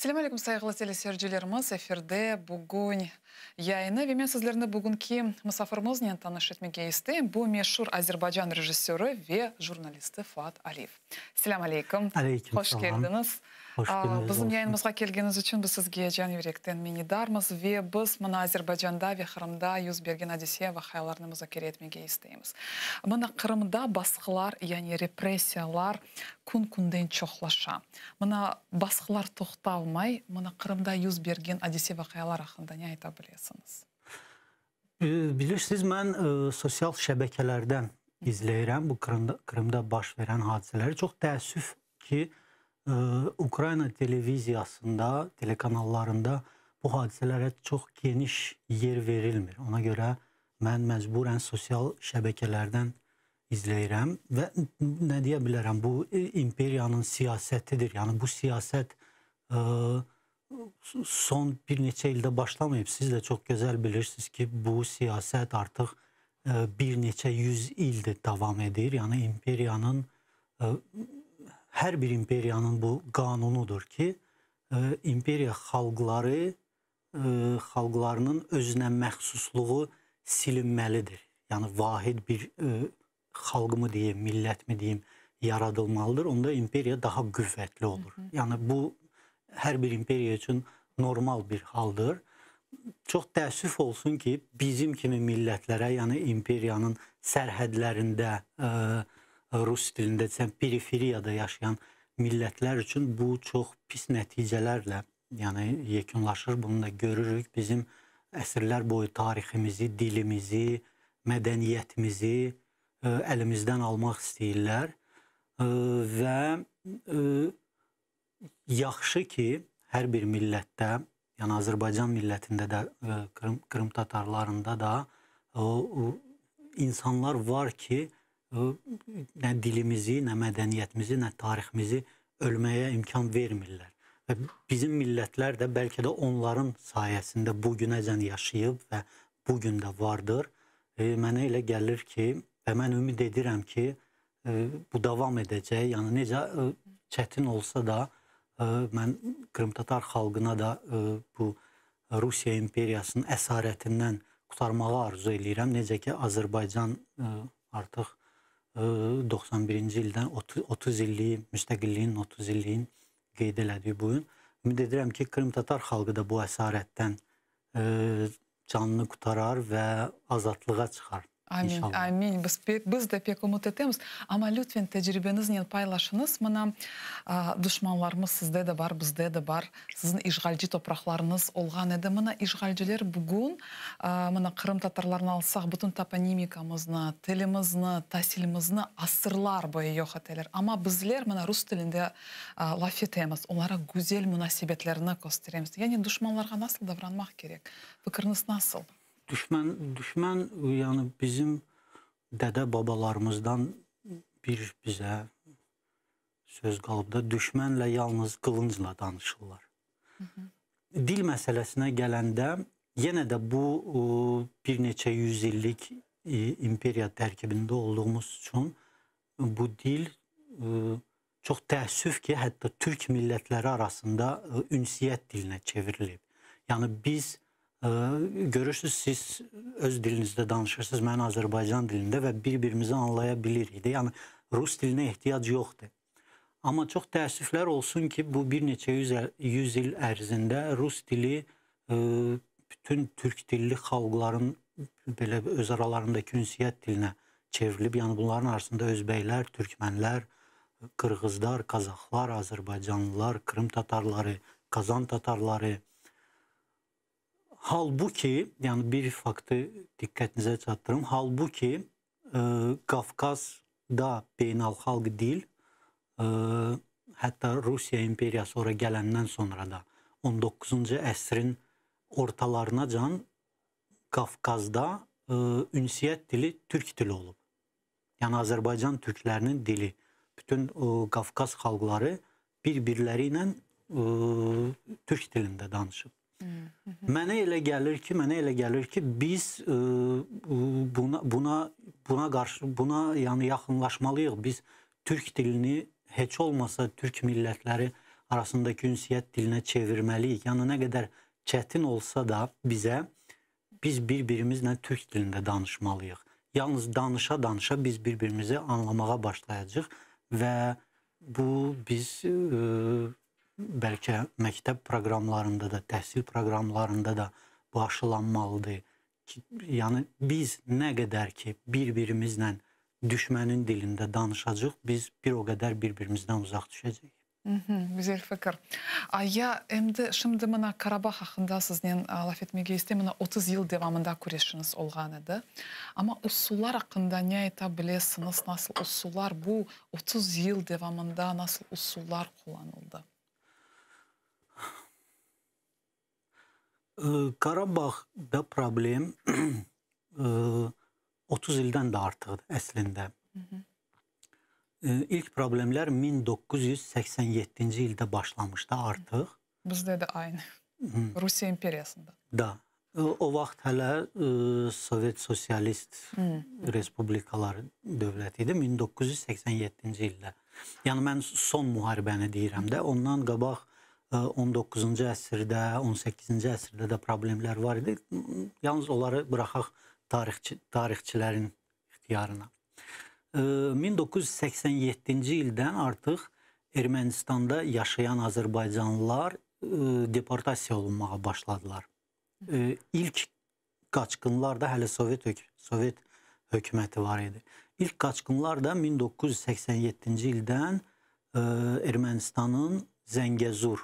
Assalamu alaikum saygılı teleseyircilerimiz. Efirde bugün yayını ve ben sizlerine bugünkü misafirimizni tanış etmeye isteyim. Bu meşhur Azerbaycan rejissörü ve jurnalisti Fuat Aliyev. Assalamu alaikum. Aleyküm Hoş salam. geldiniz. Hoş gününüz Bizim olsun. yayınımıza geldiğiniz için biz sizge can yürekten minnettarmız ve biz mana Azerbaycan'da ve Kırım'da yüz bergen hadise ve hayalarını müzakere etmeye isteyimiz. Mana Kırım'da baskılar, yani repressiyalar kun-kundan çoxlaşa. Mana baskılar toxtalmay, mana Kırım'da yüz bergen hadise ve hayalar hakkında ne aytabilirsiniz? Bilirsiniz, mən sosial şəbəkələrdən izləyirəm bu Kırımda baş verən hadisələri. Çox təəssüf ki, Ukrayna televiziyasında, telekanallarında bu hadisələrə çox geniş yer verilmir. Ona görə mən məcburən sosial şəbəkələrdən izləyirəm və nə deyə bilərəm, bu imperiyanın siyasətidir. Yəni bu siyasət son bir neçə ildə başlamayıb. Siz də çox gözəl bilirsiniz ki, bu siyasət artıq bir neçə yüz ildir davam edir. Yəni imperiyanın, hər bir imperiyanın bu qanunudur ki, imperiya xalqlarının özünə məxsusluğu silinməlidir. Yəni vahid bir xalq mı deyim, millət mi deyim, yaradılmalıdır. Onda imperiya daha qüvvətli olur. Yəni bu hər bir imperiya üçün normal bir haldır. Çox təəssüf olsun ki, bizim kimi millətlərə, yəni imperiyanın sərhədlərində, Rus dilində desəm, periferiyada yaşayan millətlər üçün bu çox pis nəticələrlə yekunlaşır. Bunu da görürük. Bizim əsrlər boyu tariximizi, dilimizi, mədəniyyətimizi əlimizdən almaq istəyirlər və yaxşı ki, hər bir millətdə, yəni Azərbaycan millətində də, Kırım tatarlarında da insanlar var ki, nə dilimizi, nə mədəniyyətimizi, nə tariximizi ölməyə imkan vermirlər. Və bizim millətlər də bəlkə də onların sayəsində bugünəcən yaşayıb və bugün də vardır. Mənə elə gəlir ki, və mən ümid edirəm ki, bu davam edəcək. Yəni necə çətin olsa da, mən Kırım tatar xalqına da bu Rusiya imperiyasının əsarətindən qurtarmağı arzu edirəm. Necə ki, Azərbaycan artıq 91-ci ildən 30 illiyi, müstəqilliyin 30 illiyin qeyd elədiyi bu gün. Ümid edirəm ki, Kırım tatar xalqı da bu əsarətdən canını qurtarar və azadlığa çıxar. Amin, amin. Biz de pek umut ediyoruz. Ama lütfen tecrübenizle paylaşınız. Bana düşmanlarımız sizde de var, bizde de var. Sizin işgalci topraklarınız olğan edi. Bana işgalciler bugün, bana Kırım tatarlarını alsak, bütün toponimikamızını, tilimizni, tahsilimizni asırlar boyu yok eteler. Ama bizler bana Rus dilinde laf etemiz. Onlara güzel münasebetlerini gösteremiz. Yani düşmanlara nasıl davranmak gerek? Fikriniz nasıl? Düşmən, yəni bizim dədə babalarımızdan bizə söz qalıbda, düşmənlə yalnız qılıncla danışırlar. Dil məsələsinə gələndə, yenə də bu bir neçə yüz illik imperiya tərkibində olduğumuz üçün bu dil çox təəssüf ki, hətta türk millətləri arasında ünsiyyət dilinə çevrilib. Yəni biz görürsünüz, siz öz dilinizdə danışırsınız, mən Azərbaycan dilində və bir-birimizi anlaya bilirik. Yəni Rus dilinə ehtiyac yoxdur. Amma çox təəssüflər olsun ki, bu bir neçə yüz il ərzində Rus dili bütün türk dilli xalqların belə öz aralarındakı ünsiyyət dilinə çevrilib. Yəni bunların arasında özbəklər, türkmənlər, qırğızlar, qazaxlar, azərbaycanlılar, Kırım tatarları, Kazan tatarları. Halbuki, yəni bir faktı diqqətinizə çatdırım, halbuki Qafqazda beynəlxalq dil, hətta Rusiya imperiyası sonra gələndən sonra da 19-cu əsrin ortalarınacan Qafqazda ünsiyyət dili türk dili olub. Yəni Azərbaycan türklərinin dili. Bütün Qafqaz xalqları bir-birləri ilə türk dilində danışıb. Mənə elə gəlir ki, biz buna yaxınlaşmalıyıq. Biz türk dilini heç olmasa türk millətləri arasındakı ünsiyyət dilinə çevirməliyik. Yəni nə qədər çətin olsa da bizə, biz bir-birimizlə türk dilində danışmalıyıq. Yalnız danışa-danışa biz bir-birimizi anlamağa başlayacağıq və bu biz bəlkə məktəb proqramlarında da, təhsil proqramlarında da bu aşılanmalıdır. Yəni biz nə qədər ki bir-birimizlə düşmənin dilində danışacağıq, biz bir o qədər bir-birimizdən uzaq düşəcəyik. Güzel fikir. Ya şimdi bana Karabağ hakkında sizden laf etmeye istemem. 30 yıl devamında kuruşunuz olgan idi. Ama usullar hakkında ne aytabilirsiniz? Nasıl usullar bu 30 yıl devamında nasıl usullar kullanıldı? Qarabağda problem 30 ildən də artıqdır əslində. İlk problemlər 1987-ci ildə başlamışdı artıq. Bizdə də aynı. Rusiya imperiyasında. Da. O vaxt hələ Sovet Sosialist Respublikaları dövləti idi 1987-ci ildə. Yəni mən son müharibəni deyirəm də. Ondan qabaq 19-cu əsrdə, 18-ci əsrdə də problemlər var idi. Yalnız onları buraxaq tarixçilərin ixtiyarına. 1987-ci ildən artıq Ermənistanda yaşayan Azərbaycanlılar deportasiya olunmağa başladılar. İlk qaçqınlar da hələ Sovet hökuməti var idi. İlk qaçqınlar da 1987-ci ildən Ermənistanın Zəngəzur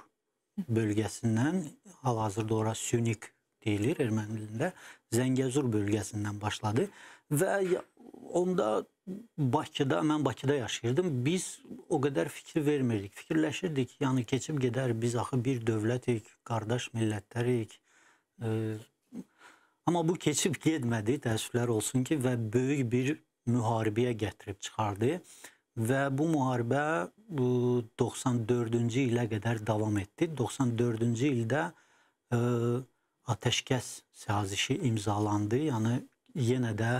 bölgəsindən, hal-hazırda ora Sünik deyilir erməni dilində, Zəngəzur bölgəsindən başladı və onda mən Bakıda yaşayırdım. Biz o qədər fikir vermirdik. Fikirləşirdik, yəni keçib gedər, biz axı bir dövlətik, qardaş millətlərik. Amma bu keçib getmədi, təəssüflər olsun ki, və böyük bir müharibəyə gətirib çıxardı. Və bu müharibə 94-cü ilə qədər davam etdi. 94-cü ildə atəşkəs sazişi imzalandı. Yəni yenə də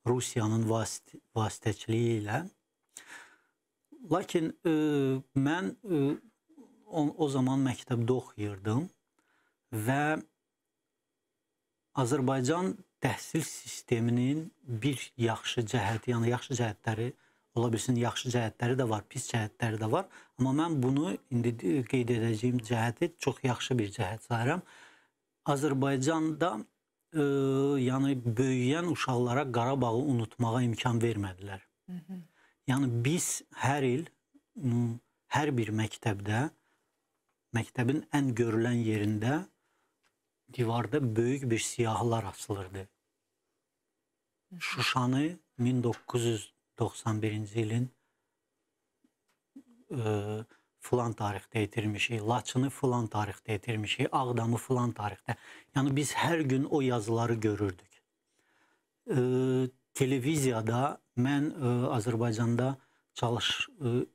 Rusiyanın vasitəçiliyi ilə. Lakin mən o zaman məktəbdə oxuyurdum və Azərbaycan təhsil sisteminin bir yaxşı cəhəti, yəni yaxşı cəhətləri, ola bilsin yaxşı cəhətləri də var, pis cəhətləri də var. Amma mən bunu indi qeyd edəcəyim cəhəti çox yaxşı bir cəhət sayıram. Azərbaycanda yəni böyüyən uşaqlara Qarabağı unutmağa imkan vermədilər. Yəni biz hər il, hər bir məktəbdə, məktəbin ən görülən yerində divarda böyük bir siyahılar asılırdı. Şuşanı 1991-ci ilin filan tarixdə itirmişik, Laçını filan tarixdə itirmişik, Ağdamı filan tarixdə. Yəni biz hər gün o yazıları görürdük. Televiziyada mən Azərbaycanda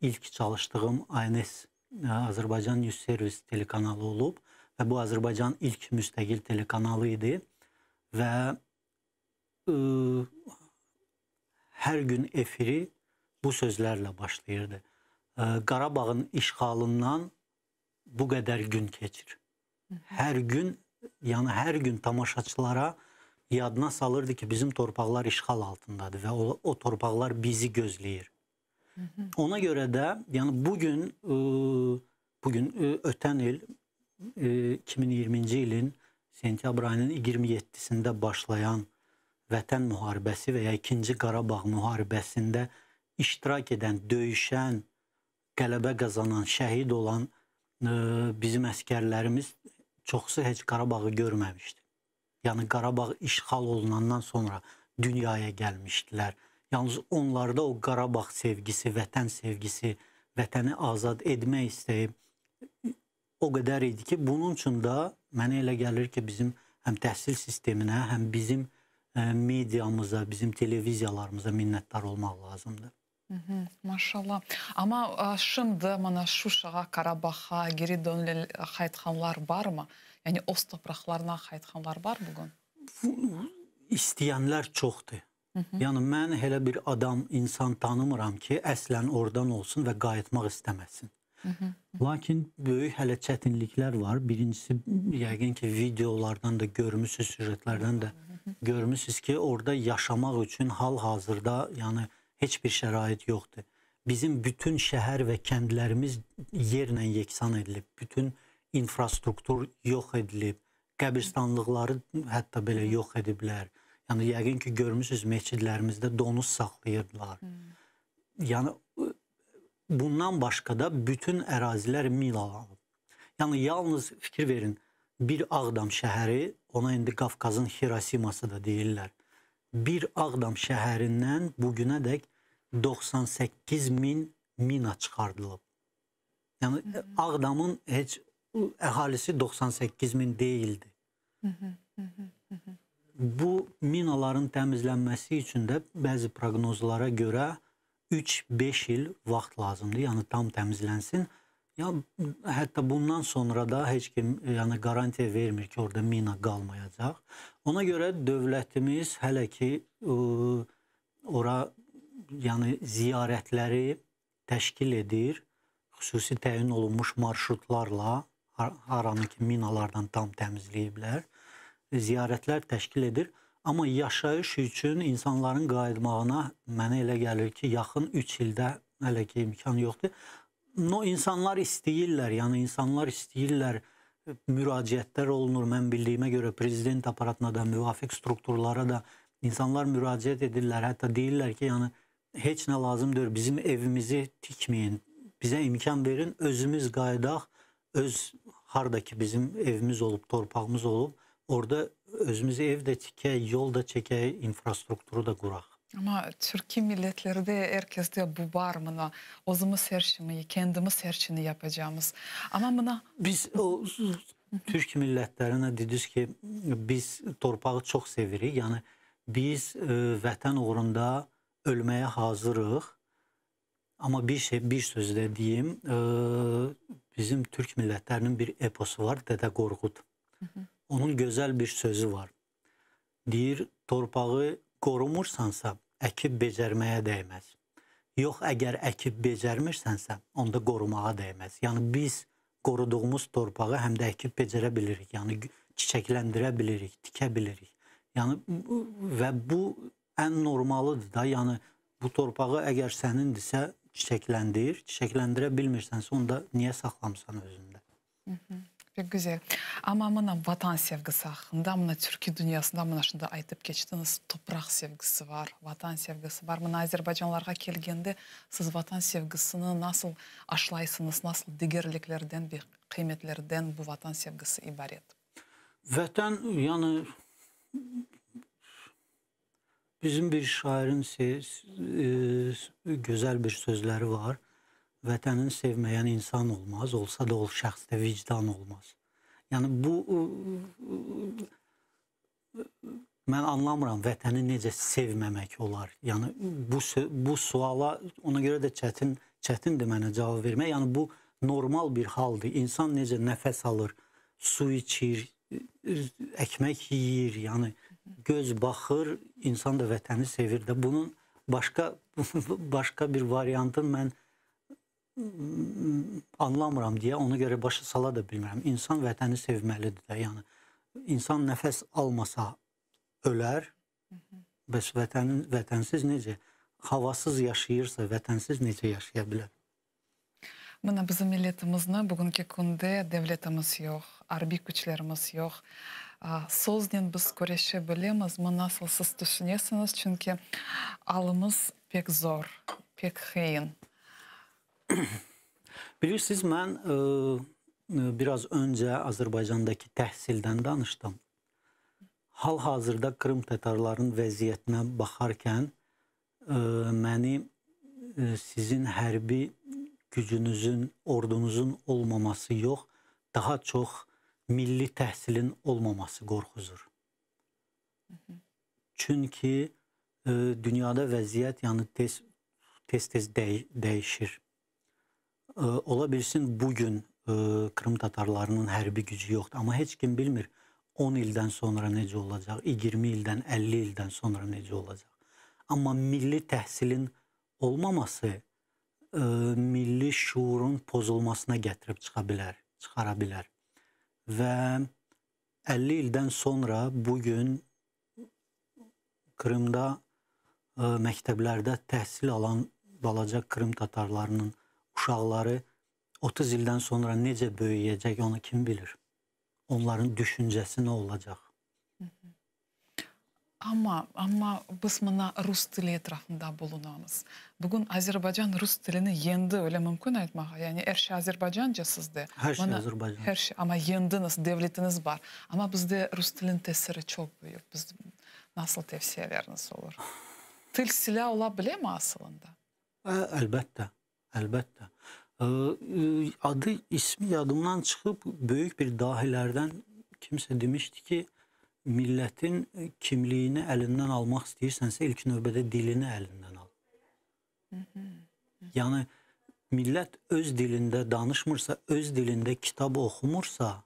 ilk çalışdığım ANS, Azərbaycan News Service telekanalı olub və bu Azərbaycan ilk müstəqil telekanalı idi və hər gün efiri bu sözlərlə başlayırdı. Qarabağın işğalından bu qədər gün keçir. Hər gün, yəni hər gün tamaşaçılara yadına salırdı ki, bizim torpaqlar işğal altındadır və o torpaqlar bizi gözləyir. Ona görə də, yəni bugün ötən il 2020-ci ilin sentyabr ayının 27-sində başlayan Vətən müharibəsi və ya 2-ci Qarabağ müharibəsində iştirak edən, döyüşən, qələbə qazanan, şəhid olan bizim əskərlərimiz çoxsu heç Qarabağı görməmişdi. Yəni Qarabağ işğal olunandan sonra dünyaya gəlmişdilər. Yalnız onlarda o Qarabağ sevgisi, vətən sevgisi, vətəni azad etmək istəyi o qədər idi ki, bunun üçün də mənə elə gəlir ki, bizim həm təhsil sisteminə, həm bizim mediamıza, bizim televiziyalarımıza minnətdar olmaq lazımdır. Maşallah. Ama şimdi bana Şuşağa, Karabağa geri dönülen qayıtqanlar varmı? Yani Oz topraklarına qayıtqanlar var bugün? İstəyənlər çoxdur. Yəni mən elə bir adam, insan tanımıram ki, əslən oradan olsun və qayıtmaq istəməsin. Lakin böyük hələ çətinliklər var. Birincisi, yəqin ki, videolardan da görmüsünüz, süjetlərdən də görmüsünüz ki, orada yaşamaq üçün hal-hazırda yəni heç bir şərait yoxdur. Bizim bütün şəhər və kəndlərimiz yerlə yeksan edilib. Bütün infrastruktur yox edilib. Qəbirstanlıqları hətta belə yox ediblər. Yəni, yəqin ki, görmüsünüz, məscidlərimizdə donuz saxlayırdılar. Yəni, bundan başqa da bütün ərazilər minalanıb. Yəni, yalnız fikir verin, bir Ağdam şəhəri, ona indi Qafqazın Hirosiması da deyirlər. Bir Ağdam şəhərindən bugünədək 98 min mina çıxardılıb. Yəni, Ağdamın heç əhalisi 98 min deyildi. Bu minaların təmizlənməsi üçün də bəzi proqnozlara görə 3-5 il vaxt lazımdır, yəni tam təmizlənsin. Hətta bundan sonra da heç kim garantiya vermir ki, orada mina qalmayacaq. Ona görə dövlətimiz hələ ki ora ziyarətləri təşkil edir, xüsusi təyin olunmuş marşrutlarla, haranı ki minalardan tam təmizləyiblər, ziyarətlər təşkil edir. Amma yaşayış üçün insanların qayıtmağına mənə elə gəlir ki, yaxın 3 ildə hələ ki imkan yoxdur. İnsanlar istəyirlər, yəni insanlar istəyirlər, müraciətlər olunur. Mən bildiyimə görə prezident aparatına da, müvafiq strukturlara da insanlar müraciət edirlər. Hətta deyirlər ki, yəni heç nə lazımdır, bizim evimizi tikməyin, bizə imkan verin, özümüz qayıdaq, harada ki bizim evimiz olub, torpağımız olub, orada özümüz ev də tikək, yol da çəkək, infrastrukturu da quraq. Ama Türkiye milletlerde herkeste bu var mı? Özümüz her şeyi, kendimiz her şeyini yapacağımız. Ama buna... Biz o Türk millətlərinə dediniz ki, biz torpağı çox sevirik. Yəni biz vətən uğrunda ölməyə hazırıq. Amma bir söz də deyim, bizim Türk millətlərinin bir eposu var, Dədə Qorqud. Onun gözəl bir sözü var. Deyir, torpağı qorumursansa, əkib becərməyə dəyməz. Yox, əgər əkib becərmirsənsə, onda qorumağa dəyməz. Yəni, biz qoruduğumuz torpağı həm də əkib becərə bilirik. Yəni, çiçəkləndirə bilirik, tikə bilirik. Yəni, və bu ən normalıdır da. Yəni, bu torpağı əgər sənindirsə, çiçəkləndirə bilmirsənsə, onda niyə saxlamsan özündə? Pek güzel. Ama bana vatan sevgisi hakkında, bana Türkiye dünyasında bana şunda aytıp geçtiniz, toprak sevgisi var, vatan sevgisi var. Bana Azerbaycanlarga kelgende siz vatan sevgisini nasıl aşlaysınız, nasıl digerliklerden, bir kıymetlerden bu vatan sevgisi ibaret? Vətən, yəni bizim bir şairin gözəl bir sözləri var. Vətənin sevməyən insan olmaz, olsa da o şəxsdə vicdan olmaz. Yəni bu, mən anlamıram vətəni necə sevməmək olar. Yəni bu suala ona görə də çətindir mənə cavab vermək. Yəni bu normal bir haldır. İnsan necə nəfəs alır, su içir, ekmek yiyir, yəni göz baxır, insan da vətəni sevir də. Bunun başqa bir variantını mən anlamıram deyə, ona görə başa sala da bilmirəm. İnsan vətəni sevməlidir də, yəni insan nəfəs almasa ölər, bəs vətənsiz necə? Havasız yaşayırsa, vətənsiz necə yaşaya bilər? Buna bizim milletimizde bugünkü günde devletimiz yok, harbi güçlerimiz yok. Sözden biz göreşebiliriz. Bunu nasıl siz düşünüyorsunuz? Çünkü alımız pek zor, pek xeyin. Bilirsiniz, mən biraz öncə Azərbaycandakı təhsildən danışdım. Hal-hazırda Krım tatarların vəziyyətinə baxarkən məni sizin hərbi gücünüzün, ordunuzun olmaması yox, daha çox milli təhsilin olmaması qorxuzur. Çünki dünyada vəziyyət yəni tez-tez dəyişir. Ola bilsin bugün Krım tatarlarının hərbi gücü yoxdur. Amma heç kim bilmir 10 ildən sonra necə olacaq, 20 ildən, 50 ildən sonra necə olacaq. Amma milli təhsilin olmaması milli şuurun pozulmasına gətirib çıxara bilər. Və 50 ildən sonra bugün Krımda məktəblərdə təhsil alan balaca Krım tatarlarının uşaqları 30 ildən sonra necə böyüyəcək onu kim bilir? Onların düşüncəsi nə olacaq? Ama biz buna Rus dili etrafında bulunamız. Bugün Azerbaycan Rus dilini yendi, öyle mümkün etmek. Yani her şey Azerbaycanca sizde. Her şey Azerbaycan. Her şey, ama yendiniz, devletiniz var. Ama bizde Rus dilinin tesiri çok büyük. Biz nasıl tavsiyeleriniz olur? Dil silah olabilir mi aslında? Əlbəttə, əlbəttə. Adı, ismi yadımdan çıxıb, böyük bir dahilərdən kimsə demişdi ki, millətin kimliyini əlindən almaq istəyirsənsə, ilk növbədə dilini əlindən al. Yəni, millət öz dilində danışmırsa, öz dilində kitab oxumursa,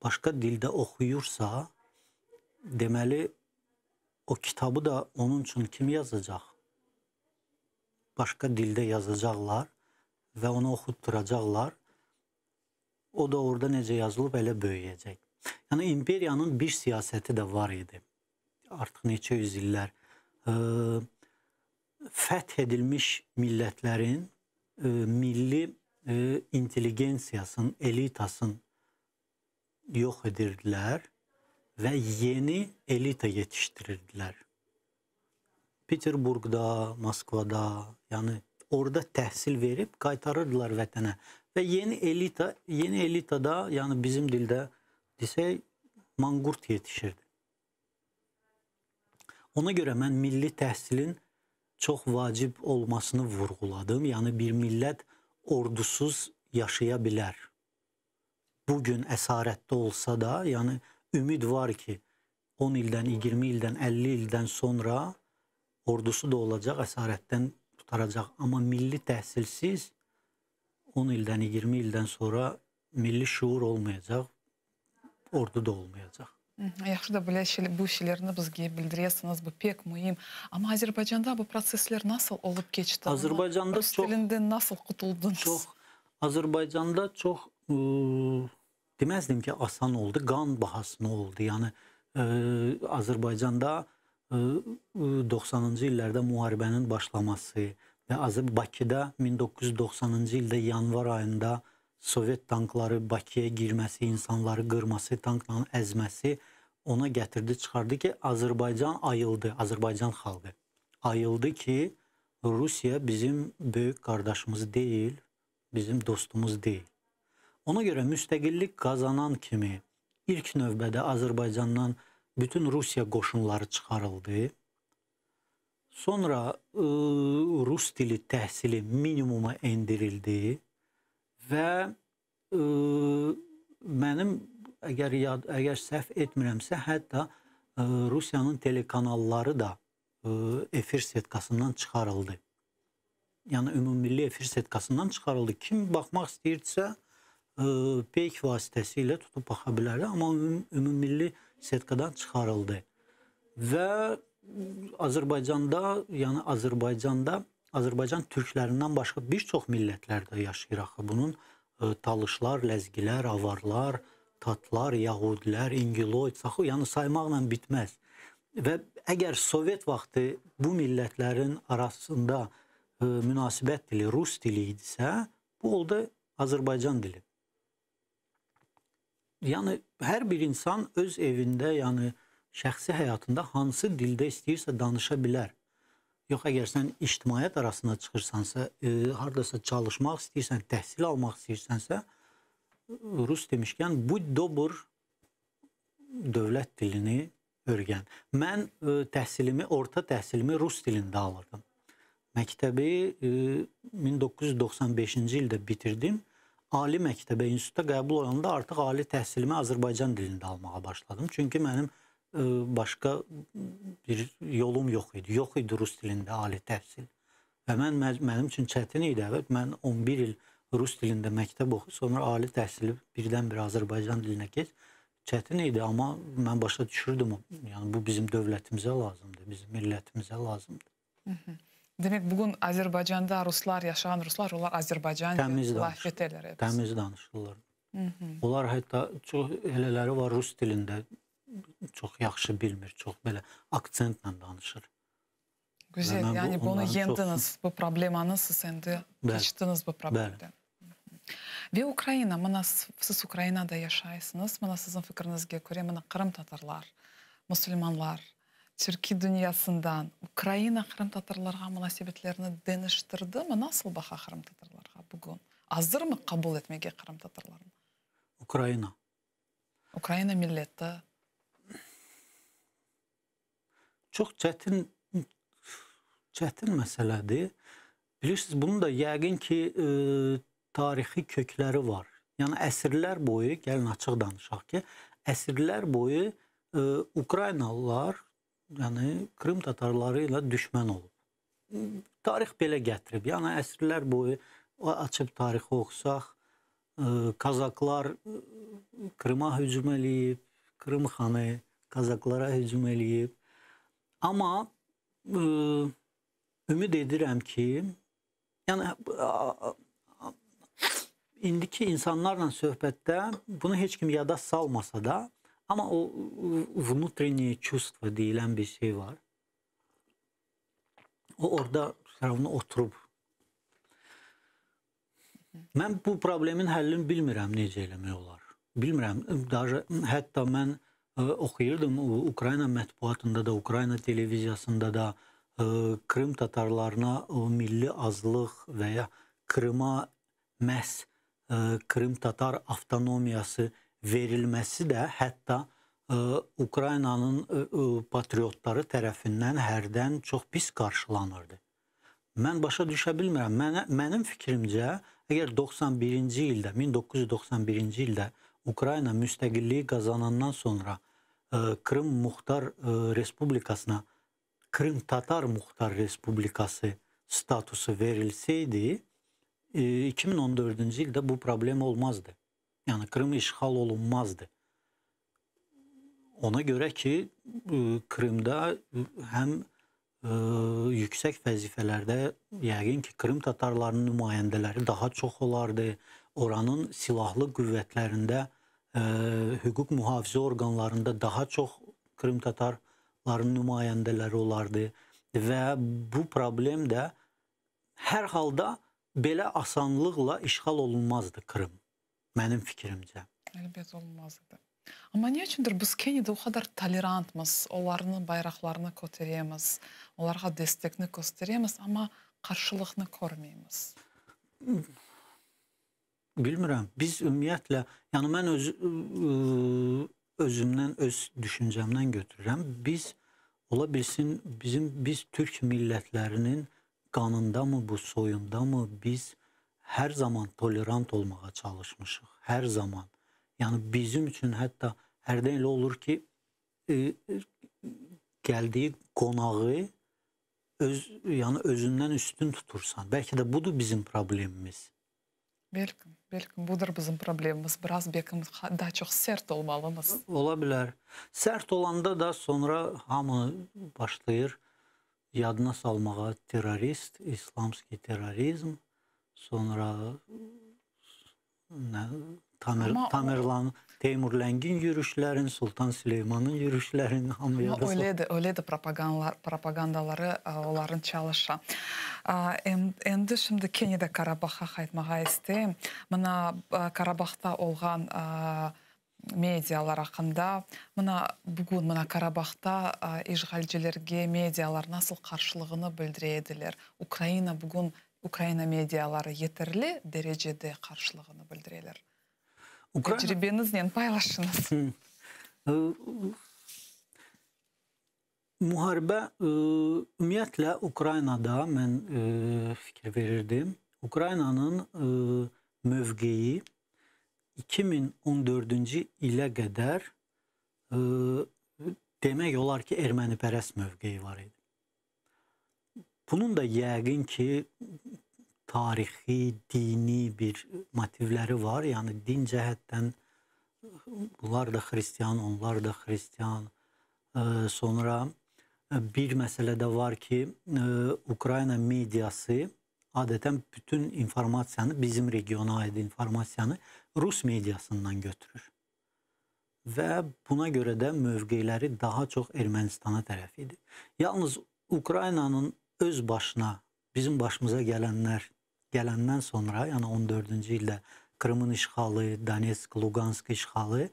başqa dildə oxuyursa, deməli, o kitabı da onun üçün kim yazacaq? Başqa dildə yazacaqlar və onu oxutturacaqlar. O da orada necə yazılıb, elə böyüyəcək. Yəni, imperiyanın bir siyasəti də var idi. Artıq neçə yüz illər. Fəth edilmiş millətlərin milli intelligensiyasının, elitasını yox edirdilər və yeni elita yetişdirirdilər. Peterburqda, Moskvada, yəni orada təhsil verib qaytarırdılar vətənə. Və yeni elitada, yəni bizim dildə desək, manqurt yetişirdi. Ona görə mən milli təhsilin çox vacib olmasını vurğuladım. Yəni bir millət ordusuz yaşaya bilər. Bugün əsarətdə olsa da, yəni ümid var ki, 10 ildən, 20 ildən, 50 ildən sonra ordusu da olacaq, əsarətdən tutaracaq. Amma milli təhsilsiz 10 ildən, 20 ildən sonra milli şuur olmayacaq, ordu da olmayacaq. Yaxşı da bu şeylerini bizə bildirirsiniz, bu pek mühim. Ama Azerbaycan'da bu prosesler nasıl olup geçti? Azerbaycan'da Rus dilinden nasıl kurtuldunuz? Azerbaycan'da çox deməzdim ki, asan oldu, qan bahasına oldu. Yəni Azerbaycan'da 90-cı illərdə müharibənin başlaması və Bakıda 1990-cı ildə yanvar ayında Sovet tankları Bakıya girməsi, insanları qırması, tankla əzməsi ona gətirdi, çıxardı ki, Azərbaycan ayıldı, Azərbaycan xalqı ayıldı ki, Rusiya bizim böyük qardaşımız deyil, bizim dostumuz deyil. Ona görə müstəqillik qazanan kimi ilk növbədə Azərbaycandan bütün Rusiya qoşunları çıxarıldı. Sonra Rus dili təhsili minimuma endirildi və mənim, əgər səhv etmirəmsə, hətta Rusiyanın telekanalları da efir setkasından çıxarıldı. Yəni, ümumilli efir setkasından çıxarıldı. Kim baxmaq istəyirsə, peyk vasitəsilə tutub baxa bilərdi, amma ümumilli setkadan çıxarıldı. Və Azərbaycanda, yəni Azərbaycan türklərindən başqa bir çox millətlərdə yaşayır axı. Bunun talışlar, ləzgilər, avarlar, tatlar, yahudilər, ingiloid, saxı, yəni saymaqla bitməz. Və əgər Sovet vaxtı bu millətlərin arasında münasibət dili Rus dili idisə, bu oldu Azərbaycan dili. Yəni, hər bir insan öz evində, yəni şəxsi həyatında hansı dildə istəyirsə danışa bilər. Yox, əgər sən ictimaiyyət arasına çıxırsansa, haradasa çalışmaq istəyirsən, təhsil almaq istəyirsənsə, Rus demişkən, bu dobur dövlət dilini öyrən. Mən orta təhsilimi Rus dilində alırdım. Məktəbi 1995-ci ildə bitirdim. Ali məktəbə, instituta qəbul olanda artıq ali təhsilimi Azərbaycan dilində almağa başladım. Çünki mənim başqa bir yolum yox idi. Yox idi Rus dilində ali təhsil. Və mənim üçün çətin idi. Evet, mən 11 il Rus dilində məktəb oxu, sonra ali təhsili birdən-bir Azərbaycan dilinə keç. Çətin idi, amma mən başa düşürdüm. Yəni, bu bizim dövlətimizə lazımdır, bizim millətimizə lazımdır. Demek bugün Azerbaycan'da Ruslar, yaşayan Ruslar, onlar Azerbaycan Təmiz laf danışırlar. eterler hepsi. Təmiz danışırlar. Onlar hətta çox elələri var rus dilində çox yaxşı bilmir, çox belə aksentlə danışır. Güzel. Ben Yani bunu onların yendiniz. Bu problemanı siz endi geçtiniz bu problemden. Ve Ukrayna, mana siz Ukrayna'da yaşaysınız. Mana sizin fikrinizge göre mana Kırım Tatarlar, Müslümanlar, Türkiye dünyasından Ukrayna Kırım Tatarlarga münasebetlerini deniştirdi mi? Nasıl baka Kırım Tatarlarga bugün? Hazır mı kabul etmege Kırım Tatarlarını? Ukrayna. Ukrayna milleti. Çox çətin məsələdir. Bilirsiniz, bunun da yəqin ki, tarixi kökləri var. Yəni, əsrlər boyu, gəlin açıq danışaq ki, əsrlər boyu Ukraynalılar, yəni Krım Tatarları ilə düşmən olub. Tarix belə gətirib. Yəni, əsrlər boyu açıb tarixi oxusaq, Kazaklar Krıma hücum eləyib, Krım xanı Kazaklara hücum eləyib. Amma ümid edirəm ki, yəni indiki insanlarla söhbətdə bunu heç kim yada salmasa da, amma o внутреннее чувство deyilən bir şey var. O orada oturub. Mən bu problemin həllini bilmirəm necə eləmək olar. Bilmirəm. Hətta mən oxuyurdum Ukrayna mətbuatında da, Ukrayna televiziyasında da Krım Tatarlarına o milli azlıq və ya Krıma məhz Krım Tatar avtonomiyası verilməsi də hətta Ukraynanın patriotları tərəfindən hərdən çox pis qarşılanırdı. Mən başa düşə bilmirəm. Mənim fikrimcə, əgər 91-ci ildə, 1991-ci ildə Ukrayna müstəqilliyi qazanandan sonra Krım Muxtar Respublikasına Krım Tatar Muxtar Respublikası statusu verilsəydi, 2014-cü ildə bu problem olmazdı. Yəni, Krım işğal olunmazdı. Ona görə ki, Krımda həm yüksək vəzifələrdə yəqin ki, Krım Tatarlarının nümayəndələri daha çox olardı. Oranın silahlı qüvvətlərində, hüquq mühafizə orqanlarında daha çox Krım Tatarların nümayəndələri olardı. Və bu problem də hər halda belə asanlıqla işğal olunmazdı Krım. Mənim fikrimcə. Elbette olmazdı. Ama niye çünkü biz Kenya'da o kadar tolerantmız, onların bayraklarını kotarıyız, onlara destekini gösteriyoruz ama karşılığını görmüyoruz. Bilmirəm. Biz ümumiyyətlə, yəni mən özümdən, öz düşüncəmdən götürürəm. Biz, ola bilsin, biz Türk millətlərinin qanında mı, bu soyunda mı biz hər zaman tolerant olmağa çalışmışıq. Hər zaman. Yəni bizim üçün hətta hərdən elə olur ki, gəldiyi qonağı özündən üstün tutursan. Bəlkə də budur bizim problemimiz. Belki budur bizim problemimiz. Biraz belki daha çok sert olmalıyız. Ola bilər. Sərt olanda da sonra hamı başlayır yadına salmağa terörist, İslamski terrorizm, sonra Tamerlan, Teymur Ləngin yürüşlərin, Sultan Süleymanın yürüşlərin hamıya da öyle de propagandaları onların çalışa. Endi şimdi Kenya'da Karabağ'a qaytmağa istəyim. Buna Karabağ'da olğan medialar hakkında, bugün Karabağ'da işgalcilerge medialar nasıl karşılığını bildirediler? Ukrayna mediaları yeterli derecede karşılığını bildiriyorlar. Tecrübenizle paylaşınız. Müharibə ümumiyyətlə Ukraynada mən fikir verirdim. Ukraynanın mövqeyi 2014-cü ilə qədər demək olar ki, ermənipərəst mövqeyi var idi. Bunun da yəqin ki, tarixi, dini bir motivləri var. Yəni, din cəhətdən bunlar da xristiyan, onlar da xristiyan. Sonra bir məsələ də var ki, Ukrayna mediası adətən bütün informasiyanı, bizim regiona aid informasiyanı Rus mediasından götürür. Və buna görə də mövqeləri daha çox Ermənistana tərəf idi. Yalnız Ukraynanın öz başına, bizim başımıza gələndən sonra, yəni 14-cü ildə Krımın işğalı, Donetsk, Lugansk işğalı,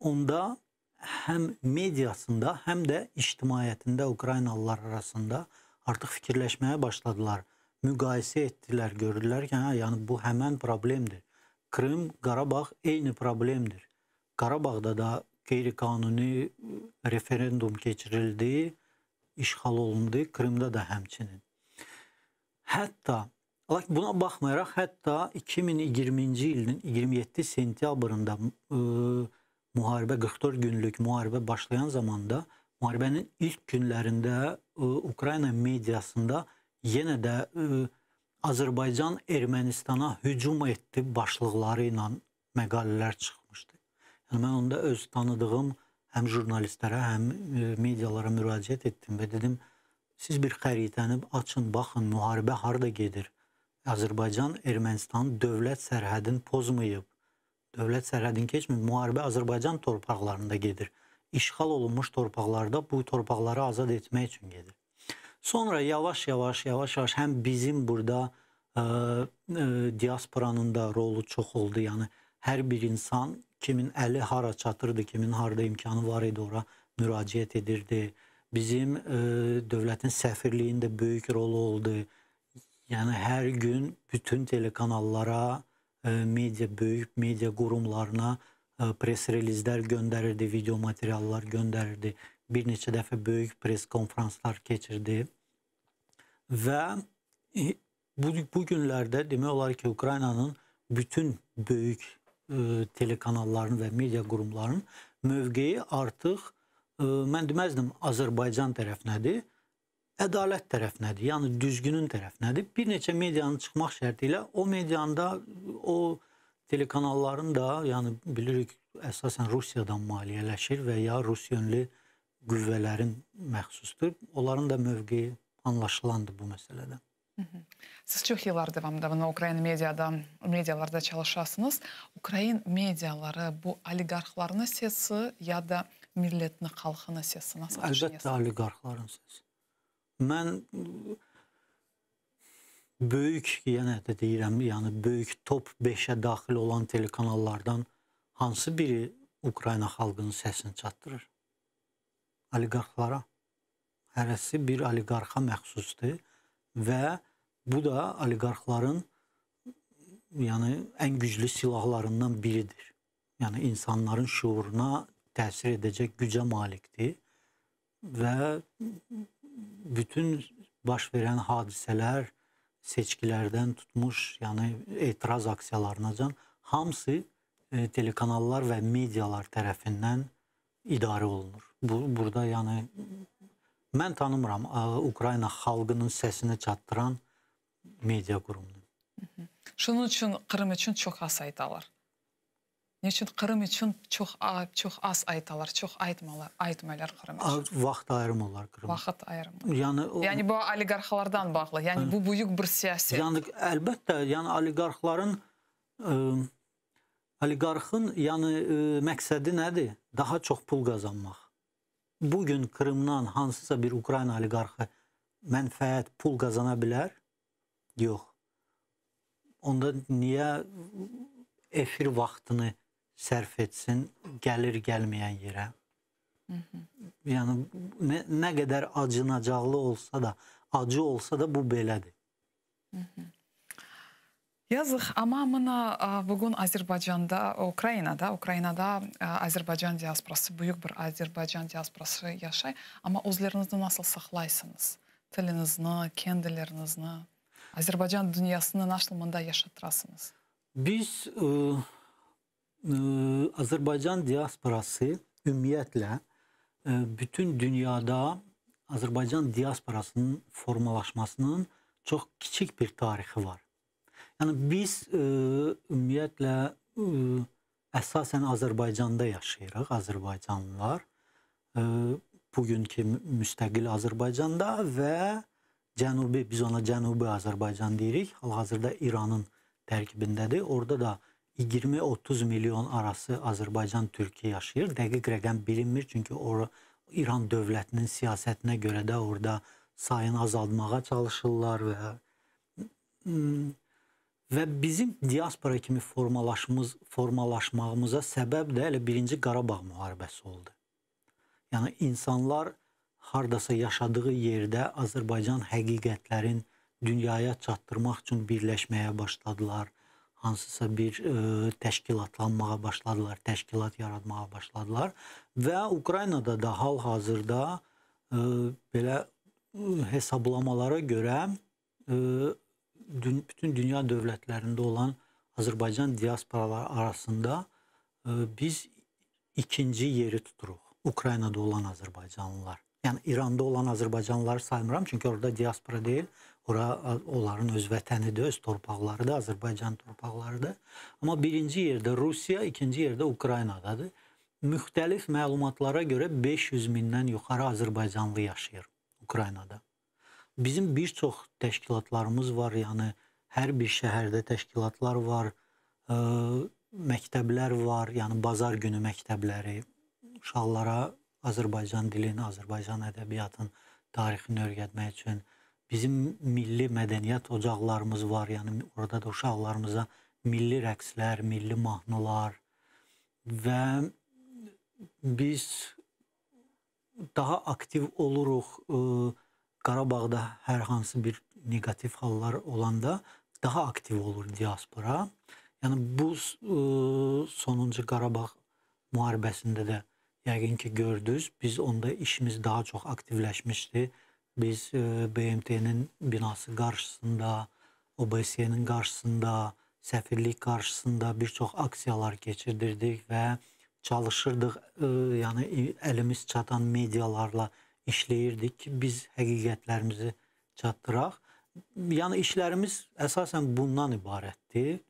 onda həm mediasında, həm də ictimaiyyətində Ukraynalılar arasında artıq fikirləşməyə başladılar. Müqayisə etdilər, gördülər ki, yəni bu həmən problemdir. Krım, Qarabağ eyni problemdir. Qarabağda da qeyri-qanuni referendum keçirildi, işğal olundu, Krımda da həmçinin. Hətta, buna baxmayaraq, hətta 2020-ci ilin 27 sentyabrında müharibə, 44 günlük müharibə başlayan zamanda, müharibənin ilk günlərində Ukrayna mediasında yenə də Azərbaycan Ermənistana hücum etdi başlıqları ilə məqalələr çıxmışdı. Yəni, mən onda öz tanıdığım həm jurnalistlərə, həm medialara müraciət etdim və dedim, siz bir xəritəni açın, baxın, müharibə harada gedir? Azərbaycan Ermənistanın dövlət sərhədini pozmayıb, dövlət sərhədini keçməyib, müharibə Azərbaycan torpaqlarında gedir. İşğal olunmuş torpaqlarda bu torpaqları azad etmək üçün gedir. Sonra yavaş-yavaş həm bizim burada diasporanın da rolu çox oldu. Yəni, hər bir insan kimin əli hara çatırdı, kimin harada imkanı var idi, ora müraciət edirdi. Bizim dövlətin səfirliyində böyük rolu oldu. Yəni, hər gün bütün telekanallara, böyük media qurumlarına pres-relizlər göndərirdi, video materiallar göndərirdi. Bir neçə dəfə böyük pres konferanslar keçirdi. Və bu günlərdə demək olar ki, Ukraynanın bütün böyük telekanalların və media qurumlarının mövqeyi artıq, mən deməzdim Azərbaycan tərəfinədir, ədalət tərəfinədir, yəni düzgünün tərəfinədir. Bir neçə medianın çıxmaq şərti ilə o medianda, o telekanalların da, yəni bilirik, əsasən Rusiyadan maliyyələşir və ya Rus yönlü qüvvələrin məxsusdur. Onların da mövqeyi anlaşılandı bu məsələdən. Siz çox yıllar davamında Ukrayna medialarda çalışasınız. Ukrayna mediaları bu oligarxların sesi ya da millətin, xalqının sesi nasıl düşünüyorsunuz? Əlbəttə oligarxların sesi. Mən böyük, yenə də deyirəm, yəni böyük top 5-ə daxil olan telekanallardan hansı biri Ukrayna xalqının səsini çatdırır? Oligarxlara. Hərəsi bir oligarxa məxsusdur və bu da oligarxların ən güclü silahlarından biridir. Yəni insanların şuuruna təsir edəcək gücə malikdir və bütün baş verən hadisələr, seçkilərdən tutmuş, yəni etiraz aksiyalarınacan hamısı telekanallar və medialar tərəfindən idarə olunur. Burada yəni mən tanımıram Ukrayna xalqının səsini çatdıran media qurumunu. Şunun üçün Krım üçün çox az aytalar. Ne üçün Krım üçün çox az aytalar, çox aytmalar Krım üçün? Vaxt ayrımlar Krım. Vaxt ayrımı. Yəni bu oligarxlardan bağlı. Yəni bu böyük bir siyasət. Yəni əlbəttə, yəni oligarxın məqsədi nədir? Daha çox pul qazanmaq. Bugün Krımdan hansısa bir Ukrayna oligarxı mənfəət, pul qazana bilər? Yox. Onda niyə efir vaxtını sərf etsin, gəlir gəlməyən yerə? Yəni, nə qədər acınacaqlı olsa da, acı olsa da bu belədir. Yazıq, amma bugün Azərbaycanda, Ukraynada Azərbaycan diasporası, böyük bir Azərbaycan diasporası yaşay, amma özlərinizi nasıl saxlaysınız? Tilinizni, kendilerinizni, Azərbaycan dünyasını nasıl yaşatırasınız? Biz Azərbaycan diasporası ümumiyyətlə bütün dünyada Azərbaycan diasporasının formalaşmasının çox kiçik bir tarixi var. Yəni biz ümumiyyətlə əsasən Azərbaycanda yaşayırıq, Azərbaycanlılar. bugünkü müstəqil Azərbaycanda və Cənubi, biz ona Cənubi Azərbaycan deyirik. Hal-hazırda İranın tərkibindədir. Orada da 20-30 milyon arası Azərbaycan-Türkiyə yaşayır. Dəqiq rəqəm bilinmir, çünki İran dövlətinin siyasətinə görə də orada sayını azaltmağa çalışırlar və bizim diaspora kimi formalaşmağımıza səbəb də elə 1-ci Qarabağ müharibəsi oldu. Yəni insanlar hardasa yaşadığı yerdə Azərbaycan həqiqətlərin dünyaya çatdırmaq üçün birləşməyə başladılar. Hansısa bir təşkilatlanmağa başladılar, təşkilat yaratmağa başladılar və Ukraynada da hal-hazırda belə hesablamalara görə bütün dünya dövlətlərində olan Azərbaycan diasporaları arasında biz ikinci yeri tuturuq. Ukraynada olan Azərbaycanlılar. Yəni İranda olan Azərbaycanlıları saymıram, çünki orada diaspora deyil. Onların öz vətənidir, öz torpaqlarıdır, Azərbaycan torpaqlarıdır. Amma birinci yerdə Rusiya, ikinci yerdə Ukraynadadır. Müxtəlif məlumatlara görə 500 mindən yuxarı Azərbaycanlı yaşayır Ukraynada. Bizim bir çox təşkilatlarımız var, yəni hər bir şəhərdə təşkilatlar var, məktəblər var, yəni bazar günü məktəbləri, uşaqlara Azərbaycan dilini, Azərbaycan ədəbiyyatın tarixini öyrətmək üçün. Bizim milli mədəniyyət ocaqlarımız var, yəni orada da uşaqlarımıza milli rəqslər, milli mahnılar və biz daha aktiv oluruq. Qarabağda hər hansı bir negativ hallar olanda daha aktiv olur diaspora. Yəni bu sonuncu Qarabağ müharibəsində də yəqin ki gördünüz, biz onda işimiz daha çox aktivləşmişdi. Biz BMT-nin binası qarşısında, OBSE-nin qarşısında, səfirlik qarşısında bir çox aksiyalar keçirdirdik və çalışırdıq, yəni əlimiz çatan medialarla işləyirdik ki, biz həqiqətlərimizi çatdıraq. Yəni işlərimiz əsasən bundan ibarətdir.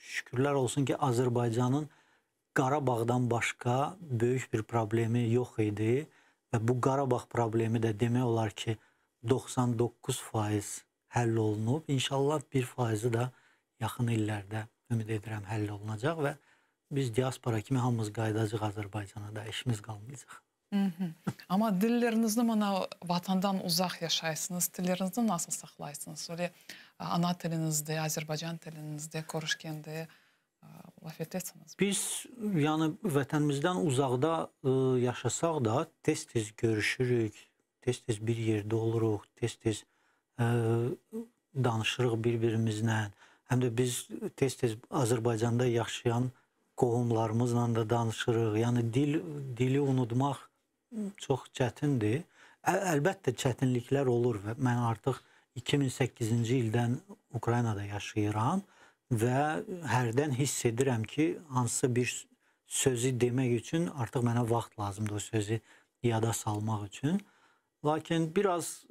Şükürlər olsun ki, Azərbaycanın Qarabağdan başqa böyük bir problemi yox idi və bu Qarabağ problemi də demək olar ki 99% həll olunub. İnşallah 1%-i də yaxın illərdə ümid edirəm həll olunacaq və biz diaspora kimi hamımız qayıdacaq Azərbaycana da, işimiz qalmayacaq. Amma dillərinizni mana vatandan uzaq yaşaysınız, dillərinizi nasıl saxlaysınız? Öyle ana dilinizdə, Azərbaycan dilinizdə, Koruşkəndə laf etsiniz. Biz yəni vətənimizdən uzaqda yaşasaq da tez-tez görüşürük, tez-tez bir yerdə oluruq, tez-tez danışırıq bir-birimizlə. Həm də biz tez-tez Azərbaycanda yaşayan qohumlarımızla da danışırıq. Yəni dili unutmaq çox çətindir. Əlbəttə çətinliklər olur və mən artıq 2008-ci ildən Ukraynada yaşayıram və hərdən hiss edirəm ki, hansısa bir sözü demək üçün artıq mənə vaxt lazımdır o sözü yada salmaq üçün. Lakin biraz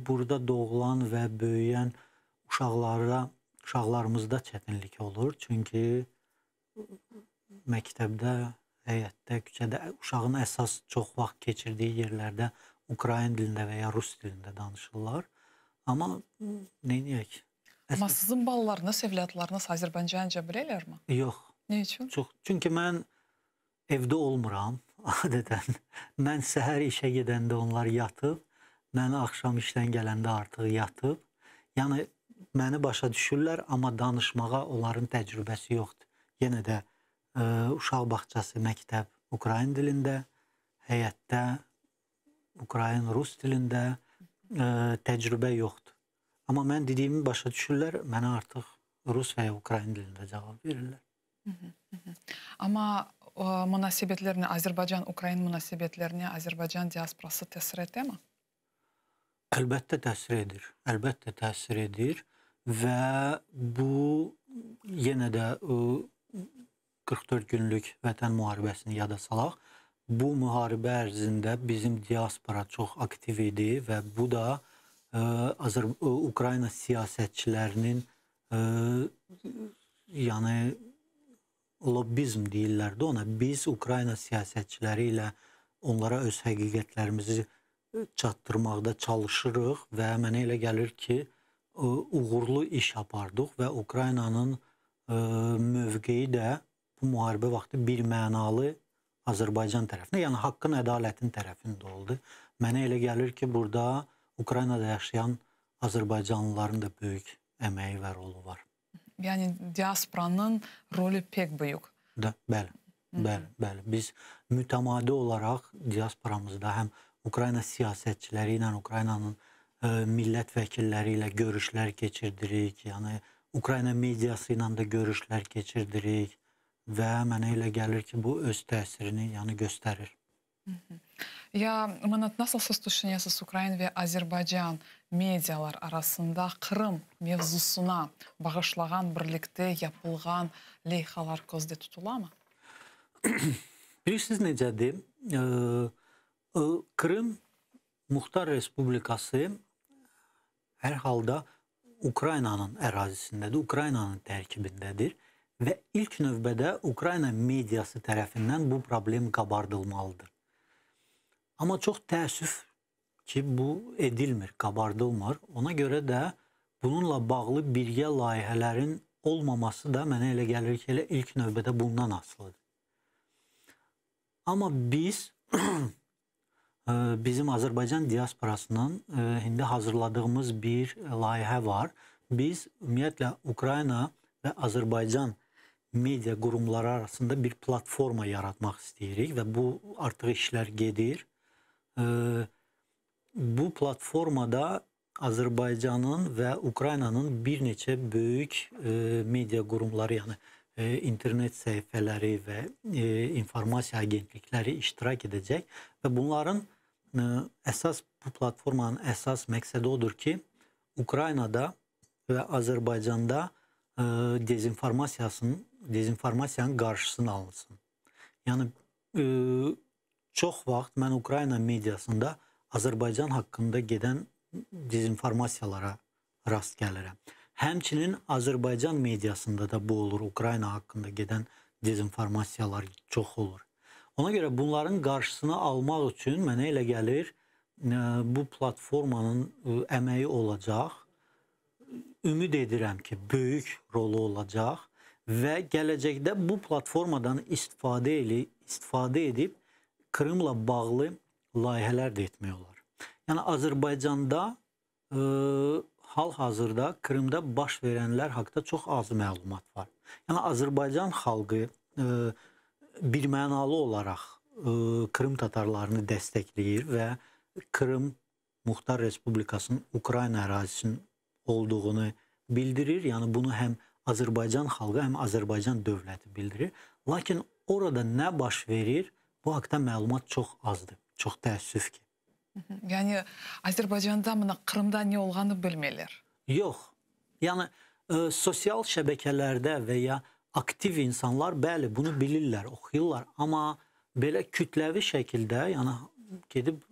burada doğulan və böyüyən uşaqlarımızda çətinlik olur. Çünki məktəbdə, həyətdə, küçədə uşağın əsas çox vaxt keçirdiyi yerlərdə Ukrayn dilində və ya Rus dilində danışırlar. Amma neyniyək? Amma sizin balalarınız, evladlarınız Azərbaycanca bilirlərmi? Yox. Ne üçün? Çünki mən evdə olmuram adətən. Mən səhər işə gedəndə onlar yatıb, məni axşam işdən gələndə artıq yatıb. Yəni məni başa düşürlər, amma danışmağa onların təcrübəsi yoxdur. Yenə də uşaq bağçası, məktəb Ukrayn dilində, həyətdə Ukrayn Rus dilində təcrübə yoxdur. Amma mən dediyimi başa düşürlər, mənə artıq Rus və ya Ukrayn dilində cavab verirlər. Amma münasibətlərini, Azərbaycan-Ukrayn münasibətlərini Azərbaycan diasporası təsir edir mi? Əlbəttə təsir edir. Əlbəttə təsir edir və bu yenə də 44 günlük vətən müharibəsini yada salaq. Bu müharibə ərzində bizim diaspora çox aktiv idi və bu da Ukrayna siyasətçilərinin yəni lobbizm deyirlərdi ona. Biz Ukrayna siyasətçiləri ilə onlara öz həqiqətlərimizi çatdırmaqda çalışırıq və mənə elə gəlir ki, uğurlu iş apardıq və Ukraynanın mövqeyi də bu müharibə vaxtı bir mənalı Azərbaycan tərəfində, yəni haqqın, ədalətin tərəfində oldu. Mənə elə gəlir ki, burada Ukraynada yaşayan Azərbaycanlıların da böyük əməyi və rolu var. Yani diasporanın rolü pek büyük. Bəli, bəli. Biz mütəmadi olaraq diasporamızda həm Ukrayna siyasətçiləri ilə, Ukraynanın millət vəkilləri ilə görüşlər keçirdirik, yəni Ukrayna mediası ilə də görüşlər keçirdirik və mənə elə gəlir ki, bu öz təsirini göstərir. Nasıl siz düşünüyorsunuz Ukrayna ve Azerbaycan medyalar arasında Kırım mevzusuna bağışlanan, birlikte yapılgan leyhalar gözde tutula mı? Bilirsiniz necədir? Kırım Muxtar Respublikası hər halda Ukraynanın ərazisindədir, Ukraynanın tərkibindədir və ilk növbədə Ukrayna mediası tərəfindən bu problem qabardılmalıdır. Amma çox təəssüf ki, bu edilmir, qabardılmır. Ona görə də bununla bağlı birgə layihələrin olmaması da mənə elə gəlir ki, elə ilk növbədə bundan asılıdır. Amma biz, bizim Azərbaycan diasporasının indi hazırladığımız bir layihə var. Biz ümumiyyətlə Ukrayna və Azərbaycan media qurumları arasında bir platforma yaratmaq istəyirik və bu artıq işlər gedir. Bu platformada Azərbaycanın və Ukraynanın bir neçə böyük media qurumları, yəni internet səhifələri və informasiya agentlikləri iştirak edəcək və bunların bu platformanın əsas məqsədi odur ki, Ukraynada və Azərbaycanda dezinformasiyanın qarşısını alınsın. Yəni, çox vaxt mən Ukrayna mediasında Azərbaycan haqqında gedən dezinformasiyalara rast gəlirəm. Həmçinin Azərbaycan mediasında da bu olur, Ukrayna haqqında gedən dezinformasiyalar çox olur. Ona görə bunların qarşısını almaq üçün mənə elə gəlir, bu platformanın əməyi olacaq. Ümid edirəm ki, böyük rolu olacaq və gələcəkdə bu platformadan istifadə edib Kırımla bağlı layihələr də etmək olar. Yəni, Azərbaycanda hal-hazırda Kırımda baş verənlər haqqında çox az məlumat var. Yəni, Azərbaycan xalqı birmənalı olaraq Kırım tatarlarını dəstəkləyir və Kırım Muxtar Respublikasının Ukrayna ərazisinin olduğunu bildirir. Yəni, bunu həm Azərbaycan xalqı, həm Azərbaycan dövləti bildirir. Lakin orada nə baş verir, bu haqda məlumat çox azdır. Çox təəssüf ki. Yani Azərbaycanda Kırım'da ne olğanı bilmirlər. Yox. Yəni, sosial şəbəkələrdə və ya aktiv insanlar, bəli, bunu bilirlər, oxuyurlar. Amma belə kütləvi şəkildə, yəni gedib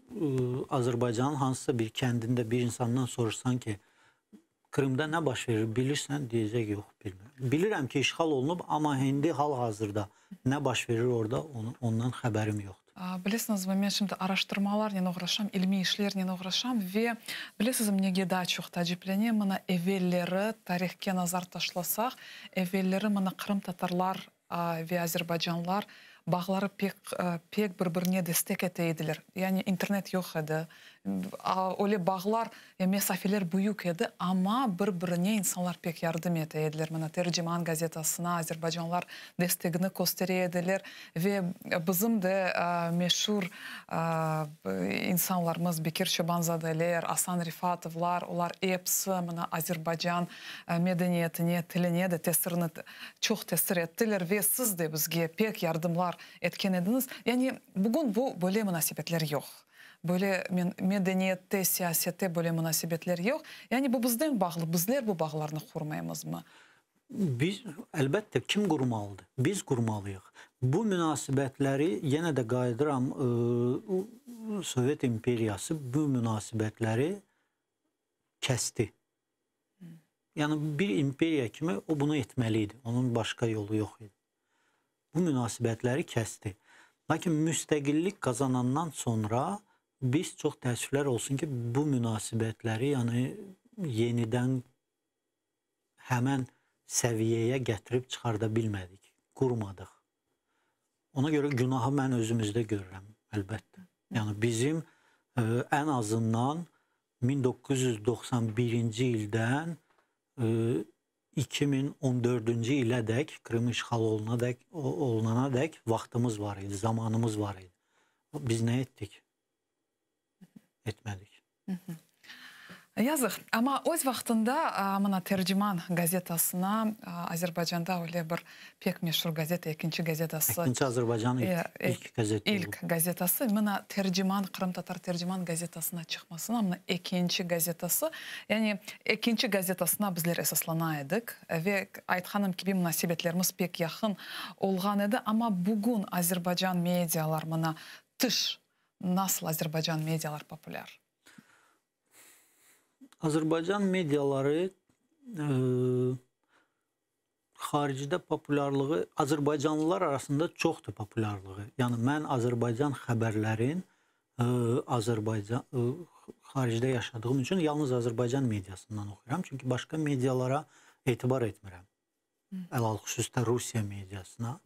Azərbaycanın hansısa bir kəndində bir insandan soruşsan ki, Kırımda nə baş verir, bilirsən, deyəcək, yox, bilmirəm. Bilirəm ki, işğal olunub, amma indi hal-hazırda nə baş verir orada, ondan xəbərim yoxdur. Bilirsiniz, ben şimdi araştırmalarla uğraşam, ilmi işlerle uğraşam ve bilirsiniz, мне daha çok təcrübələniyəm, mana evvelləri tarixə nazar taşlasaq, evvelləri mana Kırım tatarlar ve Azerbaycanlılar bağları pek bir-birine destek edilir. Yani internet yok idi. Öyle bağlar, mesafeler büyük idi ama bir-birine insanlar pek yardım edilir. Mana Tercüman gazetasına Azerbaycanlılar destekini gösteriyorlar ve bizim de meşhur insanlarımız Bekir Çobanzadeler, Hasan Rifatovlar, onlar hepsi mana Azerbaycan medeniyetine, tiline de tesirini çok tesir ettiler ve siz de bizge pek yardımlar etken ediniz. Yani bugün bu böyle münasebetler yok. Böyle medeniyette, siyasette böyle münasebetler yok. Yani bu bizden bağlı. Bizler bu bağlarını kurmayımız mı? Biz, əlbəttə, kim qurmalıdır? Biz qurmalıyıq. Bu münasibətləri, yenə də qayıdıram, Sovet imperiyası bu münasibətləri kəsdi. Yəni, bir imperiya kimi o bunu etməli idi. Onun başqa yolu yox idi. Bu münasibətləri kəsdi. Lakin müstəqillik qazanandan sonra biz çox təəssüflər olsun ki, bu münasibətləri yəni yenidən həmən səviyyəyə gətirib çıxarda bilmədik, qurmadıq. Ona görə günahı mən özümüzdə görürəm, əlbəttə. Yəni bizim ən azından 1991-ci ildən 2014-cü ilədək, Krım işğal olunana dək vaxtımız var idi, zamanımız var idi. Biz nə etdik? Etmədik. Yazıq. Ama öz vaxtında mına Tercüman gazetasına Azərbaycanda öyle bir pek meşhur gazeta, ikinci gazetası. İkinci Azərbaycanın ilk gazeti. İlk gazetası. Mına Tercüman, Kırım Tatar Tercüman gazetasına çıkmasına mına ikinci gazetası. Yani ikinci gazetasına bizler esaslanaydık ve aytxanım gibi münasibetlerimiz pek yakın olğan idi. Ama bugün Azərbaycan medialar mına tış nasıl Azərbaycan medialar popüler? Azərbaycan mediaları xaricdə populyarlığı Azərbaycanlılar arasında çoxdur populyarlığı. Yəni mən Azərbaycan xəbərlərin xaricdə yaşadığım üçün yalnız Azərbaycan mediasından oxuyuram. Çünki başqa medialara etibar etmirəm. Əlal xüsusda Rusiya mediasına.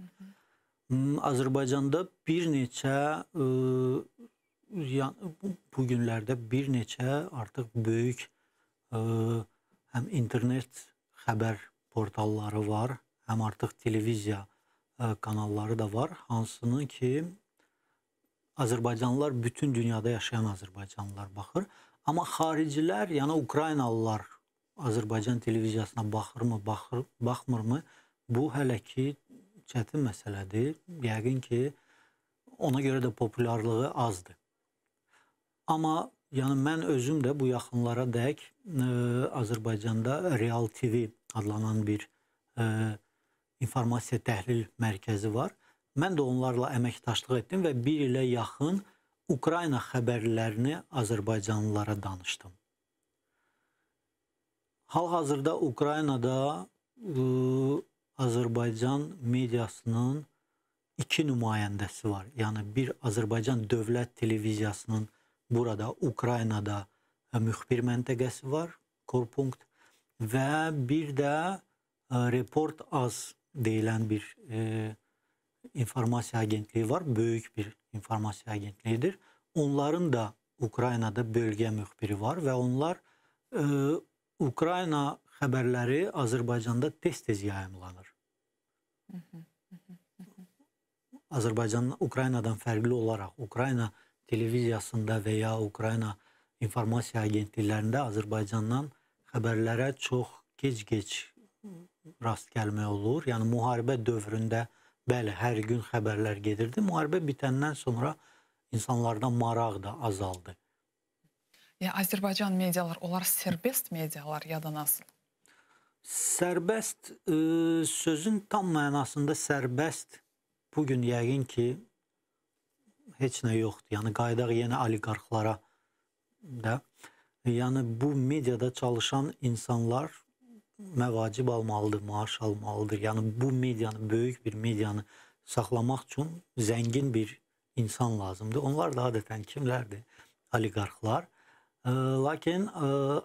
Azərbaycanda bir neçə bu günlərdə bir neçə artıq böyük həm internet xəbər portalları var, həm artıq televiziya kanalları da var. Hansının ki Azərbaycanlılar, bütün dünyada yaşayan Azərbaycanlılar baxır. Amma xaricilər, yəni Ukraynalılar Azərbaycan televiziyasına baxırmı, baxmırmı? Bu hələ ki çətin məsələdir. Yəqin ki ona görə də populyarlığı azdır. Amma yəni mən özüm də bu yaxınlara dək Azərbaycanda Real TV adlanan bir informasiya təhlil mərkəzi var. Mən də onlarla əməkdaşlıq etdim və bir ilə yaxın Ukrayna xəbərlərini Azərbaycanlılara danışdım. Hal-hazırda Ukraynada Azərbaycan mediasının iki nümayəndəsi var. Yəni bir Azərbaycan Dövlət Televiziyasının burada Ukraynada müxbir məntəqəsi var, Korpunkt, və bir də Report Az deyilən bir informasiya agentliyi var, böyük bir informasiya agentliyidir. Onların da Ukraynada bölgə müxbiri var və onlar Ukrayna xəbərləri Azərbaycanda tez-tez yayımlanır. Azərbaycan Ukraynadan fərqli olaraq Ukrayna televiziyasında və ya Ukrayna informasiya agentliklərində Azərbaycandan xəbərlərə çox gec-gec rast gəlmək olur. Yəni müharibə dövründə bəli, hər gün xəbərlər gedirdi. Müharibə bitəndən sonra insanlardan maraq da azaldı. Ya Azərbaycan medialar, onlar serbest medialar ya da nasıl? Sərbəst sözün tam mənasında sərbəst bugün yəqin ki heç nə yoxdur. Yəni qayıdaq yenə oliqarxlara da. Yəni bu mediada çalışan insanlar məvacib almalıdır, maaş almalıdır. Yəni bu medianı, böyük bir medianı saxlamaq üçün zəngin bir insan lazımdır. Onlar da adətən kimlərdir? Oliqarxlar. Lakin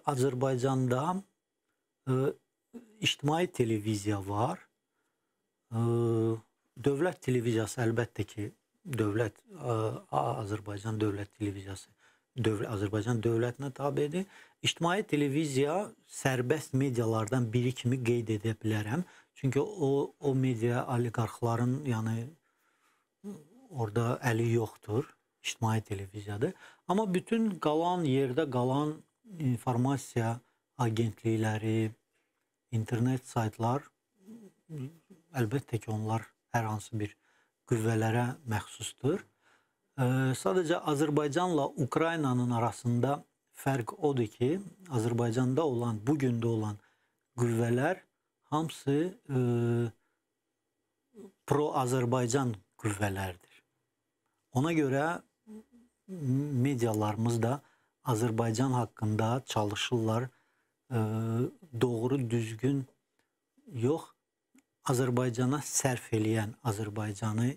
Azərbaycanda ictimai televiziya var. Dövlət televiziyası əlbəttə ki, Azərbaycan Dövlət Televiziyası Azərbaycan dövlətinə tabedir. İctimai televiziya sərbəst medialardan biri kimi qeyd edə bilərəm. Çünki o media oliqarxların yəni orada əli yoxdur. İctimai televiziyadır. Amma bütün qalan yerdə qalan informasiya agentlikləri, internet saytlar əlbəttə ki onlar hər hansı bir qüvvələrə məxsusdur. Sadəcə Azərbaycanla Ukraynanın arasında fərq odur ki, Azərbaycanda olan, bugün də olan qüvvələr hamısı pro-Azərbaycan qüvvələrdir. Ona görə medialarımız da Azərbaycan haqqında çalışırlar, doğru, düzgün yox, Azərbaycana sərf eləyən, Azərbaycanı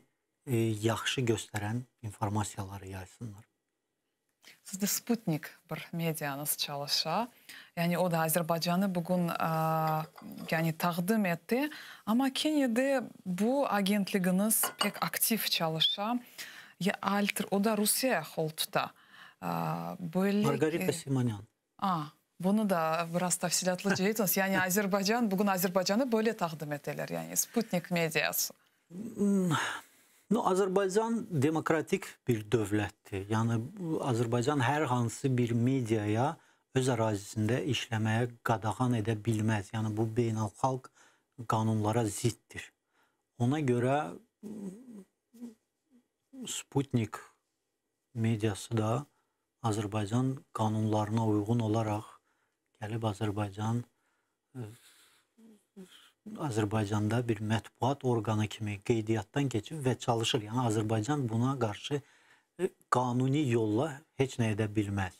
yaxşı göstərən informasiyaları yaysınlar. Sizde Sputnik bir medyanız çalışa. Yani o da Azerbaycan'ı bugün yani takdim etti. Ama Kenya'da bu agentliğiniz pek aktif çalışa. Ya o da Rusya holtuda. Böyle Margarita Simonyan. Bunu da biraz tafsilatlıca etiniz. Yani Azerbaycan, bugün Azerbaycan'ı böyle takdim ettiler. Yani Sputnik medyası. Azərbaycan demokratik bir dövlətdir. Yəni Azərbaycan hər hansı bir mediaya öz ərazisində işləməyə qadağan edə bilməz. Yəni bu beynəlxalq qanunlara ziddir. Ona görə Sputnik mediası da Azərbaycan qanunlarına uyğun olaraq gəlib Azərbaycanda bir mətbuat orqanı kimi qeydiyyatdan keçib və çalışır. Yəni Azərbaycan buna qarşı qanuni yolla heç nə edə bilməz.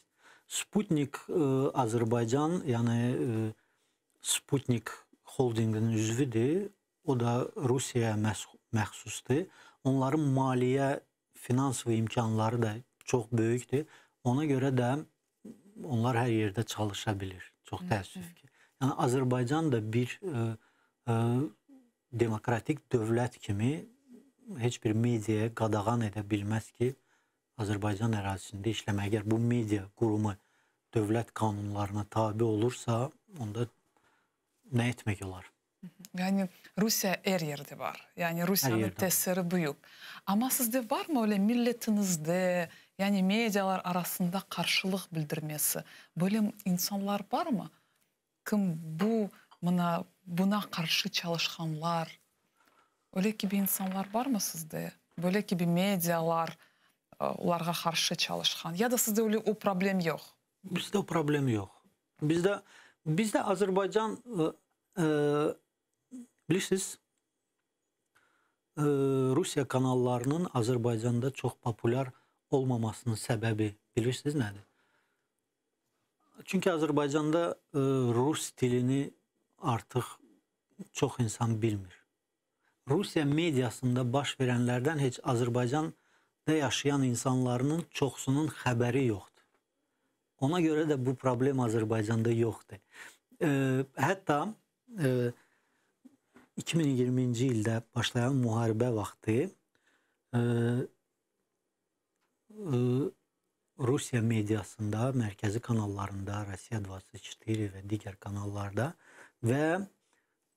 Sputnik Azərbaycan, yəni Sputnik holdinginin üzvüdür. O da Rusiyaya məxsusdur. Onların maliyyə, finans və imkanları da çox böyükdür. Ona görə də onlar hər yerdə çalışa bilir. Çox təəssüf ki. Yəni Azərbaycan da bir demokratik dövlət kimi heç bir mediaya qadağan edə bilməz ki, Azərbaycan ərazisində işləmək. Əgər bu media qurumu dövlət qanunlarına tabi olursa, onda nə etmək olar? Yani Rusya her yerde var. Yani Rusya'nın tesiri büyük. Ama sizde var mı öyle milletinizde, yani medyalar arasında karşılık bildirmesi? Böyle insanlar var mı? Kim buna karşı çalışanlar? Öyle gibi insanlar var mı sizde? Böyle gibi medyalar onlara karşı çalışan? Ya da sizde öyle o problem yok? Bizdə o problem yox. Bizdə Azərbaycan bilirsiniz, Rusiya kanallarının Azərbaycanda çox populyar olmamasının səbəbi bilirsiniz nədir? Çünki Azərbaycanda Rus dilini artıq çox insan bilmir. Rusiya mediasında baş verənlərdən heç Azərbaycanda yaşayan insanların çoxsunun xəbəri yoxdur. Ona görə də bu problem Azərbaycanda yoxdur. Hətta 2020-ci ildə başlayan müharibə vaxtı Rusiya mediasında, mərkəzi kanallarında, Rusiya 24 və digər kanallarda və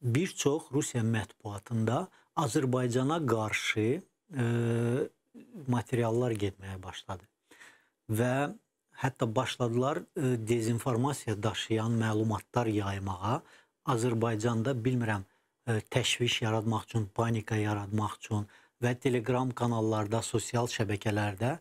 bir çox Rusiya mətbuatında Azərbaycana qarşı materiallar getməyə başladı. Və hətta başladılar dezinformasiya daşıyan məlumatlar yaymağa. Azərbaycanda bilmirəm, təşviş yaratmaq üçün, panika yaratmaq üçün və Telegram kanallarda, sosial şəbəkələrdə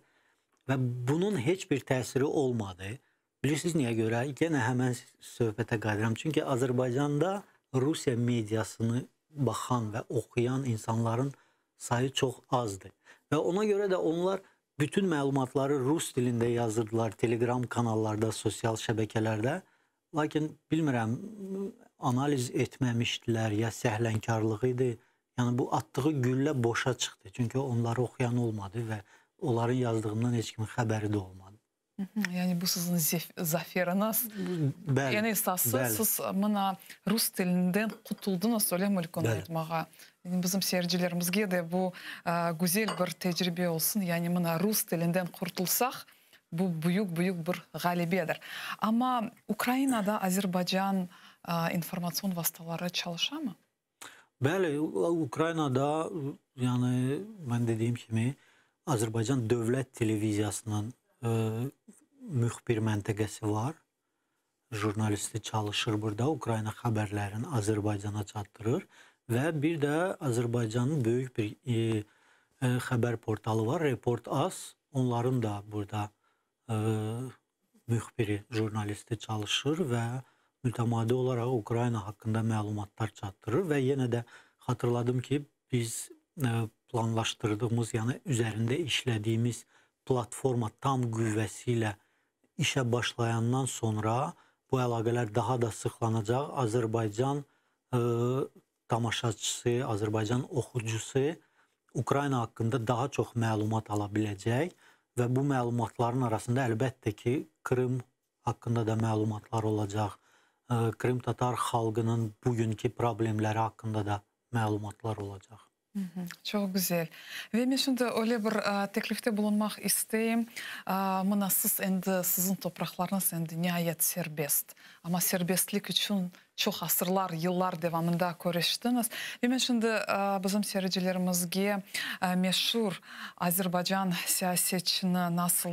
və bunun heç bir təsiri olmadı. Bilirsiniz niyə görə? Yenə həmən söhbətə qayıdıram. Çünki Azərbaycanda Rusiya mediasını baxan və oxuyan insanların sayı çox azdır. Və ona görə də onlar bütün məlumatları Rus dilində yazırdılar Telegram kanallarda, sosial şəbəkələrdə. Lakin bilmirəm, analiz etməmişdilər, ya səhlənkarlıq idi. Yəni bu atdığı güllə boşa çıxdı. Çünki onları oxuyan olmadı və onların yazdığından heç kimin xəbəri də olmadı. Yani bu sizin zaferiniz. Yani esası siz bana Rus dilinden kurtuldunuz, öyle mi etmeye? Yani bizim seyircilerimizge de bu güzel bir tecrübe olsun. Yani bana Rus dilinden kurtulsak bu büyük bir galibiyedir. Ama Ukrayna'da Azerbaycan informasyon vasıtaları çalışır mı? Bəli, Ukraynada, yani ben dediğim kimi Azərbaycan Dövlət Televiziyasının müxbir məntəqəsi var. Jurnalisti çalışır burada. Ukrayna xəbərlərini Azərbaycana çatdırır. Və bir də Azərbaycanın böyük bir xəbər portalı var. Report.az. Onların da burada müxbiri, jurnalisti çalışır və mütəmadi olaraq Ukrayna haqqında məlumatlar çatdırır. Və yenə də xatırladım ki, biz planlaşdırdığımız, yəni üzərində işlədiyimiz platforma tam qüvvəsi ilə işə başlayandan sonra bu əlaqələr daha da sıxlanacaq. Azərbaycan tamaşaçısı, Azərbaycan oxucusu Ukrayna haqqında daha çox məlumat ala biləcək və bu məlumatların arasında əlbəttə ki, Krım haqqında da məlumatlar olacaq. Krım tatar xalqının bugünkü problemləri haqqında da məlumatlar olacaq. Çok güzel. Ve ben şimdi öyle bir teklifte bulunmak isteyeyim. Mına siz endi sizin topraklarınız endi nihayet serbest. Ama serbestlik için çok asırlar, yıllar devamında көрüştünüz. Ve ben şimdi bizim seyircilerimizge meşhur Azerbaycan siyasetçini nasıl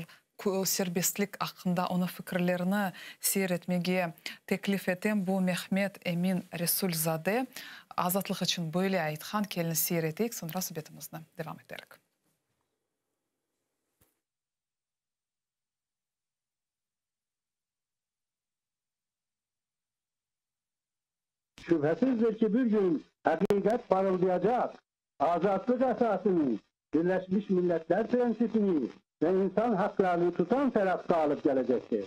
serbestlik hakkında onun fikirlerini seyretmeye teklif eten bu Mehmet Emin Resulzade. Azatlık için böyle aytkan kelini seyrettik. Sonra sohbetimizni devam ederek. Şüphesizdir ki bir gün hakikat parıldayacak. Azatlık esasını, Birleşmiş Milletler prensipini ve insan haklarını tutan taraf galip gelecektir.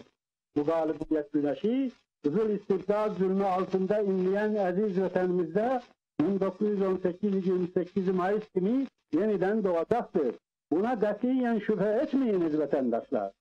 Bu galibiyet güneşi, Kızıl İstiklal zulmü altında inleyen aziz vatanımızda 1918-28 Mayıs günü yeniden doğacaktır. Buna katiyen şüphe etmeyiniz vatandaşlar.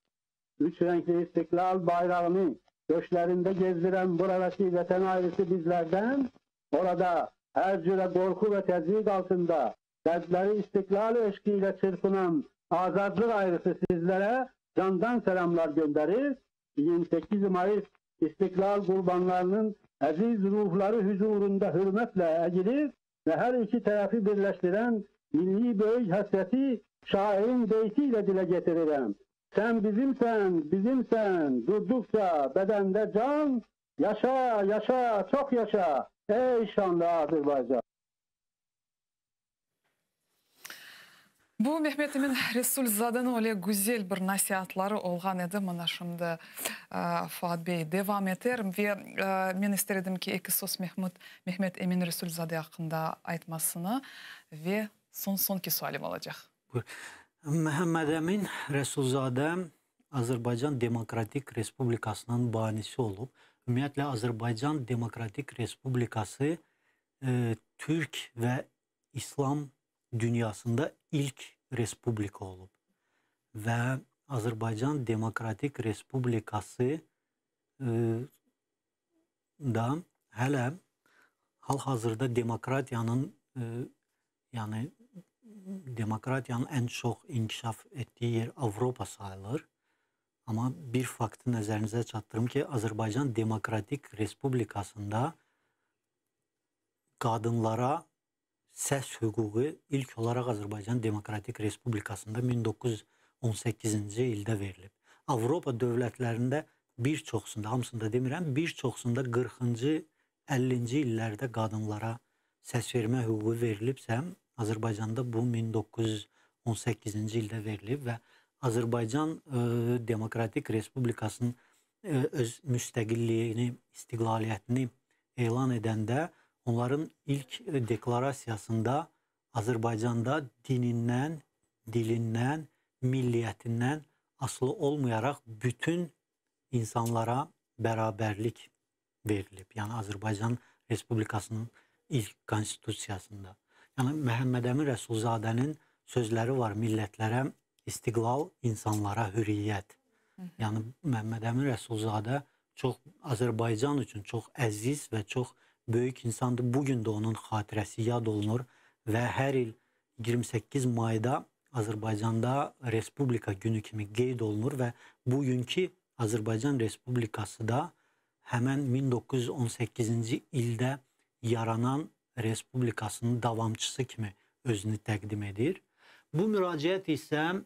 Üç renkli İstiklal bayrağını göçlerinde gezdiren buradaki vatan ailesi bizlerden, orada her cüre korku ve tezyiq altında dertleri istiklal eşkiyle çırpınan azadlık ailesi sizlere candan selamlar gönderir. 28 Mayıs İstiklal kurbanlarının aziz ruhları huzurunda hürmetle eğilir ve her iki tarafı birleştiren milli büyük hasreti şairin beytiyle dile getiririm. Sen bizimsen, bizimsen, durdukça bedende can, yaşa, yaşa, çok yaşa, ey şanlı Azerbaycan. Bu Mehmet Emin Resulzade'nin öyle güzel bir nasihatları olgan edi. Mana şimdi Fuat Bey devam eder ve men isterdim ki iki söz Mehmet Emin Resulzade hakkında aytmasını ve sonki sualim olacak. Məhəmməd Əmin Rəsulzadə Azərbaycan Demokratik Respublikasının banisi olub. Ümumiyyətlə, Azərbaycan Demokratik Respublikası Türk və İslam dünyasında ilk respublika olub. Və Azərbaycan Demokratik Respublikası da hələ hal-hazırda demokratiyanın yəni demokratiyanın ən çox inkişaf etdiyi yer Avropa sayılır. Amma bir faktı nəzərinizə çatdırım ki, Azərbaycan Demokratik Respublikasında qadınlara səs hüququ ilk olaraq Azərbaycan Demokratik Respublikasında 1918-ci ildə verilib. Avropa dövlətlərində bir çoxsunda, hamısında demirəm, bir çoxsunda 40-cı, 50-ci illərdə qadınlara səs vermə hüququ verilibsə, Azərbaycanda bu 1918-ci ildə verilib və Azərbaycan Demokratik Respublikasının öz müstəqilliyini, istiqlaliyyətini elan edəndə onların ilk deklarasiyasında Azərbaycanda dinindən, dilindən, milliyyətindən asılı olmayaraq bütün insanlara bərabərlik verilib. Yəni Azərbaycan Respublikasının ilk konstitusiyasında. Yəni Məhəmməd Əmin Rəsulzadənin sözləri var: millətlərə istiqlal, insanlara hürriyyət. Yəni Məhəmməd Əmin Rəsulzadə çox Azərbaycan üçün çox əziz və çox böyük insandır. Bugün də onun xatirəsi yad olunur və hər il 28 mayda Azərbaycanda Respublika günü kimi qeyd olunur və bugünkü Azərbaycan Respublikası da həmən 1918-ci ildə yaranan Respublikasının davamçısı kimi özünü təqdim edir. Bu müraciət isə,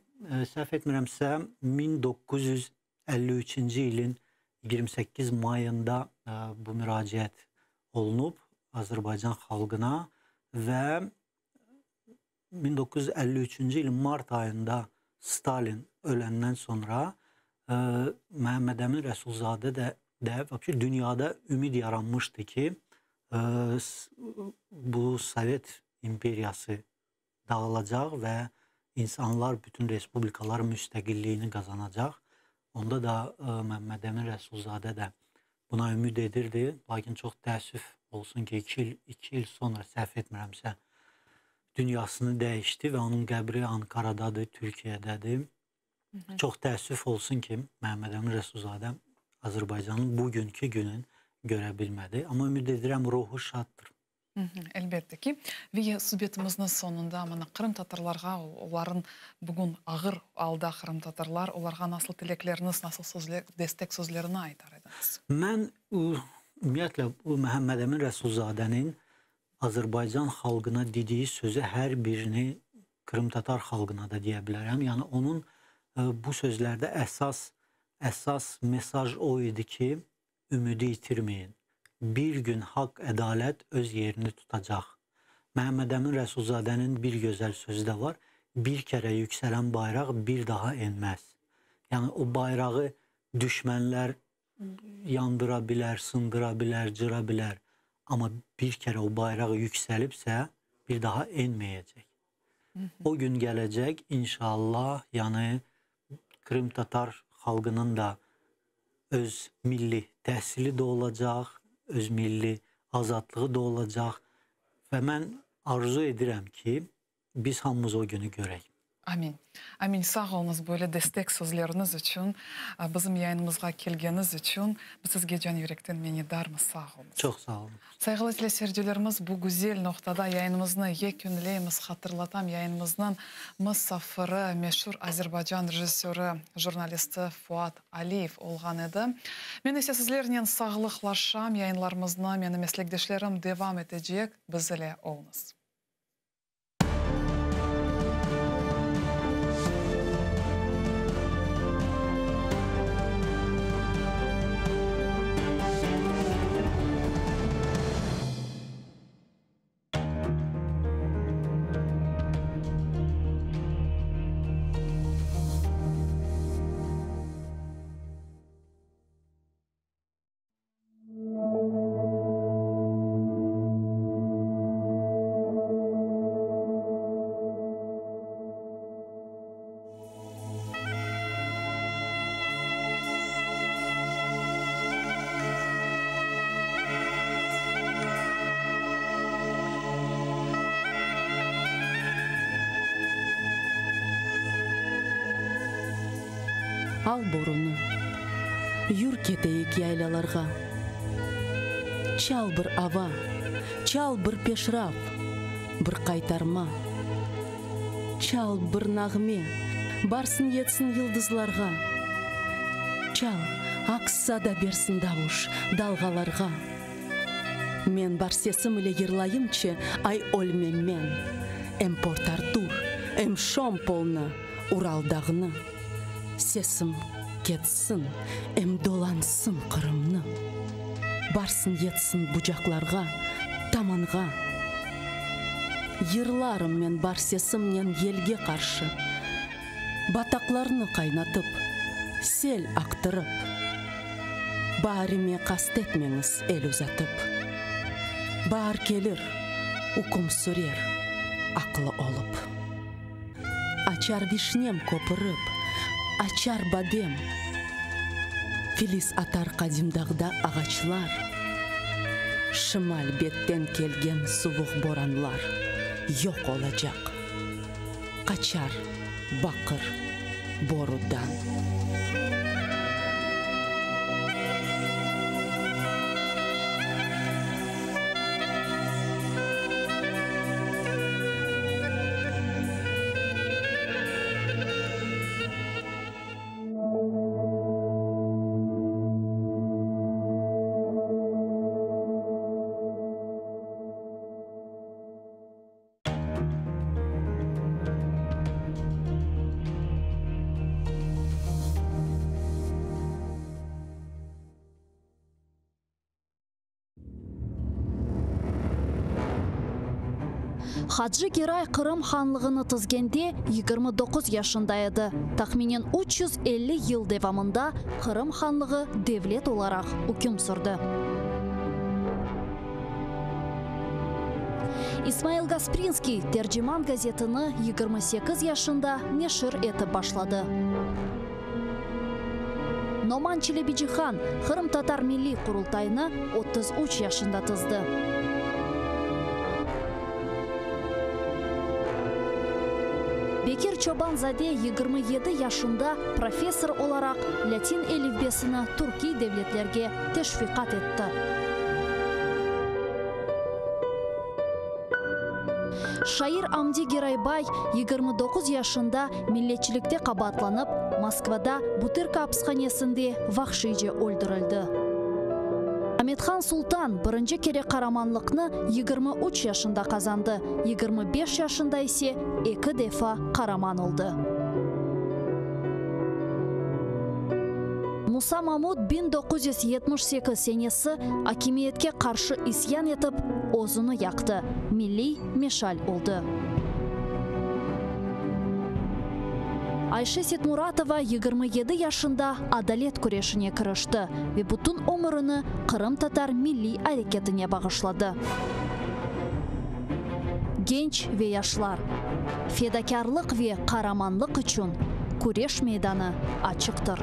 səhv etmirəmsə, 1953-cü ilin 28 mayında bu müraciət olunub Azərbaycan xalqına və 1953-cü ilin mart ayında Stalin öləndən sonra Məhəmməd Əmin Rəsulzadə də dünyada ümid yaranmışdı ki, bu Sovet imperiyası dağılacaq və insanlar, bütün respublikalar müstəqilliyini qazanacaq. Onda da Məhəmməd Əmin Rəsulzadə də buna ümid edirdi. Lakin çox təəssüf olsun ki, 2 il sonra, səhv etmirəmsə, dünyasını dəyişdi və onun qəbri Ankaradadır, Türkiyədədir. Çox təəssüf olsun ki, Məhəmməd Əmin Rəsulzadə Azərbaycanın bugünkü günün görə bilmədi. Amma ümid edirəm ruhu şaddır. Elbette ki. Ve sübyetimizin sonunda Kırım Tatarlarga, onların bugün ağır alda Kırım Tatarlar, onlarga nasıl tilekleriniz, nasıl destek sözlerini aytar ediniz? Mən ümumiyyətlə Məhəmməd Əmin Rəsulzadənin Azərbaycan xalqına dediyi sözü hər birini Kırım Tatar xalqına da deyə bilərəm. Yəni onun bu sözlərdə əsas mesaj o idi ki, ümidi itirməyin. Bir gün haqq, ədalət öz yerini tutacaq. Məhəmməd Əmin Rəsulzadənin bir gözəl sözü də var. Bir kərə yüksələn bayraq bir daha enməz. Yəni o bayrağı düşmənlər yandıra bilər, sındıra bilər, cıra bilər. Amma bir kərə o bayraq yüksəlibsə bir daha enməyəcək. O gün gələcək inşallah, yəni Kırım Tatar xalqının da öz milli təhsili də olacaq, öz milli azadlığı da olacaq və mən arzu edirəm ki, biz hamımız o günü görək. Amin. Amin. Sağ olunuz böyle destek sözleriniz için, bizim yayınımızga kelgeniz için. Sizge can yürekten minnettarmız. Sağ olunuz. Çok sağ olun. Saygılı teleseyircilerimiz, bu güzel noktada yayınımızı yekünleyimiz, hatırlatam yayınımızın misafiri, meşhur Azerbaycan rejissörü, jurnalisti Fuat Aliyev olgan edi. Men ise sizlerden sağlıklaşam, yayınlarımızdan meni meslekdeşlerim devam edecek. Bizle olunuz. Al borunu, yür keteyik yaylalarga. Çal bir ava, çal bir peşraf, bir qaytarma. Çal bir nağme, barsın yetsin yıldızlarga. Çal, aksa da bersin davuş dalgalarga. Men бар sesim ile yırlayımçı ay olmem men. Em Port Artur, em Şompolna, Uraldağını. Sesim ketsin, em dolansın Kırımны. Barsın yetsin bucaklarga, tamanға. Yırlarım men бар sesimнен елге karşı. Bataklarını kaynatıp, sel aktırıp. Barime kastetmeniz el uzatıp. Bağır gelir, ukum sürer, aklı olup. Açar vişnem kopırıp, açar badem. Filiz atar kadimdağda ağaçlar. Şimal betten kelgen soğuk boranlar yok olacak. Kaçar bakır borudan. Хаджи Герай Кырым ханлығыны тізгенде 29 yaşında еді. Тахминен 350 yıl devamında Kırım ханлығы devlet olarak hüküm sürdü. İsmail Gasprinski Tercüman gazetini 28 yaşında neşir etip başladı. Номан Челебиджихан Kırım Tatar Milli Kurultayını 33 yaşında tızdı. Bekir Çobanzade 27 yaşında professor olarak Latin elifbesini Türkiye devletlerge teşvikat etti. Şair Amdi Giraybay 29 yaşında milletçilikte kabatlanıp Moskvada Butyrka hapishanesinde vahşice öldürüldü. Ahmetxan Sultan birinci kere kahramanlıkını 23 yaşında kazandı. 25 yaşında ise 2 defa kahraman oldu. Musa Mahmud 1978 senesi hakimiyetke karşı isyan etip ozunu yaktı. Milli meşal oldu. Ayşe Setmuratova 27 yaşında adalet kureshine kirişti ve bütün ömrünü Kırım Tatar milli hareketine bağışladı. Genç ve yaşlar, fedakarlık ve kahramanlık için kureş meydanı açıktır.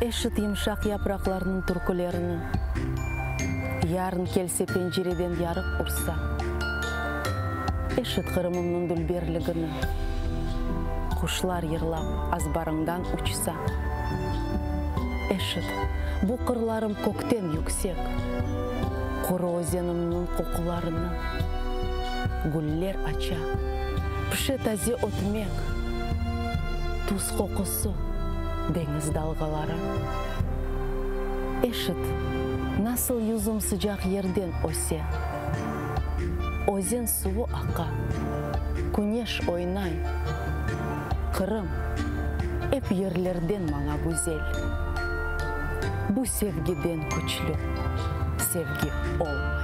Eşit yumuşak yapraklarının türkülerini, yarın kelse pencereden yarıp ursa. Eşit Kırım'ımın dülberligini, kuşlar yırlap azbarından uçsa. Eşit bu kırlarım kökten yüksek, kuru ozenimnin kokularını, güller aça, pişi taze otmek, tuz kokusu, deniz dalgaları. Eşit nasıl yüzüm sıcak yerden öse, ozen suvu aka, güneş oynay. Kırım hep yerlerden bana güzel. Bu sevgiden güçlü sevgi olmay.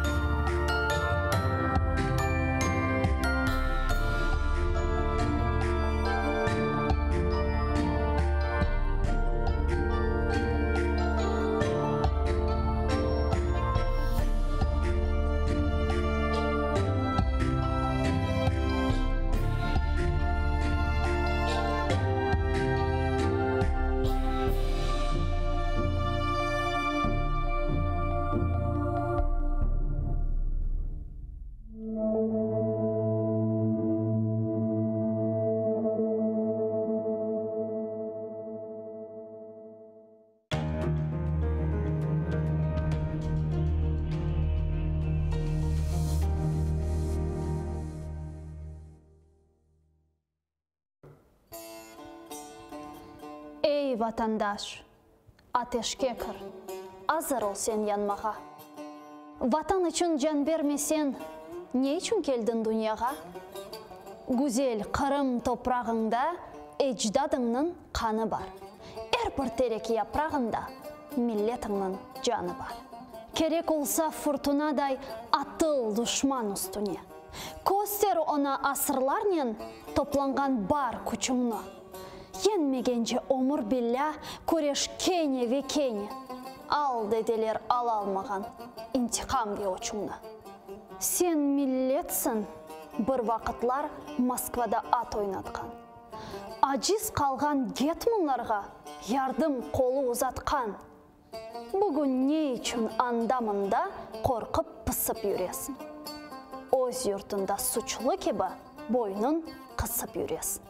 Ey vatandaş, ateşke kır, hazır ol sen yanmağa. Vatan için can vermesen, ne için geldin dünyaya? Güzel Kırım toprağında ecdadının kanı var. Her bir terek yaprağında milletinin canı var. Gerek olsa fırtınaday atıl düşman üstüne. Göster ona asırlarla toplangan bar küçümünü. Yenmegence omur billa kureş kene ve kene. Al dediler al almagan intikam bir uçumda. Sen milletsin bir vakitlar Moskvada at oynatkan. Aciz kalgan getmunlarga yardım kolu uzatkan. Bugün ne için andamında korkup pısıp yüresin. Öz yurtunda suçlu gibi boynun kısıp yüresin.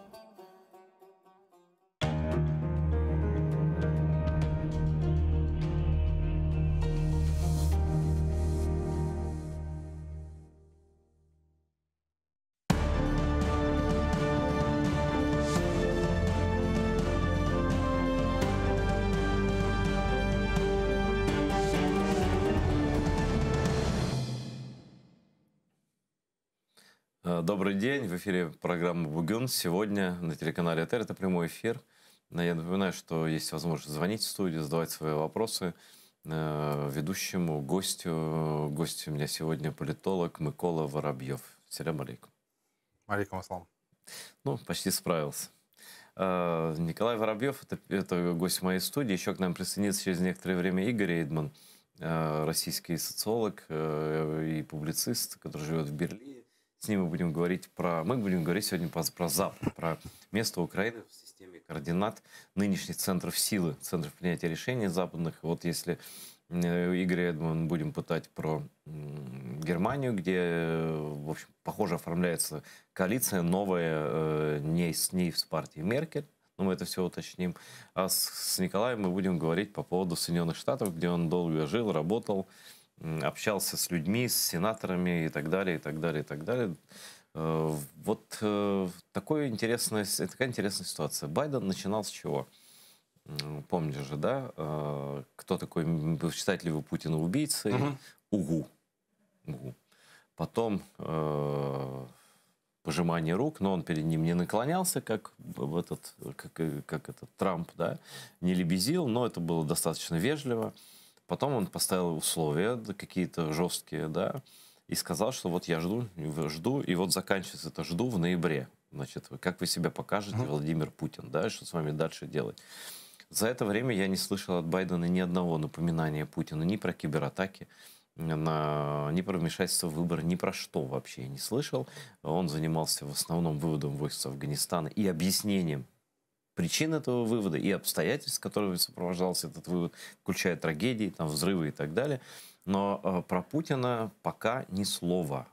Добрый день. В эфире программа «Бугюн». Сегодня на телеканале АТР. Это прямой эфир. Я напоминаю, что есть возможность звонить в студию, задавать свои вопросы ведущему, гостю. Гость у меня сегодня политолог Микола Воробьев. Салям алейкум. Алейкум аслам. Ну, почти справился. Николай Воробьев – это гость моей студии. Еще к нам присоединится через некоторое время Игорь Эйдман, российский социолог и публицист, который живет в Берлине. С ним мы будем говорить сегодня про Запад, про место Украины в системе координат нынешних центров силы, центров принятия решений западных. Вот если Игорь Эйдман будем пытать про Германию, где, в общем, похоже, оформляется коалиция новая, не с партией Меркель, но мы это все уточним. А с Николаем мы будем говорить по поводу Соединенных Штатов, где он долго жил, работал, общался с людьми, с сенаторами и так далее, и так далее, и так далее. Вот такая интересная ситуация. Байден начинал с чего? Помнишь же, да? Кто такой? Считает ли вы Путина убийцей? Угу. Потом пожимание рук, но он перед ним не наклонялся, как этот Трамп, да? Не лебезил, но это было достаточно вежливо. Потом он поставил условия какие-то жесткие, да, и сказал, что вот я жду, и вот заканчивается это «жду» в ноябре. Значит, как вы себя покажете, Владимир Путин, да, и что с вами дальше делать? За это время я не слышал от Байдена ни одного напоминания Путину ни про кибератаки, ни про вмешательство в выборы, ни про что вообще я не слышал. Он занимался в основном выводом войск с Афганистана и объяснением причин этого вывода и обстоятельств, которыми сопровождался этот вывод, включая трагедии, там, взрывы и так далее. Но про Путина пока ни слова.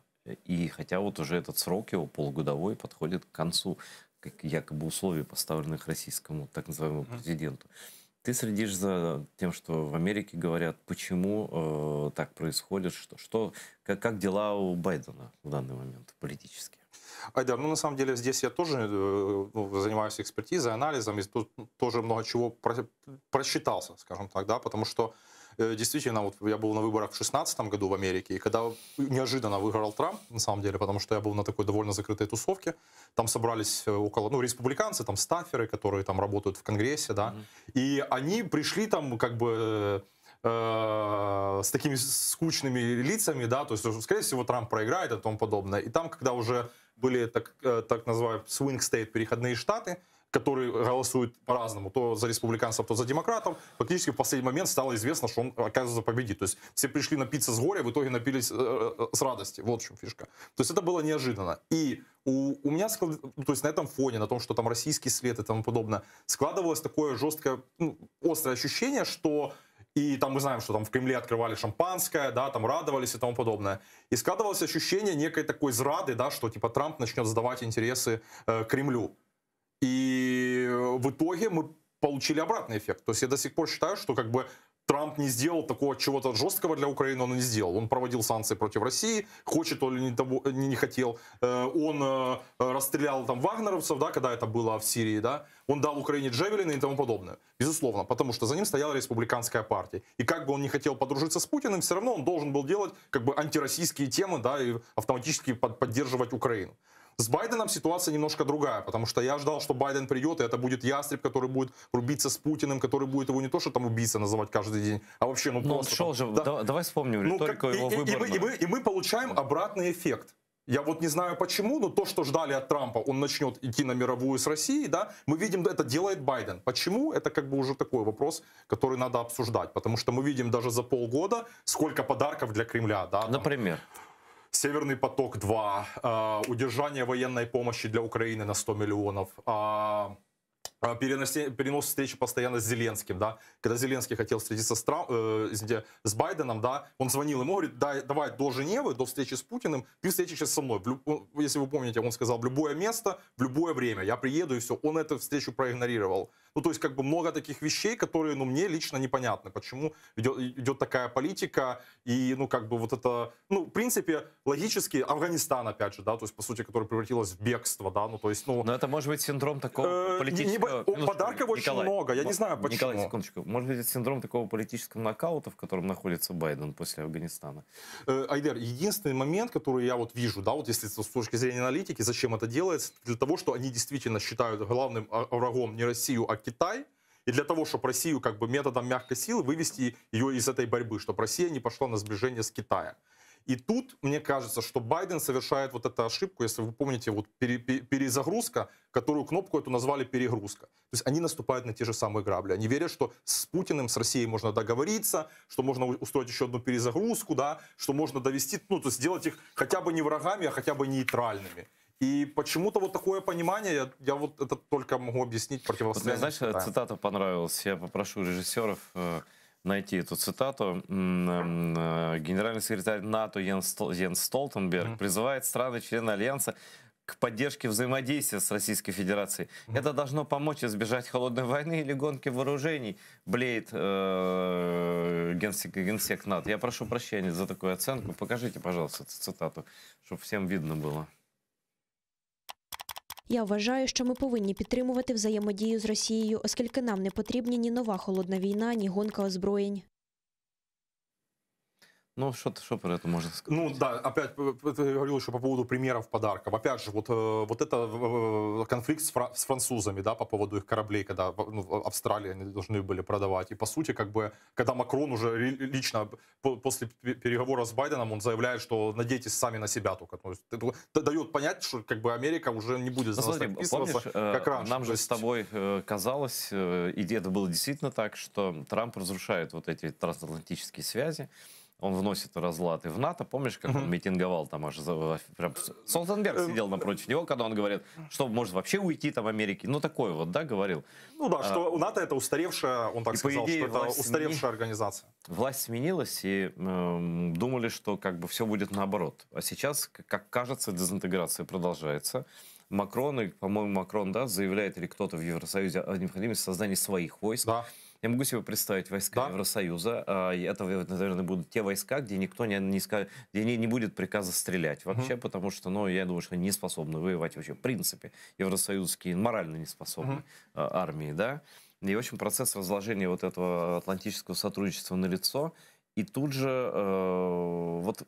И хотя вот уже этот срок его полугодовой подходит к концу, как якобы условий, поставленных российскому так называемому президенту. Ты следишь за тем, что в Америке говорят, почему так происходит, как дела у Байдена в данный момент политические? Айдар, ну на самом деле здесь я тоже занимаюсь экспертизой, анализом, и тут тоже много чего просчитался, скажем так, да, потому что действительно, вот я был на выборах в 2016 году в Америке, и когда неожиданно выиграл Трамп, на самом деле, потому что я был на такой довольно закрытой тусовке, там собрались около, республиканцы, там стафферы, которые там работают в Конгрессе, да, и они пришли там как бы с такими скучными лицами, да, то есть, скорее всего, Трамп проиграет и тому подобное. И там, когда уже были так называемые swing state, переходные штаты, которые голосуют по-разному, то за республиканцев, то за демократов, фактически в последний момент стало известно, что он, оказывается, победит. То есть все пришли напиться с горя, в итоге напились с радости. Вот в чем фишка. То есть это было неожиданно. И у меня, то есть на этом фоне, на том, что там российский след и тому подобное, складывалось такое жесткое, острое ощущение, что и там мы знаем, что там в Кремле открывали шампанское, да, там радовались и тому подобное. И складывалось ощущение некой такой зрады, да, что типа Трамп начнет сдавать интересы Кремлю. И в итоге мы получили обратный эффект. То есть я до сих пор считаю, что как бы Трамп не сделал такого чего-то жесткого для Украины, он не сделал. Он проводил санкции против России, хочет он или не хотел. Он расстрелял там вагнеровцев, да, когда это было в Сирии, да. Он дал Украине джавелины и тому подобное. Безусловно, потому что за ним стояла республиканская партия. И как бы он не хотел подружиться с Путиным, все равно он должен был делать как бы антироссийские темы, да, и автоматически поддерживать Украину. С Байденом ситуация немножко другая, потому что я ждал, что Байден придет, и это будет ястреб, который будет рубиться с Путиным, который будет его не то, что там убийца называть каждый день, а вообще, просто... Он шел же, да. Давай вспомним риторику его выборную. И мы получаем обратный эффект. Я вот не знаю почему, но то, что ждали от Трампа, он начнет идти на мировую с Россией, да, мы видим, это делает Байден. Почему? Это как бы уже такой вопрос, который надо обсуждать, потому что мы видим даже за полгода, сколько подарков для Кремля, да. Например? Северный поток-2, удержание военной помощи для Украины на 100 миллионов, перенос встречи постоянно с Зеленским, да, когда Зеленский хотел встретиться с Байденом, да, он звонил ему, говорит, давай до Женевы, до встречи с Путиным, ты встретишься со мной, если вы помните, он сказал, в любое место, в любое время, я приеду и все, он эту встречу проигнорировал. Ну, то есть, как бы много таких вещей, которые, мне лично непонятны, почему идет такая политика, и, как бы вот это, в принципе, логически, Афганистан, опять же, да, то есть, по сути, который превратилось в бегство, да, то есть, Но это может быть синдром такого политического подарков очень много, я не знаю почему. Николай, секундочку. Может быть, это синдром такого политического нокаута, в котором находится Байден после Афганистана? Айдер, единственный момент, который я вот вижу, да, вот если с точки зрения аналитики, зачем это делается, для того, что они действительно считают главным врагом не Россию, а Китай, и для того, чтобы Россию как бы методом мягкой силы вывести ее из этой борьбы, чтобы Россия не пошла на сближение с Китаем. И тут, мне кажется, что Байден совершает вот эту ошибку, если вы помните, вот перезагрузка, которую кнопку эту назвали перегрузка. То есть они наступают на те же самые грабли. Они верят, что с Путиным, с Россией можно договориться, что можно устроить еще одну перезагрузку, да, что можно довести, ну, то есть сделать их хотя бы не врагами, а хотя бы нейтральными. И почему-то вот такое понимание, я вот это только могу объяснить противостояние. Вот, знаешь, цитата понравилась. Я попрошу режиссеров найти эту цитату. Генеральный секретарь НАТО Йенс Столтенберг призывает страны-члены Альянса к поддержке взаимодействия с Российской Федерацией. Это должно помочь избежать холодной войны или гонки вооружений, блеет генсек НАТО. Я прошу прощения за такую оценку. Покажите, пожалуйста, эту цитату, чтобы всем видно было. Я вважаю, що ми повинні підтримувати взаємодію з Росією, оскільки нам не потрібні ні нова холодна війна, ні гонка озброєнь. Ну, что про это можно сказать? Ну, да, опять, я говорил еще по поводу примеров подарков. Опять же, вот это конфликт с французами, да, по поводу их кораблей, когда Австралии они должны были продавать. И, по сути, как бы, когда Макрон уже лично после переговора с Байденом, он заявляет, что надейтесь сами на себя только. То есть, это дает понять, что, как бы, Америка уже не будет за нас так вписываться, как раньше. Нам же с тобой казалось, и это было действительно так, что Трамп разрушает вот эти трансатлантические связи. Он вносит разлад и в НАТО. Помнишь, как он митинговал там аж... Прям Столтенберг сидел напротив него, когда он говорит, что может вообще уйти там Америки. Ну, такой вот, да, говорил. Ну да, что у НАТО это устаревшая, он так сказал, что это устаревшая организация. Власть сменилась, и думали, что как бы все будет наоборот. А сейчас, как кажется, дезинтеграция продолжается. Макрон, и, по-моему, Макрон, да, заявляет, или кто-то в Евросоюзе, о необходимости создания своих войск. Да. Я могу себе представить войска Евросоюза. Это, наверное, будут те войска, где никто не будет приказа стрелять вообще, потому что, ну, я думаю, что они не способны воевать вообще. В принципе, евросоюзские морально не способны армии, да. И, в общем, процесс возложения вот этого атлантического сотрудничества налицо. И тут же, вот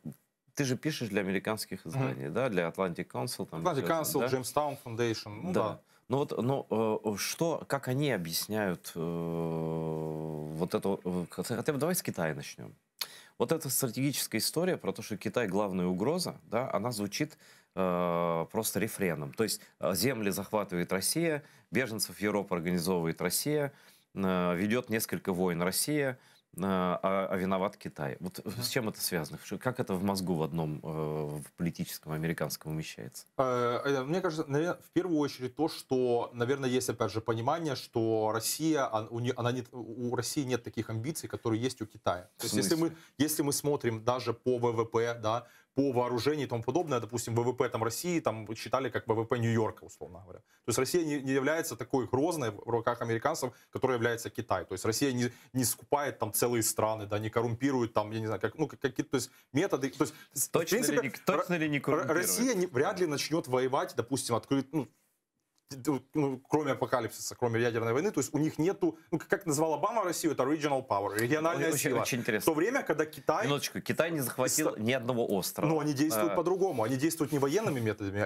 ты же пишешь для американских изданий, да, для Atlantic Council. Там, Atlantic Council, да? Jamestown Foundation, ну да. Ну вот, как они объясняют вот эту... Хотя бы давай с Китая начнем. Вот эта стратегическая история про то, что Китай главная угроза, да, она звучит просто рефреном. То есть земли захватывает Россия, беженцев Европы организовывает Россия, ведет несколько войн Россия, а виноват Китай. Вот с чем это связано? Как это в мозгу в одном в политическом американском умещается? Мне кажется, наверное, в первую очередь то, что, наверное, есть опять же понимание, что Россия, у России нет таких амбиций, которые есть у Китая. То есть если мы смотрим даже по ВВП, да, по вооружению и тому подобное, допустим, ВВП там, России там, считали как ВВП Нью-Йорка, условно говоря. То есть Россия не является такой грозной в руках американцев, которой является Китай. То есть Россия не скупает там целые страны, да, не коррумпирует там, я не знаю, какие-то то есть, методы. То есть, точно, в принципе, точно ли не коррумпирует? Россия вряд ли начнет воевать, допустим, открыть... кроме апокалипсиса, кроме ядерной войны, то есть у них нету, как назвал Обама Россию, это regional power, региональная сила. Очень интересно. В то время, когда Китай... Минуточку, Китай не захватил ни одного острова. Но они действуют по-другому, они действуют не военными методами,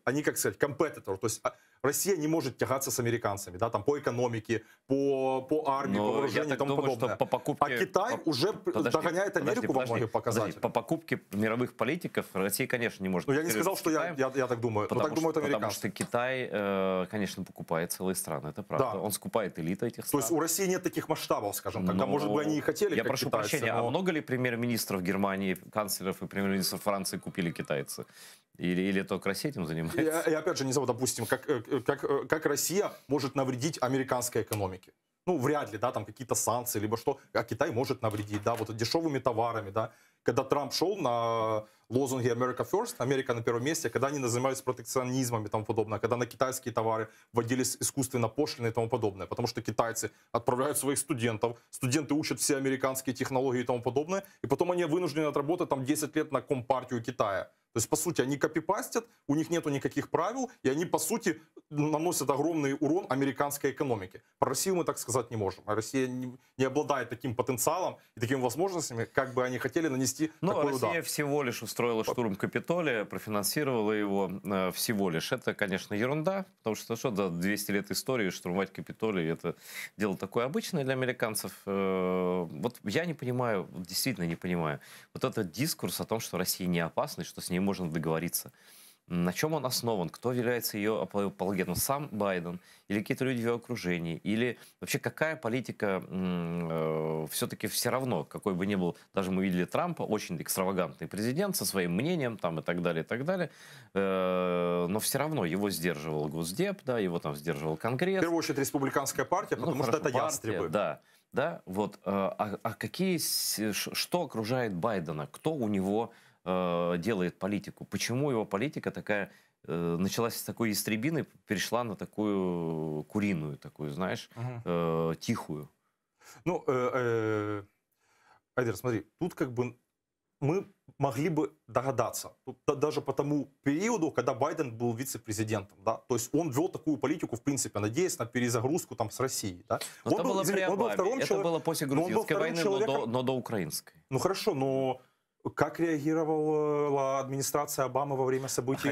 они, как сказать, competitor, то есть Россия не может тягаться с американцами, да, там, по экономике, по армии, по вооружению и тому подобное. А Китай уже догоняет Америку во многих показателях. По покупке мировых политиков Россия, конечно, не может... Ну, я не сказал, что я так думаю, но так думают американцы. Потому что Китай, конечно, покупает целые страны, это правда. Да. Он скупает элиту этих стран. То есть у России нет таких масштабов, скажем так, может быть, они и хотели, я прошу прощения, а много ли премьер-министров Германии, канцлеров и премьер-министров Франции купили китайцы? Или только Россия этим занимается? Я опять же не знаю, допустим, как Россия может навредить американской экономике. Ну, вряд ли, да, там какие-то санкции, либо что, а Китай может навредить, да, вот дешевыми товарами, да. Когда Трамп шел на лозунге America First, Америка на первом месте, когда они занимались протекционизмом и тому подобное, когда на китайские товары вводились искусственно пошлины и тому подобное, потому что китайцы отправляют своих студентов, студенты учат все американские технологии и тому подобное, и потом они вынуждены отработать там 10 лет на компартию Китая. То есть, по сути, они копипастят, у них нету никаких правил, и они, по сути, наносят огромный урон американской экономике. Про Россию мы так сказать не можем. А Россия не обладает таким потенциалом и такими возможностями, как бы они хотели нанести такой удар. Россия всего лишь устроила штурм Капитолия, профинансировала его всего лишь. Это, конечно, ерунда, потому что что, да, 200 лет истории, штурмовать Капитолий, это дело такое обычное для американцев. Вот я не понимаю, действительно не понимаю, вот этот дискурс о том, что Россия не опасна, и что с ней можно договориться. На чем он основан? Кто является ее апологетом? Сам Байден? Или какие-то люди в его окружении? Или вообще какая политика все-таки все равно, какой бы ни был, даже мы видели Трампа, очень экстравагантный президент со своим мнением там, и так далее, но все равно его сдерживал Госдеп, да, его там сдерживал Конгресс. В первую очередь республиканская партия, потому что это ястребы. Да, вот. Что окружает Байдена? Кто у него делает политику? Почему его политика такая началась с такой ястребины, перешла на такую куриную, такую, знаешь, тихую? Ну, Айдер, смотри, тут как бы мы могли бы догадаться, даже по тому периоду, когда Байден был вице-президентом, да, то есть он вел такую политику, в принципе, надеясь на перезагрузку там с Россией, да. Это было при Обаме, это было после грузинской войны, но до украинской. Ну хорошо, но как реагировала администрация Обамы во время событий,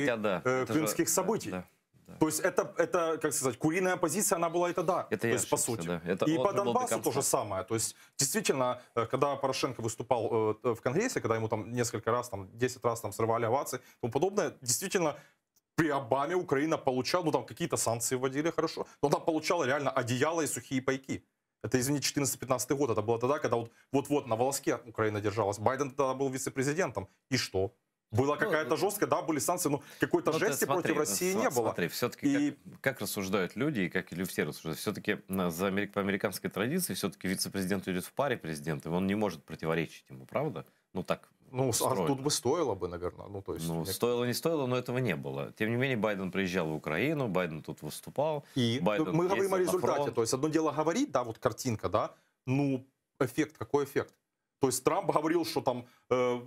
крымских событий? Да. То есть это, как сказать, куриная позиция, она была и тогда, это то есть, по сути. Да. И по Донбассу то же самое. То есть, действительно, когда Порошенко выступал в Конгрессе, когда ему там несколько раз, там, 10 раз там, срывали овации и тому подобное, действительно, при Обаме Украина получала, ну там какие-то санкции вводили, хорошо, но она получала реально одеяло и сухие пайки. Это, извините, 14-15 год, это было тогда, когда вот-вот на волоске Украина держалась. Байден тогда был вице-президентом. И что? Была какая-то жесткая, да, были санкции, но какой-то жести против России не было. Смотри, все-таки как рассуждают люди, и как или все рассуждают, все-таки по американской традиции, все-таки вице-президент идет в паре президента, он не может противоречить ему, правда? Ну так. Ну, а тут бы стоило бы, наверное. Ну, то есть, стоило, не стоило, но этого не было. Тем не менее, Байден приезжал в Украину, Байден тут выступал. И мы говорим о результате. То есть, одно дело говорить, да, вот картинка, да, ну, эффект, какой эффект? То есть Трамп говорил, что там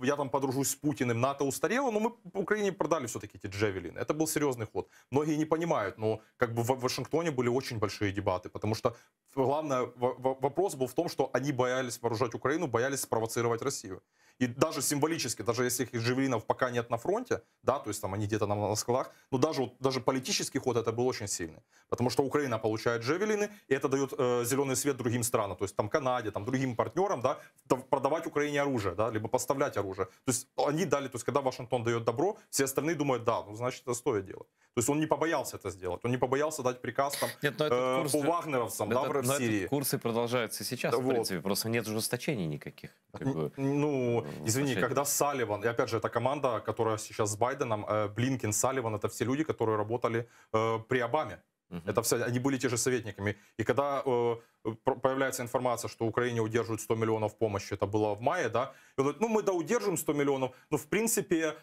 я там подружусь с Путиным, НАТО устарело, но мы Украине продали все-таки эти джавелины. Это был серьезный ход. Многие не понимают, но как бы в Вашингтоне были очень большие дебаты, потому что главный вопрос был в том, что они боялись вооружать Украину, боялись спровоцировать Россию. И даже символически, даже если этих джавелинов пока нет на фронте, да, то есть там они где-то на складах, но даже политический ход это был очень сильный. Потому что Украина получает джавелины, и это дает зеленый свет другим странам, то есть там Канаде, там другим партнерам, да, продавать Украине оружие, да, либо поставлять оружие. То есть они дали, то есть когда Вашингтон дает добро, все остальные думают, да, ну значит это стоит делать. То есть он не побоялся это сделать, он не побоялся дать приказ там по вагнеровцам, да, в Сирии. Курсы продолжаются сейчас, в принципе, просто нет ужесточений никаких. Ну, извини, когда Салливан, и опять же, это команда, которая сейчас с Байденом, Блинкен, Салливан, это все люди, которые работали при Обаме. Это все, они были те же советниками. И когда появляется информация, что Украине удерживают 100 миллионов помощи, это было в мае, да, и он говорит, ну мы да удержим 100 миллионов, но в принципе,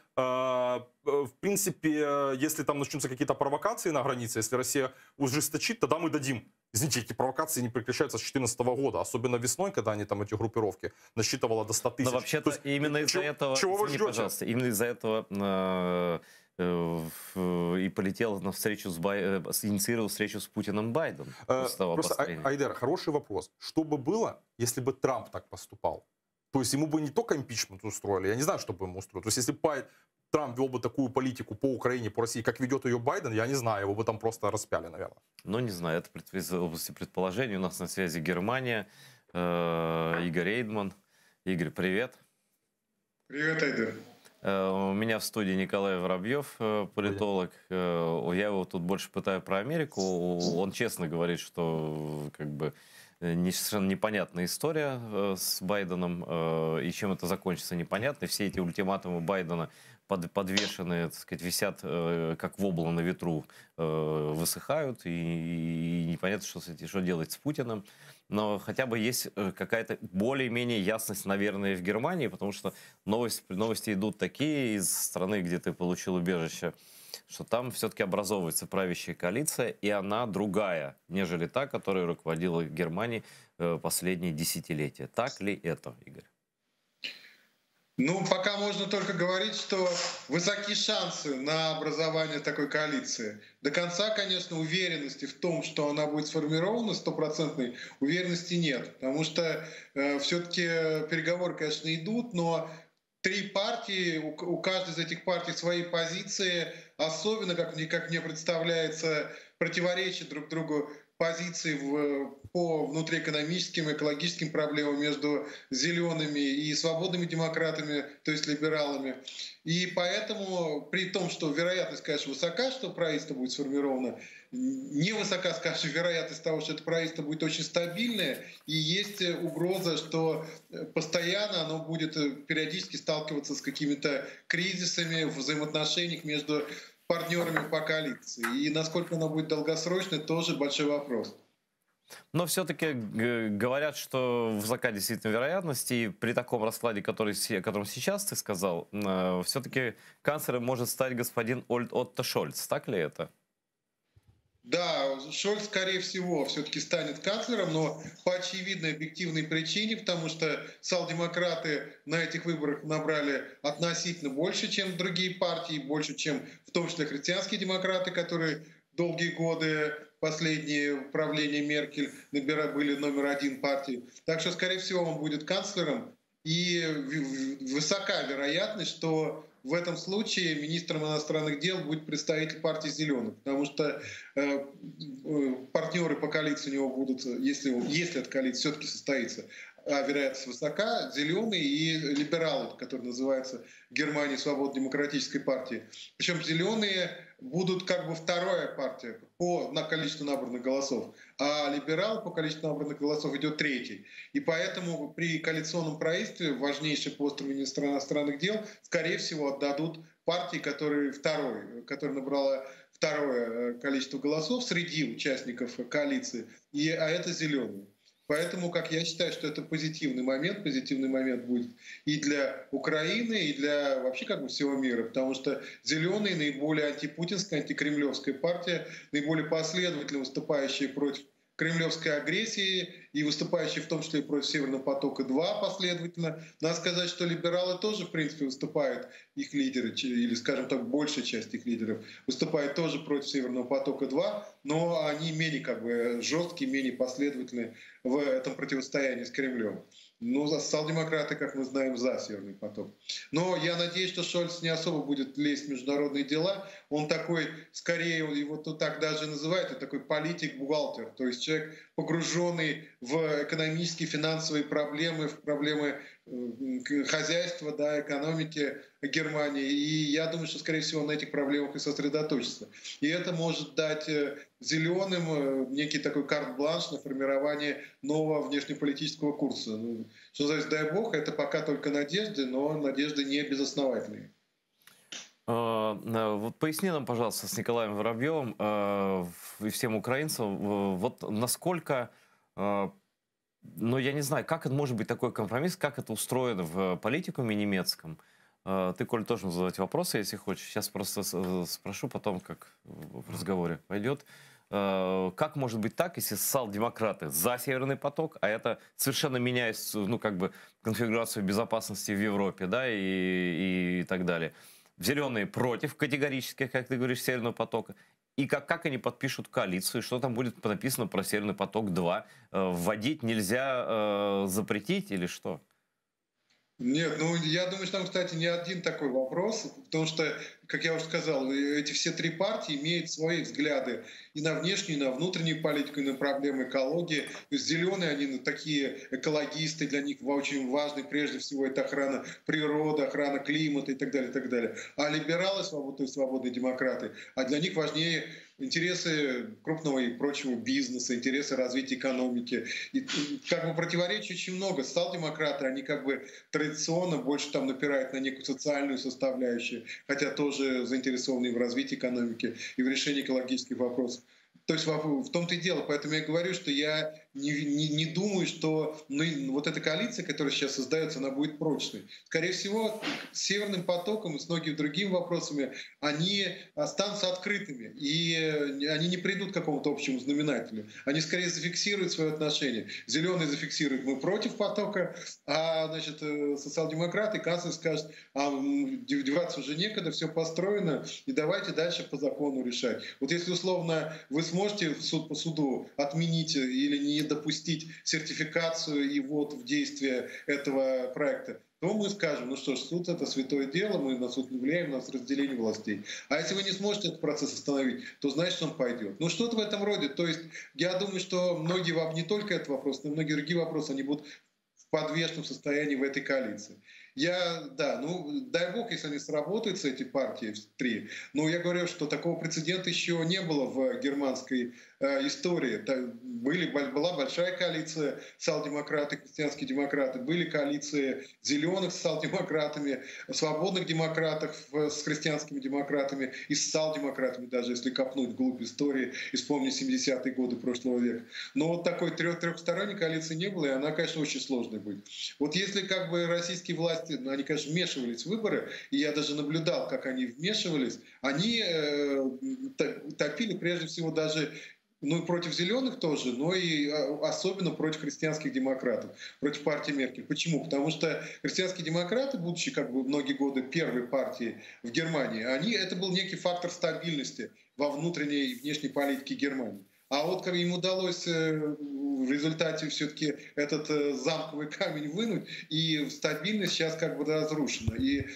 если там начнутся какие-то провокации на границе, если Россия ужесточит, тогда мы дадим. Извините, эти провокации не прекращаются с 2014 года, особенно весной, когда они там, эти группировки, насчитывало до 100 тысяч. Но вообще-то именно из-за этого, чего вы ждете? Пожалуйста, именно из-за этого и полетел на встречу инициировал встречу с Путиным Байден. Просто, Айдер, хороший вопрос. Что бы было, если бы Трамп так поступал? То есть ему бы не только импичмент устроили, я не знаю, что бы ему устроили. То есть если Трамп вел бы такую политику по Украине, по России, как ведет ее Байден, я не знаю, его бы там просто распяли, наверное. Ну, не знаю, это из области предположений. У нас на связи Германия, Игорь Эйдман. Игорь, привет. Привет, Айдер. У меня в студии Николай Воробьев, политолог. Я его тут больше пытаю про Америку. Он честно говорит, что как бы совершенно непонятная история с Байденом, и чем это закончится, непонятно. Все эти ультиматумы Байдена подвешенные, так сказать, висят как вобла на ветру, высыхают, и непонятно, что делать с Путиным. Но хотя бы есть какая-то более-менее ясность, наверное, в Германии, потому что новости идут такие из страны, где ты получил убежище, что там все-таки образовывается правящая коалиция, и она другая, нежели та, которая руководила Германией последние десятилетия. Так ли это, Игорь? Ну, пока можно только говорить, что высоки шансы на образование такой коалиции. До конца, конечно, уверенности в том, что она будет сформирована, стопроцентной уверенности нет. Потому что все-таки переговоры, конечно, идут, но три партии, у каждой из этих партий свои позиции, особенно, как мне представляется, противоречат друг другу позиции по внутриэкономическим и экологическим проблемам между зелеными и свободными демократами, то есть либералами. И поэтому, при том, что вероятность, конечно, высока, что правительство будет сформировано, невысока, скажем, вероятность того, что это правительство будет очень стабильное, и есть угроза, что постоянно оно будет периодически сталкиваться с какими-то кризисами в взаимоотношениях между партнерами по коалиции. И насколько оно будет долгосрочной, тоже большой вопрос. Но все-таки говорят, что высока действительно вероятность, и при таком раскладе, о котором сейчас ты сказал, все-таки канцлером может стать господин Отто Шольц. Так ли это? Да, Шольц, скорее всего, все-таки станет канцлером, но по очевидной объективной причине, потому что социал-демократы на этих выборах набрали относительно больше, чем другие партии, больше, чем в том числе христианские демократы, которые долгие годы, последние правления Меркель, были номер один партией. Так что, скорее всего, он будет канцлером, и высока вероятность, что в этом случае министром иностранных дел будет представитель партии «Зеленых», потому что партнеры по коалиции у него будут, если эта коалиция все-таки состоится, а вероятность высока, «Зеленые» и либералы, которые называются в Германии свободно-демократической партией. Причем «Зеленые» будут как бы вторая партия на количество набранных голосов, а либералы по количеству набранных голосов идет третий. И поэтому при коалиционном правительстве важнейший пост министра иностранных дел, скорее всего, отдадут партии, которая набрала второе количество голосов среди участников коалиции, а это «Зеленые». Поэтому, как я считаю, что это позитивный момент будет и для Украины, и для вообще как бы всего мира, потому что «Зеленые» наиболее антипутинская, антикремлевская партия, наиболее последовательно выступающая против кремлевской агрессии и выступающие в том числе и против Северного потока-2 последовательно. Надо сказать, что либералы тоже, в принципе, выступают, их лидеры, или, скажем так, большая часть их лидеров, выступает тоже против Северного потока-2, но они менее как бы жесткие, менее последовательные в этом противостоянии с Кремлем. Ну, социал-демократы, как мы знаем, за Северный поток. Но я надеюсь, что Шольц не особо будет лезть в международные дела. Он такой, скорее, его так даже называют, это такой политик-бухгалтер. То есть человек, погруженный в экономические, финансовые проблемы, в проблемы хозяйства, да, экономики Германии. И я думаю, что, скорее всего, на этих проблемах и сосредоточится. И это может дать «Зеленым» некий такой карт-бланш на формирование нового внешнеполитического курса. Что значит, дай бог, это пока только надежды, но надежды не безосновательные. Вот поясни нам, пожалуйста, с Николаем Воробьевым и всем украинцам, вот насколько, ну я не знаю, как это может быть такой компромисс, как это устроено в политикуме немецком. Ты, Коль, тоже задавать вопросы, если хочешь. Сейчас просто спрошу, потом как в разговоре пойдет. Как может быть так, если социал-демократы за Северный поток, а это совершенно меняет, ну, как бы, конфигурацию безопасности в Европе, да, и так далее. Зеленые против категорически, как ты говоришь, Северного потока. И как они подпишут коалицию, что там будет написано про Северный поток-2? Вводить нельзя запретить или что? Нет, ну я думаю, что там, кстати, не один такой вопрос, потому что, как я уже сказал, эти все три партии имеют свои взгляды и на внешнюю, и на внутреннюю политику, и на проблемы экологии. То есть «Зеленые», они такие экологисты, для них очень важны, прежде всего, это охрана природы, охрана климата и так далее, и так далее. А либералы, то есть свободные демократы, а для них важнее интересы крупного и прочего бизнеса, интересы развития экономики. И как бы противоречий очень много. Социал-демократы, они как бы традиционно больше там напирают на некую социальную составляющую, хотя тоже заинтересованы в развитии экономики и в решении экологических вопросов. То есть в том-то и дело. Поэтому я говорю, что я не думаю, что вот эта коалиция, которая сейчас создается, она будет прочной. Скорее всего, с Северным потоком и с многими другими вопросами они останутся открытыми. И они не придут к какому-то общему знаменателю. Они скорее зафиксируют свое отношение. Зеленые зафиксируют: мы против потока, а значит, социал-демократы, канцлер скажет: а деваться уже некогда, все построено, и давайте дальше по закону решать. Вот если условно вы сможете суд по суду отменить или не допустить сертификацию и ввод в действие этого проекта, то мы скажем: ну что ж, суд — это святое дело, мы на суд не влияем, у нас разделение властей. А если вы не сможете этот процесс остановить, то значит, он пойдет. Ну что-то в этом роде. То есть я думаю, что многие вам, не только этот вопрос, но и многие другие вопросы, они будут в подвешенном состоянии в этой коалиции. Дай бог, если они сработаются, эти партии три. Но я говорю, что такого прецедента еще не было в германской истории. Была большая коалиция социал-демократы, христианские демократы, были коалиции зеленых с социал-демократами, свободных демократов с христианскими демократами и социал-демократами, даже если копнуть вглубь истории и вспомнить 70-е годы прошлого века. Но вот такой трехсторонней коалиции не было, и она, конечно, очень сложной будет. Вот если как бы российские власти, они, конечно, вмешивались в выборы, и я даже наблюдал, как они вмешивались, они топили прежде всего даже против зеленых тоже, но и особенно против христианских демократов, против партии Меркель. Почему? Потому что христианские демократы, будучи как бы многие годы первой партией в Германии, это был некий фактор стабильности во внутренней и внешней политике Германии. А вот как им удалось в результате все-таки этот замковый камень вынуть, и стабильность сейчас как бы разрушена. И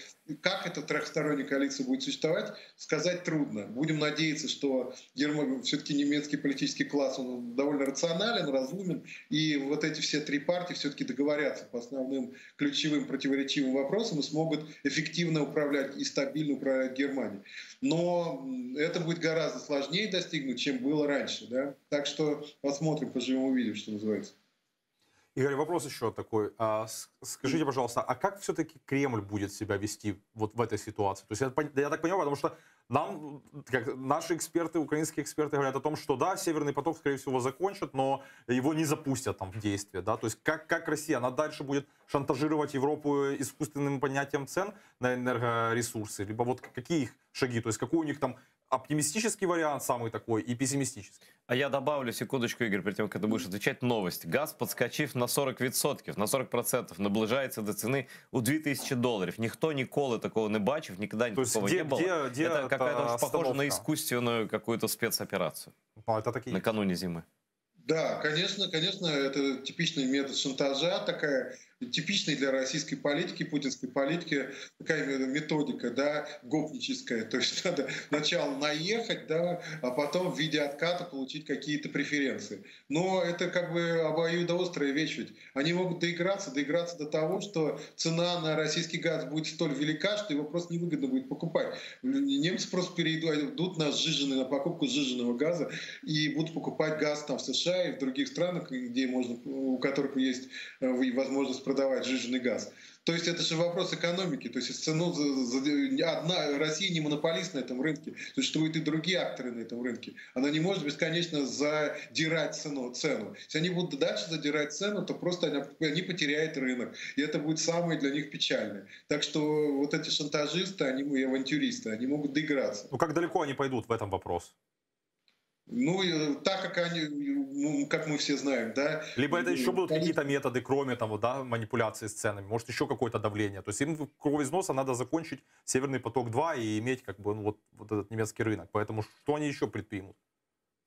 как эта трехсторонняя коалиция будет существовать, сказать трудно. Будем надеяться, что все-таки немецкий политический класс, он довольно рационален, разумен, и вот эти все три партии все-таки договорятся по основным ключевым противоречивым вопросам и смогут эффективно управлять и стабильно управлять Германией. Но это будет гораздо сложнее достигнуть, чем было раньше. Да? Так что посмотрим, поживем, увидим, что называется. Игорь, вопрос еще такой. Скажите, пожалуйста, а как все-таки Кремль будет себя вести вот в этой ситуации? То есть я так понимаю, потому что нам, наши эксперты, украинские эксперты говорят о том, что да, Северный поток, скорее всего, закончат, но его не запустят там в действие. Да? То есть как Россия, она дальше будет шантажировать Европу искусственным поднятием цен на энергоресурсы? Либо вот какие их шаги? То есть какой у них там оптимистический вариант самый такой и пессимистический? А я добавлю, секундочку, Игорь, перед тем, как ты будешь отвечать, новость. Газ, подскочив на 40%, на 40%, наближається до ціни у $2000. Ніхто ніколи такого не бачив, никогда такого не было. Это какая-то похоже на искусственную какую-то спецоперацию накануне зимы. Да, конечно, это типичный метод шантажа, такая типичная для российской политики, путинской политики, такая методика, да, гопническая. То есть надо сначала наехать, да, а потом в виде отката получить какие-то преференции. Но это как бы обоюдоострая вещь ведь. Они могут доиграться до того, что цена на российский газ будет столь велика, что его просто невыгодно будет покупать. Немцы просто перейдут на покупку сжиженного газа и будут покупать газ там в США и в других странах, где у которых есть возможность продавать сжиженный газ. То есть это же вопрос экономики. То есть цену Россия не монополист на этом рынке. Существуют и другие акторы на этом рынке. Она не может бесконечно задирать цену. Если они будут дальше задирать цену, то просто они потеряют рынок. И это будет самое для них печальное. Так что вот эти шантажисты, они авантюристы, они могут доиграться. Ну как далеко они пойдут в этом вопросе? Так как они, как мы все знаем, да. Либо это еще будут какие-то методы, кроме того, да, манипуляции с ценами, может еще какое-то давление. То есть им в кровь из носа надо закончить Северный поток-2 и иметь как бы вот этот немецкий рынок. Поэтому что они еще предпримут?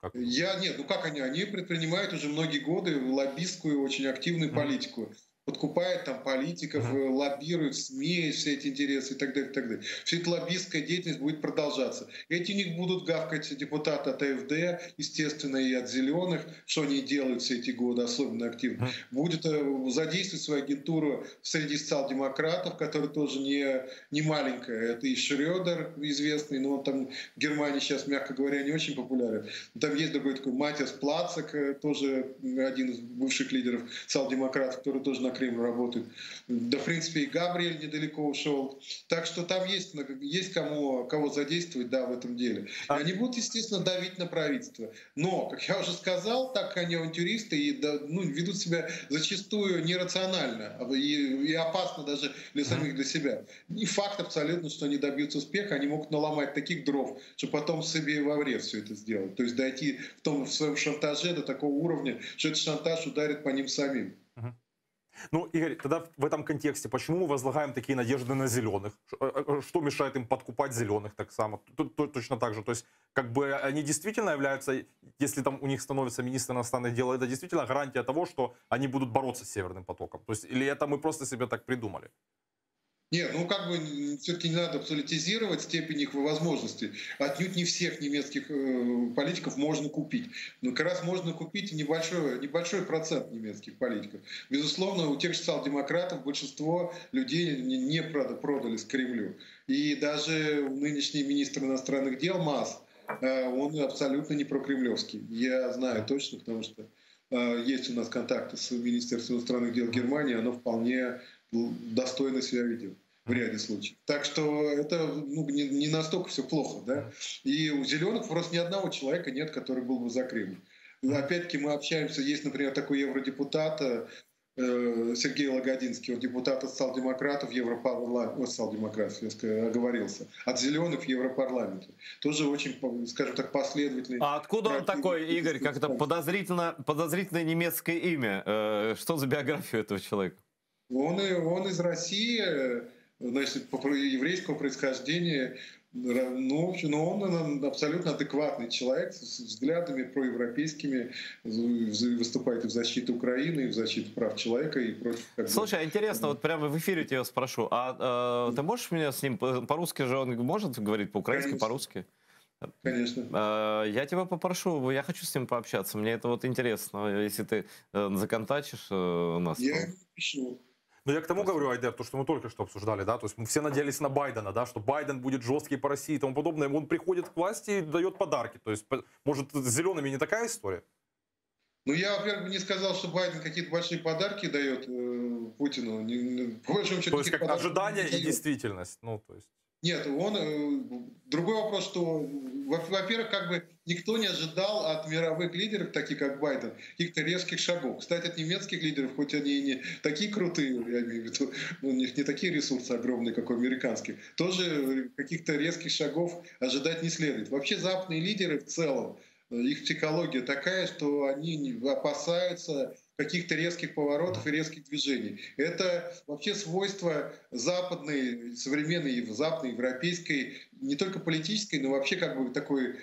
Они предпринимают уже многие годы лоббистскую, очень активную политику. Подкупают там политиков, лоббируют СМИ, все эти интересы и так далее, и так далее. Вся эта лоббистская деятельность будет продолжаться. Эти у них будут гавкать депутаты от АФД, естественно, и от зеленых, что они делают все эти годы особенно активно. Будет задействовать свою агентуру среди социал-демократов, которая тоже не маленькая. Это и Шрёдер известный, но он там в Германии сейчас, мягко говоря, не очень популярен. Там есть другой такой Матиас Плацек, тоже один из бывших лидеров социал-демократов, который тоже Кремль работают. Да, в принципе, и Габриэль недалеко ушел. Так что там есть кого задействовать, да, в этом деле. И они будут, естественно, давить на правительство. Но, как я уже сказал, так они авантюристы и ведут себя зачастую нерационально и опасно даже для самих для себя. И факт абсолютно, что они добьются успеха, они могут наломать таких дров, что потом себе во вред все это сделать. То есть дойти в своем шантаже до такого уровня, что этот шантаж ударит по ним самим. Ну, Игорь, тогда в этом контексте, почему мы возлагаем такие надежды на зеленых? Что мешает им подкупать зеленых так само? Точно так же. То есть, как бы они действительно являются, если там у них становится министр иностранных дел, это действительно гарантия того, что они будут бороться с Северным потоком? То есть, или это мы просто себе так придумали? Нет, все-таки не надо абсолютизировать степень их возможностей. Отнюдь не всех немецких политиков можно купить. Но как раз можно купить небольшой процент немецких политиков. Безусловно, у тех же социал-демократов большинство людей не продались Кремлю. И даже нынешний министр иностранных дел Маас, он абсолютно не прокремлевский. Я знаю точно, потому что есть у нас контакты с Министерством иностранных дел Германии, оно вполне достойно себя ведет в ряде случаев. Так что это не настолько все плохо. Да? И у зеленых просто ни одного человека нет, который был бы за Кремль. Опять-таки мы общаемся, есть, например, такой евродепутат Сергей Лагодинский, он депутат от социал-демократов, социал-демократов, я оговорился, от зеленых в Европарламенте. Тоже очень, скажем так, последовательный. А откуда он такой, Игорь, как это подозрительное немецкое имя? Что за биография этого человека? Он из России, значит, еврейского происхождения, но он абсолютно адекватный человек с взглядами проевропейскими, выступает и в защиту Украины, и в защиту прав человека, и против... Слушай, интересно, вот прямо в эфире тебя спрошу, а ты можешь меня с ним, по-русски же он может говорить, по-украински, по-русски? Конечно. Я тебя попрошу, я хочу с ним пообщаться, мне это вот интересно, если ты законтачишь нас. Я пишу. Но я к тому говорю, Айдер, то, что мы только что обсуждали, да, то есть мы все надеялись на Байдена, да, что Байден будет жесткий по России и тому подобное, он приходит к власти и дает подарки, то есть, может, с зелеными не такая история? Ну, я, во-первых, не сказал, что Байден какие-то большие подарки дает Путину. По большому счету, то есть, как ожидание и действительность, ну, то есть... Нет, другой вопрос, что, во-первых, как бы никто не ожидал от мировых лидеров, таких как Байден, каких-то резких шагов. Кстати, от немецких лидеров, хоть они и не такие крутые, я имею в виду, у них не такие ресурсы огромные, как у американских, тоже каких-то резких шагов ожидать не следует. Вообще западные лидеры в целом, их психология такая, что они опасаются каких-то резких поворотов и резких движений. Это вообще свойство западной, современной западной, европейской, не только политической, но вообще как бы такой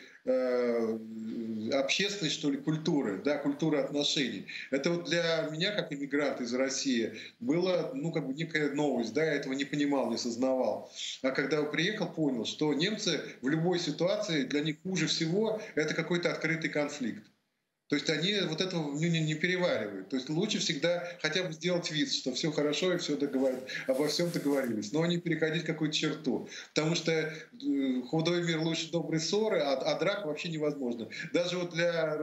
общественной, что ли, культуры, да, культуры отношений. Это вот для меня, как иммигранта из России, было, как бы некая новость, да, я этого не понимал, не сознавал. А когда я приехал, понял, что немцы в любой ситуации, для них хуже всего это какой-то открытый конфликт. То есть они вот этого не переваривают. То есть лучше всегда хотя бы сделать вид, что все хорошо и все обо всем договорились. Но не переходить какую-то черту. Потому что худой мир лучше доброй ссоры, а драка вообще невозможно. Даже вот для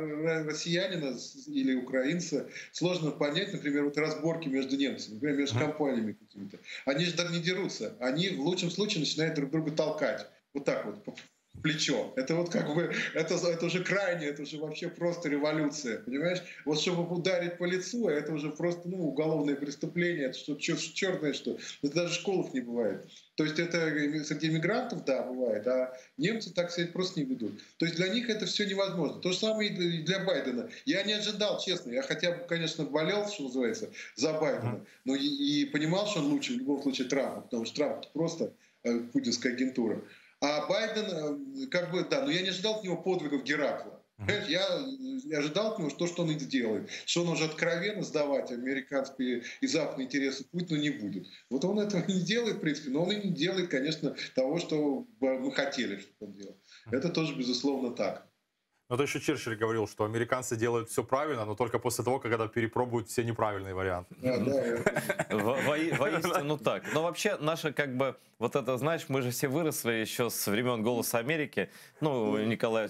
россиянина или украинца сложно понять, например, вот разборки между немцами, например, между компаниями какими-то. Они же не дерутся. Они в лучшем случае начинают друг друга толкать. Вот так вот. Плечо. Это вот как бы, это уже крайне, это уже вообще просто революция, понимаешь? Вот чтобы ударить по лицу, это уже просто, уголовное преступление, это что черное, что это даже в школах не бывает. То есть это среди мигрантов, да, бывает, а немцы так себя просто не ведут. То есть для них это все невозможно. То же самое и для Байдена. Я не ожидал, честно, я хотя бы, конечно, болел, что называется, за Байдена, но и понимал, что он лучше в любом случае Трампа, потому что Трамп просто путинская агентура. А Байден, как бы, да, но я не ожидал от него подвигов Геракла. Я ожидал от него то, что он и делает. Что он уже откровенно сдавать американские и западные интересы Путину не будет. Вот он этого не делает, в принципе, но он и не делает, конечно, того, что мы хотели, чтобы он делал. Это тоже, безусловно, так. Но то еще Черчилль говорил, что американцы делают все правильно, но только после того, когда перепробуют все неправильные варианты. Воистину так. Но вообще наша как бы, вот это, знаешь, мы же все выросли еще с времен «Голоса Америки». Ну, Николай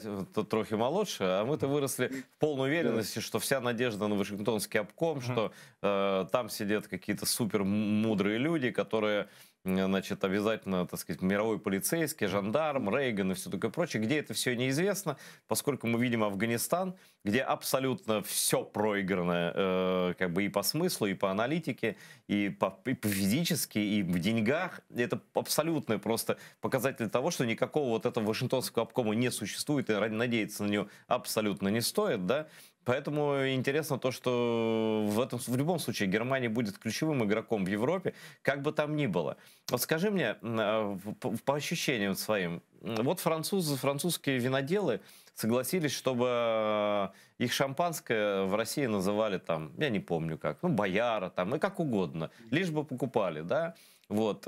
трохи молодше, а мы-то выросли в полной уверенности, что вся надежда на Вашингтонский обком, что там сидят какие-то супер мудрые люди, которые... Значит, обязательно, так сказать, мировой полицейский, жандарм, Рейган и все такое прочее. Где это все неизвестно, поскольку мы видим Афганистан, где абсолютно все проиграно как бы и по смыслу, и по аналитике, и по физически, и в деньгах. Это абсолютный просто показатель того, что никакого вот этого Вашингтонского обкома не существует, и надеяться на него абсолютно не стоит, да. Поэтому интересно то, что в любом случае Германия будет ключевым игроком в Европе, как бы там ни было. Вот скажи мне, по ощущениям своим, вот французские виноделы согласились, чтобы их шампанское в России называли там, я не помню как, ну, бояра там, и как угодно, лишь бы покупали, да. Вот.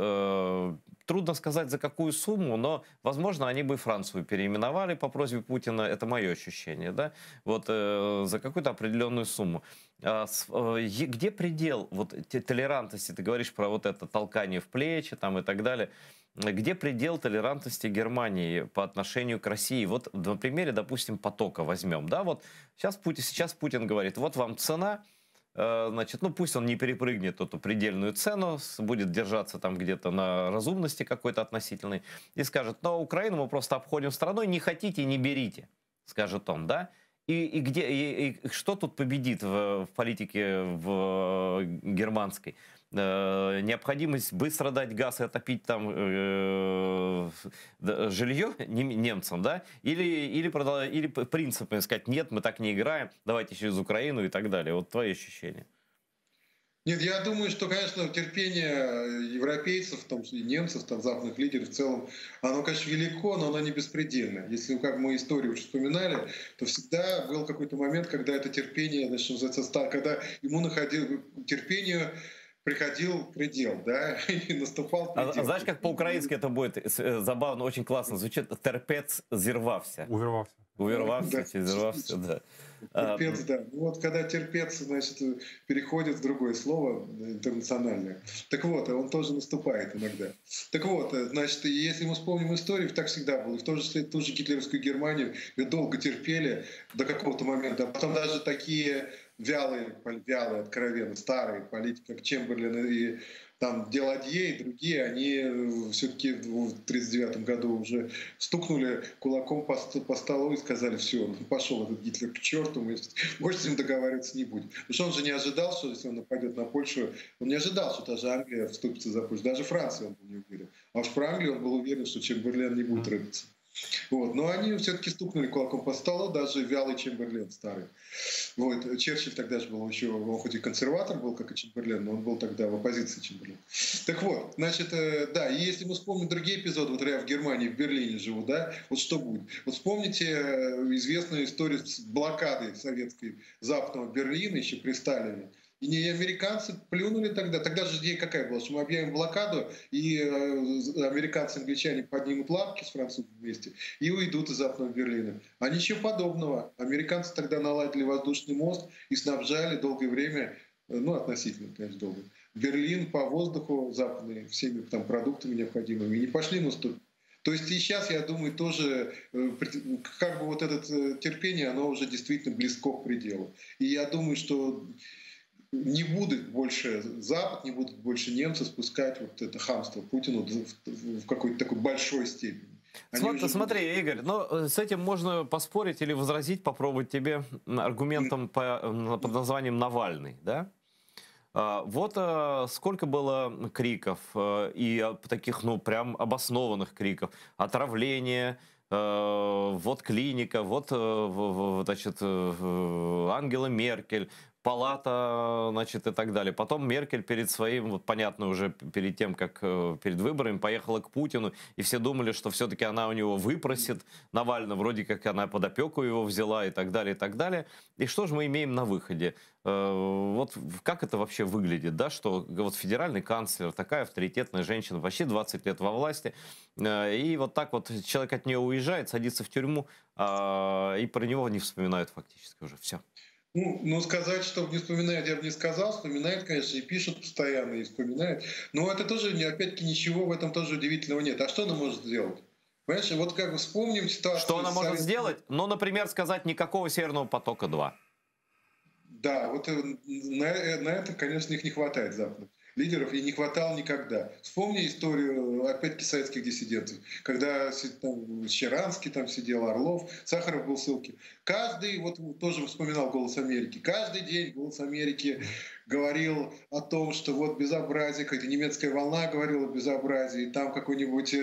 Трудно сказать, за какую сумму, но, возможно, они бы и Францию переименовали по просьбе Путина. Это мое ощущение, да? Вот за какую-то определенную сумму. Где предел вот толерантности? Ты говоришь про вот это толкание в плечи там, и так далее. Где предел толерантности Германии по отношению к России? Вот на примере, допустим, потока возьмем. Да? Вот сейчас Путин говорит, вот вам цена. Значит, ну пусть он не перепрыгнет эту предельную цену, будет держаться там где-то на разумности какой-то относительной и скажет, ну, Украину мы просто обходим стороной, не хотите, не берите, скажет он, да? И что тут победит в политике в германской? Необходимость быстро дать газ и отопить там жилье немцам, да? Или принципами сказать, нет, мы так не играем, давайте через Украину и так далее. Вот твои ощущения. Нет, я думаю, что, конечно, терпение европейцев, в том числе и немцев, там, западных лидеров в целом, оно, конечно, велико, но оно не беспредельно. Если, как мы историю уже вспоминали, то всегда был какой-то момент, когда это терпение, значит, когда ему находил терпению, приходил предел, да, и наступал предел. А знаешь, как по-украински это будет забавно, очень классно звучит? Терпец зірвався. Увервався, зірвався, да. Терпец, да. Ну, вот когда терпец, значит, переходит в другое слово интернациональное. Так вот, он тоже наступает иногда. Так вот, значит, если мы вспомним историю, так всегда было. И в ту же гитлеровскую Германию ее долго терпели до какого-то момента. А потом даже такие вялые, откровенно старые политики, как Чемберлен и там Деладье и другие, они все-таки в 1939 году уже стукнули кулаком по столу и сказали, все, пошел этот Гитлер к черту, мы больше с ним договариваться не будем. Потому что он же не ожидал, что если он нападет на Польшу, он не ожидал, что даже Англия вступится за Польшу. Даже Франция он был не уверен. А уж про Англию он был уверен, что Чемберлен не будет рыпаться. Вот. Но они все-таки стукнули кулаком по столу, даже вялый Чемберлен старый. Вот. Черчилль тогда же был еще, он хоть и консерватор был, как и Чемберлен, но он был тогда в оппозиции Чемберлена. Так вот, значит, да, и если мы вспомним другие эпизоды, вот я в Германии, в Берлине живу, да, вот что будет? Вот вспомните известную историю с блокадой советской западного Берлина еще при Сталине. И американцы плюнули тогда. Тогда же идея какая была, что мы объявим блокаду, и американцы и англичане поднимут лапки с французами вместе и уйдут из Западного Берлина. А ничего подобного. Американцы тогда наладили воздушный мост и снабжали долгое время, ну, относительно, конечно, долго, Берлин по воздуху западный всеми там продуктами необходимыми. И не пошли на уступки. То есть и сейчас, я думаю, тоже как бы вот это терпение, оно уже действительно близко к пределу. И я думаю, что не будет больше Запад, не будут больше немцы спускать вот это хамство Путину в какой-то такой большой степени. Смотри, Игорь, но с этим можно поспорить или возразить, попробовать тебе аргументом под названием Навальный, да? Вот сколько было криков, и таких, ну, прям обоснованных криков, отравления, вот клиника, вот, значит, Ангела Меркель, палата, значит, и так далее. Потом Меркель перед своим, вот понятно, уже перед тем, как перед выборами, поехала к Путину, и все думали, что все-таки она у него выпросит Навального, вроде как она под опеку его взяла и так далее, и так далее. И что же мы имеем на выходе? Вот как это вообще выглядит, да, что вот федеральный канцлер, такая авторитетная женщина, почти 20 лет во власти, и вот так вот человек от нее уезжает, садится в тюрьму, и про него не вспоминают фактически уже все. Ну, сказать, что не вспоминает, я бы не сказал. Вспоминает, конечно, и пишет постоянно, и вспоминает. Но это тоже, опять-таки, ничего в этом тоже удивительного нет. А что она может сделать? Понимаешь, вот как бы вспомним ситуацию... Что она может сделать? Ну, например, сказать никакого Северного потока-2. Да, вот на это, конечно, их не хватает западных лидеров, и не хватало никогда. Вспомни историю, опять-таки, советских диссидентов, когда там Щеранский там сидел, Орлов, Сахаров был в ссылке. Каждый, вот тоже вспоминал «Голос Америки», каждый день «Голос Америки» говорил о том, что вот безобразие, какая-то немецкая волна говорила о безобразии, там какой-нибудь,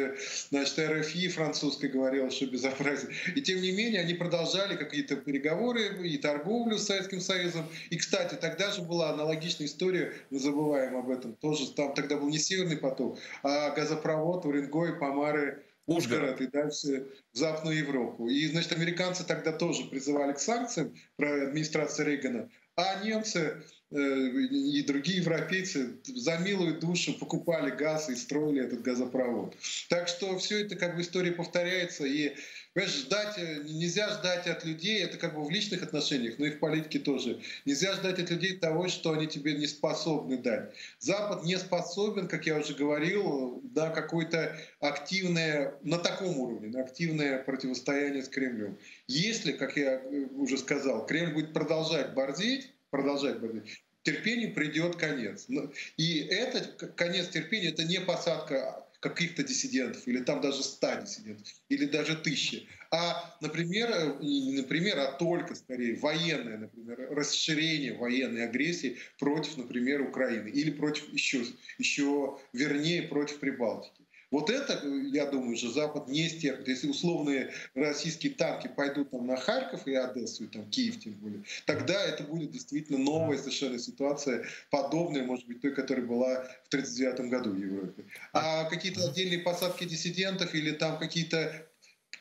значит, РФИ французская говорила, что безобразие. И тем не менее они продолжали какие-то переговоры и торговлю с Советским Союзом. И, кстати, тогда же была аналогичная история, мы забываем об этом, тоже там тогда был не Северный поток, а газопровод Уренгой, Помары, Ужгород и дальше в Западную Европу. И, значит, американцы тогда тоже призывали к санкциям про администрацию Рейгана, а немцы и другие европейцы за милую душу покупали газ и строили этот газопровод. Так что все это как бы история повторяется. И нельзя ждать от людей, это как бы в личных отношениях, но и в политике тоже. Нельзя ждать от людей того, что они тебе не способны дать. Запад не способен, как я уже говорил, на какое-то активное, на таком уровне, на активное противостояние с Кремлем. Если, как я уже сказал, Кремль будет продолжать борзеть, терпению придет конец. И этот конец терпения — это не посадка каких-то диссидентов, или там даже 100 диссидентов, или даже 1000. А, например, не например, а только, скорее, военное, например, расширение военной агрессии против, например, Украины, или против еще вернее, против Прибалтики. Вот это, я думаю, что Запад не стерпит. Если условные российские танки пойдут там на Харьков и Одессу, и там Киев тем более, тогда это будет действительно новая совершенно ситуация, подобная, может быть, той, которая была в 1939 году в Европе. А какие-то отдельные посадки диссидентов или там какие-то,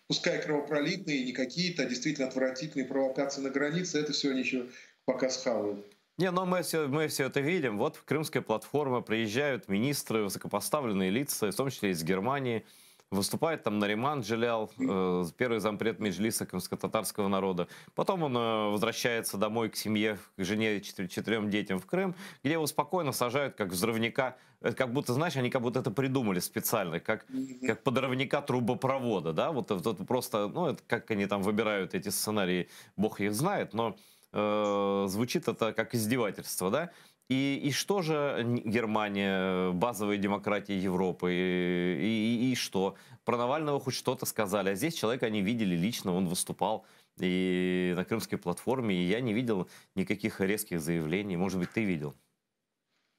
пускай кровопролитные, не какие-то, а действительно отвратительные провокации на границе, это все они еще пока схавают. Не, но мы все это видим. Вот в Крымской платформе приезжают министры, высокопоставленные лица, в том числе из Германии. Выступает там Нариман Джелял, первый зампред Меджлиса крымско-татарского народа. Потом он возвращается домой к семье, к жене и 4 детям в Крым, где его спокойно сажают как взрывника. Как будто, знаешь, они как будто это придумали специально, как подрывника трубопровода. Да? Вот просто, ну, это, как они там выбирают эти сценарии, бог их знает, но звучит это как издевательство, да? И что же Германия, базовая демократия Европы, и что? Про Навального хоть что-то сказали, а здесь человека они видели лично, он выступал и на Крымской платформе, и я не видел никаких резких заявлений. Может быть, ты видел?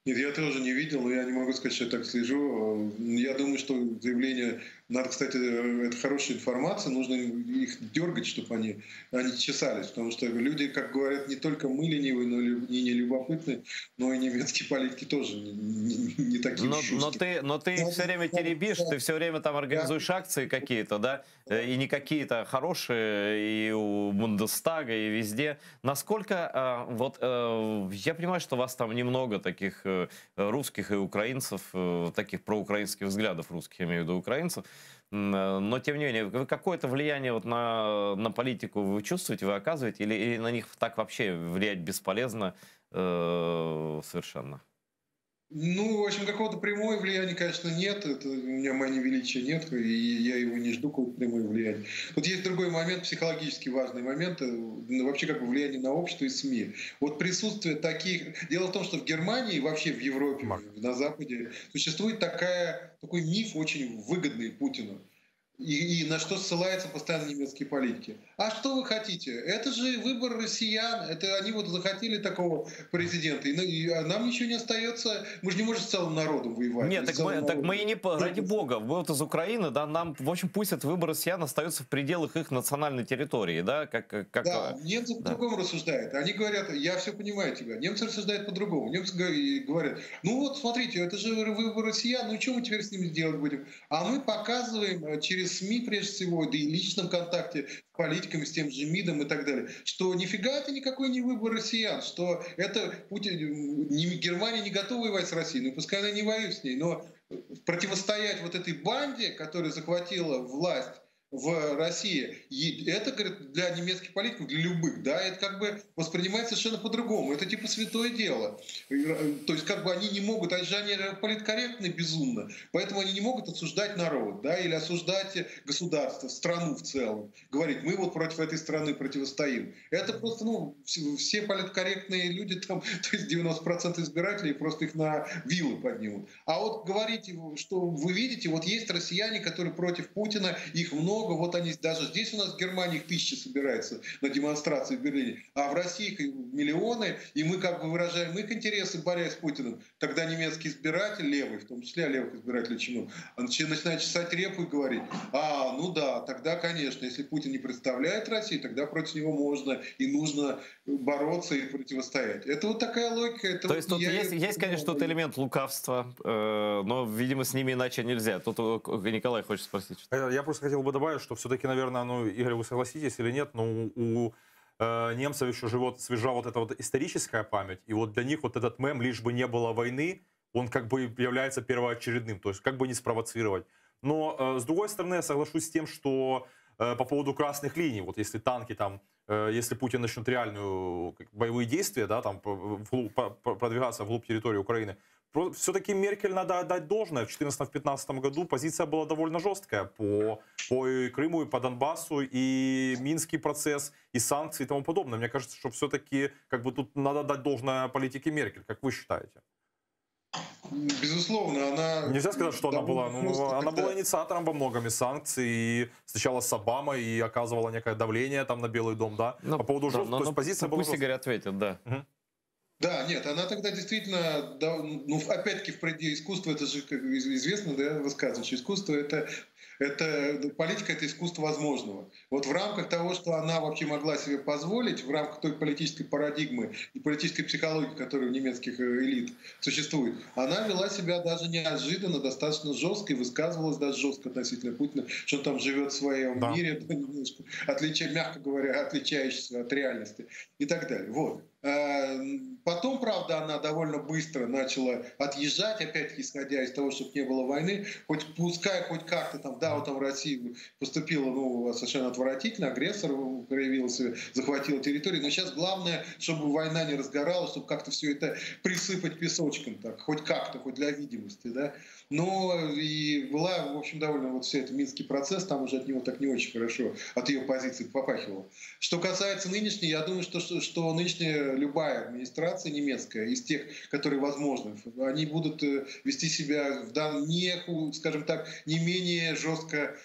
Нет, я тоже не видел, но я не могу сказать, что я так слежу. Я думаю, что заявления... Надо, кстати, это хорошая информация, нужно их дергать, чтобы они чесались. Потому что люди, как говорят, не только мы ленивые, но и не любопытные, но и немецкие политики тоже не такие шустрые. Но ты все время теребишь, ты все время там организуешь акции какие-то, да? И не какие-то хорошие, и у Бундестага, и везде. Насколько... Вот я понимаю, что у вас там немного таких русских и украинцев, таких проукраинских взглядов русских, я имею в виду украинцев, но тем не менее, вы какое-то влияние вот на политику вы чувствуете, вы оказываете, или на них так вообще влиять бесполезно совершенно? Ну, в общем, какого-то прямого влияния, конечно, нет. Это, у меня мании величия нет, и я его не жду, какого-то прямого влияния. Тут есть другой момент, психологически важный момент, вообще как бы влияние на общество и СМИ. Вот присутствие таких... Дело в том, что в Германии и вообще в Европе, на Западе, существует такой миф, очень выгодный Путину. И на что ссылаются постоянно немецкие политики. А что вы хотите? Это же выбор россиян. Это они вот захотели такого президента. И нам ничего не остается. Мы же не можем с целым народом воевать. Нет, так мы и не... Ради бога, мы вот из Украины, да, нам, в общем, пусть этот выбор россиян остается в пределах их национальной территории, да? Да, немцы по-другому рассуждают. Они говорят, я все понимаю тебя. Немцы рассуждают по-другому. Немцы говорят, ну вот, смотрите, это же выбор россиян, ну что мы теперь с ними делать будем? А мы показываем через СМИ, прежде всего, да и личном контакте с политиками, с тем же МИДом и так далее, что нифига это никакой не выбор россиян, что это Германия не готова воевать с Россией, ну пускай она не воюет с ней, но противостоять вот этой банде, которая захватила власть в России, это, говорит, для немецких политиков, для любых, да, это как бы воспринимается совершенно по-другому. Это типа святое дело. То есть как бы они не могут, они политкорректны безумно, поэтому они не могут осуждать народ, да, или осуждать государство, страну в целом. Говорить, мы вот против этой страны противостоим. Это просто, ну, все политкорректные люди, там, то есть 90% избирателей просто их на вилы поднимут. А вот говорить, что вы видите, вот есть россияне, которые против Путина, их много, вот они даже здесь у нас в Германии их 1000 собирается на демонстрации в Берлине, а в России их миллионы, и мы как бы выражаем их интересы, борясь с Путиным. Тогда немецкий избиратель, левый, в том числе, а левых избирателей чему, начинает чесать репу и говорить, ну да, тогда, конечно, если Путин не представляет Россию, тогда против него можно и нужно бороться и противостоять. Это вот такая логика. Это то есть тут есть, конечно, тут элемент лукавства, но, видимо, с ними иначе нельзя. Тут Николай хочет спросить. Я просто хотел бы добавить, что все-таки, наверное, ну, Игорь, вы согласитесь или нет, но у немцев еще свежа вот эта вот историческая память, и вот для них вот этот мем «лишь бы не было войны», он как бы является первоочередным, то есть как бы не спровоцировать. Но, с другой стороны, я соглашусь с тем, что по поводу красных линий, вот если танки там, если Путин начнет реальную боевые действия, да, там продвигаться вглубь территории Украины, все-таки Меркель надо отдать должное. В 2014-2015 году позиция была довольно жесткая по Крыму и по Донбассу, и Минский процесс, и санкции и тому подобное. Мне кажется, что все-таки как бы тут надо дать должное политике Меркель. Как вы считаете? Безусловно, она... Нельзя сказать, что она была... она была инициатором во многом санкций. И сначала с Обамой и оказывала некое давление там на Белый дом, да? По поводу жесткой... То есть позиция была... Пусть Игорь ответит, да. Да, нет, она тогда действительно, да, ну, опять-таки, в пределе искусства, это же, как известно, да, высказывание, что искусство это политика, это искусство возможного. Вот в рамках того, что она вообще могла себе позволить, в рамках той политической парадигмы и политической психологии, которая у немецких элит существует, она вела себя даже неожиданно, достаточно жестко и высказывалась даже жестко относительно Путина, что он там живет в своем мире, мягко говоря, отличающийся от реальности и так далее. Вот. Потом, правда, она довольно быстро начала отъезжать, опять-таки, исходя из того, чтобы не было войны. Пускай хоть как-то там, да, вот там Россия поступила, ну, совершенно отвратительно, агрессор проявился, захватил территорию. Но сейчас главное, чтобы война не разгоралась, чтобы как-то все это присыпать песочком, так, хоть как-то, хоть для видимости, да. Но и была, в общем, довольно вот все это Минский процесс, там уже от него так не очень хорошо, от ее позиции попахивало. Что касается нынешней, я думаю, что нынешняя любая администрация немецкая, из тех, которые возможны, они будут вести себя скажем так, не менее жестко,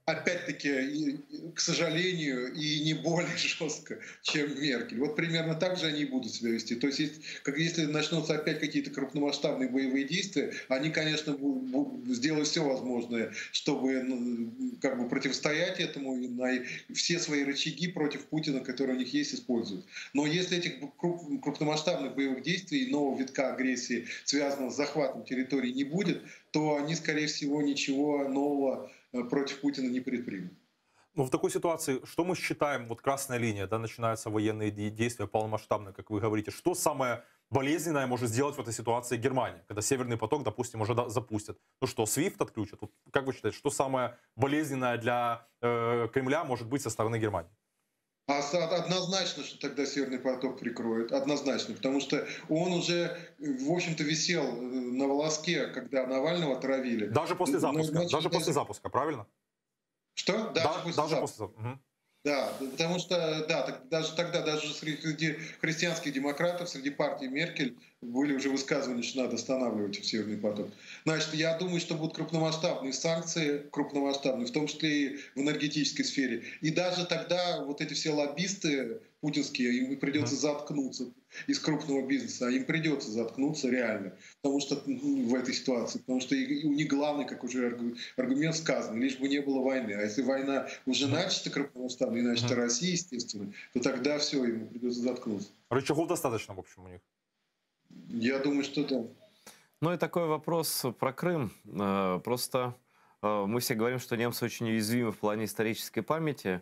опять-таки, к сожалению, и не более жестко, чем Меркель. Вот примерно так же они и будут себя вести. То есть, если начнутся опять какие-то крупномасштабные боевые действия, они, конечно, сделают все возможное, чтобы как бы противостоять этому и на все свои рычаги против Путина, которые у них есть, используют. Но если этих крупномасштабных боевых действий, нового витка агрессии, связанного с захватом территории, не будет, то они, скорее всего, ничего нового против Путина не предпримут. Ну, в такой ситуации, что мы считаем, вот красная линия, да, начинаются военные действия полномасштабные, как вы говорите, что самое болезненное может сделать в этой ситуации Германия, когда Северный поток, допустим, уже запустят? Ну что, SWIFT отключат? Вот, как вы считаете, что самое болезненное для Кремля может быть со стороны Германии? Однозначно, что тогда Северный поток прикроет. Однозначно. Потому что он уже, в общем-то, висел на волоске, когда Навального травили. Даже после запуска, даже после запуска, правильно? Что? Даже после запуска. Да, потому что, да, даже тогда, даже среди христианских демократов, среди партии Меркель были уже высказывания, что надо останавливать Северный поток. Значит, я думаю, что будут крупномасштабные санкции, крупномасштабные, в том числе и в энергетической сфере. И даже тогда вот эти все лоббисты путинские, им придется заткнуться из крупного бизнеса, а им придется заткнуться реально, потому что в этой ситуации, потому что у них главный, как уже аргумент сказан, лишь бы не было войны. А если война уже начата крупномасштабная, и начата Россия, естественно, то тогда все, ему придется заткнуться. Рычагов достаточно, в общем, у них. Я думаю, что да. Ну и такой вопрос про Крым. Просто мы все говорим, что немцы очень уязвимы в плане исторической памяти,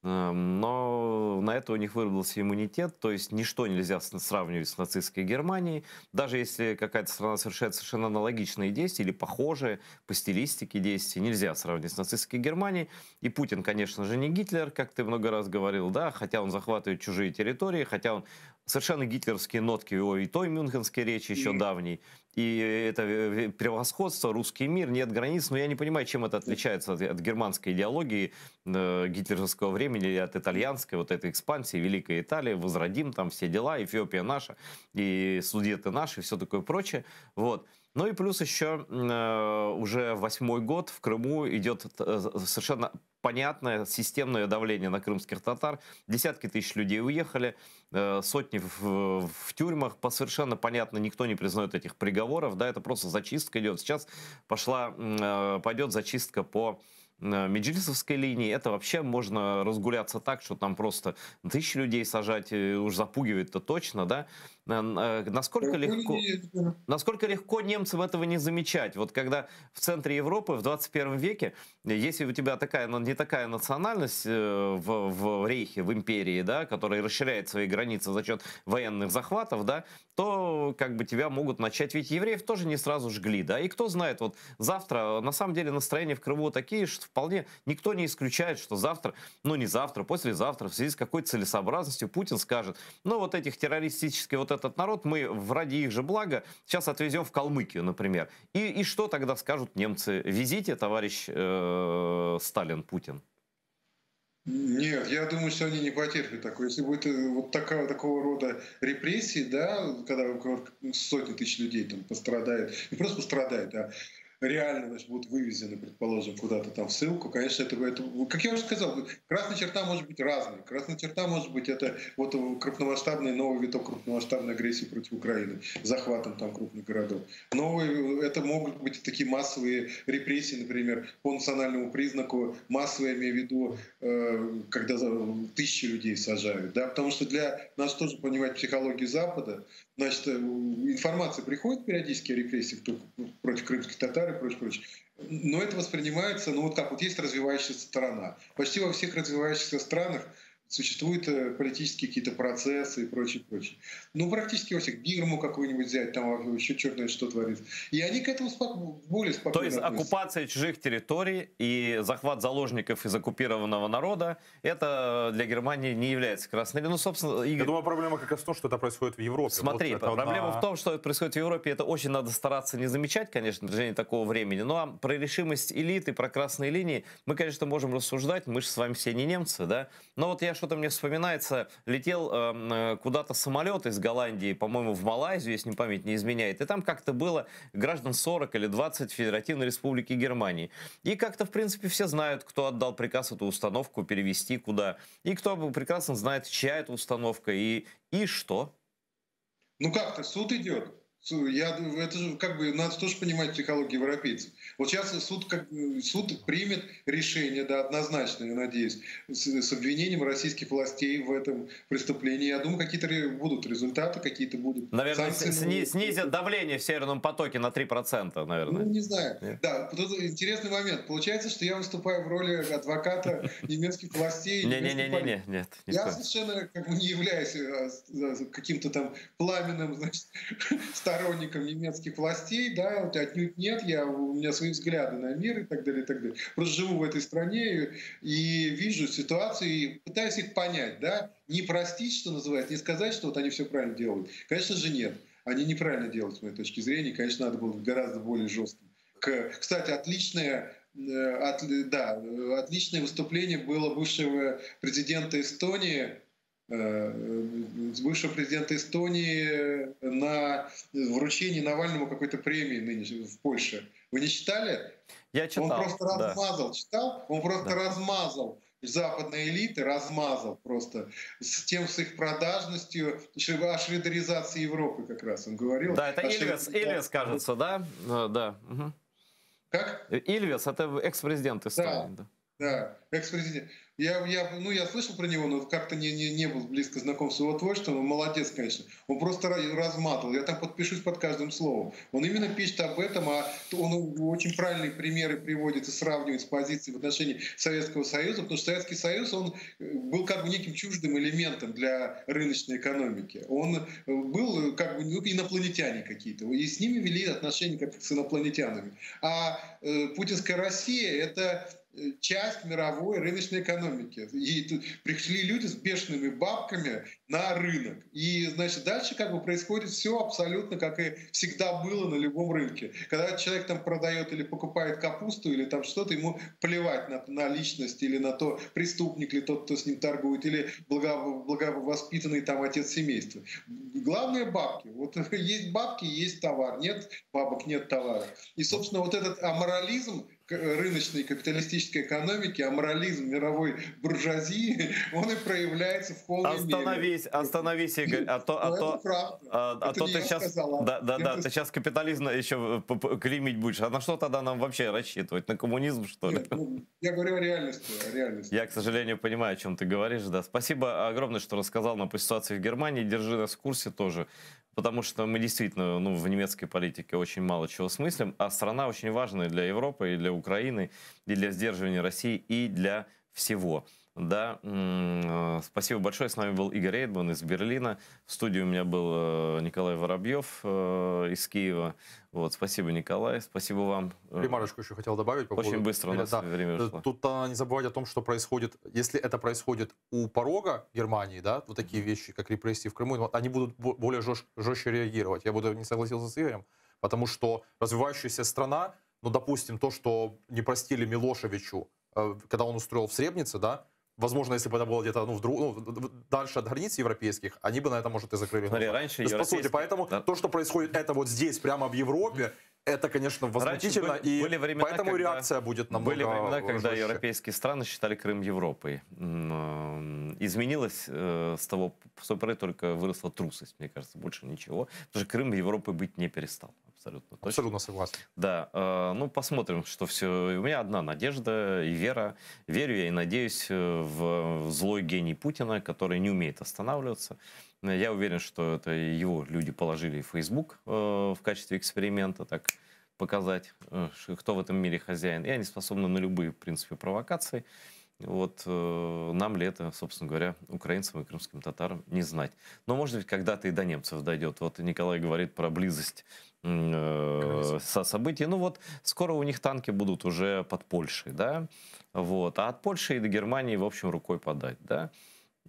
но на это у них выработался иммунитет, то есть ничто нельзя сравнивать с нацистской Германией. Даже если какая-то страна совершает совершенно аналогичные действия или похожие по стилистике действий, нельзя сравнивать с нацистской Германией. И Путин, конечно же, не Гитлер, как ты много раз говорил, да, хотя он захватывает чужие территории, хотя он совершенно гитлеровские нотки его и той мюнхенской речи еще давней. И это превосходство, русский мир, нет границ. Но я не понимаю, чем это отличается от германской идеологии гитлеровского времени или от итальянской, вот этой экспансии, Великой Италии, возродим там все дела, Эфиопия наша, и Судеты наши, и все такое прочее. Вот. Ну и плюс еще уже 8-й год в Крыму идет совершенно понятное системное давление на крымских татар. Десятки тысяч людей уехали, сотни в тюрьмах. Совершенно понятно, никто не признает этих приговоров. Да, это просто зачистка идет. Сейчас пойдет зачистка по меджлисовской линии. Это вообще можно разгуляться так, что там просто тысячи людей сажать, уж запугивает-то точно, да? Насколько легко немцам этого не замечать? Вот когда в центре Европы в 21 веке, если у тебя не такая национальность в рейхе, в империи, да, которая расширяет свои границы за счет военных захватов, да, то как бы тебя могут начать, ведь евреев тоже не сразу жгли, да, и кто знает, вот завтра, на самом деле настроения в Крыму такие, что вполне никто не исключает, что завтра, ну не завтра, послезавтра, в связи с какой-то целесообразностью Путин скажет, ну вот этих террористических, вот этот народ, мы ради их же блага сейчас отвезем в Калмыкию, например. И что тогда скажут немцы? Везите, товарищ Сталин, Путин. Нет, я думаю, что они не потерпят такое. Если будет вот такого рода репрессии, да, когда сотни тысяч людей там пострадает, не просто пострадает, а реально, значит, будут вывезены, предположим, куда-то там в ссылку, конечно, это, как я уже сказал, красная черта может быть разной. Красная черта может быть это вот крупномасштабный новый виток крупномасштабной агрессии против Украины, захватом там крупных городов. Это могут быть такие массовые репрессии, например, по национальному признаку, массовые, я имею в виду, когда тысячи людей сажают, да, потому что для нас тоже понимать психологию Запада, значит, информация приходит периодически о репрессиях против крымских татар и прочее. Но это воспринимается, ну вот как, вот есть развивающаяся страна. Почти во всех развивающихся странах существуют политические какие-то процессы и прочее. Ну, практически во всех. Бирму какую-нибудь взять, там еще черт знает что творится. И они к этому более спокойно То есть относятся. оккупация чужих территорий и захват заложников из оккупированного народа, это для Германии не является красной линией. Ну, собственно, Игорь... Я думаю, проблема как раз в том, что это происходит в Европе. Смотри, вот проблема в том, что это происходит в Европе, это очень надо стараться не замечать, конечно, на протяжении такого времени. Ну, а про решимость элиты, про красные линии мы, конечно, можем рассуждать, мы же с вами все не немцы, да? Но вот что-то мне вспоминается, летел куда-то самолет из Голландии, по-моему, в Малайзию, если память не изменяет, и там как-то было граждан 40 или 20 Федеративной Республики Германии. И как-то, в принципе, все знают, кто отдал приказ эту установку перевести куда, и кто прекрасно знает, чья это установка, и что? Ну как-то суд идет. Это же как бы надо тоже понимать психологию европейцев. Вот сейчас суд примет решение, да, однозначно, я надеюсь, с обвинением российских властей в этом преступлении. Я думаю, какие-то будут результаты, какие-то будут. Наверное, снизят давление в Северном потоке на 3%, наверное. Ну, не знаю. Нет? Да, тут интересный момент. Получается, что я выступаю в роли адвоката немецких властей. Нет. Я совершенно как бы не являюсь каким-то там пламенным, значит, сторонником немецких властей, да, отнюдь нет, у меня свои взгляды на мир и так далее, и так далее. Просто живу в этой стране и вижу ситуацию, и пытаюсь их понять, да, не простить, что называется, не сказать, что вот они все правильно делают. Конечно же, нет. Они неправильно делают, с моей точки зрения, конечно, надо было быть гораздо более жестким. Кстати, отличная отличное выступление было бывшего президента Эстонии, на вручении Навальному какой-то премии нынешней в Польше. Вы не читали? Я читал. Он просто размазал, читал? Он просто размазал западные элиты, размазал просто с их продажностью, о шредеризации Европы как раз он говорил. Да, это Ильвес, кажется, да? Да. Угу. Как? Ильвес, это экс-президент Эстонии. Да, экс-президент. Я слышал про него, но как-то не был близко знаком с его творчеством. Он молодец, конечно. Он просто разматывал. Я там подпишусь под каждым словом. Он именно пишет об этом, а он очень правильные примеры приводит и сравнивает с позицией в отношении Советского Союза, потому что Советский Союз, он был как бы неким чуждым элементом для рыночной экономики. Он был как бы инопланетяне какие-то, и с ними вели отношения как с инопланетянами. А путинская Россия — это часть мировой рыночной экономики. И тут пришли люди с бешеными бабками на рынок. И, значит, дальше как бы происходит все абсолютно, как и всегда было на любом рынке. Когда человек там продает или покупает капусту, или там что-то, ему плевать на личность, или на то, преступник ли тот, кто с ним торгует, или благовоспитанный там отец семейства. Главное — бабки. Вот есть бабки, есть товар. Нет бабок — нет товара. И, собственно, вот этот аморализм рыночной капиталистической экономики, аморализм мировой буржуазии, он и проявляется в полной мере. Остановись, Игорь, а то ты сейчас, ты сейчас капитализм еще клеймить будешь. А на что тогда нам вообще рассчитывать? На коммунизм, что ли? Нет, я говорю о реальности. Я, к сожалению, понимаю, о чем ты говоришь. Да. Спасибо огромное, что рассказал нам по ситуации в Германии. Держи нас в курсе тоже. Потому что мы действительно в немецкой политике очень мало чего смыслим, а страна очень важная для Европы, и для Украины, и для сдерживания России, и для всего. Да, спасибо большое. С нами был Игорь Эйдман из Берлина. В студии у меня был Николай Воробьев из Киева. Вот, спасибо, Николай. Спасибо вам. Ремарочку еще хотел добавить. Очень быстро у нас время вышло. Тут не забывать о том, что происходит, если это происходит у порога Германии, да, вот такие вещи, как репрессии в Крыму, они будут более жестче реагировать. Я буду не согласился с Игорем, потому что развивающаяся страна, ну, допустим, то, что не простили Милошевичу, когда он устроил в Сребнице, да, возможно, если бы это было где-то дальше от границ европейских, они бы на это, может, и закрыли. Смотри, раньше по сути, поэтому то, что происходит это вот здесь, прямо в Европе, это, конечно, возмутительно, и времена, поэтому реакция будет намного Были времена, когда жестче. европейские страны считали Крым Европой. Изменилось с той поры, только выросла трусость, мне кажется, больше ничего. Потому что Крым Европой быть не перестал. Абсолютно точно. Абсолютно согласен. Да, ну посмотрим, что все. У меня одна надежда и вера. Верю я и надеюсь в злой гений Путина, который не умеет останавливаться. Я уверен, что это его люди положили в Facebook в качестве эксперимента, так показать, кто в этом мире хозяин. И они способны на любые, в принципе, провокации. Вот нам ли это, собственно говоря, украинцам и крымским татарам не знать. Но, может быть, когда-то и до немцев дойдет. Вот Николай говорит про близость со событий. Ну вот, скоро у них танки будут уже под Польшей, да? Вот. А от Польши и до Германии, в общем, рукой подать, да?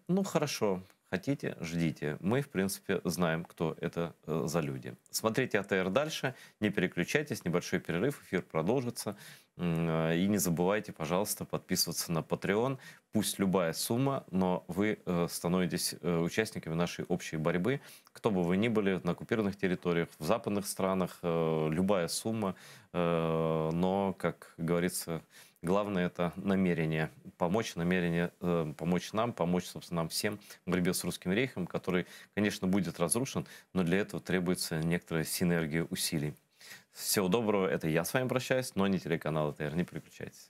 Ну, хорошо. Хотите, ждите. Мы, в принципе, знаем, кто это за люди. Смотрите АТР дальше, не переключайтесь, небольшой перерыв, эфир продолжится. И не забывайте, пожалуйста, подписываться на Patreon. Пусть любая сумма, но вы становитесь участниками нашей общей борьбы. Кто бы вы ни были, на оккупированных территориях, в западных странах, любая сумма. Но, как говорится, главное — это намерение. Помочь нам, помочь, собственно, нам всем в борьбе с русским рейхом, который, конечно, будет разрушен, но для этого требуется некоторая синергия усилий. Всего доброго. Это я с вами прощаюсь, но не телеканал АТР. Не переключайтесь.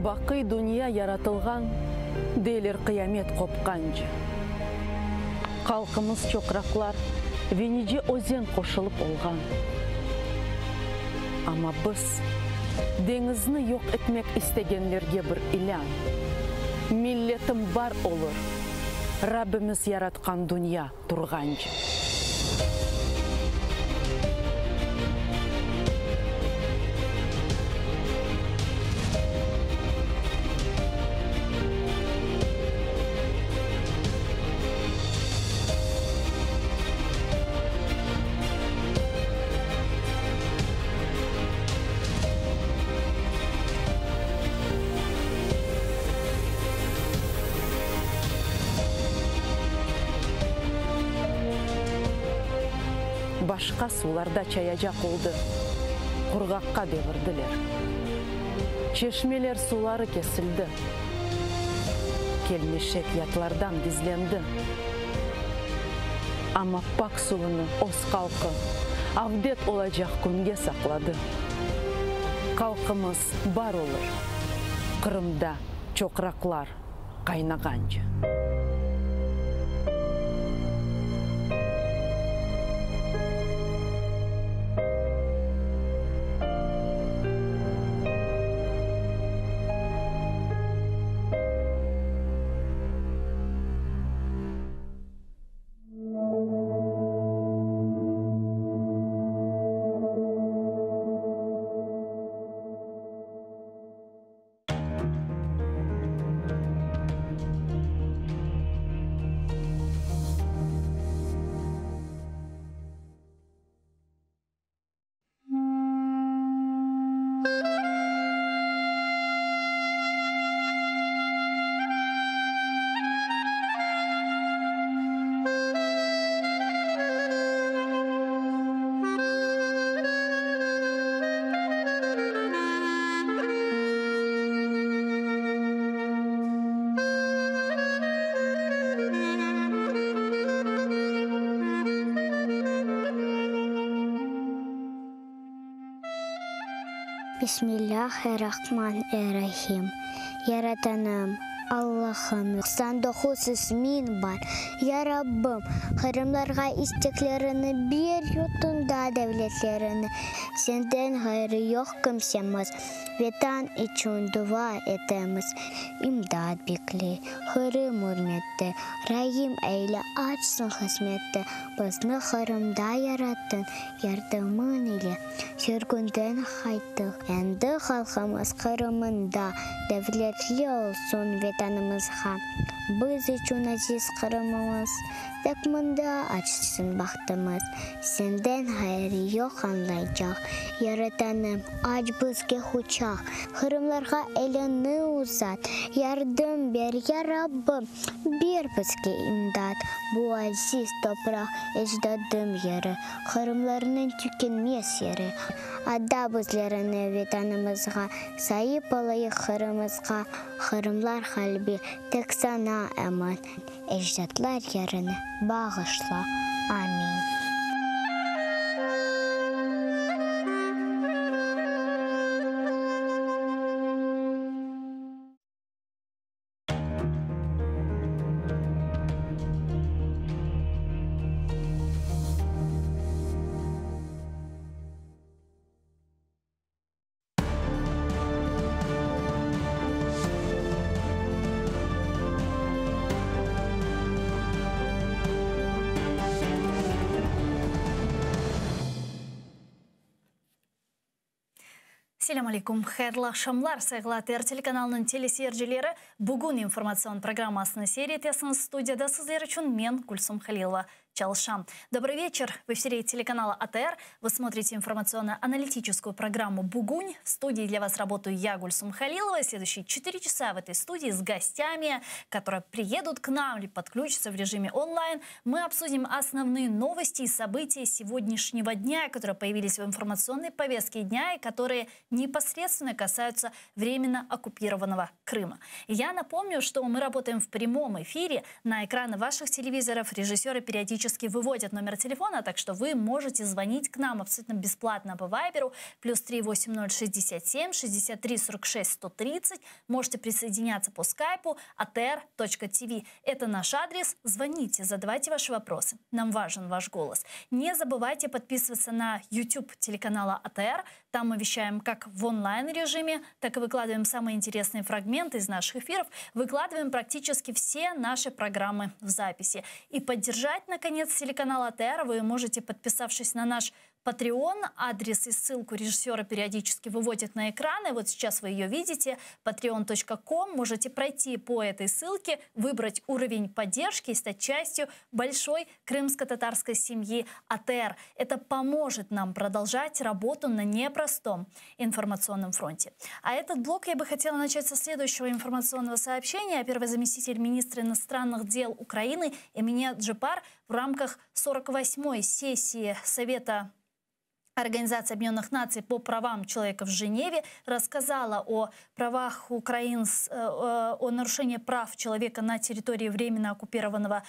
Бақый дүния яратылған, дейлер қиямет қопқанжы. Қалқымыз чоқрақлар, Венеде өзен қошылып олған. Ама біз деңізні yok etmek istегенлерге бір илян. Миллетім бар олыр, Раббіміз яратқан дүния тұрғанжы. Башқа суларда чаяжақ олды, құрғаққа девірділер. Чешмелер сулары кесілді, келмешек ятлардан дизленді. Ама пак суыны оз қалқы, авдет олажақ күнге сақлады. Қалқымыз бар олыр, Қырымда чоқрақлар қайнағанжы. Бисмиллахир-рахманир-рахим. Яратаным, Аллахым, 99 исмин бар. Я Раббым, Қырымларға истеклеріні бер, ютында дәвлетлеріні. Сенден ғайры yok кімсеміз, ветан için дуа етеміз. İmdad bekle, Қырым үрметті, Райым әйлі açsın хызметті. Бізні Қырымда яраттың, ярдымын еле, сөргінден қайттық. Әнді халқымыз Қырымында, дәвлетлі olsun ветанымызға. Біз үшін азиз Қырымымыз, дәкмында açsın бақтымыз. Сенден ғайры yok anlayacak. Яратаным, aç бізге хучақ. Қырымларға әліні ұзат. Ярдым бер, я Раббым, бер бізге имдад. Бұл азиз топрақ, еждадым ері. Қырымларының түкенмес ері. Ада бізлеріні ветанымызға, сайып алайық Қырымызға. Қырымлар қалбі, тек сана әман. Еждадлар еріні бағышла. Амин. Селам алейкум, хайырлы акшамлар, сайгыла ТР телеканалының телесерджілері. Бүгін информацион программасының сериетесінің студияда сіздер үшін мен Гульсум Халилова Чалшам. Добрый вечер. В эфире телеканала АТР. Вы смотрите информационно-аналитическую программу «Бугунь». В студии для вас работаю я, Гульсум Халилова. Следующие 4 часа в этой студии с гостями, которые приедут к нам или подключатся в режиме онлайн. Мы обсудим основные новости и события сегодняшнего дня, которые появились в информационной повестке дня и которые непосредственно касаются временно оккупированного Крыма. Я напомню, что мы работаем в прямом эфире. На экраны ваших телевизоров режиссеры периодически периодически выводят номер телефона, так что вы можете звонить к нам абсолютно бесплатно по Вайберу. +3 80 67 63 46 130. Можете присоединяться по скайпу atr.tv. Это наш адрес. Звоните, задавайте ваши вопросы. Нам важен ваш голос. Не забывайте подписываться на YouTube телеканала АТР. Там мы вещаем как в онлайн-режиме, так и выкладываем самые интересные фрагменты из наших эфиров. Выкладываем практически все наши программы в записи. И поддержать, наконец, телеканал АТР вы можете, подписавшись на наш Patreon. Адрес и ссылку режиссера периодически выводят на экраны. Вот сейчас вы ее видите. patreon.com. Можете пройти по этой ссылке, выбрать уровень поддержки и стать частью большой крымско-татарской семьи АТР. Это поможет нам продолжать работу на непростом информационном фронте. А этот блок я бы хотела начать со следующего информационного сообщения. Первый заместитель министра иностранных дел Украины Эмине Джипар в рамках 48-й сессии Совета Организации Объединенных Наций по правам человека в Женеве рассказала о правах о нарушении прав человека на территории временно оккупированного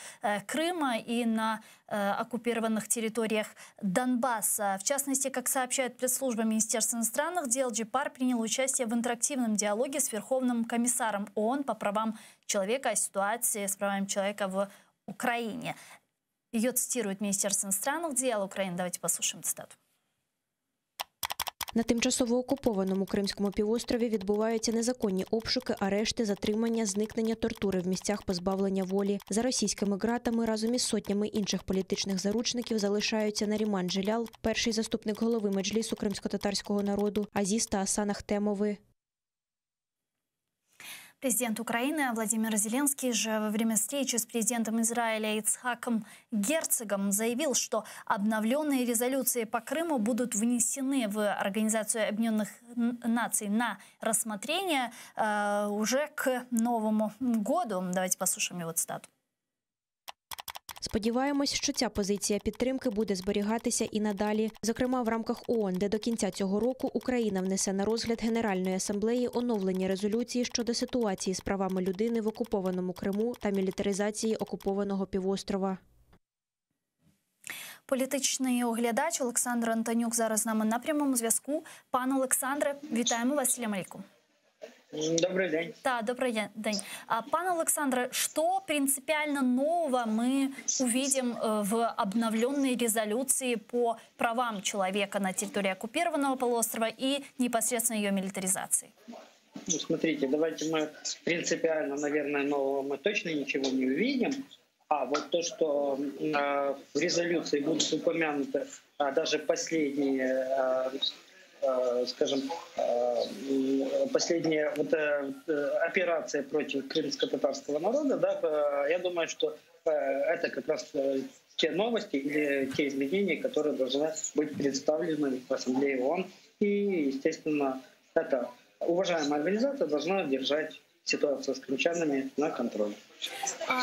Крыма и на оккупированных территориях Донбасса. В частности, как сообщает пресс-служба Министерства иностранных дел, Джипар принял участие в интерактивном диалоге с Верховным комиссаром ООН по правам человека о ситуации с правами человека в Украине. Ее цитирует Министерство иностранных дел Украины. Давайте послушаем цитату. На тимчасово окупованому Кримському півострові відбуваються незаконні обшуки, арешти, затримання, зникнення, тортури в місцях позбавлення волі. За російськими ґратами разом із сотнями інших політичних заручників залишаються Наріман Джелял, перший заступник голови Меджлісу кримсько-татарського народу, Азіз та Асан Ахтемови. Президент Украины Владимир Зеленский же во время встречи с президентом Израиля Ицхаком Герцогом заявил, что обновленные резолюции по Крыму будут внесены в Организацию Объединенных Наций на рассмотрение уже к Новому году. Давайте послушаем его цитату. Сподіваємось, що ця позиція підтримки буде зберігатися і надалі. Зокрема, в рамках ООН, де до кінця цього року Україна внесе на розгляд Генеральної асамблеї оновлені резолюції щодо ситуації з правами людини в окупованому Криму та мілітаризації окупованого півострова. Політичний оглядач Олександр Антонюк зараз з нами на прямому зв'язку. Пане Олександре, вітаємо вас. Салям алейкум. Добрый день. Да, добрый день. Пане Александре, что принципиально нового мы увидим в обновленной резолюции по правам человека на территории оккупированного полуострова и непосредственно ее милитаризации? Ну, смотрите, давайте мы принципиально, наверное, нового мы точно ничего не увидим. А вот то, что в резолюции будут упомянуты даже последние скажем, последняя операция против крымско-татарского народа, да, я думаю, что это как раз те новости или те изменения, которые должны быть представлены в Ассамблее ООН. И, естественно, эта уважаемая организация должна держать ситуацию с крымчанами на контроле.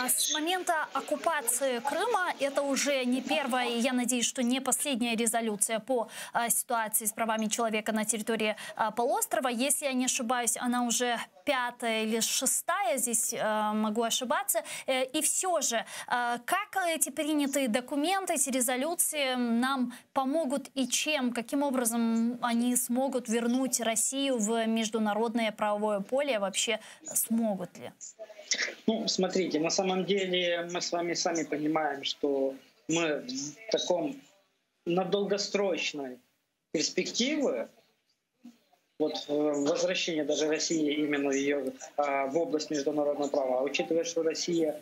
С момента оккупации Крыма это уже не первая, и я надеюсь, что не последняя резолюция по ситуации с правами человека на территории полуострова. Если я не ошибаюсь, она уже 5-я или 6-я, здесь могу ошибаться. И все же, как эти принятые документы, эти резолюции нам помогут и чем, каким образом они смогут вернуть Россию в международное правовое поле, вообще смогут ли? Ну, смотрите, на самом деле мы с вами сами понимаем, что мы в таком, на долгосрочной перспективе, вот возвращение даже России именно ее в область международного права, учитывая, что Россия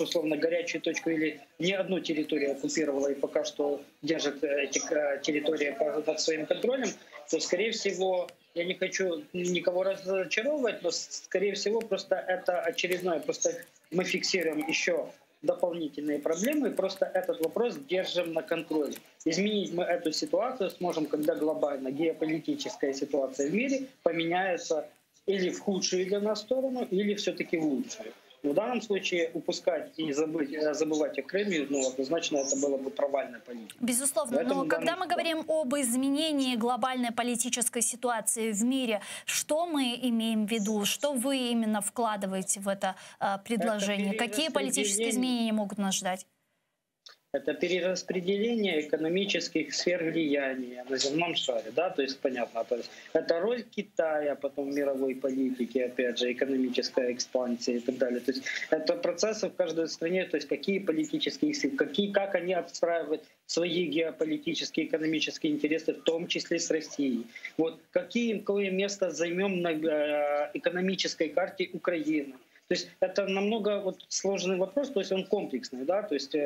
условно горячую точку или не одну территорию оккупировала и пока что держит эти территории под своим контролем, то, скорее всего, я не хочу никого разочаровывать, но, скорее всего, просто это очередное. Просто мы фиксируем еще дополнительные проблемы и просто этот вопрос держим на контроле. Изменить мы эту ситуацию сможем, когда глобально геополитическая ситуация в мире поменяется или в худшую для нас сторону, или все-таки в лучшую. В данном случае упускать и забывать о Крыме, ну, однозначно это было бы провальная политика. Безусловно, поэтому но когда мы говорим об изменении глобальной политической ситуации в мире, что мы имеем в виду? Что вы именно вкладываете в это предложение? Какие политические изменения могут нас ждать? это перераспределение экономических сфер влияния на земном шаре, да, то есть понятно, то есть это роль Китая потом в мировой политике, опять же, экономическая экспансия и так далее, то есть это процессы в каждой стране, то есть какие политические силы, как они отстраивают свои геополитические, экономические интересы, в том числе с Россией. Вот какое место займем на экономической карте Украины. То есть это намного сложный вопрос, то есть он комплексный, да, то есть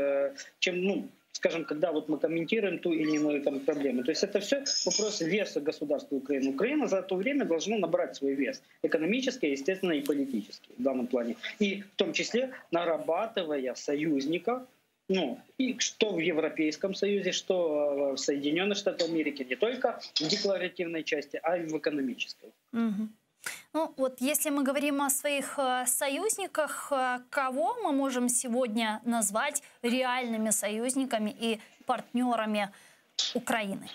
чем, скажем, когда мы комментируем ту или иную проблему. То есть это все вопрос веса государства Украины. Украина за то время должна набрать свой вес, экономический, естественно, и политический в данном плане. И в том числе нарабатывая союзников, и что в Европейском Союзе, что в Соединенных Штатах Америки, не только в декларативной части, а и в экономической. Если мы говорим о своих союзниках, кого мы можем сегодня назвать реальными союзниками и партнерами Украины?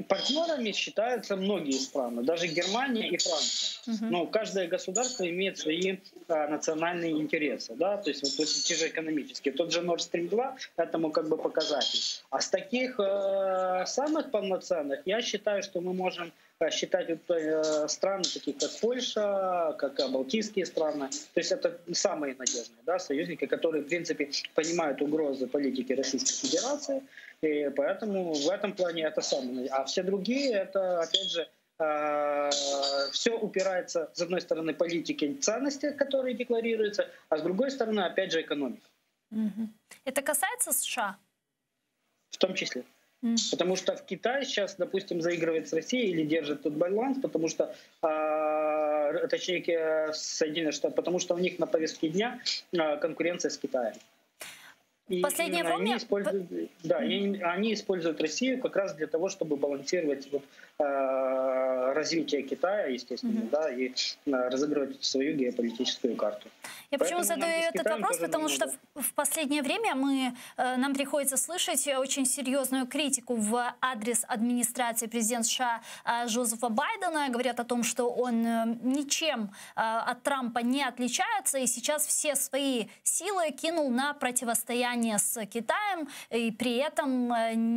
Партнерами считаются многие страны, даже Германия и Франция. Но каждое государство имеет свои национальные интересы, да, то есть те же экономические. Тот же Nord Stream 2 этому показатель. А с таких самых полноценных я считаю, что мы можем считать страны, такие как Польша, как Балтийские страны. То есть это самые надежные, да, союзники, которые, в принципе, понимают угрозы политики Российской Федерации. И поэтому в этом плане это самое. А все другие, это, опять же, все упирается, с одной стороны, политике ценности, которые декларируются, а с другой стороны, опять же, экономика. Это касается США? В том числе. Потому что в Китае сейчас, допустим, заигрывает с Россией или держит тут баланс, потому что, точнее, Соединенные Штаты, потому что у них на повестке дня конкуренция с Китаем. И последнее время... Они используют Россию как раз для того, чтобы балансировать развитие Китая, естественно, да, и разыгрывать свою геополитическую карту. Я почему задаю этот вопрос? Потому что в последнее время нам приходится слышать очень серьезную критику в адрес администрации президента США Джозефа Байдена. Говорят о том, что он ничем от Трампа не отличается, и сейчас все свои силы кинул на противостояние с Китаем, и при этом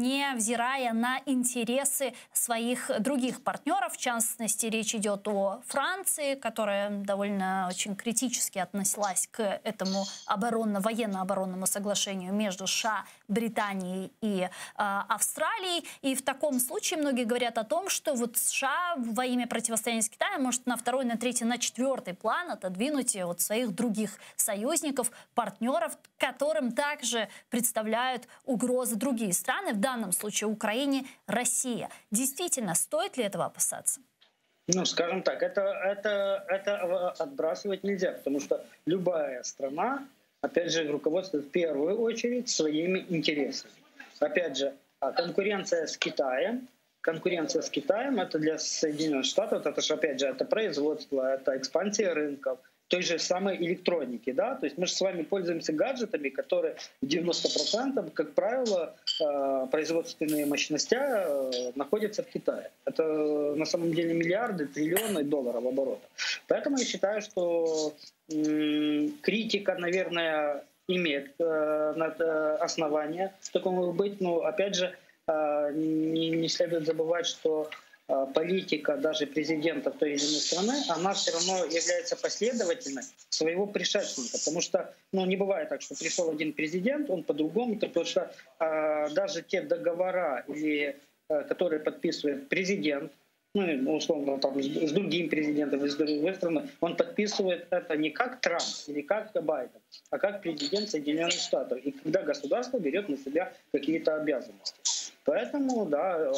невзирая на интересы своих других партнеров. В частности, речь идет о Франции, которая довольно очень критически относилась к этому военно-оборонному соглашению между США, Британией и Австралией. И в таком случае многие говорят о том, что США во имя противостояния с Китаем может на второй, на третий, на четвертый план отодвинуть своих других союзников, партнеров, которым также представляют угрозы другие страны, в данном случае Украине, Россия. Действительно, стоит ли этого опасаться? Скажем так, это отбрасывать нельзя, потому что любая страна, опять же, руководствует в первую очередь своими интересами. Опять же, конкуренция с Китаем это для Соединенных Штатов, это же, опять же, это производство, это экспансия рынков, той же самой электроники, да, то есть мы же с вами пользуемся гаджетами, которые в 90%, как правило, производственные мощности находятся в Китае. Это на самом деле миллиарды, триллионы долларов оборота. Поэтому я считаю, что критика, наверное, имеет основания такому быть, но опять же не следует забывать, что политика даже президента той или иной страны, она все равно является последовательной своего предшественника. Потому что не бывает так, что пришел один президент, он по-другому, потому что даже те договора, которые подписывает президент, условно, с другим президентом из другой страны, он подписывает это не как Трамп или как Байден, а как президент Соединенных Штатов. И когда государство берет на себя какие-то обязанности. Поэтому, да,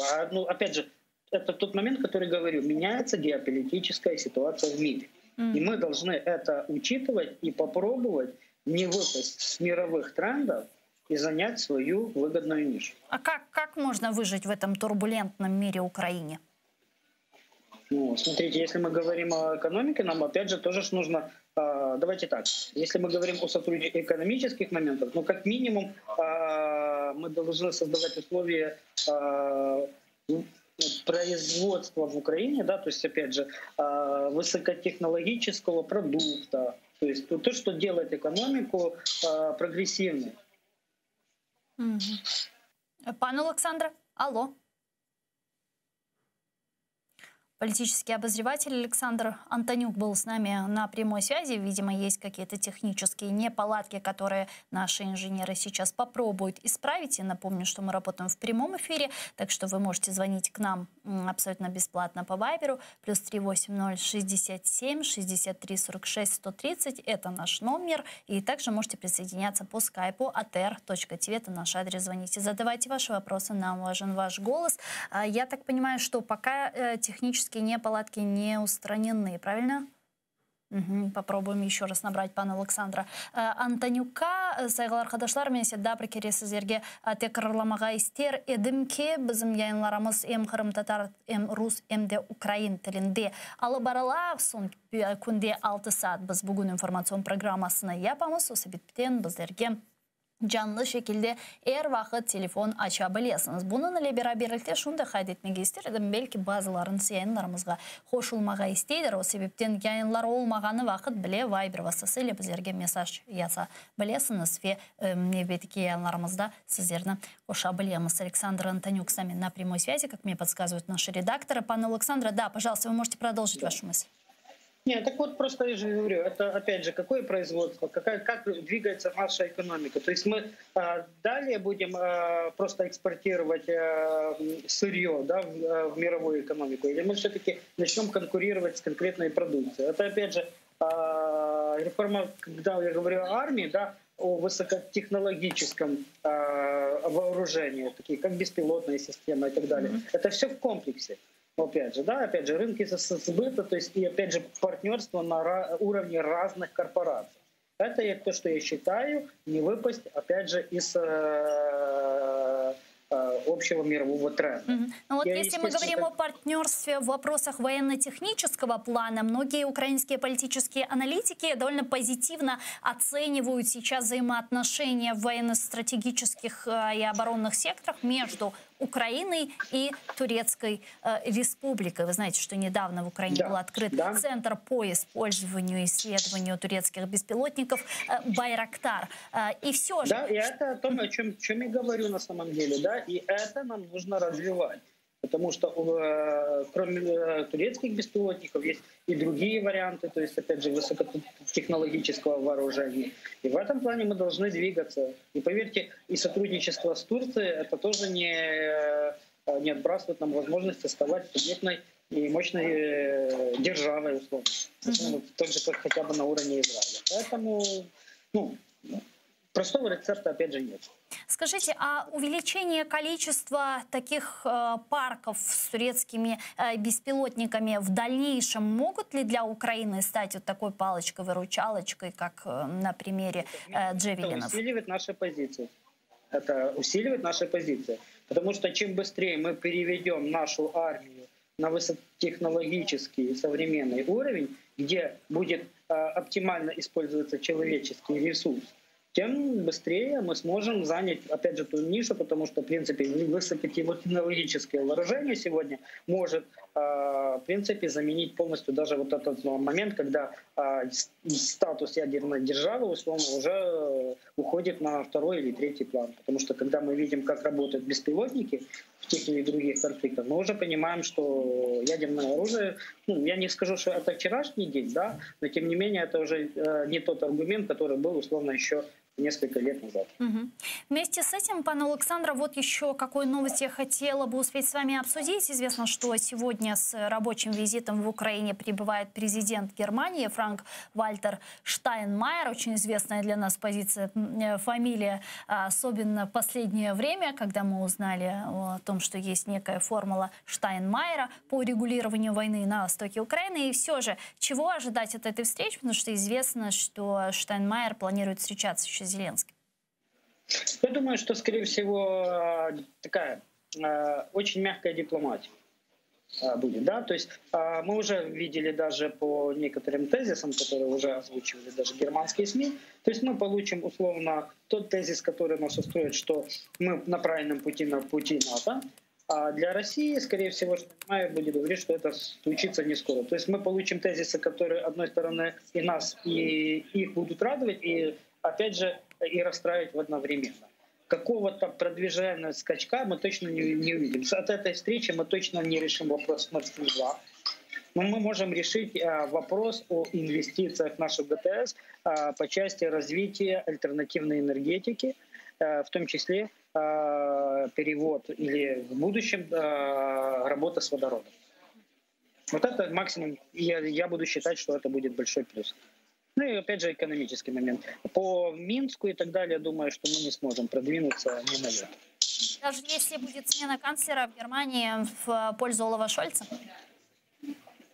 опять же, это тот момент, который говорю, меняется геополитическая ситуация в мире. И мы должны это учитывать и попробовать не выпасть с мировых трендов и занять свою выгодную нишу. А как можно выжить в этом турбулентном мире Украине? Смотрите, если мы говорим о экономике, нам опять же тоже нужно, давайте так, если мы говорим о сотрудничестве экономических моментах, как минимум мы должны создавать условия производства в Украине, да, то есть, опять же, высокотехнологического продукта, то есть то, что делает экономику прогрессивной. Пан Александр, алло. Политический обозреватель Александр Антонюк был с нами на прямой связи. Видимо, есть какие-то технические неполадки, которые наши инженеры сейчас попробуют исправить. И напомню, что мы работаем в прямом эфире, так что вы можете звонить к нам абсолютно бесплатно по Вайберу. +380 67 63 46 130. Это наш номер. И также можете присоединяться по скайпу atr.tv. Это наш адрес. Звоните, задавайте ваши вопросы. Нам важен ваш голос. Я так понимаю, что пока технические неполадки не устранены, правильно? Попробуем еще раз набрать пана Александра Антонюка. Сайгыл аркадашлар, мен седда бір кересіздерге текірламаға істер едімке біздің яйынларымыз эм қырым татар, эм рус, эм де украин тілінде. Алы барала сон күнде 6 саат біз бүгін информацион программасына япамыз. Осы біттен біздерге жанлы шекілде әр вақыт телефон аша білесіңіз. Бұның әлі бераберлікте шунда қайдетмеге істердім, бәлкі базыларын сияйынларымызға қошылмаға істейдір. О себептен яйынлар олмағаны вақыт біле Вайбер васысылы біздерге месаж яса білесіңіз. Ве небетіке яйынларымызда сіздерні қоша білеміз. Александр Антонюк с нами на прямой связи, как мне подсказывают наши редакторы. Пан Александр, да, пожалуйста, вы можете продолжить вашу мысль. Нет, так вот просто я же говорю, это опять же, какое производство, как двигается наша экономика. То есть мы далее будем просто экспортировать сырье, да, в мировую экономику, или мы все-таки начнем конкурировать с конкретной продукцией. Это опять же реформа, когда я говорю о армии, да, о высокотехнологическом вооружении, такие как беспилотные системы и так далее. Это все в комплексе. Опять же, да, опять же, рынки сбыта, то есть и опять же партнерство на уровне разных корпораций. Это то, что я считаю, не выпасть, опять же, из общего мирового тренда. Ну вот если мы говорим о партнерстве в вопросах военно-технического плана, многие украинские политические аналитики довольно позитивно оценивают сейчас взаимоотношения в военно-стратегических и оборонных секторах между Украиной и Турецкой Республикой. Вы знаете, что недавно в Украине был открыт центр по использованию и исследованию турецких беспилотников «Байрактар». И все же... Да, и это о том, о чем я говорю на самом деле, да, и это нам нужно развивать. Потому что кроме турецких беспилотников есть и другие варианты, то есть, опять же, высокотехнологического вооружения. И в этом плане мы должны двигаться. И поверьте, и сотрудничество с Турцией это тоже не отбрасывает нам возможности оставаться субъектной и мощной державой, условно. Только хотя бы на уровне Израиля. Поэтому, простого рецепта, опять же, нет. Скажите, а увеличение количества таких парков с турецкими беспилотниками в дальнейшем могут ли для Украины стать вот такой палочкой-выручалочкой, как на примере Джевелинов? Это усиливает наши позиции. Это усиливает наши позиции. Потому что чем быстрее мы переведем нашу армию на высокотехнологический современный уровень, где будет оптимально использоваться человеческий ресурс, тем быстрее мы сможем занять, опять же, ту нишу, потому что, в принципе, высокотехнологическое вооружение сегодня может, в принципе, заменить полностью даже вот этот момент, когда статус ядерной державы, условно, уже уходит на второй или третий план. Потому что, когда мы видим, как работают беспилотники в тех или других конфликтах, мы уже понимаем, что ядерное оружие, я не скажу, что это вчерашний день, да, но, тем не менее, это уже не тот аргумент, который был, условно, еще несколько лет назад. Вместе с этим, пан Александр, вот еще какую новость я хотела бы успеть с вами обсудить. Известно, что сегодня с рабочим визитом в Украине прибывает президент Германии Франк-Вальтер Штайнмайер. Очень известная для нас фамилия, особенно в последнее время, когда мы узнали о том, что есть некая формула Штайнмайера по регулированию войны на востоке Украины. И все же, чего ожидать от этой встречи? Потому что известно, что Штайнмайер планирует встречаться еще с Зеленским. Я думаю, что, скорее всего, такая очень мягкая дипломатия будет. Да? То есть мы уже видели даже по некоторым тезисам, которые уже озвучивали даже германские СМИ. То есть мы получим условно тот тезис, который нас устроит, что мы на правильном пути НАТО. А для России, скорее всего, Штайнмайер будет говорить, что это случится не скоро. То есть мы получим тезисы, которые, с одной стороны, и нас, и их будут радовать, и, опять же, и расстраивать одновременно. какого-то продвижения скачка мы точно не увидим. От этой встречи мы точно не решим вопрос Nord Stream 2. Но мы можем решить вопрос о инвестициях в нашу ГТС по части развития альтернативной энергетики, в том числе перевод или в будущем работа с водородом. Вот это максимум, я буду считать, что это будет большой плюс. Ну и опять же экономический момент. По Минску и так далее, думаю, что мы не сможем продвинуться ни на йоту. Даже если будет смена канцлера в Германии в пользу Олафа Шольца?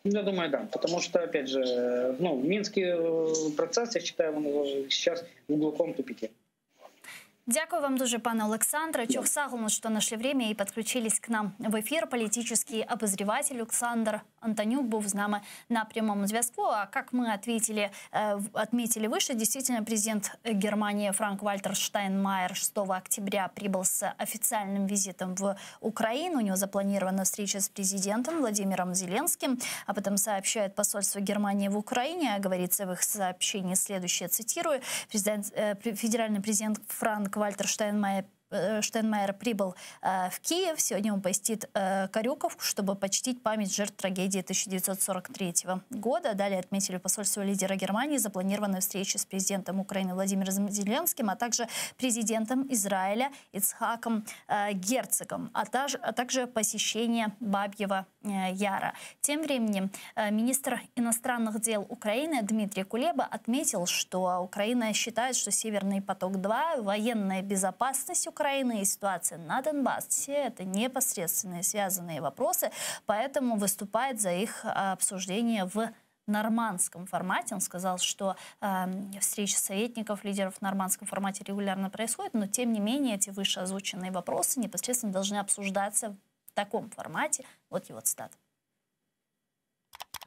Я думаю, да. Потому что, опять же, Минский процесс, я считаю, он сейчас в глубоком тупике. Дякую вам дуже, пане Олександре. Чохсагулно, что нашли время и подключились к нам в эфир. Политический обозреватель Александр Антонюк был с нами на прямом связку. А как мы отметили выше, действительно, президент Германии Франк-Вальтер Штайнмайер 6 октября прибыл с официальным визитом в Украину. У него запланирована встреча с президентом Владимиром Зеленским. Об этом сообщает посольство Германии в Украине. Говорится в их сообщении следующее, цитирую. Федеральный президент Франк-Вальтер Штайнмайер прибыл в Киев. Сегодня он посетит Карюковку, чтобы почтить память жертв трагедии 1943 года. Далее отметили посольство лидера Германии запланированную встречу с президентом Украины Владимиром Зеленским, а также президентом Израиля Ицхаком Герцогом, а также посещение Бабьего Яра. Тем временем министр иностранных дел Украины Дмитрий Кулеба отметил, что Украина считает, что Северный поток-2, военная безопасность Украины и ситуация на Донбассе – это непосредственные связанные вопросы, поэтому выступает за их обсуждение в нормандском формате. Он сказал, что встречи советников, лидеров в нормандском формате регулярно происходят, но тем не менее эти вышеозвученные вопросы непосредственно должны обсуждаться в таком форматі. От його цитата.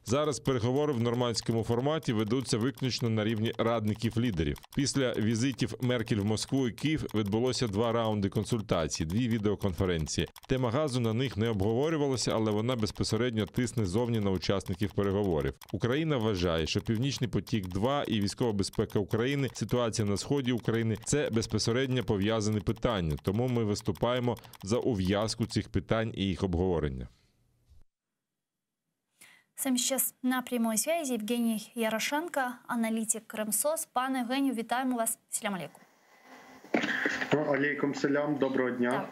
Зараз переговори в нормандському форматі ведуться виключно на рівні радників-лідерів. Після візитів Меркель в Москву і Київ відбулося 2 раунди консультацій, 2 відеоконференції. Тема газу на них не обговорювалася, але вона безпосередньо тисне зовні на учасників переговорів. Україна вважає, що Північний потік-2 і військова безпека України, ситуація на сході України – це безпосередньо пов'язані питання. Тому ми виступаємо за ув'язку цих питань і їх обговорення. С нами сейчас на прямой связи Евгений Ярошенко, аналитик Кримсос. Пане Евгенію, вітаємо вас. Салям алейкум. Алейкум салям, доброго дня. Да.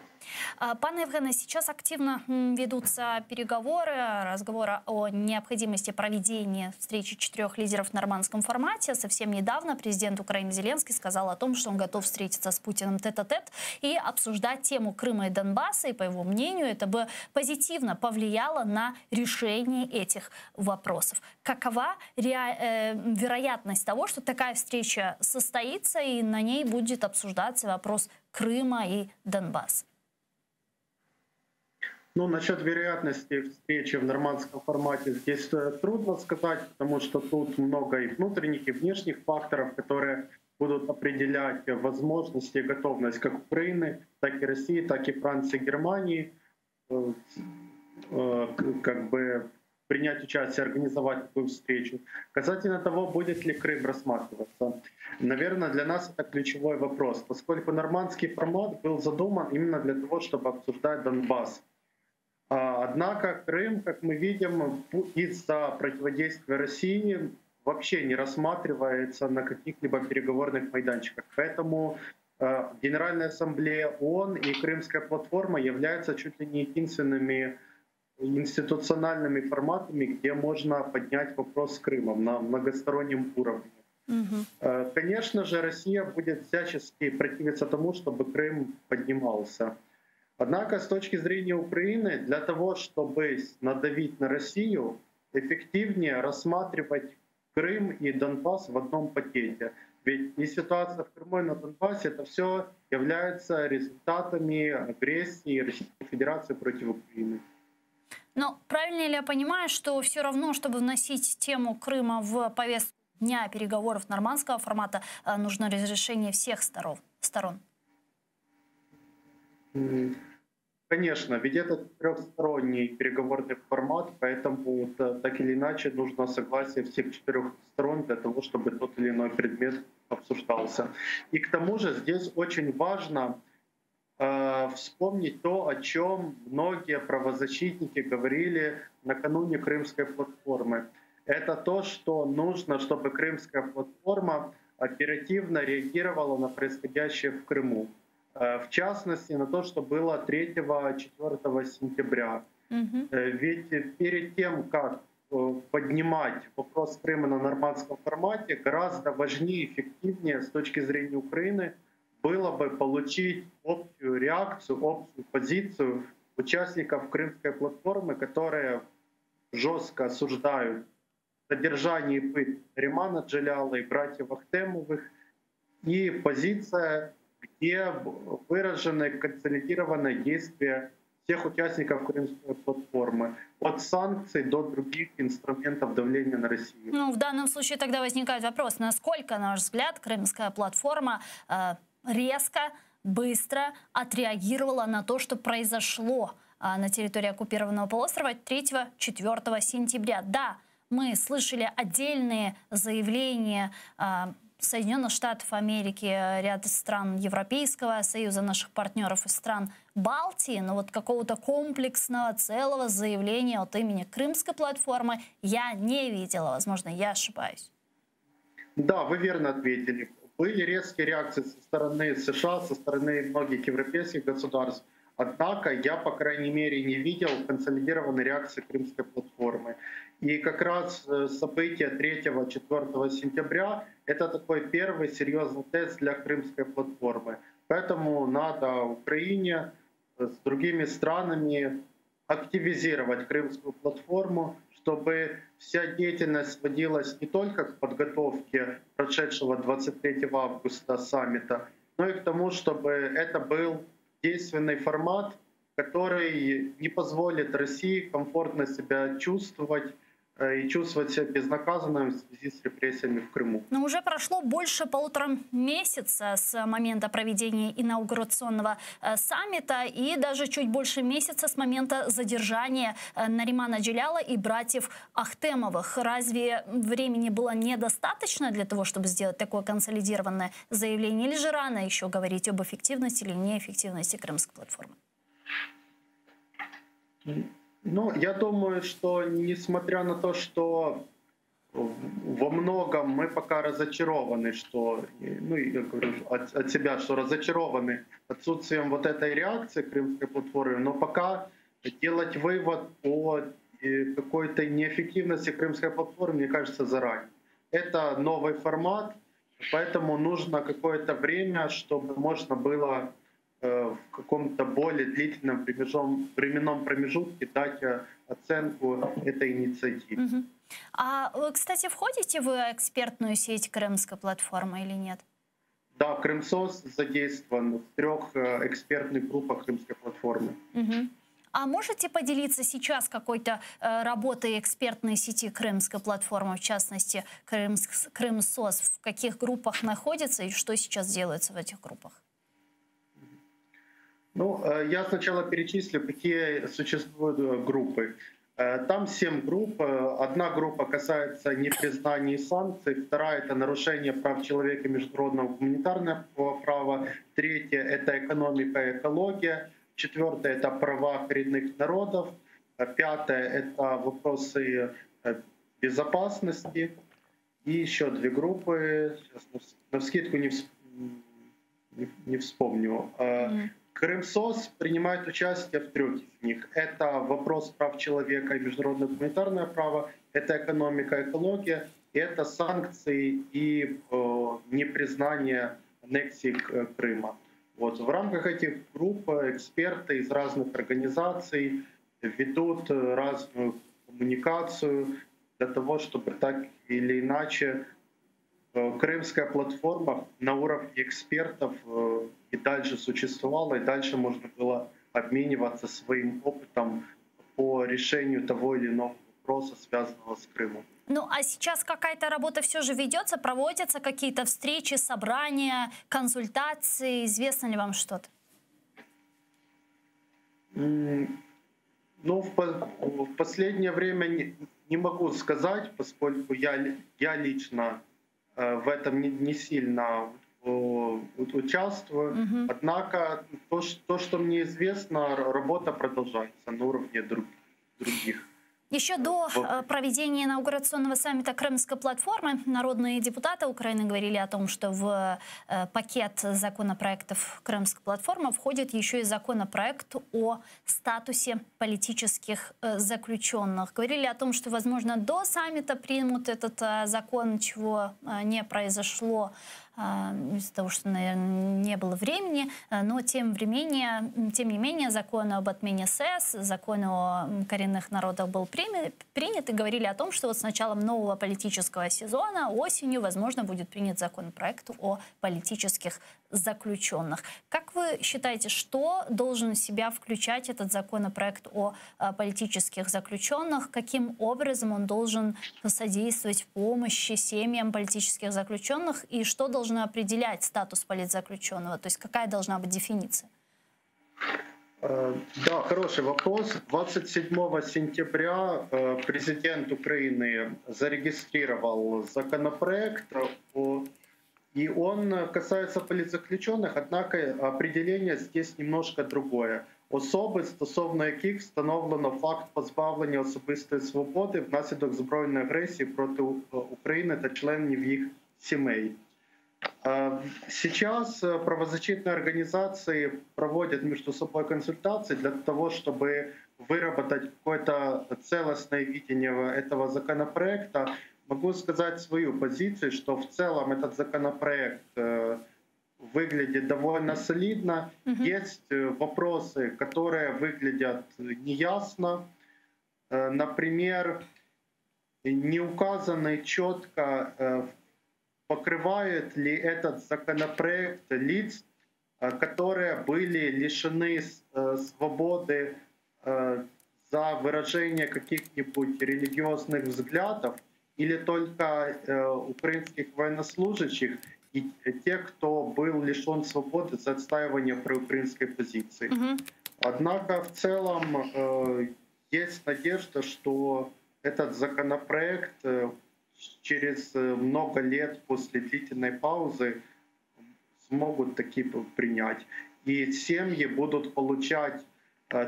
Пане Евгений, сейчас активно ведутся переговоры, разговоры о необходимости проведения встречи 4 лидеров в нормандском формате. Совсем недавно президент Украины Зеленский сказал о том, что он готов встретиться с Путиным тет-а-тет и обсуждать тему Крыма и Донбасса. И, по его мнению, это бы позитивно повлияло на решение этих вопросов. Какова вероятность того, что такая встреча состоится и на ней будет обсуждаться вопрос Крыма и Донбасса? Насчет вероятности встречи в нормандском формате здесь трудно сказать, потому что тут много и внутренних, и внешних факторов, которые будут определять возможности и готовность как Украины, так и России, так и Франции, Германии принять участие, организовать такую встречу. Касательно того, будет ли Крым рассматриваться, наверное, для нас это ключевой вопрос, поскольку нормандский формат был задуман именно для того, чтобы обсуждать Донбасс. Однако Крым, как мы видим, из-за противодействия России вообще не рассматривается на каких-либо переговорных майданчиках. Поэтому Генеральная ассамблея ООН и Крымская платформа являются чуть ли не единственными институциональными форматами, где можно поднять вопрос с Крымом на многостороннем уровне. Конечно же, Россия будет всячески противиться тому, чтобы Крым поднимался. Однако, с точки зрения Украины, для того, чтобы надавить на Россию, эффективнее рассматривать Крым и Донбасс в одном пакете. Ведь и ситуация в Крыму, и на Донбассе — это все является результатами агрессии Российской Федерации против Украины. Но правильно ли я понимаю, что все равно, чтобы вносить тему Крыма в повестку дня переговоров нормандского формата, нужно разрешение всех сторон? Конечно, ведь это трехсторонний переговорный формат, поэтому так или иначе нужно согласие всех 4 сторон для того, чтобы тот или иной предмет обсуждался. И к тому же здесь очень важно вспомнить то, о чем многие правозащитники говорили накануне Крымской платформы. Это то, что нужно, чтобы Крымская платформа оперативно реагировала на происходящее в Крыму. В частности, на то, что было 3-4 сентября. Ведь перед тем, как поднимать вопрос Крыма на нормандском формате, гораздо важнее и эффективнее с точки зрения Украины было бы получить общую реакцию, общую позицию участников Крымской платформы, которые жестко осуждают содержание и быт Римана Джелялы и братьев Ахтемовых, и позиция, где выражены консолидированные действия всех участников Крымской платформы, от санкций до других инструментов давления на Россию. Ну, в данном случае тогда возникает вопрос, насколько, на ваш взгляд, Крымская платформа резко, быстро отреагировала на то, что произошло на территории оккупированного полуострова 3-4 сентября. Да, мы слышали отдельные заявления Соединенных Штатов Америки, ряд стран Европейского Союза, наших партнеров из стран Балтии, но вот какого-то комплексного целого заявления от имени Крымской платформы я не видела. Возможно, я ошибаюсь. Да, вы верно ответили. Были резкие реакции со стороны США, со стороны многих европейских государств. Однако я, по крайней мере, не видел консолидированной реакции Крымской платформы. И как раз события 3-4 сентября — это такой первый серьезный тест для Крымской платформы. Поэтому надо Украине с другими странами активизировать Крымскую платформу, чтобы вся деятельность сводилась не только к подготовке прошедшего 23 августа саммита, но и к тому, чтобы это был действенный формат, который не позволит России комфортно себя чувствовать и чувствовать себя безнаказанным в связи с репрессиями в Крыму. Но уже прошло больше 1,5 месяца с момента проведения инаугурационного саммита и даже чуть больше месяца с момента задержания Наримана Джелялы и братьев Ахтемовых. Разве времени было недостаточно для того, чтобы сделать такое консолидированное заявление? Или же рано еще говорить об эффективности или неэффективности Крымской платформы? Ну, я думаю, что несмотря на то, что во многом мы пока разочарованы, что, ну, я говорю от себя, что разочарованы отсутствием вот этой реакции Крымской платформы, но пока делать вывод о какой-то неэффективности Крымской платформы, мне кажется, заранее. Это новый формат, поэтому нужно какое-то время, чтобы можно было в каком-то более длительном временном промежутке дать оценку этой инициативе. А вы, кстати, входите в экспертную сеть Крымской платформы или нет? Да, Крымсос задействован в 3 экспертных группах Крымской платформы. А можете поделиться сейчас какой-то работой экспертной сети Крымской платформы, в частности, Крымсос, в каких группах находится и что сейчас делается в этих группах? Ну, я сначала перечислю, какие существуют группы. Там 7 групп. Одна группа касается непризнания санкций, вторая — это нарушение прав человека и международного гуманитарного права, третья — это экономика и экология, четвертая — это права коренных народов, пятая — это вопросы безопасности, и еще 2 группы, сейчас навскидку не вспомню. Крымсос принимает участие в 3 из них. Это вопрос прав человека и международное гуманитарное право, это экономика, экология, и это санкции и непризнание аннексии Крыма. Вот. В рамках этих групп эксперты из разных организаций ведут разную коммуникацию для того, чтобы так или иначе Крымская платформа на уровне экспертов и дальше существовала, и дальше можно было обмениваться своим опытом по решению того или иного вопроса, связанного с Крымом. Ну, а сейчас какая-то работа все же ведется, проводятся какие-то встречи, собрания, консультации, известно ли вам что-то? Ну, в последнее время не могу сказать, поскольку я лично в этом не сильно участвую. Однако то, что мне известно, работа продолжается на уровне других. Еще до проведения инаугурационного саммита Крымской платформы народные депутаты Украины говорили о том, что в пакет законопроектов Крымской платформы входит еще и законопроект о статусе политических заключенных. Говорили о том, что, возможно, до саммита примут этот закон, чего не произошло из-за того, что, наверное, не было времени, но тем не менее закон об отмене СЭС, закон о коренных народах был принят, и говорили о том, что вот с началом нового политического сезона осенью, возможно, будет принят законопроект о политических заключенных. Как вы считаете, что должен в себя включать этот законопроект о политических заключенных? Каким образом он должен содействовать в помощи семьям политических заключенных? И что должно определять статус политзаключенного? То есть какая должна быть дефиниция? Да, хороший вопрос. 27 сентября президент Украины зарегистрировал законопроект, и он касается политзаключенных, однако определение здесь немножко другое. Особи, стосовно яких встановлено факт позбавлення особистої свободи внаслідок збройної агресії проти України та членів їх сімей. Сейчас правозащитные организации проводят между собой консультации для того, чтобы выработать какое-то целостное видение этого законопроекта. Могу сказать свою позицию, что в целом этот законопроект выглядит довольно солидно. Есть вопросы, которые выглядят неясно. Например, не указано четко, покрывает ли этот законопроект лиц, которые были лишены свободы за выражение каких-нибудь религиозных взглядов, или только украинских военнослужащих и тех, кто был лишен свободы за отстаивание проукраинской позиции. Однако в целом есть надежда, что этот законопроект через много лет после длительной паузы смогут таки принять. И семьи будут получать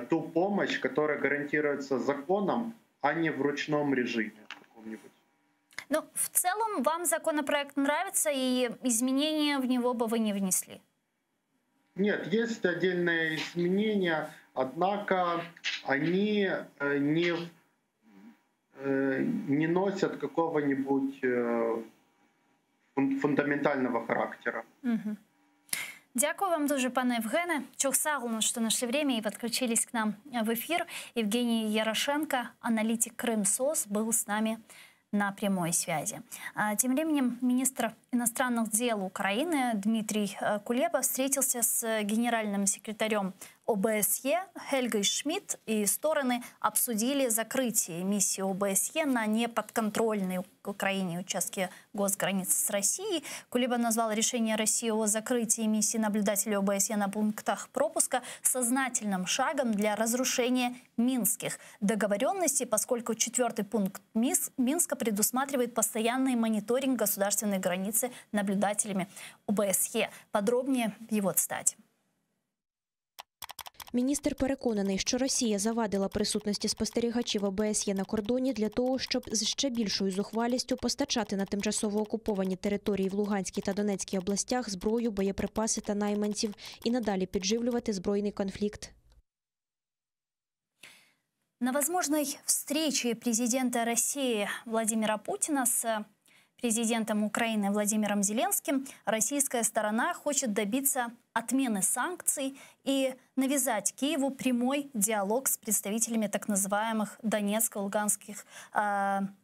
ту помощь, которая гарантируется законом, а не в ручном режиме каком-нибудь. Ну, в целом вам законопроект нравится, и изменения в него бы вы не внесли? Нет, есть отдельные изменения, однако они не носят какого-нибудь фундаментального характера. Дякую вам дуже, пане Евгене. Чохсагулно, что нашли время и подключились к нам в эфир. Евгений Ярошенко, аналитик Крымсос, был с нами на прямой связи. Тем временем министр иностранных дел Украины Дмитрий Кулеба встретился с генеральным секретарем ОБСЕ Хельгой Шмидт, и стороны обсудили закрытие миссии ОБСЕ на неподконтрольной Украине участке госграницы с Россией. Кулеба назвал решение России о закрытии миссии наблюдателей ОБСЕ на пунктах пропуска сознательным шагом для разрушения минских договоренностей, поскольку 4-й пункт Минска предусматривает постоянный мониторинг государственной границы наблюдателями ОБСЕ. Подробнее в его цитате. Міністр переконаний, що Росія завадила присутності спостерігачів ОБСЄ на кордоні для того, щоб з ще більшою зухвалістю постачати на тимчасово окуповані території в Луганській та Донецькій областях зброю, боєприпаси та найманців і надалі підживлювати збройний конфлікт. На возможной встрече президента России Владимира Путина с президентом Украины Владимиром Зеленским российская сторона хочет добиться отмены санкций и навязать Киеву прямой диалог с представителями так называемых Донецко-Луганских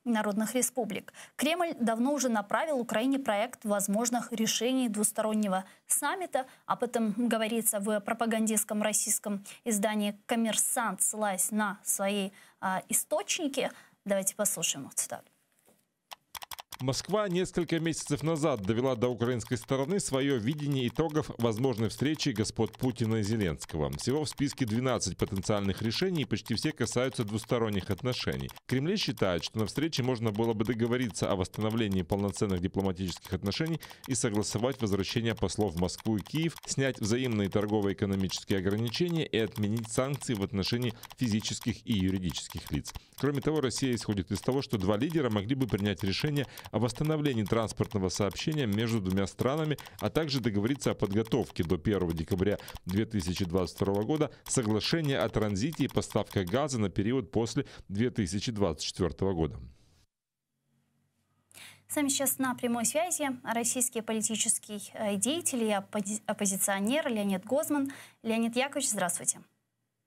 народных республик. Кремль давно уже направил Украине проект возможных решений двустороннего саммита. Об этом говорится в пропагандистском российском издании «Коммерсант», ссылаясь на свои источники. Давайте послушаем цитату. Москва несколько месяцев назад довела до украинской стороны свое видение итогов возможной встречи господ Путина и Зеленского. Всего в списке 12 потенциальных решений, и почти все касаются двусторонних отношений. В Кремле считают, что на встрече можно было бы договориться о восстановлении полноценных дипломатических отношений и согласовать возвращение послов в Москву и Киев, снять взаимные торгово-экономические ограничения и отменить санкции в отношении физических и юридических лиц. Кроме того, Россия исходит из того, что два лидера могли бы принять решение о восстановлении транспортного сообщения между двумя странами, а также договориться о подготовке до 1 декабря 2022 года соглашения о транзите и поставках газа на период после 2024 года. С нами сейчас на прямой связи российский политический деятель и оппозиционер Леонид Гозман. Леонид Яковлевич, здравствуйте.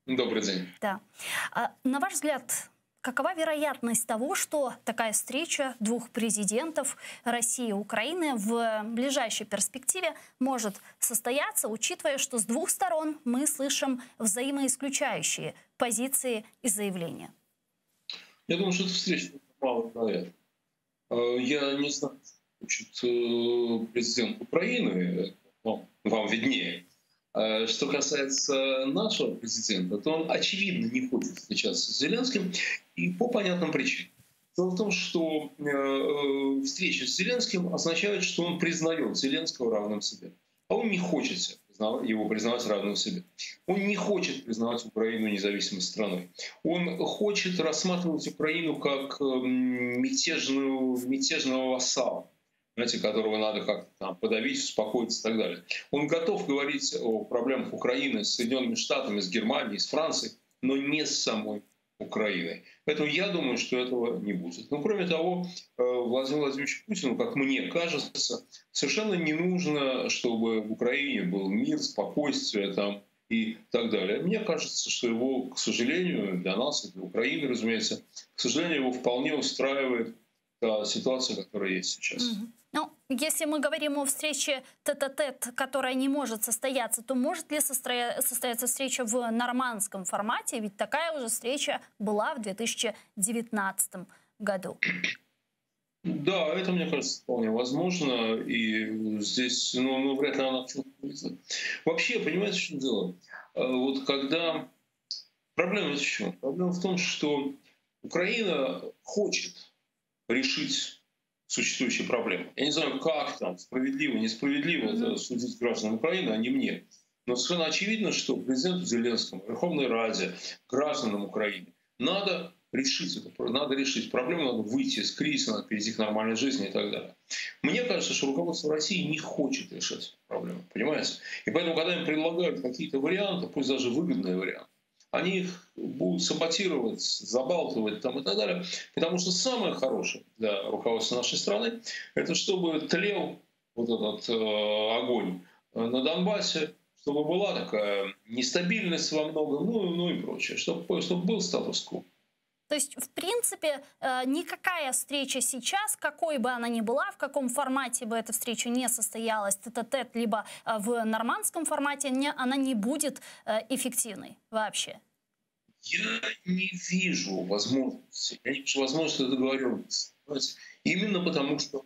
Добрый день. Да. На ваш взгляд, какова вероятность того, что такая встреча двух президентов России и Украины в ближайшей перспективе может состояться, учитывая, что с двух сторон мы слышим взаимоисключающие позиции и заявления? Я думаю, что эта встреча маловероятна. Я не знаю, что хочет президент Украины, ну, вам виднее. Что касается нашего президента, то он, очевидно, не хочет встречаться с Зеленским, и по понятным причинам. Дело в том, что встреча с Зеленским означает, что он признает Зеленского равным себе. А он не хочет его признавать равным себе. Он не хочет признавать Украину независимой страной. Он хочет рассматривать Украину как мятежного вассала, знаете, которого надо как-то там подавить, успокоиться и так далее. Он готов говорить о проблемах Украины с Соединенными Штатами, с Германией, с Францией, но не с самой Украиной. Поэтому я думаю, что этого не будет. Но кроме того, Владимиру Владимировичу Путину, как мне кажется, совершенно не нужно, чтобы в Украине был мир, спокойствие там и так далее. Мне кажется, что его, к сожалению, для нас, для Украины, разумеется, к сожалению, его вполне устраивает та ситуация, которая есть сейчас. Ну, если мы говорим о встрече тет-а-тет, которая не может состояться, то может ли состояться встреча в нормандском формате? Ведь такая уже встреча была в 2019 году. Да, это, мне кажется, вполне возможно. И здесь, ну вряд ли она в чем-то будет. Вообще, понимаете, в чем дело? Вот когда... Проблема в чем? Проблема в том, что Украина хочет решить существующие проблемы. Я не знаю, как там, справедливо, несправедливо, это судить гражданам Украины, а не мне. Но совершенно очевидно, что президенту Зеленскому, Верховной Раде, гражданам Украины надо решить это, надо решить проблему, надо выйти из кризиса, надо перейти к нормальной жизни и так далее. Мне кажется, что руководство России не хочет решать эту проблему, понимаете? И поэтому, когда им предлагают какие-то варианты, пусть даже выгодные варианты, они их будут саботировать, забалтывать там и так далее. Потому что самое хорошее для руководства нашей страны — это чтобы тлел вот этот огонь на Донбассе, чтобы была такая нестабильность во многом, ну и прочее, чтобы был статус-кво. То есть, в принципе, никакая встреча сейчас, какой бы она ни была, в каком формате бы эта встреча не состоялась, тет-а-тет, либо в нормандском формате, она не будет эффективной вообще. Я не вижу возможности. Я не вижу возможности договоренности. Именно потому, что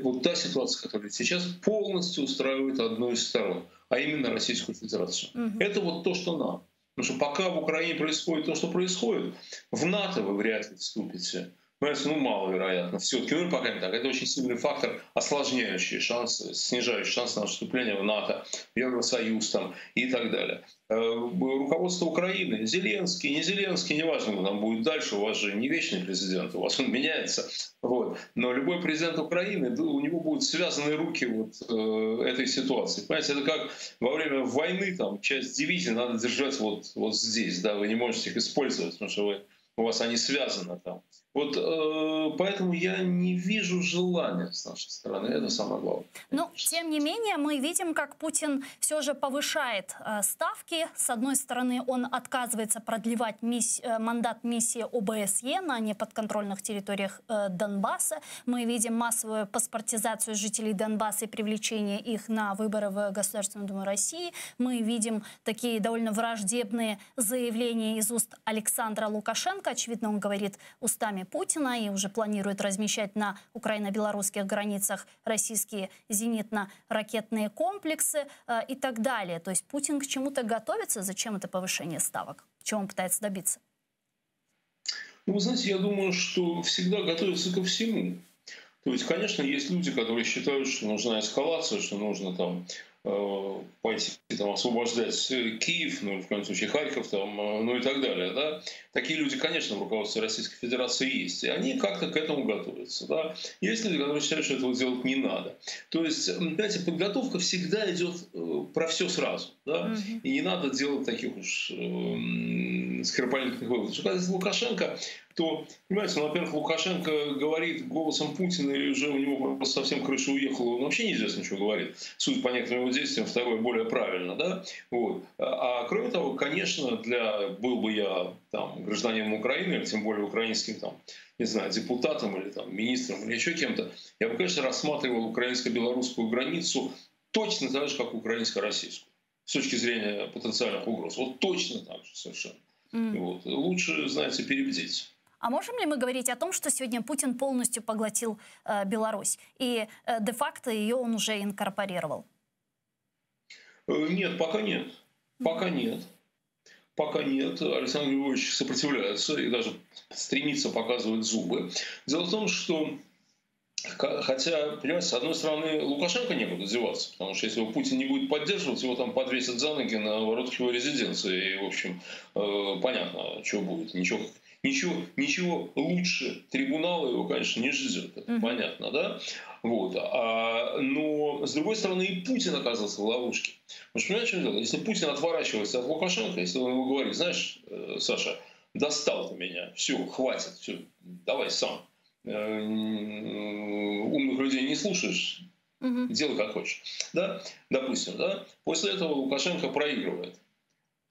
вот та ситуация, которая сейчас полностью устраивает одну из сторон, а именно Российскую Федерацию. Это вот то, что надо. Потому что пока в Украине происходит то, что происходит, в НАТО вы вряд ли вступите. Понимаете, маловероятно. Все-таки, пока не так. Это очень сильный фактор, осложняющий шансы, снижающий шансы на вступление в НАТО, в Евросоюз там, и так далее. Руководство Украины, Зеленский, не Зеленский, неважно, кто там будет дальше, у вас же не вечный президент, у вас он меняется. Вот. Но любой президент Украины, у него будут связаны руки вот этой ситуации. Понимаете, это как во время войны, там, часть дивизии надо держать вот здесь, да, вы не можете их использовать, потому что у вас они связаны там. Вот поэтому я не вижу желания с нашей стороны. Это самое главное. Но, тем не менее, мы видим, как Путин все же повышает ставки. С одной стороны, он отказывается продлевать мандат миссии ОБСЕ на неподконтрольных территориях Донбасса. Мы видим массовую паспортизацию жителей Донбасса и привлечение их на выборы в Государственную Думу России. Мы видим такие довольно враждебные заявления из уст Александра Лукашенко, Лукашенко. Очевидно, он говорит устами Путина и уже планирует размещать на украино-белорусских границах российские зенитно-ракетные комплексы и так далее. То есть Путин к чему-то готовится? Зачем это повышение ставок? Чего он пытается добиться? Ну, вы знаете, я думаю, что всегда готовятся ко всему. То есть, конечно, есть люди, которые считают, что нужна эскалация, что нужно там пойти там, освобождать Киев, ну, в крайнем случае, Харьков, там, ну и так далее. Да? Такие люди, конечно, в руководстве Российской Федерации есть. И они как-то к этому готовятся. Да? Есть люди, которые считают, что этого делать не надо. То есть, знаете, подготовка всегда идет про все сразу. Да? И не надо делать таких уж скоропалительных выводов. Что касается Лукашенко, то, понимаете, ну, во-первых, Лукашенко говорит голосом Путина, или уже у него просто совсем крыша уехала, он вообще неизвестно, что говорит. Судя по некоторым его действиям, второе более правильно, да? Вот. А кроме того, конечно, был бы я там гражданином Украины, или тем более украинским там, не знаю, депутатом или там министром или еще кем-то, я бы, конечно, рассматривал украинско-белорусскую границу точно так же, как украинско-российскую, с точки зрения потенциальных угроз. Вот точно так же совершенно. Вот. Лучше, знаете, перебдеть. А можем ли мы говорить о том, что сегодня Путин полностью поглотил Беларусь и де-факто ее он уже инкорпорировал? Нет, пока нет. Пока нет. Пока нет. Александр Григорьевич сопротивляется и даже стремится показывать зубы. Дело в том, что хотя, понимаете, с одной стороны, Лукашенко некуда деваться, потому что если его Путин не будет поддерживать, его там подвесят за ноги на воротах его резиденции. И, в общем, понятно, что будет. Ничего лучше трибунала его, конечно, не ждет. Это понятно, да? Вот. Но, с другой стороны, и Путин оказался в ловушке. Потому что, понимаете, что дело? Если Путин отворачивается от Лукашенко, если он ему говорит, знаешь, Саша, достал ты меня, все, хватит, все, давай сам. Умных людей не слушаешь, делай как хочешь. Да? Допустим, да? После этого Лукашенко проигрывает.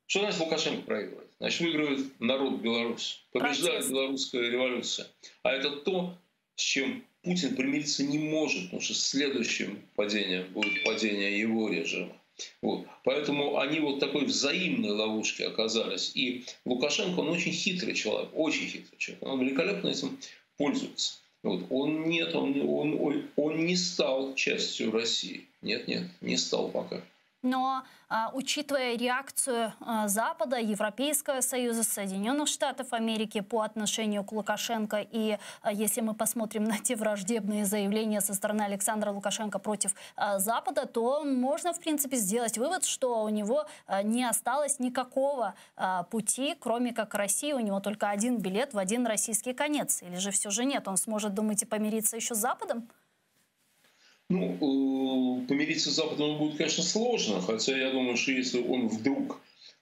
Что значит Лукашенко проигрывает? Значит, выигрывает народ Беларуси. Побеждает белорусская революция. А это то, с чем Путин примириться не может, потому что следующим падением будет падение его режима. Вот. Поэтому они вот в такой взаимной ловушке оказались. И Лукашенко, он очень хитрый человек, Он великолепно этим пользуется. Вот. Он не стал частью России. Нет, не стал пока. Но учитывая реакцию Запада, Европейского Союза, Соединенных Штатов Америки по отношению к Лукашенко, и если мы посмотрим на те враждебные заявления со стороны Александра Лукашенко против Запада, то можно, в принципе, сделать вывод, что у него не осталось никакого пути, кроме как России. У него только один билет в один российский конец. Или же все же нет? Он сможет, думаете, помириться еще с Западом? Ну, помириться с Западом будет, конечно, сложно, хотя я думаю, что если он вдруг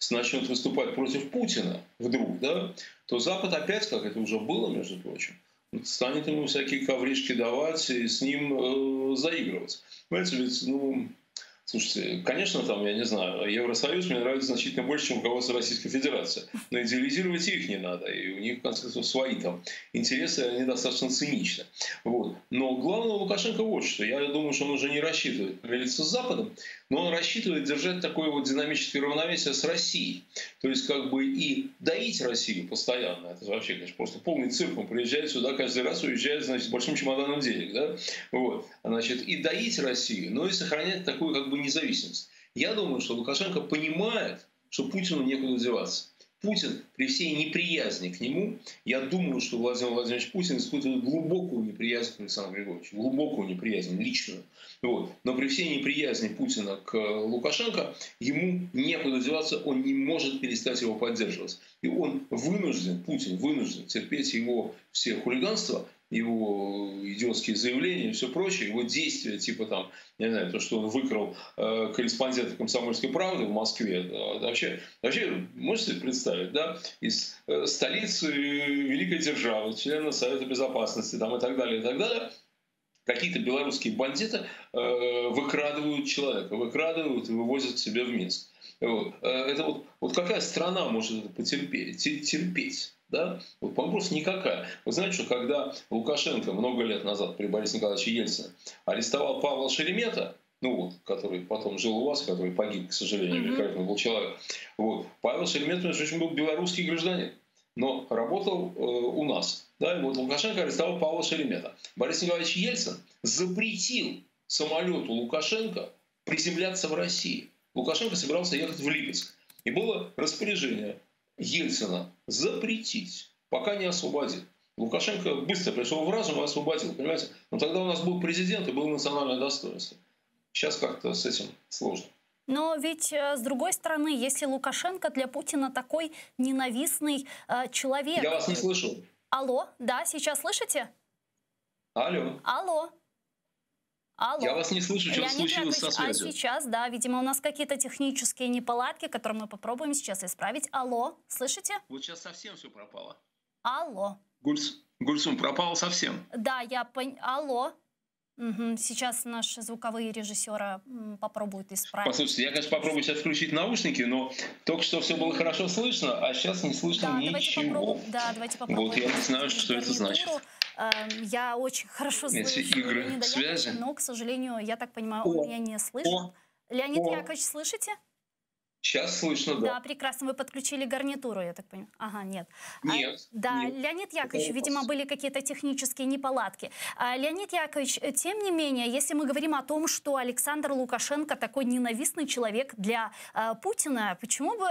начнет выступать против Путина, да, то Запад опять, как это уже было, между прочим, станет ему всякие ковришки давать и с ним заигрывать. Понимаете, ведь, слушайте, конечно, там, я не знаю, Евросоюз мне нравится значительно больше, чем руководство Российской Федерации. Но идеализировать их не надо. И у них, в конце концов, свои там интересы, они достаточно циничны. Вот. Но главное у Лукашенко вот что. Я думаю, что он уже не рассчитывает помириться с Западом, но он рассчитывает держать такое вот динамическое равновесие с Россией. То есть как бы и доить Россию постоянно. Это вообще, конечно, просто полный цирк. Он приезжает сюда каждый раз, уезжает, значит, с большим чемоданом денег. Да? Вот. Значит, и доить Россию, но и сохранять такую как бы независимость. Я думаю, что Лукашенко понимает, что Путину некуда деваться. Путин, при всей неприязни к нему, я думаю, что Владимир Владимирович Путин испытывает глубокую неприязнь к Александру Григорьевичу. Глубокую неприязнь, личную. Вот. Но при всей неприязни Путина к Лукашенко, ему некуда деваться, он не может перестать его поддерживать. И он вынужден, Путин вынужден терпеть его все хулиганства, его идиотские заявления и все прочее, его действия, типа там, не знаю, то, что он выкрал корреспондента «Комсомольской правды» в Москве, да, вообще можете себе представить, да, из столицы великой державы, члена Совета Безопасности там, и так далее, какие-то белорусские бандиты выкрадывают человека, выкрадывают и вывозят к себе в Минск. Вот. Это вот какая страна может это терпеть? Да? Вот, по-моему, просто никакая. Вы знаете, что когда Лукашенко много лет назад при Борисе Николаевиче Ельцине арестовал Павла Шеремета, который потом жил у вас, который погиб, к сожалению, великолепный был человек. Вот. Павел Шеремет, между прочим, был белорусский гражданин. но работал у нас. Да, и вот Лукашенко арестовал Павла Шеремета. Борис Николаевич Ельцин запретил самолету Лукашенко приземляться в России. Лукашенко собирался ехать в Липецк. И было распоряжение Ельцина запретить, пока не освободит. Лукашенко быстро пришел в разум и освободил, понимаете? Но тогда у нас был президент и было национальное достоинство. Сейчас как-то с этим сложно. Но ведь, с другой стороны, если Лукашенко для Путина такой ненавистный человек... Я вас не слышу. Алло, да, сейчас слышите? Алло. Алло. Алло. Я вас не слышу, что случилось со связью. А сейчас, да, видимо, у нас какие-то технические неполадки, которые мы попробуем сейчас исправить. Алло, слышите? Вот сейчас совсем все пропало. Алло. Гульсум, пропало совсем. Да, Алло. Угу. Сейчас наши звуковые режиссеры попробуют исправить. Послушайте, я, конечно, попробую сейчас включить наушники, но только что все было хорошо слышно, а сейчас не слышно ничего. Давайте попробуем. Вот я не знаю, что это значит. Я очень хорошо слышу игры связи, но, к сожалению, я так понимаю, он меня не слышит. Леонид Яковлевич, слышите? Сейчас слышно, да. Да, прекрасно. Вы подключили гарнитуру, я так понимаю. Ага, нет. Нет. Да, нет. Леонид Яковлевич, видимо, были какие-то технические неполадки. Леонид Яковлевич, тем не менее, если мы говорим о том, что Александр Лукашенко такой ненавистный человек для Путина, почему бы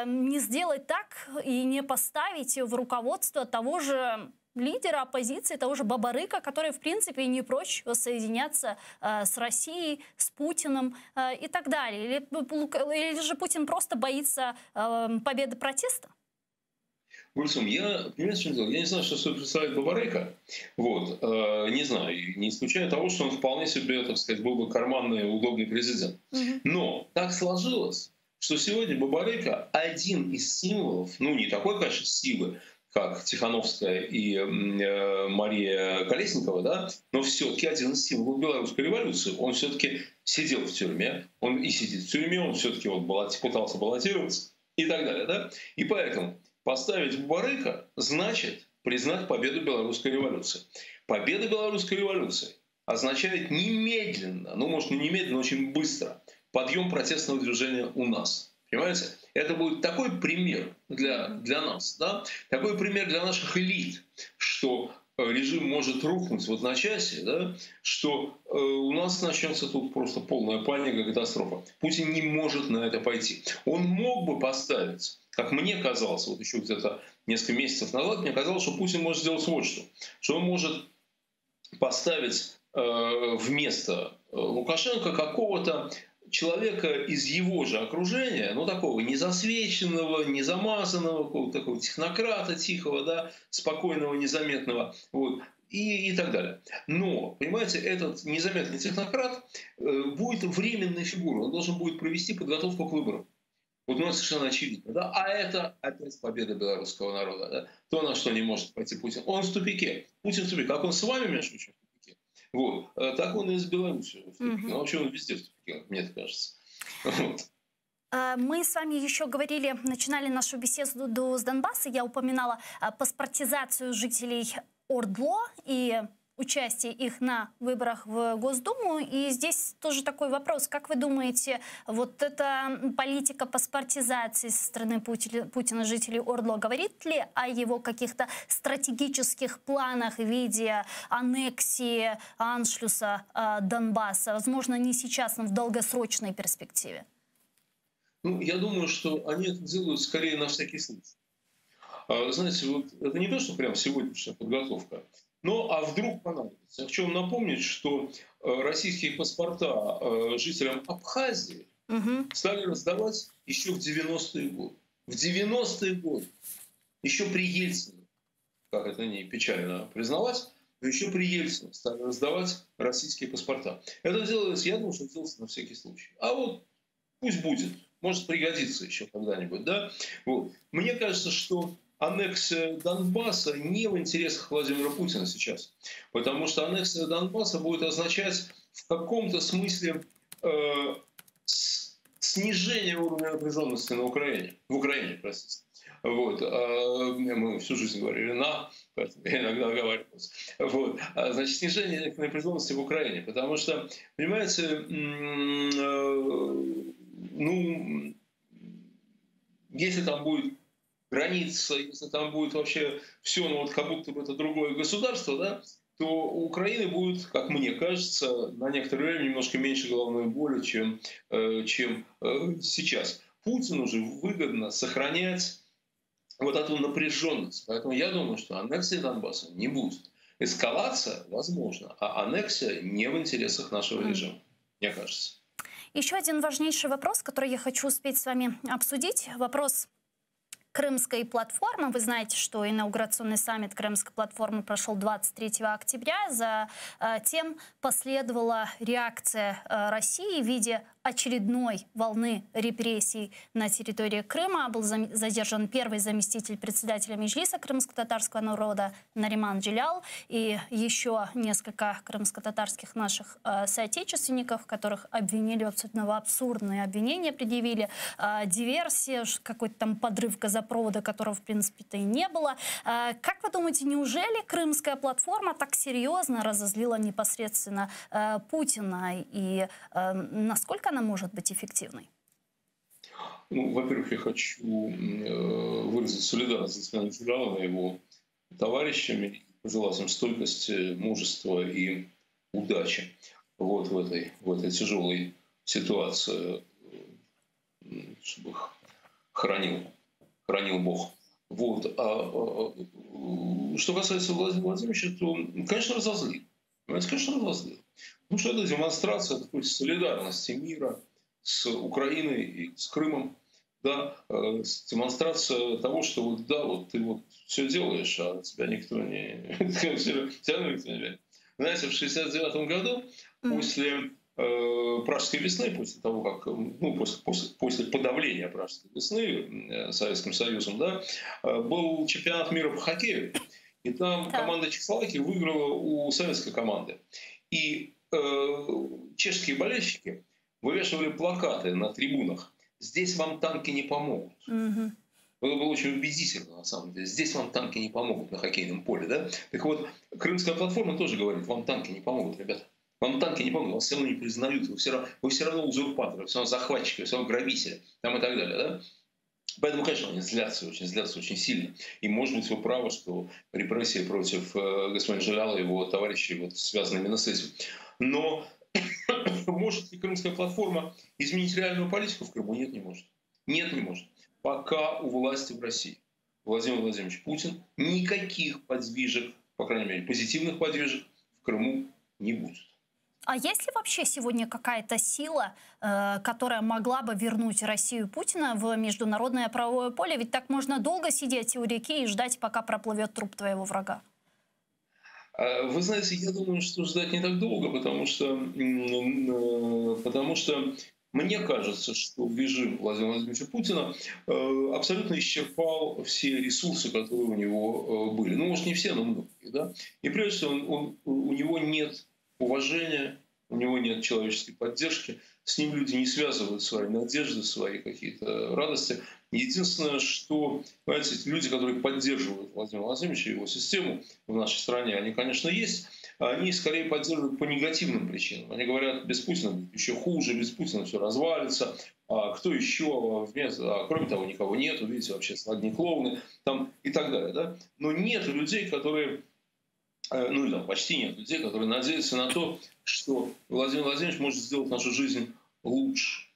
не сделать так и не поставить в руководство того же лидера оппозиции, того же Бабарыка, который, в принципе, не прочь воссоединяться с Россией, с Путиным и так далее? Или же Путин просто боится победы протеста? Гульсум, я не знаю, что собой представляет Бабарыка. Вот. Не знаю. Не исключая того, что он вполне себе, так сказать, был бы карманный, удобный президент. Но так сложилось, что сегодня Бабарыка один из символов, ну, не такой, конечно, силы, как Тихановская и Мария Колесникова, да, но все-таки один из символов белорусской революции. Он все-таки сидел в тюрьме, он и сидит в тюрьме, он все-таки пытался баллотироваться и так далее. Да? И поэтому поставить Бабарыка значит признать победу белорусской революции. Победа белорусской революции означает немедленно, ну, может, не немедленно, но очень быстро подъем протестного движения у нас. Понимаете? Это будет такой пример для нас, да? Такой пример для наших элит, что режим может рухнуть в одночасье, да? Что у нас начнется тут просто полная паника, катастрофа. Путин не может на это пойти. Он мог бы поставить, как мне казалось, вот еще где-то несколько месяцев назад, мне казалось, что Путин может сделать вот что он может поставить вместо Лукашенко какого-то человека из его же окружения, ну, такого незасвеченного, незамазанного, такого технократа тихого, да, спокойного, незаметного, вот, и так далее. Но, понимаете, этот незаметный технократ будет временной фигурой, он должен будет провести подготовку к выборам. Вот, ну, это совершенно очевидно, да, а это опять победа белорусского народа, да, то, на что не может пойти Путин. Он в тупике, Путин в тупике, как он с вами, между прочим, в тупике, вот, так он и с Беларусью в тупике, ну, вообще он везде в тупике, мне это кажется. Вот. Мы с вами еще говорили, начинали нашу беседу с Донбасса, я упоминала паспортизацию жителей Ордло и участие их на выборах в Госдуму. И здесь тоже такой вопрос. Как вы думаете, вот эта политика паспортизации со стороны Путина жителей Ордло говорит ли о его каких-то стратегических планах в виде аннексии, аншлюса Донбасса? Возможно, не сейчас, но в долгосрочной перспективе. Ну, я думаю, что они это делают скорее на всякий случай. Знаете, вот это не то, что прям сегодняшняя подготовка. Ну, а вдруг понадобится? Я хочу вам напомнить, что российские паспорта жителям Абхазии стали раздавать еще в 90-е годы. В 90-е годы, еще при Ельцине, как это не печально признавать, но еще при Ельцине стали раздавать российские паспорта. Это делается, я думаю, что делается на всякий случай. А вот пусть будет, может пригодится еще когда-нибудь, да? Вот. Мне кажется, что аннексия Донбасса не в интересах Владимира Путина сейчас. Потому что аннексия Донбасса будет означать в каком-то смысле снижение уровня напряженности на Украине. В Украине, простите. Вот. Мы всю жизнь говорили поэтому я иногда оговариваюсь. Вот. Значит, снижение напряженности в Украине. Потому что, понимаете, ну, если там будет граница, если там будет вообще все, ну вот как будто бы это другое государство, да, то у Украины будет, как мне кажется, на некоторое время немножко меньше головной боли, чем сейчас. Путину же выгодно сохранять вот эту напряженность. Поэтому я думаю, что аннексии Донбасса не будет. Эскалация возможна, а аннексия не в интересах нашего режима, мне кажется. Еще один важнейший вопрос, который я хочу успеть с вами обсудить. Вопрос Крымской платформы. Вы знаете, что инаугурационный саммит Крымской платформы прошел 23 октября. Затем последовала реакция России в виде очередной волны репрессий на территории Крыма. Был задержан первый заместитель председателя Меджлиса крымско-татарского народа Нариман Джилял и еще несколько крымско-татарских наших соотечественников, которых обвинили, абсолютно абсурдные обвинения предъявили, диверсия, какой-то там подрыв газопровода, которого в принципе-то и не было. Как вы думаете, неужели Крымская платформа так серьезно разозлила непосредственно Путина и насколько она может быть эффективной? Ну, во-первых, я хочу выразить солидарность с Нариманом Джилялом и его товарищами, пожелать им стойкости, мужества и удачи вот в этой тяжелой ситуации, чтобы их хранил Бог. Вот. Что касается Владимира Владимировича, то, конечно, разозлил. Понимаете, конечно, разозлил. Потому что это демонстрация такой солидарности мира с Украиной и с Крымом. Да, демонстрация того, что вот, да, вот ты вот все делаешь, а тебя никто не... Знаете, в 1969 году, после Пражской весны, после того, как, ну, после подавления Пражской весны Советским Союзом, да, был чемпионат мира по хоккею. И там команда Чехословакии выиграла у советской команды. И чешские болельщики вывешивали плакаты на трибунах: «Здесь вам танки не помогут». Это было очень убедительно, на самом деле. «Здесь вам танки не помогут» на хоккейном поле. Да? Так вот, Крымская платформа тоже говорит: вам танки не помогут, ребята. Вам танки не помогут, вас все равно не признают, вы все равно узурпаторы, все равно захватчики, все равно грабители там и так далее. Да? Поэтому, конечно, они злятся очень сильно. И, может быть, вы правы, что репрессии против господина Джиляла и его товарищей вот, связаны именно с этим. Но может ли Крымская платформа изменить реальную политику в Крыму? Нет, не может. Нет, не может. Пока у власти в России Владимир Владимирович Путин, никаких подвижек, по крайней мере, позитивных подвижек в Крыму не будет. А есть ли вообще сегодня какая-то сила, которая могла бы вернуть Россию Путина в международное правовое поле? Ведь так можно долго сидеть у реки и ждать, пока проплывет труп твоего врага. Вы знаете, я думаю, что ждать не так долго, потому что мне кажется, что режим Владимира Владимировича Путина абсолютно исчерпал все ресурсы, которые у него были. Ну, может, не все, но многие. Да? И прежде всего, у него нет уважения, у него нет человеческой поддержки, с ним люди не связывают свои надежды, свои какие-то радости. Единственное, что, понимаете, люди, которые поддерживают Владимира Владимировича и его систему в нашей стране, они, конечно, есть, они скорее поддерживают по негативным причинам. Они говорят: без Путина будет еще хуже, без Путина все развалится, а кто еще вместо, кроме того, никого нет, видите, вообще одни клоуны там, и так далее. Да? Но нет людей, которые... Ну, да, почти нет людей, которые надеются на то, что Владимир Владимирович может сделать нашу жизнь лучше.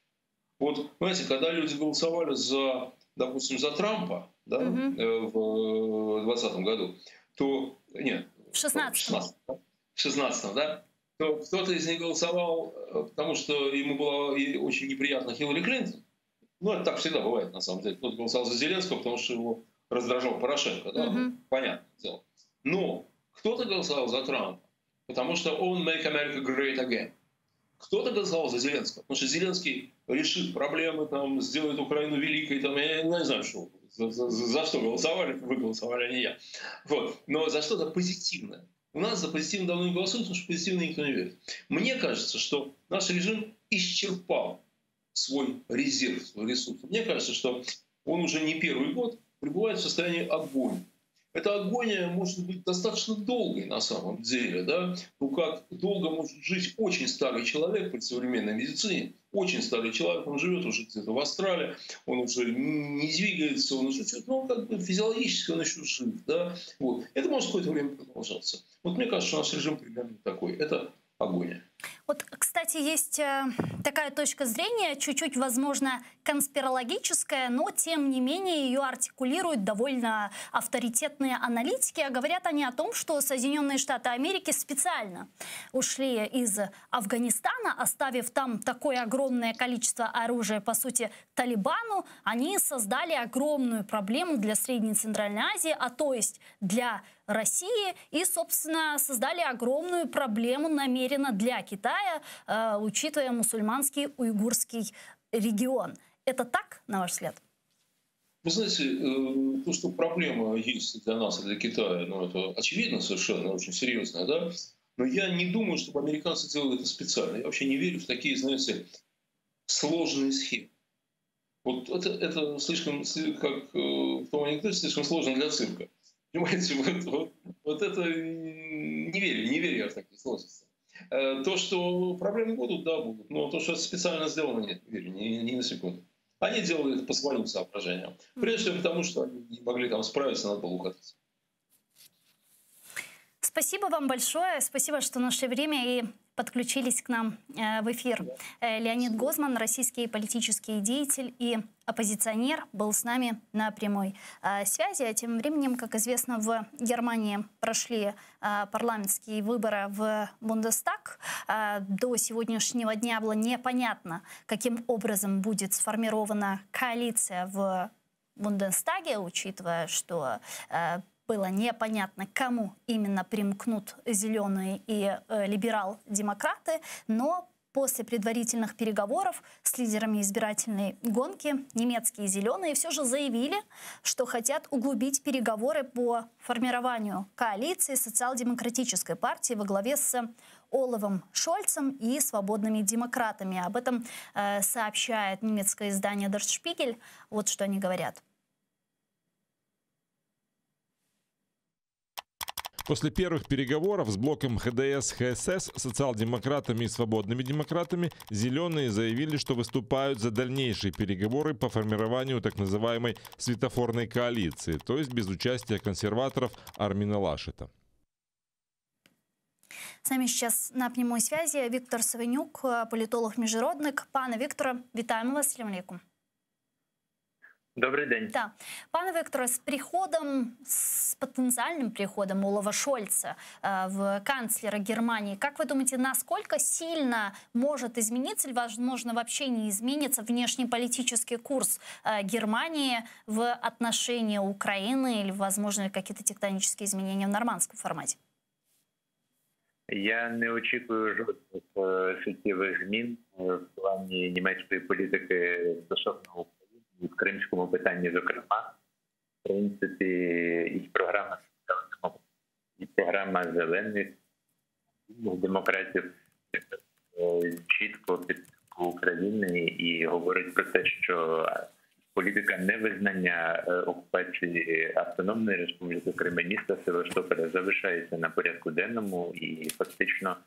Вот, понимаете, когда люди голосовали за, допустим, за Трампа, да, в 2020 году, то... Нет, в 16-м, да, то кто-то из них голосовал, потому что ему было очень неприятно Хиллари Клинтон. Ну, это так всегда бывает, на самом деле. Кто-то голосовал за Зеленского, потому что его раздражал Порошенко, да, понятное дело. Но кто-то голосовал за Трампа, потому что он make America great again. Кто-то голосовал за Зеленского, потому что Зеленский решит проблемы, там, сделает Украину великой, там, я не знаю, что, за что голосовали, вы голосовали, а не я. Вот. Но за что-то позитивное. У нас за позитивно давно не голосуют, потому что позитивно никто не верит. Мне кажется, что наш режим исчерпал свой резерв, свой ресурс. Мне кажется, что он уже не первый год пребывает в состоянии агонии. эта агония может быть достаточно долгой на самом деле. Да? Ну, как долго может жить очень старый человек при современной медицине. Очень старый человек, он живет уже где-то в Австралии, он уже не двигается, он уже что-то, ну, как бы физиологически он еще жив. Да? Вот. Это может какое-то время продолжаться. Вот мне кажется, что наш режим примерно такой. Это агония. Вот, кстати, есть такая точка зрения, чуть-чуть, возможно, конспирологическая, но, тем не менее, ее артикулируют довольно авторитетные аналитики. А говорят они о том, что Соединенные Штаты Америки специально ушли из Афганистана, оставив там такое огромное количество оружия, по сути, Талибану. Они создали огромную проблему для Средней и Центральной Азии, а то есть для России, и, собственно, создали огромную проблему намеренно для Китая, учитывая мусульманский уйгурский регион. Это так, на ваш взгляд? Вы знаете, то, что проблема есть для нас и для Китая, ну, это очевидно совершенно, очень серьезно, да? Но я не думаю, чтобы американцы делали это специально. Я вообще не верю в такие, знаете, сложные схемы. Вот это слишком, как в том анекдоте, слишком сложно для цирка. Понимаете, вот это не верю я в такие сложности. То, что проблемы будут, да, будут. Но то, что это специально сделано, нет, не верю, ни на секунду. Они делали это по своим соображениям. Прежде всего потому, что они не могли там справиться, надо было уходить. Спасибо вам большое. Спасибо, что нашли время и подключились к нам в эфир. Леонид Гозман, российский политический деятель и оппозиционер, был с нами на прямой связи. А тем временем, как известно, в Германии прошли парламентские выборы в Бундестаг. До сегодняшнего дня было непонятно, каким образом будет сформирована коалиция в Бундестаге, учитывая, что было непонятно, кому именно примкнут зеленые и либерал-демократы, но после предварительных переговоров с лидерами избирательной гонки немецкие зеленые все же заявили, что хотят углубить переговоры по формированию коалиции социал-демократической партии во главе с Олафом Шольцем и свободными демократами. Об этом сообщает немецкое издание Der Spiegel. Вот что они говорят. После первых переговоров с блоком ХДС-ХСС, социал-демократами и свободными демократами, зеленые заявили, что выступают за дальнейшие переговоры по формированию так называемой светофорной коалиции, то есть без участия консерваторов Армина Лашета. С нами сейчас на прямой связи Віктор Савенюк, політолог-міжнародник. Пане Вікторе, вітаємо вас. Салям алейкум. Добрый день. Да. Пане Викторе, с потенциальным приходом Олафа Шольца в канцлера Германии, как вы думаете, насколько сильно может измениться или, возможно, вообще не изменится внешнеполитический курс Германии в отношении Украины или, возможно, какие-то тектонические изменения в нормандском формате? Я не очікую жодних суттєвих змін в плані німецької політики стосовно України. В кримському питанні, зокрема, в принципі, і програма зелених демократів чітко підтримує України і говорить про те, що політика невизнання окупації Автономної Республіки Крим і міста Севастополя залишається на порядку денному і фактично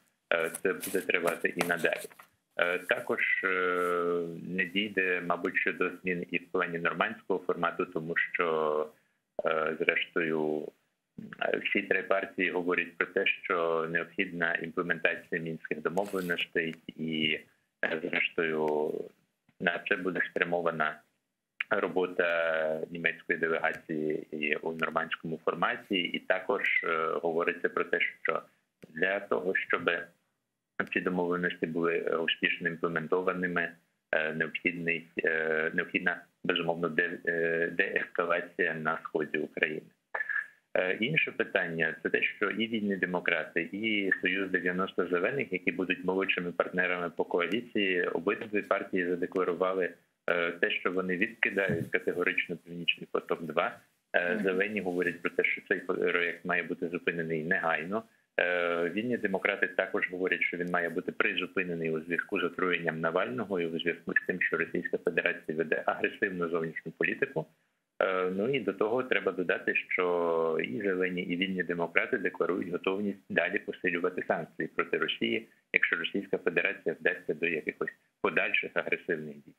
це буде тривати і надалі. Також не дійде, мабуть, щодо змін і в плані нормандського формату, тому що, зрештою, всі три партії говорять про те, що необхідна імплементація мінських домовленостей і, зрештою, на це буде спрямована робота німецької делегації і у нормандському форматі. І також говориться про те, що для того, щоб ці домовленості були успішно імплементованими, необхідна, безумовно, деескалація на сході України. Інше питання – це те, що і вільні демократи, і Союз 90 зелених, які будуть молодшими партнерами по коаліції, обидві партії задекларували те, що вони відкидають категорично Північний поток-2. Зелені говорять про те, що цей проєкт має бути зупинений негайно. Вільні демократи також говорять, що він має бути призупинений у зв'язку з отруєнням Навального і у зв'язку з тим, що Російська Федерація веде агресивну зовнішню політику. Ну і до того треба додати, що і зелені, і вільні демократи декларують готовність далі посилювати санкції проти Росії, якщо Російська Федерація вдасться до якихось подальших агресивних дій.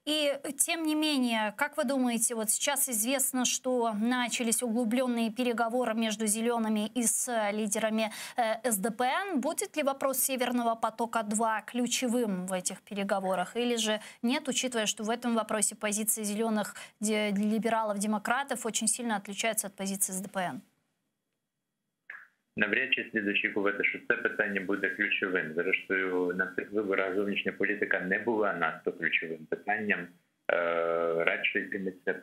И тем не менее, как вы думаете, вот сейчас известно, что начались углубленные переговоры между «Зелеными» и с лидерами СДПН. Будет ли вопрос «Северного потока-2» ключевым в этих переговорах? Или же нет, учитывая, что в этом вопросе позиции «Зеленых», либералов, демократов очень сильно отличаются от позиции СДПН? Навряд чи слід очікувати, що це питання буде ключовим. Зрештою, на цих виборах зовнішня політика не була надто ключовим питанням. Радше йтиметься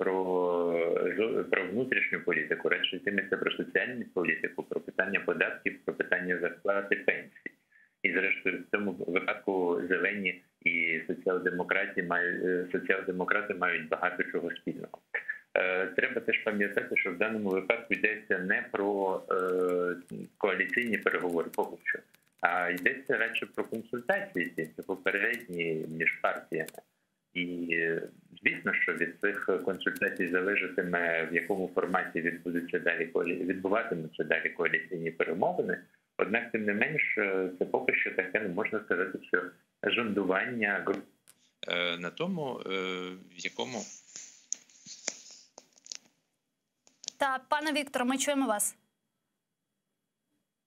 про внутрішню політику, радше йтиметься про соціальну політику, про питання податків, про питання зарплати, пенсій. І зрештою, в цьому випадку зелені і соціал-демократи мають багато чого спільного. Треба теж пам'ятати, що в даному випадку йдеться не про коаліційні переговори поки що, а йдеться радше про консультації, ці попередні між партіями. І звісно, що від цих консультацій залежатиме, в якому форматі відбуватимуться далі коаліційні перемовини. Однак, тим не менш, це поки що таке, не можна сказати, що зондування на тому, в якому... Да, пане Виктор, мы чуем вас.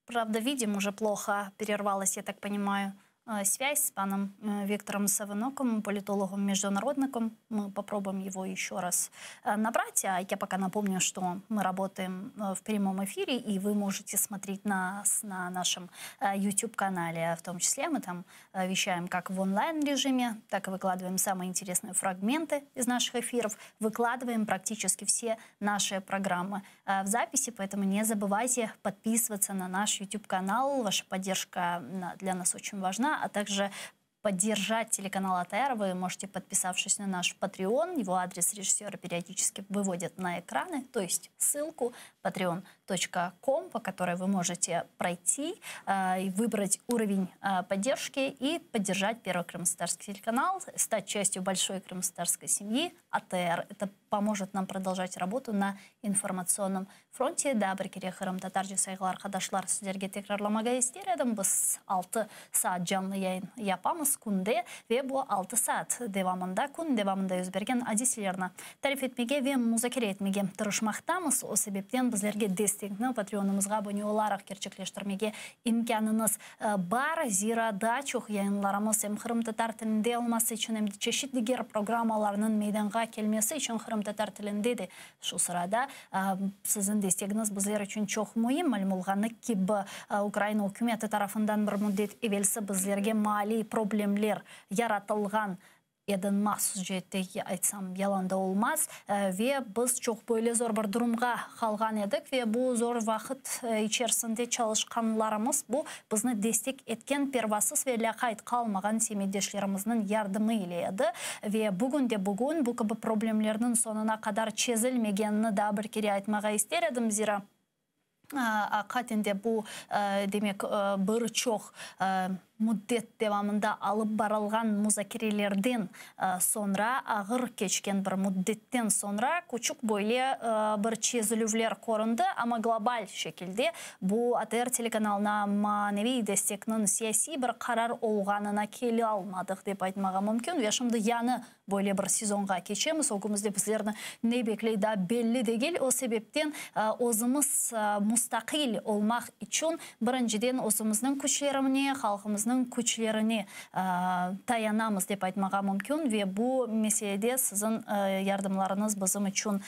Правда, видим, уже плохо перервалась, я так понимаю, связь с паном Виктором Савиноком, политологом-международником. Мы попробуем его еще раз набрать. А я пока напомню, что мы работаем в прямом эфире, и вы можете смотреть нас на нашем YouTube-канале. В том числе мы там вещаем как в онлайн-режиме, так и выкладываем самые интересные фрагменты из наших эфиров. Выкладываем практически все наши программы в записи, поэтому не забывайте подписываться на наш YouTube-канал. Ваша поддержка для нас очень важна. А также поддержать телеканал АТР вы можете, подписавшись на наш Patreon. Его адрес режиссера периодически выводят на экраны, то есть ссылку patreon.com, по которой вы можете пройти и выбрать уровень поддержки и поддержать Первый Крымско-Татарский телеканал, стать частью большой крымско-татарской семьи АТР. Это поможет нам продолжать работу на информационном фронте. Да, біркере Крым-татар сайғылар қадашлар сіздерге текрарламаға естередім. Біз 6 саат жанлы яйын япамыз күнде ве бұл 6 саат девамында күн девамында өзберген адислеріні тариф етмеге ве музакер етмеге тұрышмақтамыз. О себептен біздерге дестекні патреонымызға абоне оларақ керчеклештірмеге имканыңыз бар. Зирада чоқ яйынларымыз Крым-татар тілінде olması için çeşitli программаларының мейданға келмесі için Крым-татар тілінде де шу сырада sizin desteğiniz bizler için çok mühim. Malum olğanı ki Ukrayna hükümeti tarafından bir müddet evvelsi bizlerge mali problemler yaratılgan eden mahsus jette aytsam yalanda olmaz ve biz çok böyle zor bir durumga kalgan edik ve bu zor vakit içerisinde çalışkanlarımız bu bizni destek etken pervasız ve lakayt kalmagan semiydeşlerimizin yardımı ile edi ve bugün bu gibi problemlerinin sonuna kadar çözülmegenini da bir kere aytmaga isterim zira Akatinde bu demek bir çok müddet devamında alıp barılgan muzakerelerden sonra ağır geçken bir müddetten sonra küçük böyle bir çözülüvler korundu ama global şekilde bu ATR telekanalına manevi destekinin siyasi bir karar olğanına kele almadık dep aytmaga mümkün ve şimdi yani böyle bir sezonga geçemiz. Okumuzda bizlerini ne bekleydi belli değil. O sebepten özümüz müstakil olmak için birinciden özümüzün güçlerini, halkımızın güçlerini tayanamız dep aytmaga mümkün ve bu meselede sizin yardımlarınız bizim için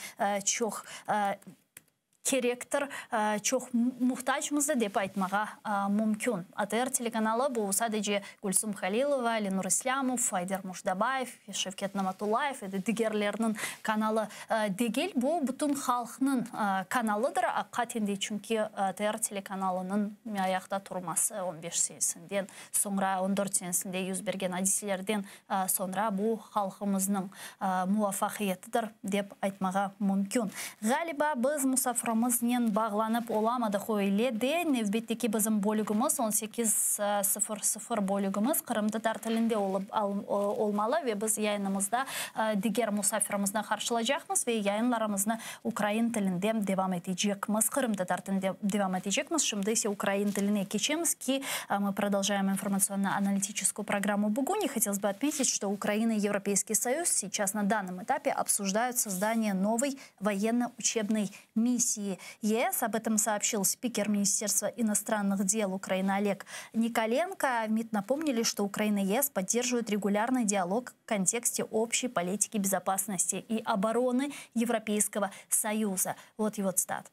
çok kerektir, çok muhtaçmızdı dep aytmaga mümkün. ATR teлеканалы bu sadece Gülsüm Halilova, Lenur İslamov, Fayder Mujdabayev, Şevket Namatulayev ve diğerlerinin kanalı değil. Bu bütün halkının kanalıdır. Hakikaten çünkü ATR telekanalının ayakta durması 15 senesinden sonra 14 senesinde yüz bergen hadiselerden sonra bu halkımızın muvaffakiyetidir dep aytmaga mümkün. Galiba biz musafir Кырымымызмен bağlanып оламадық ойледі. Невбеттеки бізім бөлігіміз 18.00 бөлігіміз Қырым татар тілінде олмалы ве біз яйынымызда дигер мұсафирымызна қаршылajaqмыз ве яйынларымызны украин тілінде девам етежекміз. Қырым татар тілінде девам етежекміз. Шымды есе украин тіліне кечеміз ки мы продолжаем информационно-аналитическую программу «Бугуни». Хотелось бы отметить, что Украина и Европейский Союз сейчас на данном этапе обсуждают создание новой военно-учебной миссии ЕС. Об этом сообщил спикер Министерства иностранных дел Украины Олег Николенко. МИД напомнили, что Украина и ЕС поддерживают регулярный диалог в контексте общей политики безопасности и обороны Европейского Союза. Вот его цитата.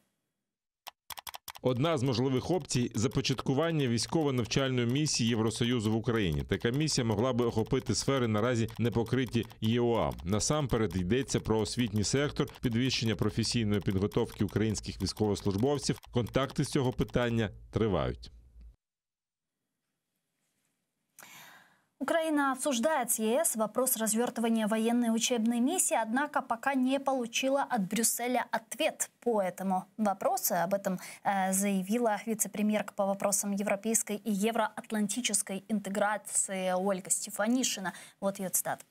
Одна з можливих опцій – започаткування військово-навчальної місії Євросоюзу в Україні. Така місія могла би охопити сфери наразі не покриті ЄОА. Насамперед йдеться про освітній сектор, підвищення професійної підготовки українських військовослужбовців. Контакти з цього питання тривають. Украина обсуждает с ЕС вопрос развертывания военной учебной миссии, однако пока не получила от Брюсселя ответ по этому вопросу. Об этом заявила вице-премьерка по вопросам европейской и евроатлантической интеграции Ольга Стефанишина. Вот ее цитата.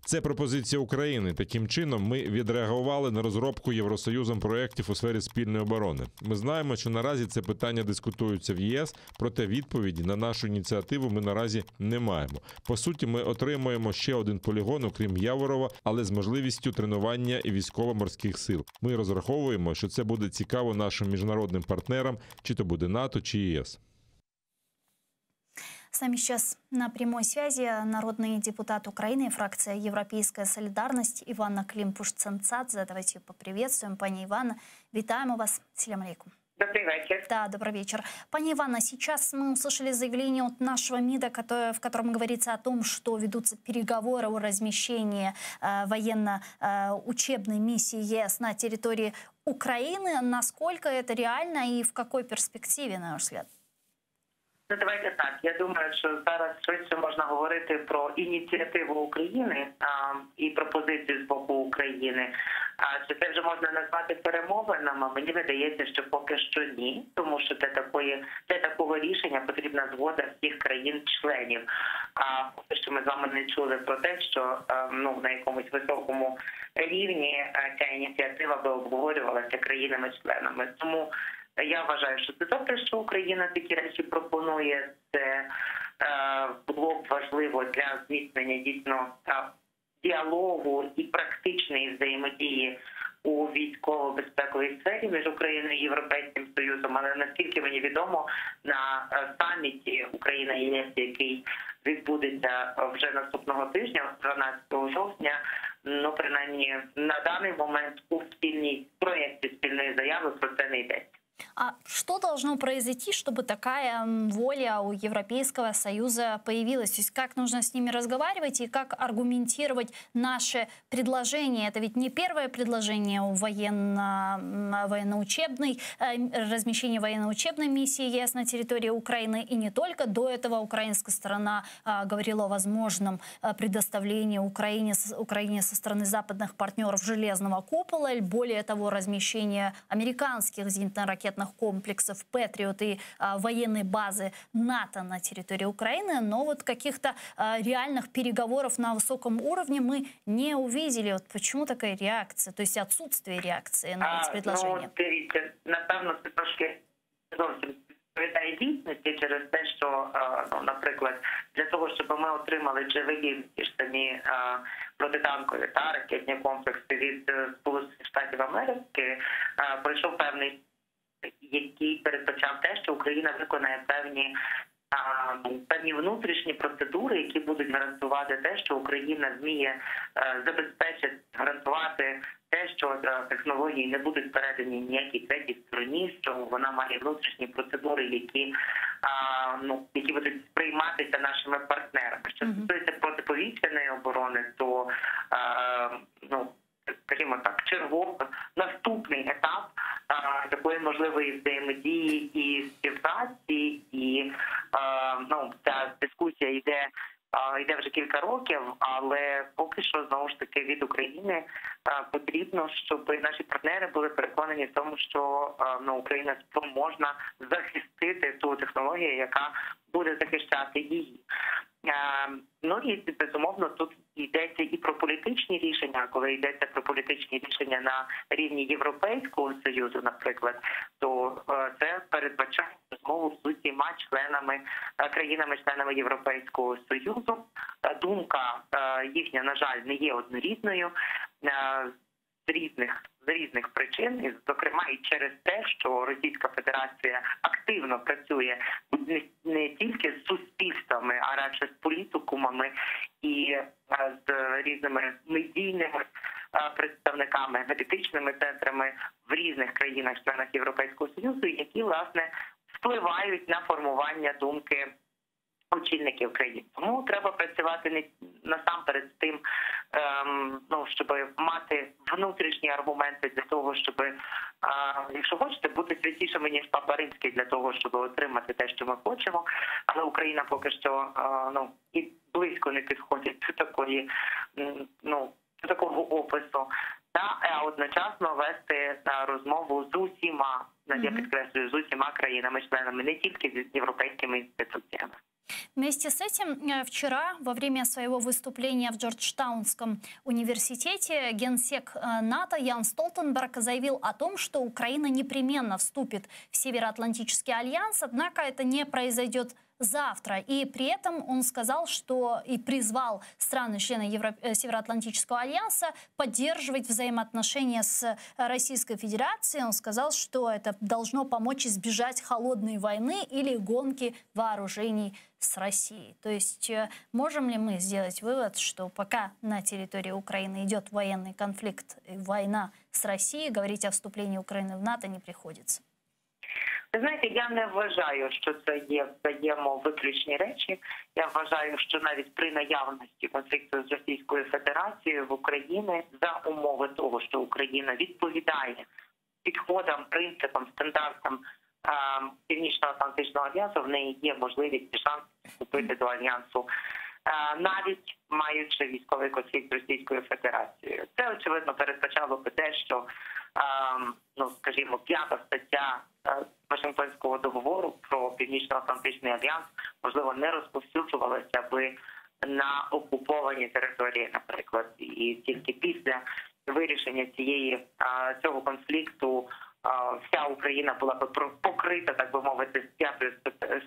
Це пропозиція України. Таким чином, ми відреагували на розробку Євросоюзом проєктів у сфері спільної оборони. Ми знаємо, що наразі це питання дискутуються в ЄС, проте відповіді на нашу ініціативу ми наразі не маємо. По суті, ми отримуємо ще один полігон, окрім Яворова, але з можливістю тренування і військово-морських сил. Ми розраховуємо, що це буде цікаво нашим міжнародним партнерам, чи то буде НАТО, чи ЄС. С нами сейчас на прямой связи народный депутат Украины, фракция «Европейская солидарность» Иванна Климпуш-Цинцадзе. Давайте ее поприветствуем. Пани Иванна, витаем вас. Салям алейкум. Добрый вечер. Да, добрый вечер. Пани Иванна, сейчас мы услышали заявление от нашего МИДа, в котором говорится о том, что ведутся переговоры о размещении военно-учебной миссии ЕС на территории Украины. Насколько это реально и в какой перспективе, на ваш взгляд? Ну, давайте так. Я думаю, що зараз швидше можна говорити про ініціативу України і пропозицію з боку України. Чи це вже можна назвати перемовинами? Мені видається, що поки що ні, тому що для такого рішення потрібна згода всіх країн-членів. А поки що ми з вами не чули про те, що на якомусь високому рівні ця ініціатива би обговорювалася країнами-членами. Тому я вважаю, що це добре, що Україна такі речі пропонує. Це було б важливо для зміцнення дійсно діалогу і практичної взаємодії у військово-безпековій сфері між Україною і Європейським Союзом. Але наскільки мені відомо, на саміті Україна і ЄС, який відбудеться вже наступного тижня, 12 жовтня, принаймні на даний момент у проєкті спільної заяви про це не йдеться. А что должно произойти, чтобы такая воля у Европейского Союза появилась? То есть как нужно с ними разговаривать и как аргументировать наше предложение? Это ведь не первое предложение о военно-учебной, размещении военно-учебной миссии ЕС на территории Украины. И не только. До этого украинская сторона говорила о возможном предоставлении Украине со стороны западных партнеров железного купола. Более того, размещение американских зенитно-ракетных комплексов «Патриот» и военной базы НАТО на территории Украины, но вот каких-то реальных переговоров на высоком уровне мы не увидели. Вот почему такая реакция, то есть отсутствие реакции на эти предложения? Дивіться, напевно, це трошки зовсім відповідає дійсності через те, що, наприклад, для того, щоб ми отримали джевелін, ті ж самі протитанкові та ракетні комплекси від Сполучених Штатів Америки, пройшов певний, який передбачав те, що Україна виконає певні внутрішні процедури, які будуть гарантувати те, що Україна зміє забезпечити, гарантувати те, що технології не будуть передані ніякій третій стороні, що вона має внутрішні процедури, які будуть сприйматися нашими партнерами. Що стосується протиповітряної оборони, то скажімо так, наступний етап такої можливої взаємодії і співпраці, і ця дискусія йде йде вже кілька років, але поки що, знову ж таки, від України потрібно, щоб наші партнери були переконані в тому, що Україна спроможна захистити ту технологію, яка буде захищати її. Ну і, безумовно, тут йдеться і про політичні рішення. Коли йдеться про політичні рішення на рівні Європейського Союзу, наприклад, то це передбачає розмову з усіма країнами-членами Європейського Союзу. Думка їхня, на жаль, не є однорідною з різних причин, і, зокрема, і через те, що Російська Федерація активно працює не тільки з суспільствами, а радше з політикумами і з різними медійними представниками, аналітичними центрами в різних країнах-членах Європейського Союзу, які, власне, впливають на формування думки очільників країн. Тому треба працювати насамперед з тим, щоб мати внутрішні аргументи для того, щоб, якщо хочете, бути святішими, ніж Папа Римський, для того, щоб отримати те, що ми хочемо. Але Україна поки що і близько не підходить до такого опису. А одночасно вести розмову з усіма, я підкреслюю, з усіма країнами-членами, не тільки з європейськими інституціями. Вместе с этим, вчера во время своего выступления в Джорджтаунском университете генсек НАТО Ян Столтенберг заявил о том, что Украина непременно вступит в Североатлантический альянс, однако это не произойдет завтра. И при этом он сказал, что и призвал страны-члены Североатлантического альянса поддерживать взаимоотношения с Российской Федерацией. Он сказал, что это должно помочь избежать холодной войны или гонки вооружений с Россией. То есть можем ли мы сделать вывод, что пока на территории Украины идет военный конфликт, война с Россией, говорить о вступлении Украины в НАТО не приходится? Ви знаєте, я не вважаю, що це є взаємовиключні речі. Я вважаю, що навіть при наявності конфлікту з Російською Федерацією в Україні, за умови того, що Україна відповідає підходам, принципам, стандартам Північно-Атлантичного альянсу, в неї є можливість і шанс вступити до альянсу, навіть маючи військовий конфлікт з Російською Федерацією. Це, очевидно, передбачало би те, що, скажімо, 5-та стаття Вашингтонського договору про Північно-Атлантичний альянс, можливо, не розповсюджувалася би на окуповані території, наприклад. І тільки після вирішення цього конфлікту вся Україна була б покрита, так би мовити, з 5-ю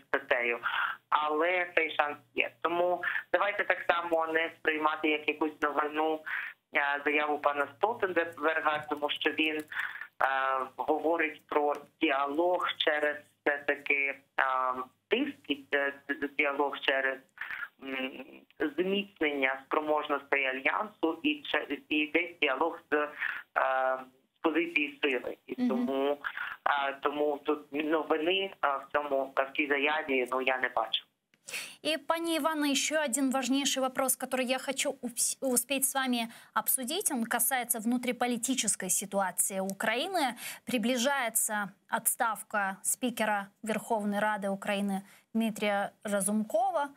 статтею. Але цей шанс є. Тому давайте так само не сприймати як якусь новину заяву пана Столтенберга, тому що він говорить про діалог через все-таки діалог через зміцнення спроможностей альянсу і десь діалог з позиції сили. І тому тут новини в цій заяві я не бачу. И, пани Ивановна, еще один важнейший вопрос, который я хочу успеть с вами обсудить. Он касается внутриполитической ситуации Украины. Приближается отставка спикера Верховной Рады Украины Дмитрия Разумкова.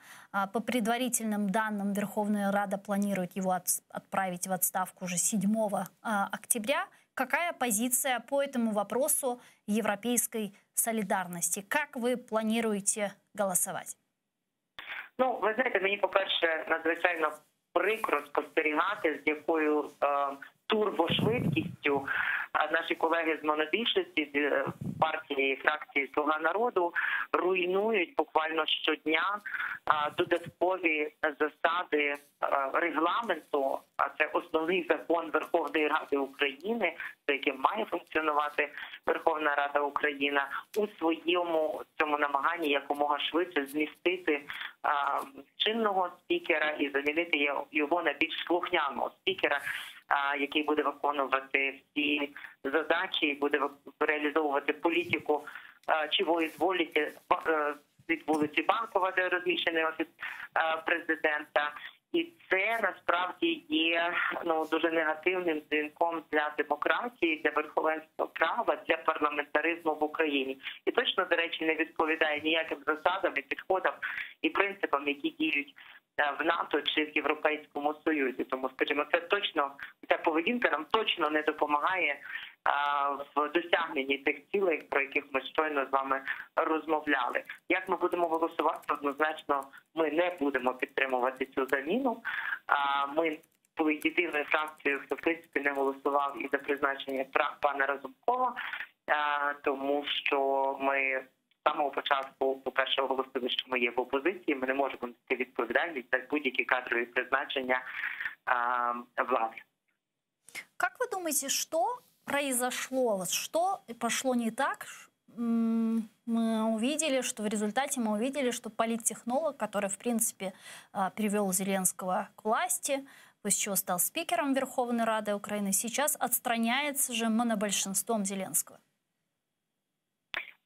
По предварительным данным, Верховная Рада планирует его отправить в отставку уже 7 октября. Какая позиция по этому вопросу европейской солидарности? Как вы планируете голосовать? Ви знаєте, мені, по-перше, надзвичайно прикро спостерігати, з якою турбошвидкістю наші колеги з монобільшості, з партії і фракції «Слуга народу» руйнують буквально щодня додаткові засади регламенту, а це основний закон Верховної Ради України, за яким має функціонувати Верховна Рада України, у цьому намаганні якомога швидше змістити чинного спікера і замінити його на більш слухняного спікера, який буде виконувати всі задачі, буде реалізовувати політику «чого изволите» від вулиці Банкова, де розміщений офіс президента. І це насправді є дуже негативним дзвінком для демократії, для верховенства права, для парламентаризму в Україні. І точно, до речі, не відповідає ніяким засадам і підходам і принципам, які діють в НАТО чи в Європейському Союзі. Тому, скажімо, ця поведінка нам точно не допомагає в досягненні тих цілей, про яких ми щойно з вами розмовляли. Як ми будемо голосувати? Однозначно, ми не будемо підтримувати цю заміну. Ми були єдиною фракцією, хто в принципі не голосував і за призначення пана Разумкова, тому що ми з самого початку, по-перше, оголосили, що ми є в опозиції, ми не можемо нести відповідальність за будь-які кадрові призначення влади. Как вы думаете, что произошло, что пошло не так? Мы увидели, что в результате политтехнолог, который, в принципе, привел Зеленского к власти, после чего стал спикером Верховной Рады Украины, сейчас отстраняется же монобольшинством Зеленского.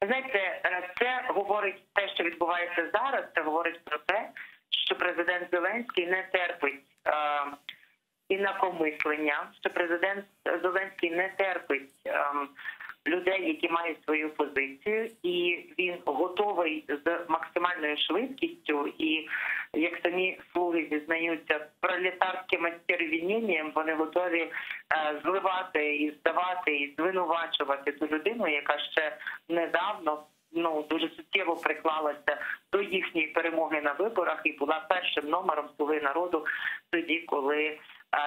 Ви знаєте, це говорить те, що відбувається зараз, це говорить про те, що президент Зеленський не терпить інакомислення, що президент Зеленський не терпить людей, які мають свою позицію, і він готовий з максимальною швидкістю, і як самі слуги зізнаються, пролетарським остервіненням, вони готові зливати і здавати, і звинувачувати ту людину, яка ще недавно дуже суттєво приклалася до їхньої перемоги на виборах і була першим номером «Слуги народу» тоді, коли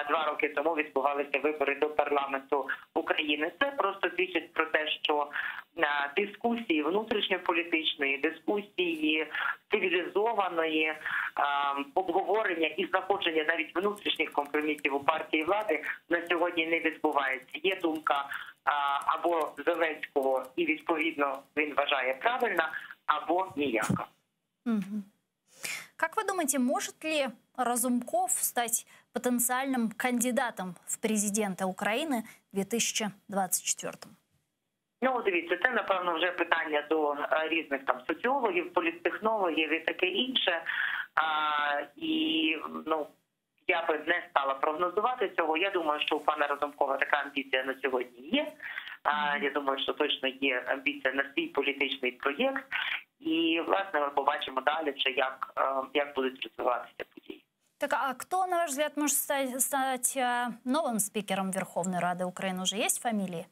2 роки тому відбувалися вибори до парламенту України. Це просто свідчить про те, що дискусії внутрішньополітичної, дискусії цивілізованої, обговорення і знаходження навіть внутрішніх компромісів у партії влади на сьогодні не відбувається. Є думка або Зеленського, і відповідно він вважає правильно, або ніяка. Как вы думаете, может ли Разумков стать потенциальным кандидатом в президенты Украины в 2024-м? Дивіться, це, напевно, вже питання до різних соціологів, політтехнологів і таке інше. Я би не стала прогнозувати цього. Я думаю, що у пана Разумкова така амбіція на сьогодні є. Я думаю, що точно є амбіція на свій політичний проєкт. І, власне, ми побачимо далі, як будуть розвиватися події. Так, а кто, на ваш взгляд, может стать новым спикером Верховной Рады Украины? Уже есть фамилии?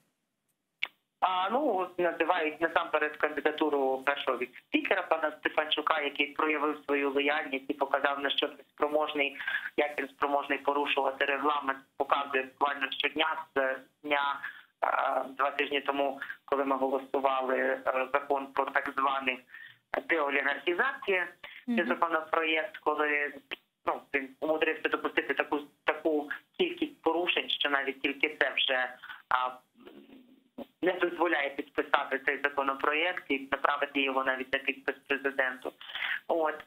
Називають насамперед кандидатуру першого віце-спікера, пана Стефанчука, який проявив свою лояльність і показав, на що він спроможний, як він спроможний порушувати регламент, показує буквально щодня з дня 2 тижні тому, коли ми голосували закон про так звану деолігархізацію, це законопроєкт, коли він умудрився допустити таку кількість порушень, що навіть тільки це вже не дозволяє підписати цей законопроєкт і направити його навіть на підпис президенту.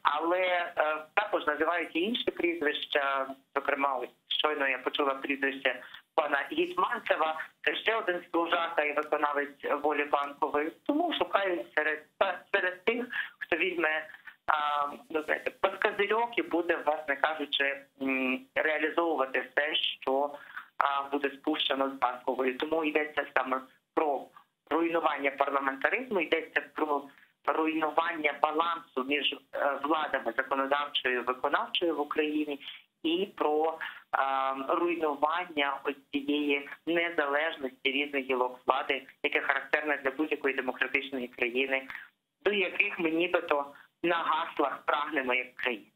Але також називають і інші прізвища, зокрема, ось щойно я почула прізвище пана Гетьманцева, це ще один служака і виконавець волі Банкової. Тому шукають серед тих, хто візьме під козирьок і буде, власне кажучи, реалізовувати все, що буде спущено з Банкової. Тому йдеться саме про руйнування парламентаризму, йдеться про руйнування балансу між владами законодавчою і виконавчою в Україні і про руйнування ось цієї незалежності різних гілок влади, яке характерне для будь-якої демократичної країни, до яких ми нібито на гаслах прагнемо як країна.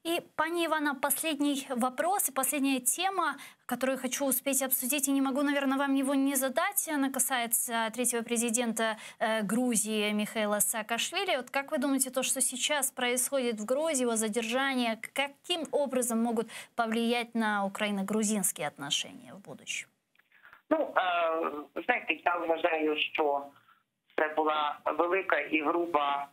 И, пани Ивана, последний вопрос и последняя тема, которую хочу успеть обсудить, и не могу, наверное, вам его не задать. Она касается третьего президента Грузии Михаила Саакашвили. Вот как вы думаете, то, что сейчас происходит в Грузии, его задержание, каким образом могут повлиять на украино-грузинские отношения в будущем? Знаєте, я вважаю, що це була велика і груба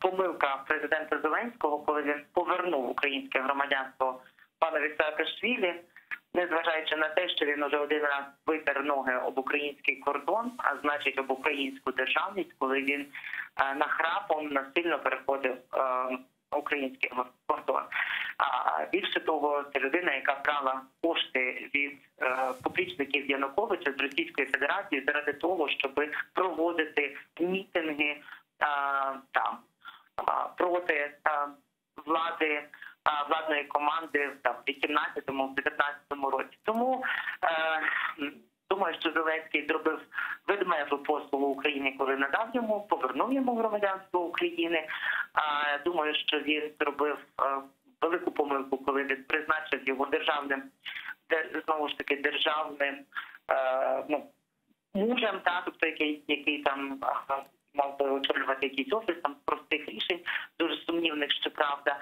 помилка президента Зеленського, коли він повернув українське громадянство панові Саакашвілі, незважаючи на те, що він уже один раз витер ноги об український кордон, а значить об українську державність, коли він нахрапом насильно переходив український кордон. Більше того, це людина, яка брала кошти від поплічників Януковича з Російської Федерації заради того, щоб проводити мітинги проти влади владної команди в 18-19 році. Тому думаю, що Зеленський зробив ведмежу послугу Україні, коли надав йому, повернув йому громадянство України. Думаю, що він зробив велику помилку, коли він призначив його державним, знову ж таки, державним мужем, тобто який там мав би очолювати якийсь офіс там простих рішень, дуже сумнівних, щоправда.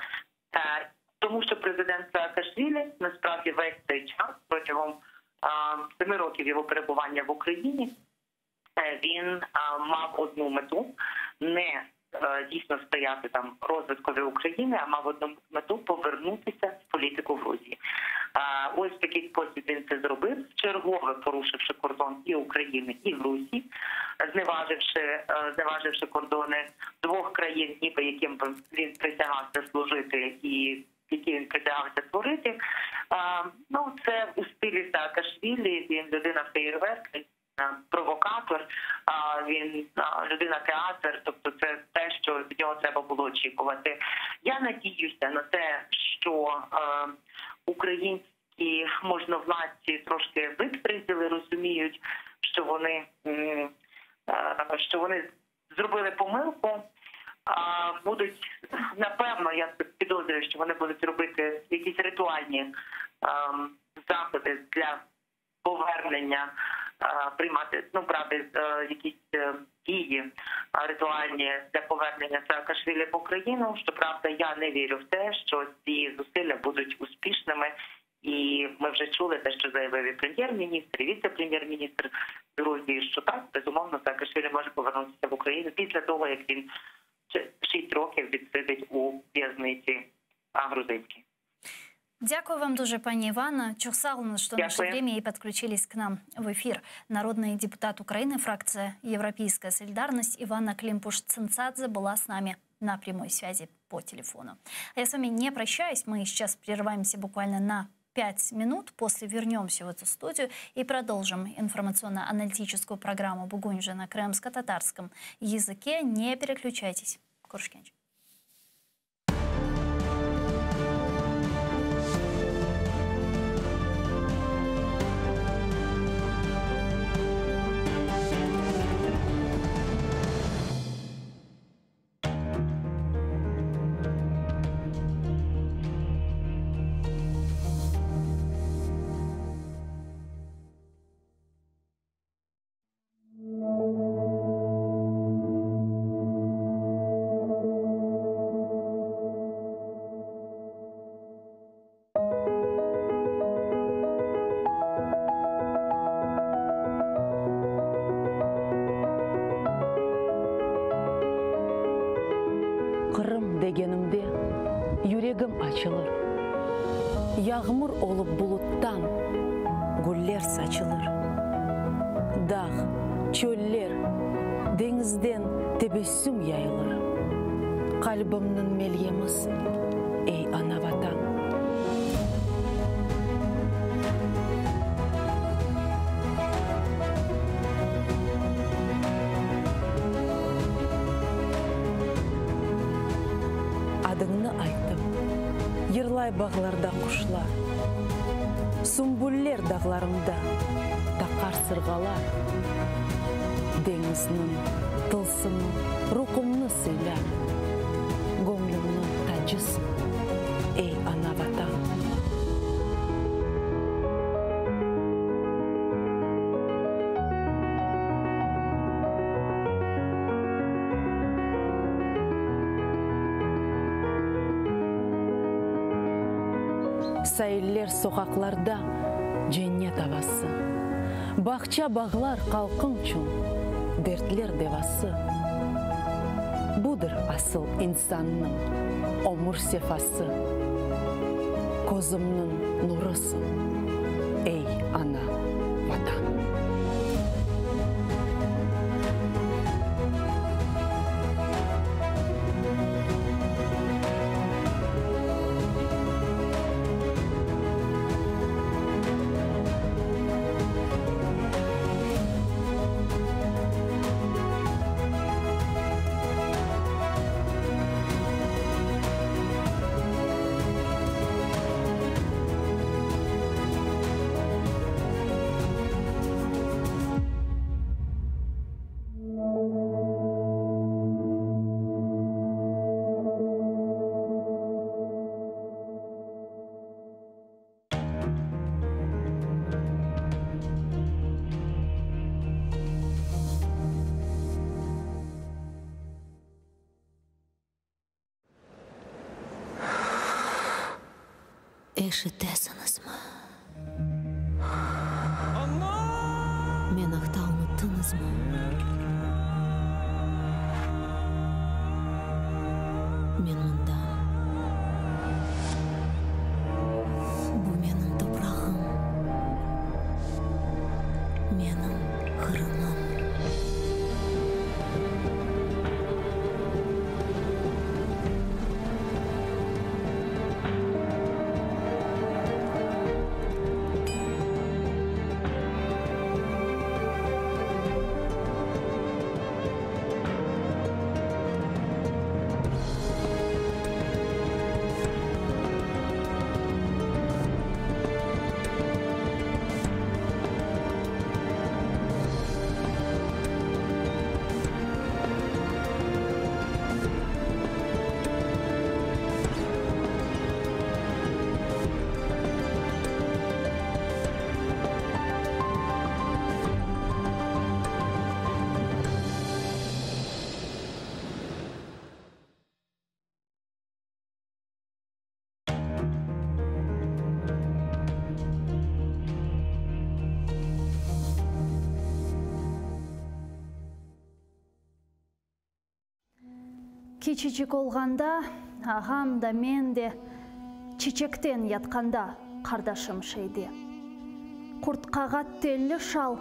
Тому що президент Саакашвілі насправді весь цей час, протягом 7 років його перебування в Україні, він мав одну мету – не дійсно сприяти там розвиткові України, а мав одну мету – повернутися в політику Грузії. Ось в такий спосіб він це зробив, вчергове порушивши кордон і України, і Грузії, зневаживши кордони двох країн, ніби яким він присягався служити і які він присягався творити. Це у стилі Саакашвілі, він людина-феєрверк, провокатор, він людина-театр, тобто це те, що від нього треба було очікувати. Я надіюся на те, що українські можновладці трошки витвердили, розуміють, що вони зробили помилку, будуть, напевно, я підозрюю, що вони будуть робити якісь ритуальні заходи для повернення, приймати, брати якісь дії ритуальні для повернення Саакашвілі в Україну. Щоправда, я не вірю в те, що ці зусилля будуть успішними. І ми вже чули те, що заявив і прем'єр-міністр, і віце-прем'єр-міністр Грузії, що так, безумовно, Саакашвілі може повернутися в Україну після того, як він 6 років відсидить у в'язниці грузинській. Дякую вам дуже, пані Івана. Чухсаловна, что нашли время и подключились к нам в эфир. Народный депутат Украины, фракция «Европейская солидарность» Ивана Климпуш-Цинцадзе была с нами на прямой связи по телефону. А я с вами не прощаюсь. Мы сейчас прерываемся буквально на 5 минут. После вернемся в эту студию и продолжим информационно-аналитическую программу «Бугунь» уже на крымско-татарском языке. Не переключайтесь. Куршкенч. Дегенімде yüregim açılır. Yağmur olup buluttan güller saçılır. Dağ, çöller, denizden tebessüm yayılır. Kalbimnin melyemiz, ey ana vatan. Adını ayttım, yırlay bağlarda kuşlar, sümbüller dağlarımda takar sırgalar. Denizinin tılsımı, ruhumnu sıyla, gönlümün tacısın, ey ana vatan. Sayıller sokaklarda cennet havası. Bahçe bağlar kalkın için dertler devası. Budur asıl insanın ömür sefası. Gözümün nurusun, ey ana vatan. ишетесіңіз ма? Мен ақта ұмыттыңыз ма? Мен мұнда. Бұл менің топырағым. Менің қырымым. Кичичик олғанда, ағам да мен де чечектен ятқанда қардашым шейде. Құртқаға телі шал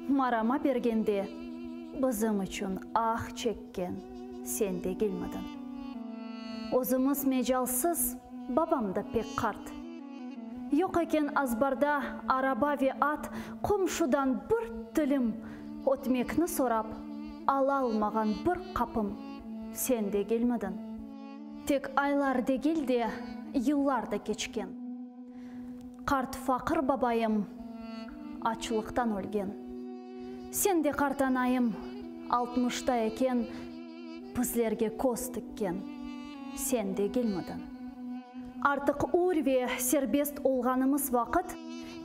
марама бергенде, бізім үшін ақ чеккен сенде келмедің. Өзіміз межалсыз, бабам да пек қарт. Йоқ екен азбарда араба ве ат, құмшудан бір тілім, отмекні сорап, ала алмаған бір қапым. Сен де келмедің. Тек айлар де келде, йыллар да кечкен. Қарт фақыр бабайым, ачылықтан өлген. Сен де қартанайым, 60-та екен, біздерге көз тіккен. Сен де келмедің. Артық үрве сербест олғанымыз вақыт,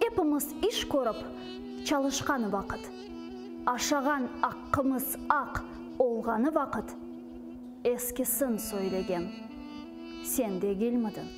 епіміз іш көріп, чалышқаны вақыт. Ашаған аққымыз ақ олғаны вақыт. Ескісін сөйлеген, сен де келмедің.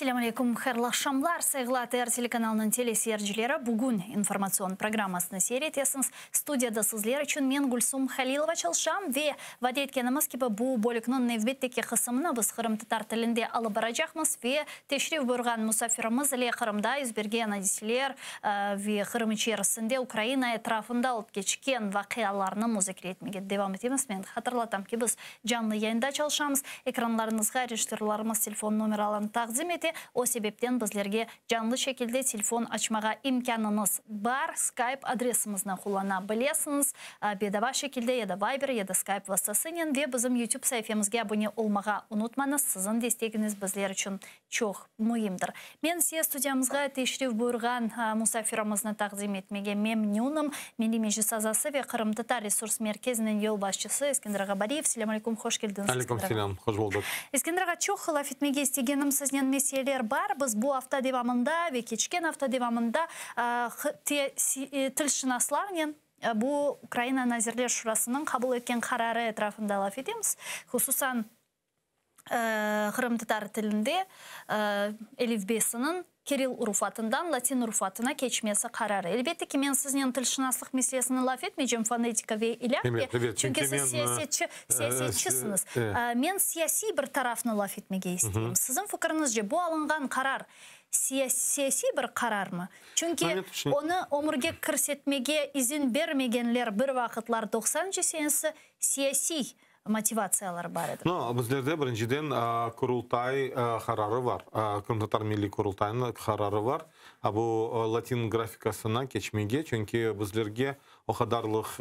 Ассаламу алейкум, хайрлы шамлар, сайгыла ТР телеканалының телесерджілері. Бүгін информацион программасыны серетесіңіз. Студияда сізлер үшін мен Гульсум Халилова чалшам ве вадеткеніміз кебі бұл бөлікнің невбеттеке қысымына біз Қырым татар тілінде алып баражақмыз ве тешриф бұрған мұсафирымыз ле Қырымда үзберген адисілер ве Қырым içerisinde Украина етрафында олып кечкен вақияларны музыкер етмеге девам етеміз. Мен хатырлатам ки біз жанлы яйында чалшамыз. Экранларыңызға режиссерларымыз телефон номерларын тақзим ете. О себептен біздерге жанлы шекілде телефон açmaға имканыңыз бар. Skype адресімізні қолана білесіңіз. Бедава шекілде еді Viber, еді Skype вастасынен ве біздің YouTube сайфемізге абоне олмаға ұнытмаңыз. Сіздің дестегіңіз біздер үшін чоқ мұйымдыр. Мен сие студиямызға тешриф бұрған мұсафирымызны тақзим етмеге мемнюным. Мен демежі сазасы ве Қырым татар ресурс меркезінің ел басшысы Ескендір Ғабариев. Селям алейкум, хош келдіңіз. Алейкум селям, хош болдық. Ескендірға чоқ қылаф етмеге істегенім сізнен меселер бар. Біз бұл авто девамында ве кечкен авто девамында тілшінасларнен бұл Украина Назирлер Шурасының қабыл еткен қарары етрафында лаф етеміз. Хусусан Қырым татар тілінде элифбесінің Кирилл уруфатындан латин уруфатына кечмесі қарары. Әлбетте ки мен сізнен тілшінаслық меселесіні лаф етмейжем фонетика ве иляқке, чүнке сіз сиясетчісіңіз. Мен сияси бір тарафны лаф етмеге істеймін. Сіздің фікіріңіз же, бұл алынған қарар сияси бір қарар ма? Чүнке оны өмірге кірсетмеге изин бермегенлер бір вақытлар 90-сенсі сияси мотивациялар бар еді. Біздерде біріншіден құрылтай қарары бар. Қырым татар милли құрылтайының қарары бар. Бұл латин графикасына кечмеге, чөнки біздерге оқадарлық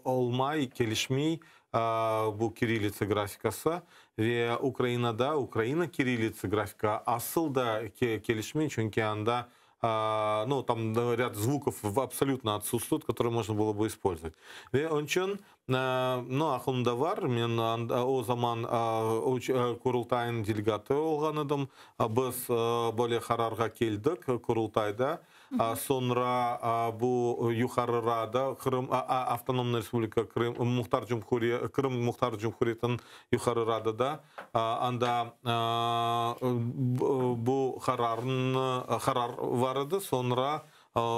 олмай, келішмей бұл кириллица графикасы. Ве Украинада, Украина кириллица графика асыл да келішмей, чөнки анда ну, там ряд звуков абсолютно отсутствует, которые можно было бы использовать. Он чон, ну, ахунда бар, мен о заман курултайын делегаты олған едім, біз более харарға келдік курултайда. Sonra bu yukarıda Kırım Avtonom Respublika Kırım Muhtar Cumhuriyeti'nin yukarıda da anda bu karar vardı. Sonra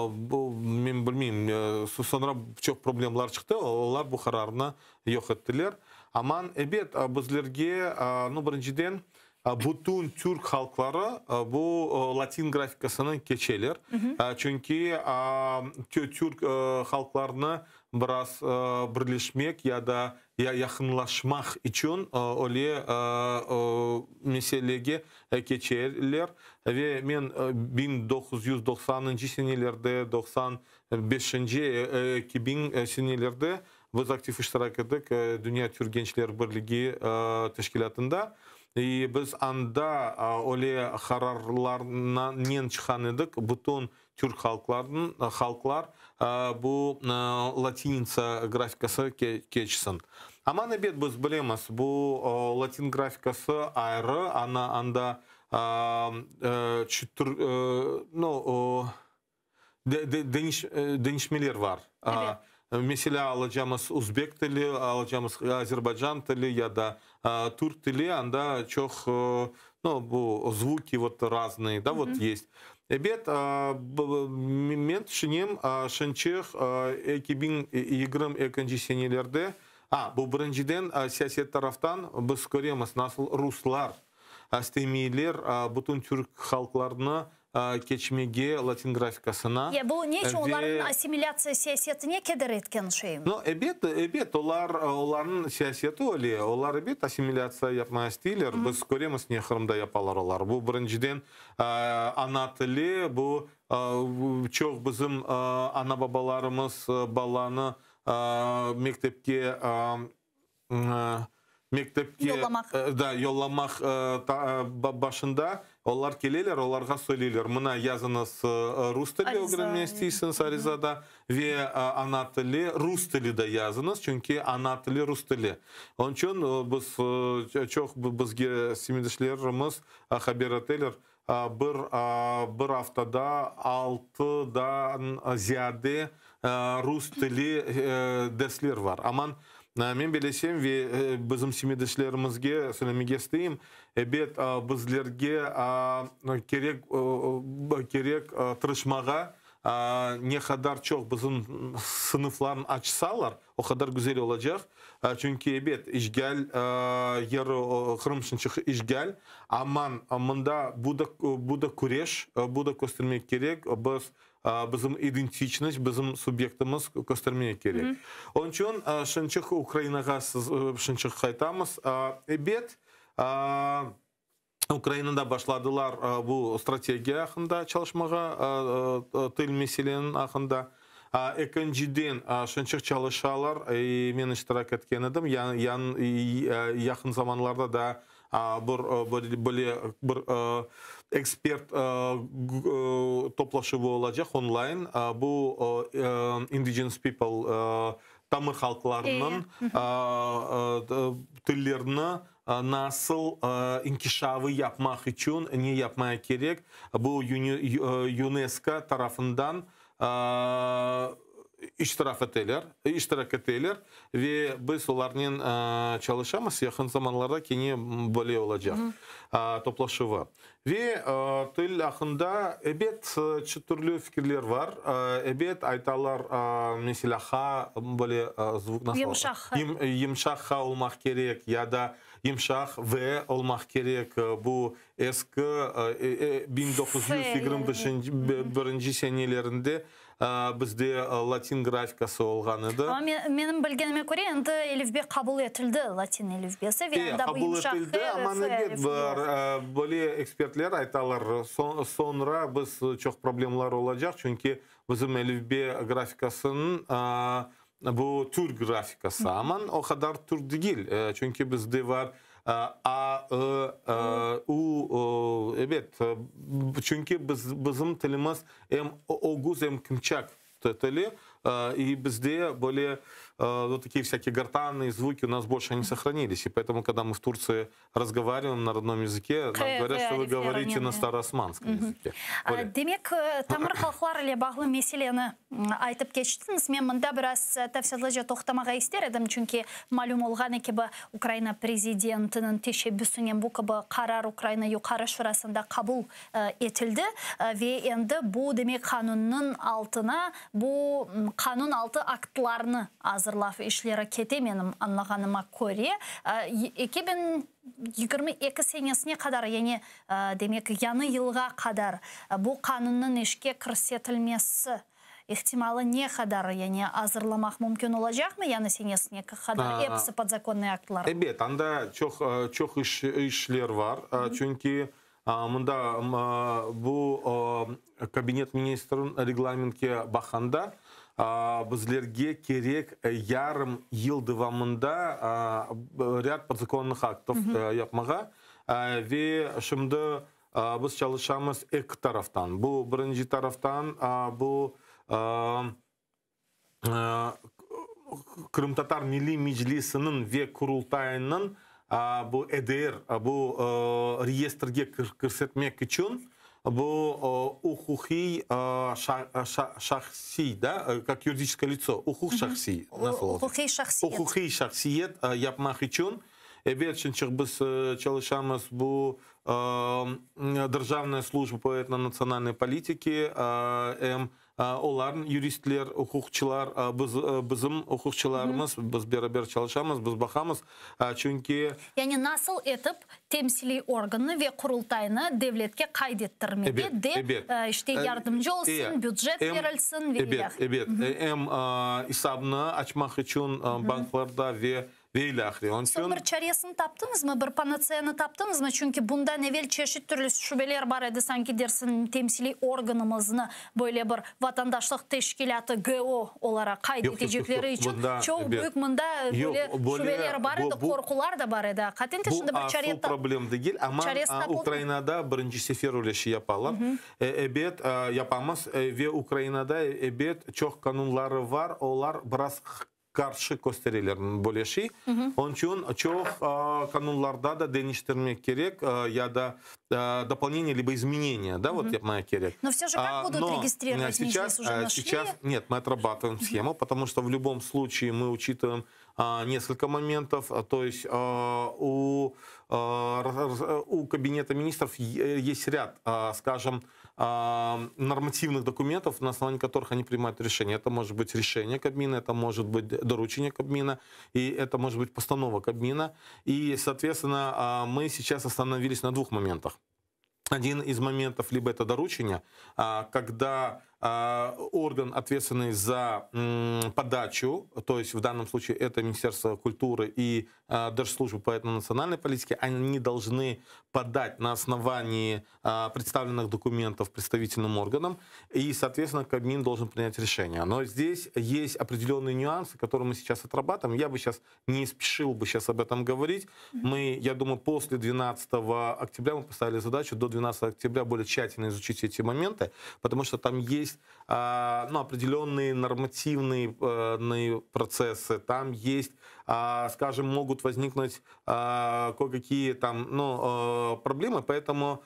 bu ben bilmeyeyim sonra çok problemler çıktı. Onlar bu kararını yok ettiler. Aman evet bizlerge ну birinciden bütün Türk halkları bu Latin grafikasını geçerler. Çünkü Türk halklarına biraz birleşmek ya da yakınlaşmak için öyle meseleye geçerler. Ve ben 1990 senelerde, 95 2000 senelerde biz aktif iştirak ettik Dünya Türk Gençler Birliği teşkilatında. Biz anda öyle kararlarından çıkan edik. Bütün Türk halklar bu Latince grafikası geçsin. Ama evet biz bilemiz bu Latin grafikası ayrı. Anda değişmeler var. Evet. Mesela alacağımız Uzbek dili, alacağımız Azerbaycan dili ya da Türk dili, anda çok bu звуки вот разные, да, вот есть. Evet, ben düşünüyorum, şunçuk 2020 senelerde, bu birinciden siyaset taraftan biz görüyoruz nasıl Ruslar istemeyler bütün Türk halklarını geçmege Latin grafikasına. Ya bu ne için onların asimilyasiya siyasetine keder etken şeyim? No, evet, onların siyaseti öyle. Onlar evet asimilyasiya yapmaya istiyorlar. Biz görüyoruz ne Kırım'da yaparlar onlar. Bu birinciden ana dili, bu çok bizim ana babalarımız balağını mektepke yollamak başında onlar gelirler, onlarga söylerler. Mına yazınız Rus dili öğrenmeye istiyorsunuz Arizada ve ana dili Rus dili de yazınız. Çünkü ana dili Rus dili. Onun için biz çok bizge simidişlerimiz haber ettiler. Bir haftada 6'dan ziyade Rus dili dersler var. Aman men bilesem ve bizim simidişlerimizge söylemeye isteyim. Evet bizlerge gerek tırışmağa ne kadar çok bizim sınıflarını açsalar o kadar güzel olacak. Çünkü evet işgal yarı Kırım şınçık işgal aman amında bu da kureş bu da göstermek gerek. Bizim identiçnost, bizim subyektimiz göstermek gerek. Onun için şınçık Ukrayna'ga şınçık kaytamız. Evet Ukrayna'da başladılar bu stratejiya hakkında çalışmaya dil meselenin hakkında. İkinciden şınçık çalışalar men iştirak etken edim. Yakın zamanlarda da bir ekspert toplaşığı olacak online. Bu indigenous people tamır halklarının dillerini nasıl inkişafı yapmak için ne yapmaya gerek? Bu UNESCO tarafından iştirak ettiler ve biz onlarla çalışamaz. Yakın zamanlarda yine böyle olacak toplaşığı. Ve dil hakkında evet türlü fikirler var. Evet aytalar mesela böyle zvuk nasıl? Yumuşak olmak gerek ya da yumuşak ve olmak gerek. Bu eski 1921 senelerinde bizde Latin grafikası olgan edi. Ama benim bilgenime göre endi elifbe kabul etildi Latin elifbesi ve anda bu yumuşak ama böyle ekspertler aytalar sonra biz çok problemler olacak çünkü bizim elifbe grafikasının bu Türk grafikası ama o kadar Türk değil çünkü bizde var Evet, çünkü bizim tilimiz hem Oguz hem Кимчак тили, и bizde более вот такие всякие гортанные звуки у нас больше не сохранились. И поэтому, когда мы в Турции разговариваем на родном языке, нам говорят, что вы говорите на староосманском языке. Демек, тамыр халықлар ile bağlı meселені айтып кештіңіз. Мен мұнда біраз тәфсірлі тоқтамаға істер едім, чүнки малюм олған екебі Украина президентінің тешебүсінен бұл кебі қарар Украина юқары шурасында қабыл етілді. Ве енді бұл демек қанунның алтына, бұл қанун алты актларны азырлап ишлері кете менің анлағаныма көре. 2022 сенесіне қадар, яғни демек яны жылға қадар бұл қанунның ішке кірсетілмесі ихтималы не қадар, яғни азырламақ мүмкін olacak mı яны сенесіне қадар, епсі подзаконный актлар? Evet, anda çok işler var. Çünkü mında bu kabinet ministrinin reglamentке бақанда bizlerge kerek yarım yıl devamında rяд подзаконных актов yapmağa ve şimdi biz çalışamız iki taraftan. Bu birinci taraftan bu Kırım Tatar Milli Meclisi'nin ve kurultayının bu EDR, bu reyestrge kırsetmek için bu ухухи шахси, да, как юридическое лицо, ухух шахси. Ухухи шахсиет yapmak için. Evet, çünkü biz çalışamız bu Державная служба по этнонациональной политике, олардың юристлер, hukukçular, bizim hukukçularımız, biz beraber çalışamız, biz bakamız. Çünkü... Yani nasıl etip temsili organı ve kurultayını devletke kaydettirmedi de işte yardımcı olsun, büdjet verilsin ve evet. Hem hesabını açmak için banklarda ve Son bir çaresini taptınız mı? Bir panaceyani taptınız mı? Çünkü bundan evvel çeşit türlü şubeler var idi. Sanki dersin temsili organımızını böyle bir vatandaşlık teşkilatı GO olarak kaydedecekleri için çok büyük bunda böyle şubeler var idi, korkular da var idi. Katente şimdi bir çare Bu problem değil ama Ukrayna'da birinci sefer öyle şey yaparlar. Evet yapamaz ve Ukrayna'da evet çok kanunları var. Onlar biraz karşı gösteriler böyle şey. Onun için çok kanunlarda da değiştirmek gerek ya da дополнение либо изменения, да, вот yapmaya gerek. Но все же как будут регистрировать, если уже нашли? Сейчас нет, мы отрабатываем схему, потому что в любом случае мы учитываем несколько моментов. То есть у Кабинета министров есть ряд, скажем, нормативных документов, на основании которых они принимают решения. Это может быть решение Кабмина, это может быть доручение Кабмина, и это может быть постанова Кабмина. И, соответственно, мы сейчас остановились на двух моментах. Один из моментов, либо это доручение, когда орган, ответственный за подачу, то есть в данном случае это Министерство культуры и Держслужба по этнонациональной политике, они должны подать на основании представленных документов представительным органам, и, соответственно, Кабмин должен принять решение. Но здесь есть определенные нюансы, которые мы сейчас отрабатываем. Я бы сейчас не спешил бы сейчас об этом говорить. Мы, я думаю, после 12 октября мы поставили задачу до 12 октября более тщательно изучить эти моменты, потому что там есть определенные нормативные процессы, там есть, скажем, могут возникнуть кое-какие там проблемы, поэтому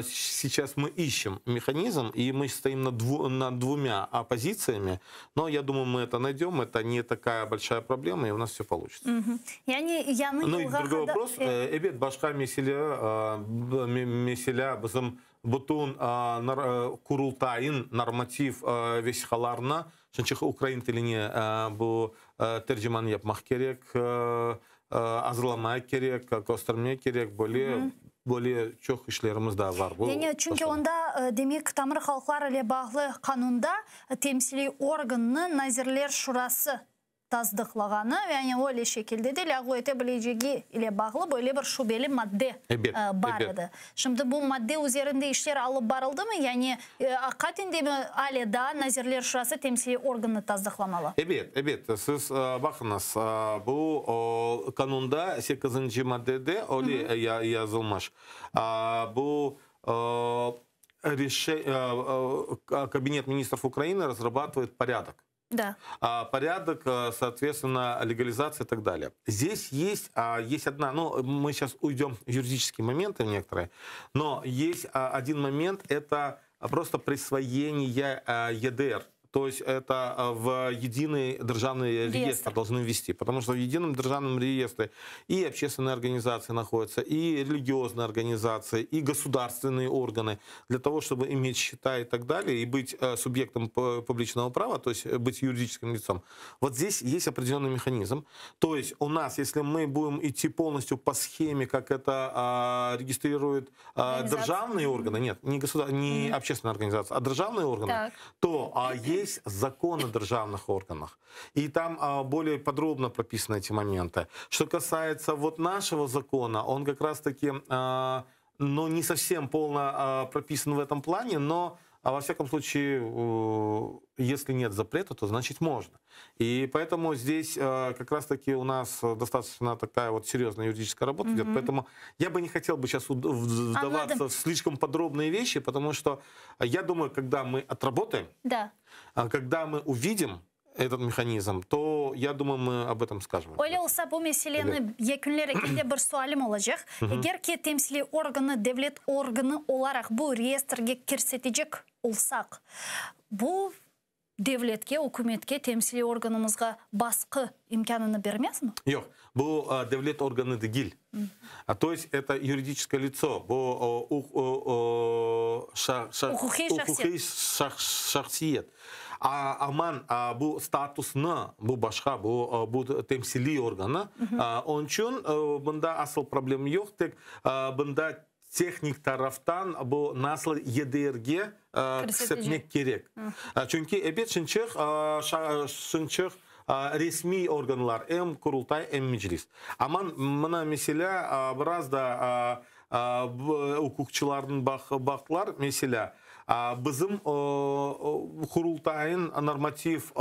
сейчас мы ищем механизм, и мы стоим над двумя позициями, но я думаю, мы это найдем, это не такая большая проблема, и у нас все получится. Ну и другой вопрос, evet, başka mesele bizim bütün kurultayın normatif vesikalarına, çünkü Ukrayna tiline bu tercüman yapmak gerek, hazırlamak gerek, göstermek gerek, böyle çok işlerimiz daha var. Çünkü onda demek Tamır Halklar ile bağlı kanunda temsili organını Nazirler Şurası таздықлағаны, яғни ол шекілді де ләғуеті білежеге или бағылы бөлі бір шубелі мадде бар еді. Шымды бұл мадде өзерінде іштер алып барылды ма? Яғни қатенде аледа назирлер шурасы темсili органы таздықламалы? Эбет, сіз бақыңыз, бұл канунда 8-ci maddede öyle yazılmış. Bu Кабинет министров Украины разрабатывает порядок. Да. Порядок, соответственно, легализация и так далее. Здесь есть одна, ну, мы сейчас уйдем в юридические моменты некоторые, но есть один момент, это просто присвоение ЕДР. То есть это в единый державный реестр должны ввести. Потому что в едином державном реестре и общественные организации находятся, и религиозные организации, и государственные органы. Для того, чтобы иметь счета и так далее, и быть субъектом публичного права, то есть быть юридическим лицом. Вот здесь есть определенный механизм. То есть у нас, если мы будем идти полностью по схеме, как это регистрируют державные органы, нет, не общественные организации, а державные органы, то есть закон о державных органах. И там более подробно прописаны эти моменты. Что касается вот нашего закона, он как раз-таки ну, не совсем полно прописан в этом плане, но во всяком случае, если нет запрета, то значит можно. И поэтому здесь как раз-таки у нас достаточно такая вот серьезная юридическая работа идет. Поэтому я бы не хотел бы сейчас вдаваться в слишком подробные вещи, потому что я думаю, когда мы отработаем, когда мы увидим этот механизм, то я думаю, мы об этом скажем. Öyle olsa bu meseleni yekünlerken bir sualim olacak. Eğer ki temsili organı, devlet organı olarak bu reyestrge kirsetecek olsak, bu devletke, hükümetke, temsili organımızga baskı imkanını vermez mi? Yok, bu devlet organı değil. То есть это юридическое лицо, шахсиет. Аман bu статусны, bu başka, bu temsili organı. Onun için bunda asıl problem yok. Tek bunda teknik taraftan bu nasıl YDR'ge kırsetmek gerek. Çünkü evet şınçık resmi organlar hem kurultay hem meclis. Ama buna mesela biraz da hukukçuların baktılar mesela bizim kurultayın normatif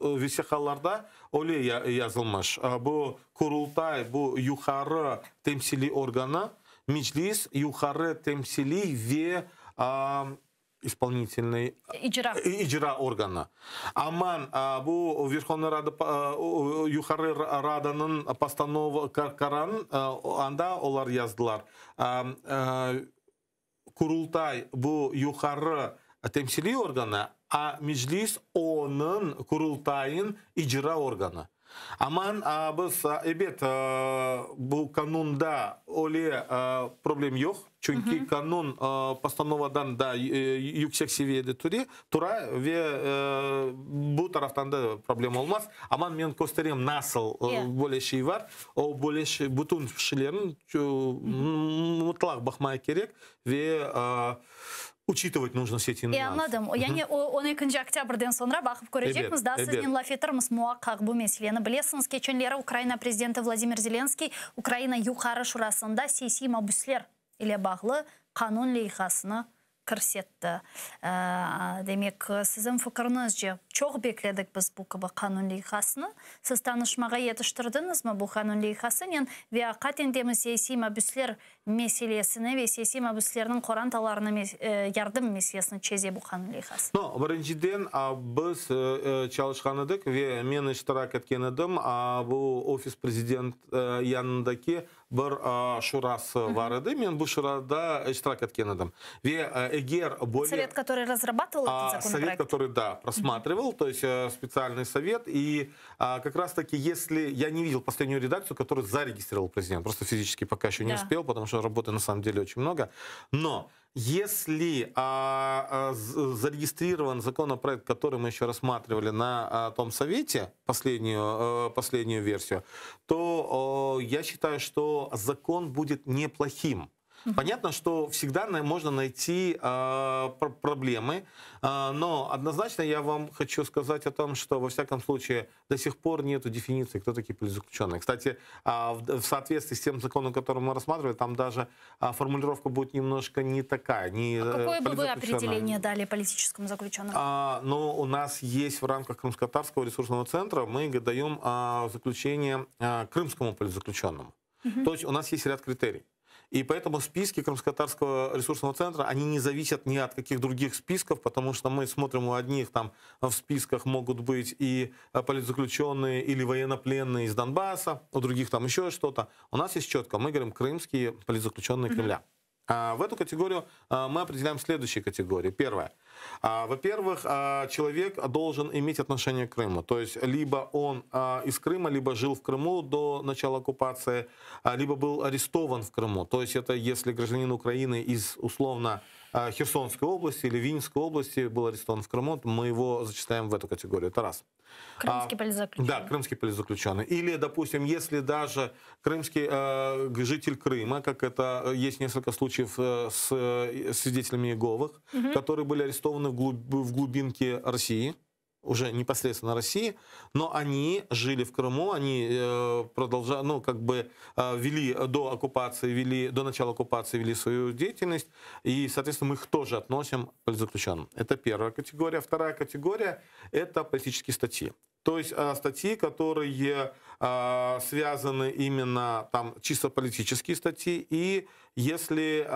vesikalarda öyle yazılmış. Bu kurultay, bu yukarı temsili organı, meclis yukarı temsili ve исполнительный icra organı. Aman bu Верховная Rada Yukarı Rada'nın постанова kararı anda onlar yazdılar. Kurultay bu yukarı temsili organı, a meclis onun kurultayın icra organı. Aman biz evet bu kanunda öyle problem yok. Çünkü kanun postanovadan da yüksek seviyede tura ve bu taraftan da problem olmaz. Ama ben göstereyim nasıl böyle şey var. O böyle şey, bütün şeylerin mutlak bakmaya gerek ve учитывать нужно все эти нюансы. Anladım. Yani 12 октябрьден sonra bakıp görecekmiz. Da sizin laf ettirimiz muhakkak bu meseleni. Bilesiniz geçenleri Ukrayna prezidenti Vladimir Zelenskiy Ukrayna Yukarı Şurası'nda siyasi mabuslar ile bağlı kanun leyhasını kırsetti. Demek sizin fikrinizce çok bekledik biz bu gibi kanun leyhasını. Siz tanışmağa yetiştirdiniz mi bu kanun leyhasını? Ve hakikaten siyasi mabuslar meselesini ve siyasi mabusların korantalarına yardım meselesini çözüyor bu kanun leyhası. No, birinciden biz çalışkan edik ve men iştirak etken edim. Bu ofis prezident yanındaki bir şurası var idi. Men bu şurada iştirak etken edim. Ve eğer böyle... Совет, который разрабатывал этот законопроект? Совет, который, да, просматривал, то есть специальный совет. И как раз-таки, если... Я не видел последнюю редакцию, которую зарегистрировал президент. Просто физически пока еще не успел, потому что работы на самом деле очень много. Но если зарегистрирован законопроект, который мы еще рассматривали на том совете, последнюю версию, то я считаю, что закон будет неплохим. Понятно, что всегда можно найти проблемы, но однозначно я вам хочу сказать о том, что во всяком случае до сих пор нет дефиниции, кто такие политзаключенные. Кстати, в соответствии с тем законом, который мы рассматривали, там даже формулировка будет немножко не такая. Какое бы вы определение дали политическому заключенному? Ну, у нас есть в рамках Крымско-Татарского ресурсного центра, мы даем заключение крымскому политзаключенному. То есть у нас есть ряд критерий. И поэтому списки Крымско-Татарского ресурсного центра, они не зависят ни от каких других списков, потому что мы смотрим, у одних там в списках могут быть и политзаключенные или военнопленные из Донбасса, у других там еще что-то. У нас есть четко, мы говорим крымские политзаключенные Кремля. В эту категорию мы определяем следующие категории. Первое. Во-первых, человек должен иметь отношение к Крыму. То есть либо он из Крыма, либо жил в Крыму до начала оккупации, либо был арестован в Крыму. То есть это если гражданин Украины из условно Херсонской области или Винницкой области был арестован в Крыму, мы его зачисляем в эту категорию. Это раз. Крымский политзаключенный. Да, крымский политзаключенный. Или, допустим, если даже крымский житель Крыма, как это есть несколько случаев с свидетелями Иеговых, которые были арестованы в глубинке России, уже непосредственно России, но они жили в Крыму, они продолжали, ну, как бы вели до оккупации, до начала оккупации вели свою деятельность, и, соответственно, мы их тоже относим к политзаключенным. Это первая категория. Вторая категория – это политические статьи. То есть статьи, которые связаны именно там чисто политические статьи. И если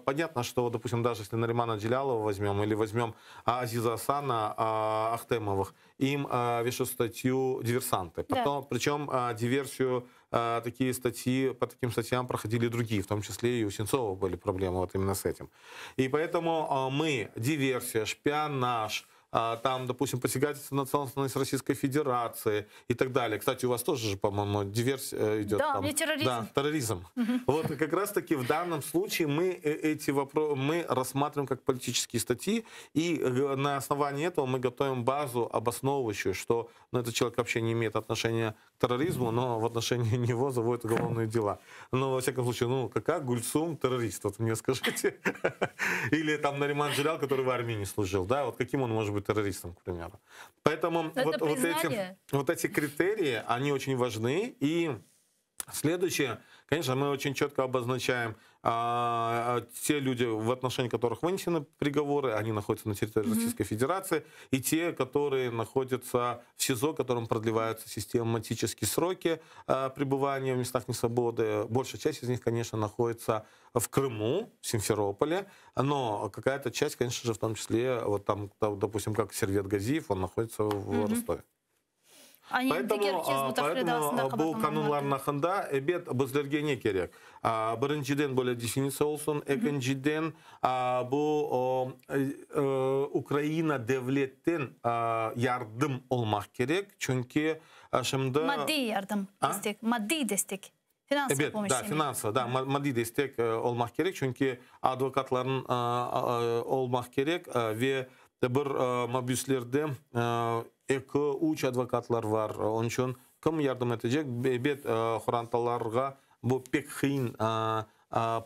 понятно, что, допустим, даже если Наримана Джелялова возьмем или возьмем Азиза Асана Ахтемовых, им вешают статью диверсанты. Потом, причем диверсию, такие статьи, по таким статьям проходили другие, в том числе и у Сенцова были проблемы вот именно с этим. И поэтому мы диверсия, шпионаж, там, допустим, посягательство на целостность Российской Федерации и так далее. Кстати, у вас тоже же, по-моему, диверсия идет. Да, там. мне терроризм. Да, терроризм. Вот как раз-таки в данном случае мы эти вопросы мы рассматриваем как политические статьи, и на основании этого мы готовим базу обосновывающую, что этот человек вообще не имеет отношения к терроризму, но в отношении него заводят уголовные дела. Но, во всяком случае, какая Гульсум террорист? Вот мне скажите. Или там Нариман Джелялов, который в армии не служил. Да, вот каким он может быть террористом, к примеру. Поэтому вот эти критерии, они очень важны. И следующее, конечно, мы очень четко обозначаем те люди, в отношении которых вынесены приговоры, они находятся на территории Российской Федерации, и те, которые находятся в СИЗО, которым продлеваются систематические сроки пребывания в местах несвободы. Большая часть из них, конечно, находится в Крыму, в Симферополе, но какая-то часть, конечно же, в том числе, вот там, допустим, как Сервет Газиев, он находится в Ростове. Поэтому бұл канунларын ақында әбет біздерге не керек? Біріншіден бөлі дефиниция олсын, екіншіден бұл Украина devletten yardım olmak gerek. Çünkü şimdi... Maddi yardım, destek, maddi destek. Evet, da, finansal, da, maddi destek olmak gerek. Çünkü advokatların olmak gerek ve bir mabüslerde 2-3 advokatlar var. Onun için kim yardım edecek? Evet, Kur'antalarga bu pek kıyın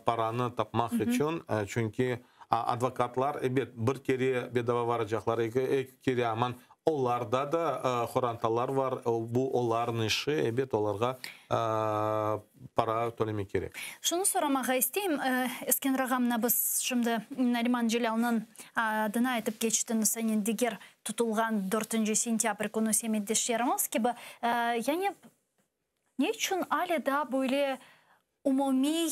paranı tapmak için. Çünkü advokatlar evet bir kere bedava varacaklar, iki kere aman onlarda da Kur'antalar var. Bu onların işi. Evet, onlarga para төлемек керек. Шуны сорамаға істейм, Ескендір ағамна біз шымды Нариман Джелялның адына айтып кечтін сәнен дегер тұтылған 4 сентябрь күні семеддеш ярамыз кебі, яне не үшін әлі да бөлі умоми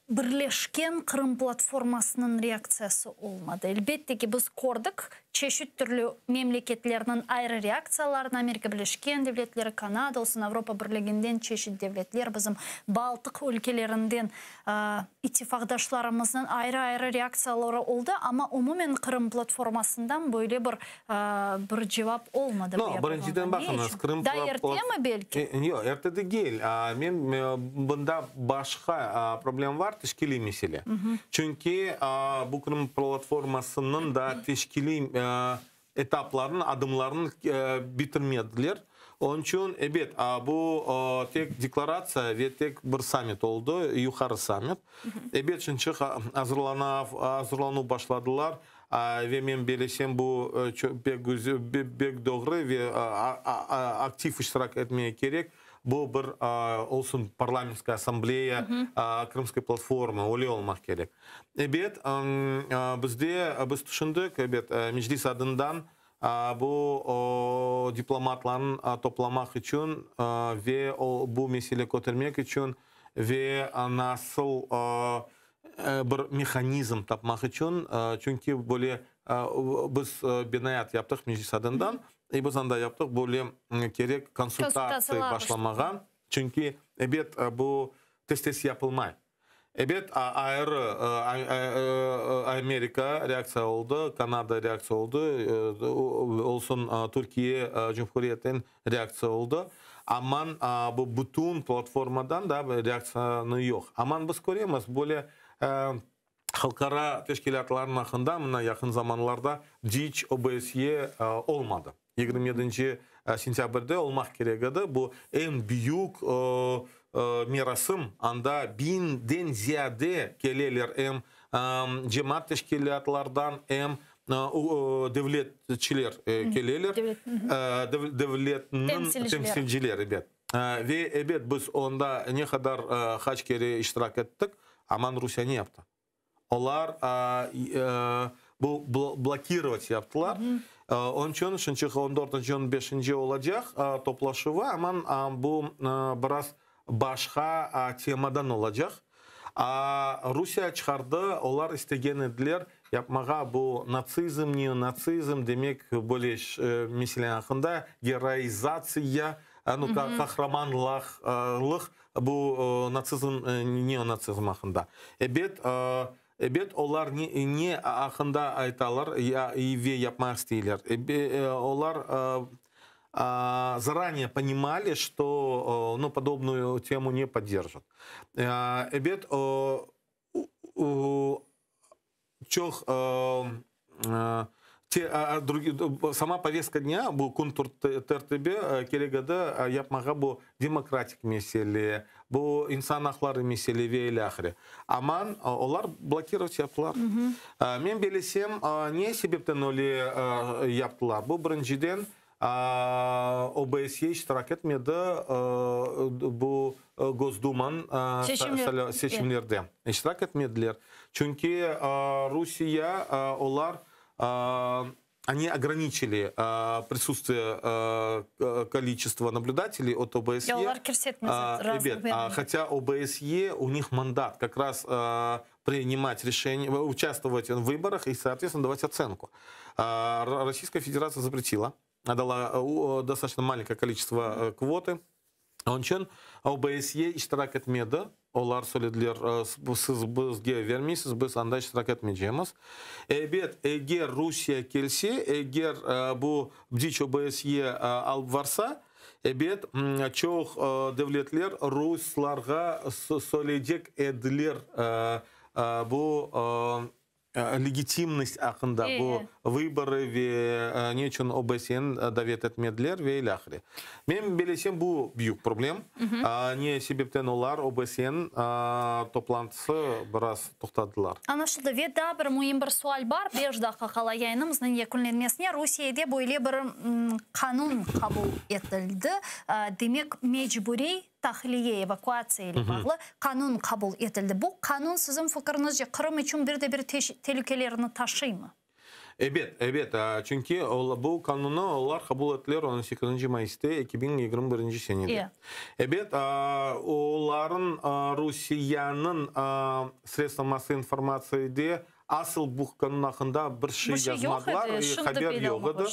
бірлешкен Қырым платформасының реакциясы олмады. Әлбетте ки біз көрдік, чешет түрлі мемлекетлерінің айры реакцияларын, Америка Бірлешкен Девлетлері, Канада, олсын Европа бірлігінден чешет девлетлер, біздің Балтық өлкелерінден иттифақдашларымыздың айры реакциялары олды, ама умумен Қырым платформасындан бөлі бір жауап олмады. Біріншіден бақыңыз, Қырым платформасы... Да, ертемі белкі? Yok, ertede değil. Мен bunda başka problem var, teşkili mesele. Çünkü bu Kırım platformasının da teşkili etaplarının, adımlarını bitirmediler. Onun için evet bu tek deklarasiya ve tek bir summit oldu, yukarı summit. Evet çünkü hazırlanu başladılar ve men bilesem bu pek doğru ve aktif iştirak etmeye gerek. Bu bir olsun parlamentская ассамблея, Kırımskая platforma öyle olmak gerek. Evet biz düşündük evet meclis adından bu diplomatların toplamak için ve bu mesele götürmek için ve nasıl bir mekanizm tapmak için çünkü böyle biz binayet yaptık meclis adından biz anda yaptık böyle gerek konsultasyon başlamagan çünkü evet bu test yapılmay. Evet ayrı Amerika reaksiya oldu, Kanada reaksiya oldu, olsun Türkiye Cumhuriyeti'nin reaksiya oldu. Aman bu bütün platformadan da reaksiyonu yok. Aman biz görüyoruz böyle halkara teşkilatların hakkında yakın zamanlarda hiç OBSE olmadı. 27. sentyabrda olmak gerekirdi. Bu en büyük mirasım anda 1000'den ziyade geleler hem cemaat teşkilatlardan hem devletçiler geleler. Devletin temsilcileri. Evet. Ve evet biz onda ne kadar kaç kere iştirak ettik. Aman Rusya ne yaptı? Onlar bu blokировать yaptılar. Onun için çünkü 14-15 olacak toplaşıva aman bu biraz başka temadan olacak. Rusya çıkardı, onlar istegenediler yapmağa bu natsizm, neonazizm demek böyle mesele hakkında heroizasya, kahramanlık bu natsizm, neonazizm hakkında. Evet onlar ne hakkında aytalar ve yapmak istiyorlar. Onlar заранее понимали, что подобную тему не поддержат. Сама повестка дня bu контур tertibi kelegede yapmağa bu demokratik mesele, bu insan hakları mesele ve ilahire. Aman onlar blokировать yaptılar. Men bilesem ne sebepten öyle yaptılar? Bu birinciden OBSE iştirak etmedi bu Gosduman seçimlerde. İştirak etmediler. Çünkü Rusya onlar они ограничили присутствие количества наблюдателей от ОБСЕ. Хотя ОБСЕ, у них мандат как раз принимать решения, участвовать в выборах и, соответственно, давать оценку. Российская Федерация запретила, дала достаточно маленькое количество квоты. Onun için OBSE iştirak etmedi. Onlar söylediler, siz bizge vermeysiz, biz anda iştirak etmeyeceğimiz. Evet, eğer Rusya gelse, eğer bu bdiç OBSE alıp varsa, evet, çok devletler Ruslarga söyleyecek edilir bu legitimность hakkında bu выборы ve ne için OBSE'nin davet etmediler ve ilahire. Ben bilesem bu büyük problem. Ne sebepten olar OBSE'nin toplantısı biraz toxtadılar. Anlaşıldı. Ve daha bir mühim bir sual var. 5 dakika kala yayınımızın yekunlenmesine Rusya'da böyle bir kanun kabul edildi. Demek mecburi tahliye, evakuasiya ile bağlı kanun kabul edildi. Bu kanun sizin fikrinizce Kırım için bir de bir tehlikelerini taşıyor mu? Evet. Çünkü bu kanunu onlar kabul ettiler 18 Mayıs'ta 2021 senede. Evet, onların Rusya'nın sredstva masası informasyada asıl bu kanun hakkında bir şey yazmadılar, haber yoktu.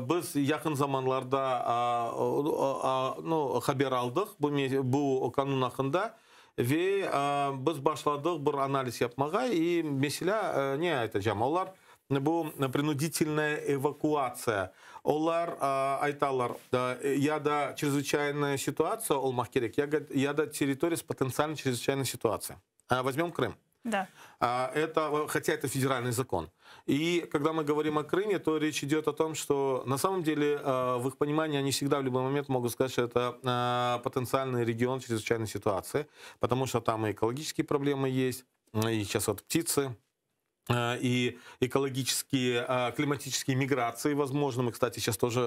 Biz yakın zamanlarda haber aldık bu kanun hakkında ve biz başladık bir analiz yapmaya. Mesela ne aytacağım? Onlar bu принудительная эвакуация. Onlar aytalar ya da чрезвычайная ситуация olmak gerek ya da территория с потенциально чрезвычайной ситуацией. Возьмем Крым. Да. Хотя это федеральный закон. И когда мы говорим о Крыме, то речь идет о том, что на самом деле в их понимании они всегда в любой момент могут сказать, что это потенциальный регион чрезвычайной ситуации, потому что там и экологические проблемы есть, и сейчас вот птицы, и экологические, климатические миграции возможны. Мы, кстати, сейчас тоже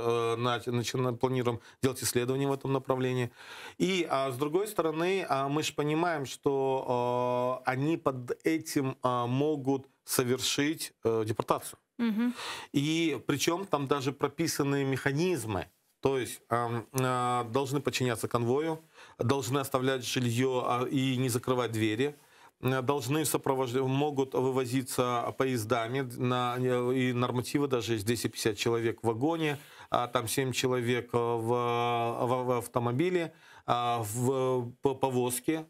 планируем делать исследования в этом направлении. И с другой стороны, мы же понимаем, что они под этим могут совершить депортацию. И причем там даже прописаны механизмы. То есть должны подчиняться конвою, должны оставлять жилье и не закрывать двери, должны могут вывозиться поездами, и нормативы даже есть 250 человек в вагоне, там 7 человек в автомобиле, в повозке,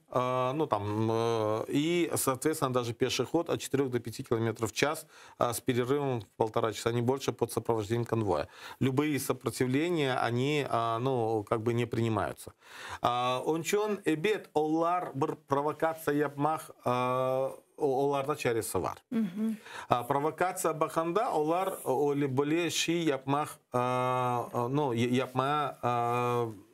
и, соответственно, даже пеший ход от 4 до 5 км в час с перерывом в 1,5 часа, не больше, под сопровождением конвоя. Любые сопротивления, они, не принимаются. Ончон эбет олар бір провокация япмах оларда чаре савар. Провокация баханда олар олиболе ши япмах,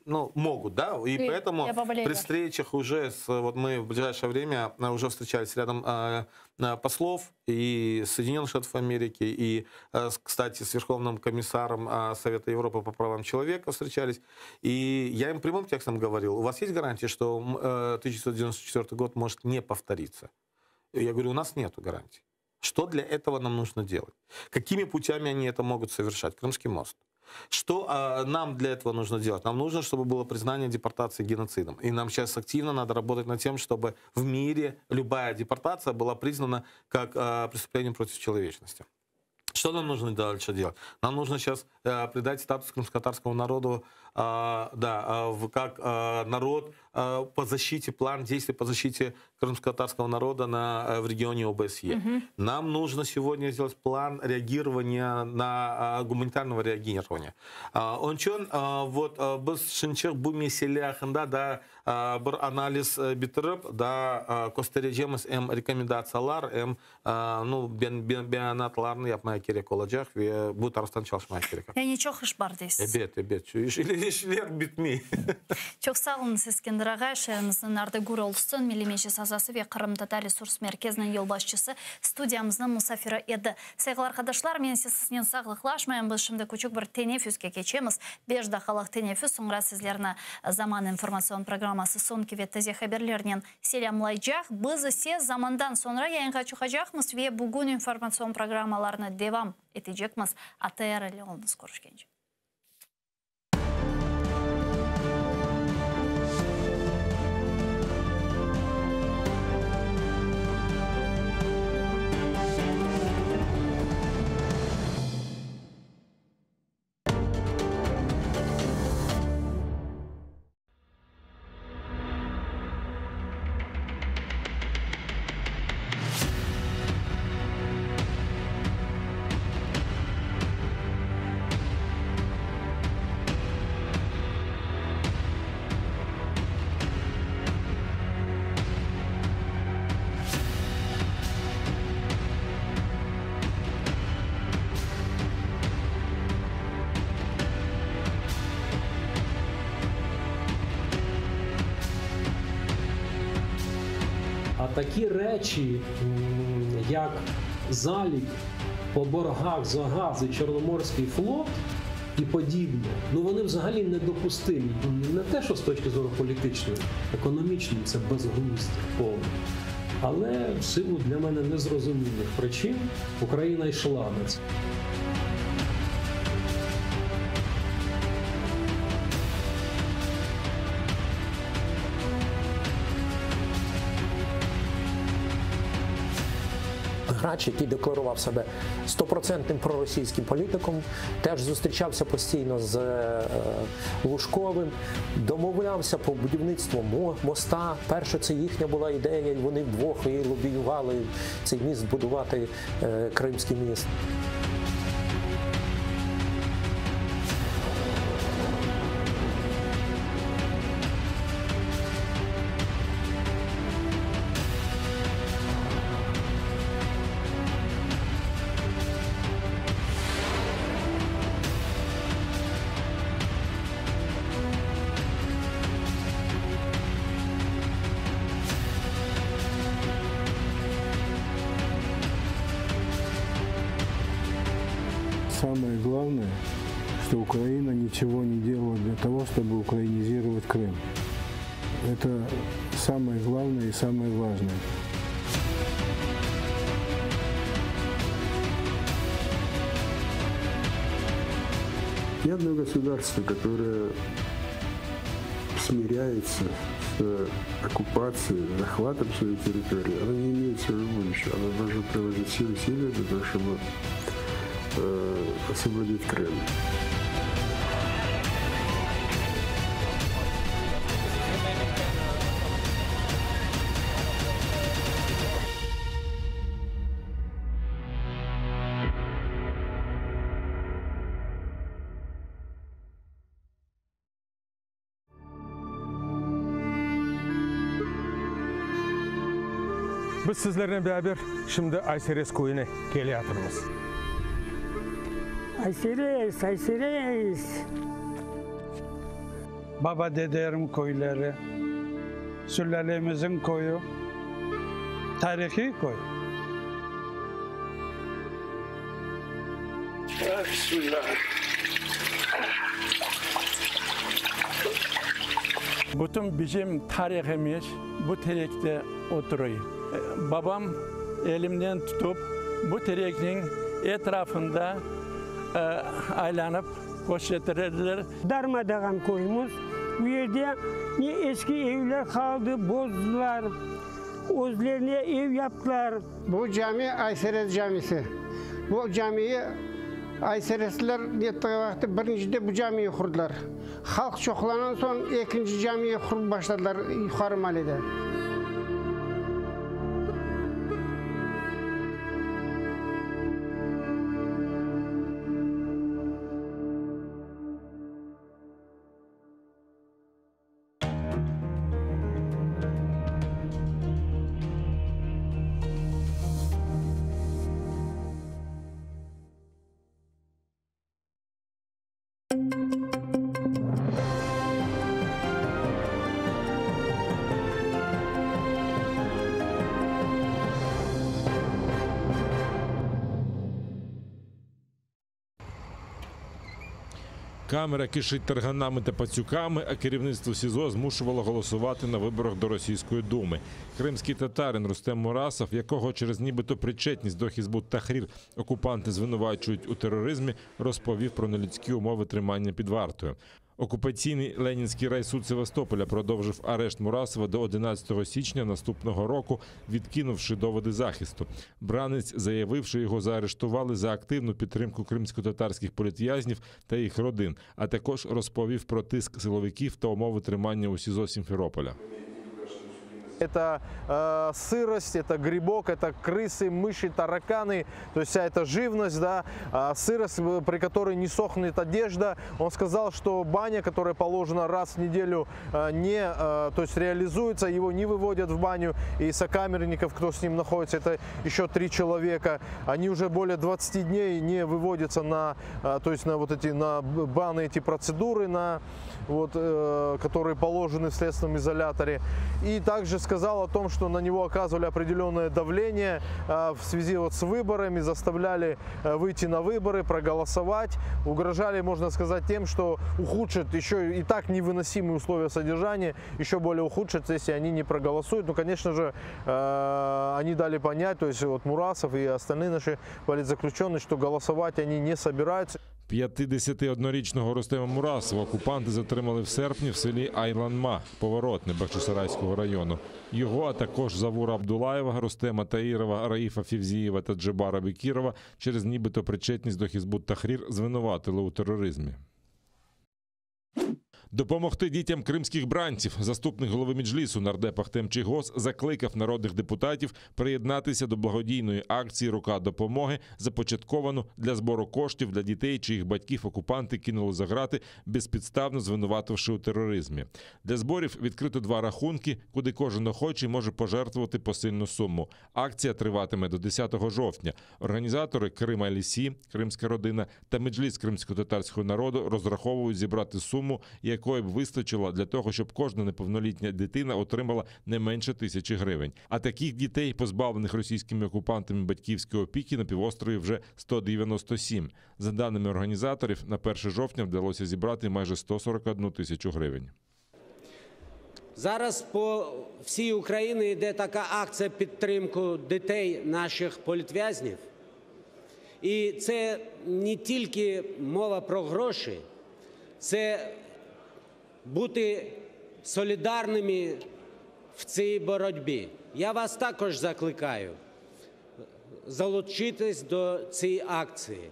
могут, да, и поэтому при встречах уже, мы в ближайшее время уже встречались рядом послов и Соединенных Штатов Америки, и, кстати, с Верховным комиссаром Совета Европы по правам человека встречались, и я им прямым текстом говорил: у вас есть гарантия, что 1994 год может не повториться? Я говорю, у нас нет гарантий. Что для этого нам нужно делать? Какими путями они это могут совершать? Крымский мост. Что нам для этого нужно делать? Нам нужно, чтобы было признание депортации геноцидом. И нам сейчас активно надо работать над тем, чтобы в мире любая депортация была признана как преступление против человечности. Что нам нужно дальше делать? Нам нужно сейчас придать статус крымско-татарскому народу как народ по защите, план действий по защите крымско-татарского народа в регионе ОБСЕ. Нам нужно сегодня сделать план реагирования гуманитарного реагирования. Ончон біз шинчех бу меселеяхында бір анализ битіріп, көстережеміз рекомендациялар, беанатларны yapmaya gerek olacak ve bu taraftan çalışmaya gerek. Yani çok iş var deysiz. Evet. İşler bitmiyor. Çok sağ olun Ескендір ағай, шәріміздің Ардагур Олсын, Мелемеші Сазасы ве Қырым-Татар ресурс мерkezінің ел басшысы студиямыздың мұсафирі еді. Сайғыл арқадашлар, мен сізден сағлықлашмайын, біз шымды көчік бір тенефюске кечеміз. 5 дақалық тенефюс, соңыра сізлеріні заман информацион программасы сон кеветті хаберлерінен селямлайжақ. Біз ісе замандан соңыра яйынға чуқажақмыз ве бүгін информацион программаларыны девам етежекміз. АТР әлі олыңыз көрішкенше. Такі речі, як залік по боргах за газ і Чорноморський флот і подібне, вони взагалі недопустимі. Не те, що з точки зору політичної, економічної це безглуздя повне. Але в силу для мене незрозумілих причин Україна йшла на це. Грач, який декларував себе 100% проросійським політиком, теж зустрічався постійно з Лужковим, домовлявся по будівництву моста. Перше, це їхня була ідея, і вони вдвох і лобіювали цей міст будувати, Кримський міст. самое главное, что Украина ничего не делала для того, чтобы украинизировать Крым. Это самое главное и самое важное. Ни одно государство, которое смиряется с оккупацией, захватом своей территории, оно не имеет своего будущего. Оно должно приложить все усилия для того, чтобы освободить Крым. Biz sizlerle beraber şimdi Ayseres koyuna geliyoruz. Ayseres, Ayseres. Baba dedelerim koyları, sülalemizin koyu, tarihi koy. Bismillah. Bütün bizim tarihimiz bu terekte oturuyor. Babam elimden tutup bu terekin etrafında aylanıp koştururlar. Darmadağın koyumuz. Bu yerde ne eski evler kaldı, bozdular. Özlerine ev yaptılar. Bu cami Ayseres Camisi. Bu camiyi Ayseresler nettiği vakti birincide bu camiyi kurdular. Halk çoklanan son ikinci camiyi kurup başladılar yukarı mahallede. Камера кишить тарганами та пацюками, а керівництво СІЗО змушувало голосувати на виборах до Російської думи. Кримський татарин Рустем Мурасов, якого через нібито причетність до Хізбут-Тахрір окупанти звинувачують у тероризмі, розповів про нелюдські умови тримання під вартою. Окупаційний Ленінський райсуд Севастополя продовжив арешт Мурасова до 11 січня наступного року, відкинувши доводи захисту. Бранець заявив, що його заарештували за активну підтримку кримсько-татарських політв'язнів та їх родин, а також розповів про тиск силовиків та умови тримання у СІЗО Сімферополя. Это сырость, это грибок, это крысы, мыши, тараканы, то есть вся эта живность, да, сырость, при которой не сохнет одежда. Он сказал, что баня, которая положена раз в неделю, то есть реализуется, его не выводят в баню, и сокамерников, кто с ним находится, это еще 3 человека, они уже более 20 дней не выводятся то есть на баны, эти процедуры, которые положены в следственном изоляторе. И также сказал о том, что на него оказывали определенное давление в связи с выборами, заставляли выйти на выборы, проголосовать, угрожали, можно сказать, тем, что ухудшат еще и так невыносимые условия содержания, еще более ухудшат, если они не проголосуют. Ну, конечно же, они дали понять, то есть Мурасов и остальные наши политзаключенные, что голосовать они не собираются. 51-річного Рустема Мурасова окупанти затримали в серпні в селі Айланма, Поворотне, Бахчисарайського району. Його, а також Завура Абдулаєва, Рустема Таїрова, Раїфа Фівзієва та Джебара Бекірова через нібито причетність до Хізбут-Тахрір звинуватили у тероризмі. Допомогти дітям кримських бранців. Заступник голови Меджлісу нардеп Ахтем Чийгоз закликав народних депутатів приєднатися до благодійної акції «Рука допомоги», започатковану для збору коштів для дітей, чиїх батьків окупанти кинули за грати, безпідставно звинувативши у тероризмі. Для зборів відкрито 2 рахунки, куди кожен охочий може пожертвувати посильну суму. Акція триватиме до 10 жовтня. Організатори Крим Айлісі, кримська родина та Меджліс кримсько-татарського народу розраховують зібрати суму, яку якої б вистачило для того, щоб кожна неповнолітня дитина отримала не менше 1000 гривень. А таких дітей, позбавлених російськими окупантами батьківської опіки, на півострові вже 197. За даними організаторів, на 1 жовтня вдалося зібрати майже 141 тисячу гривень. Зараз по всій Україні йде така акція підтримки дітей наших політв'язнів. І це не тільки мова про гроші, це бути солідарними в цій боротьбі. Я вас також закликаю залучитись до цієї акції.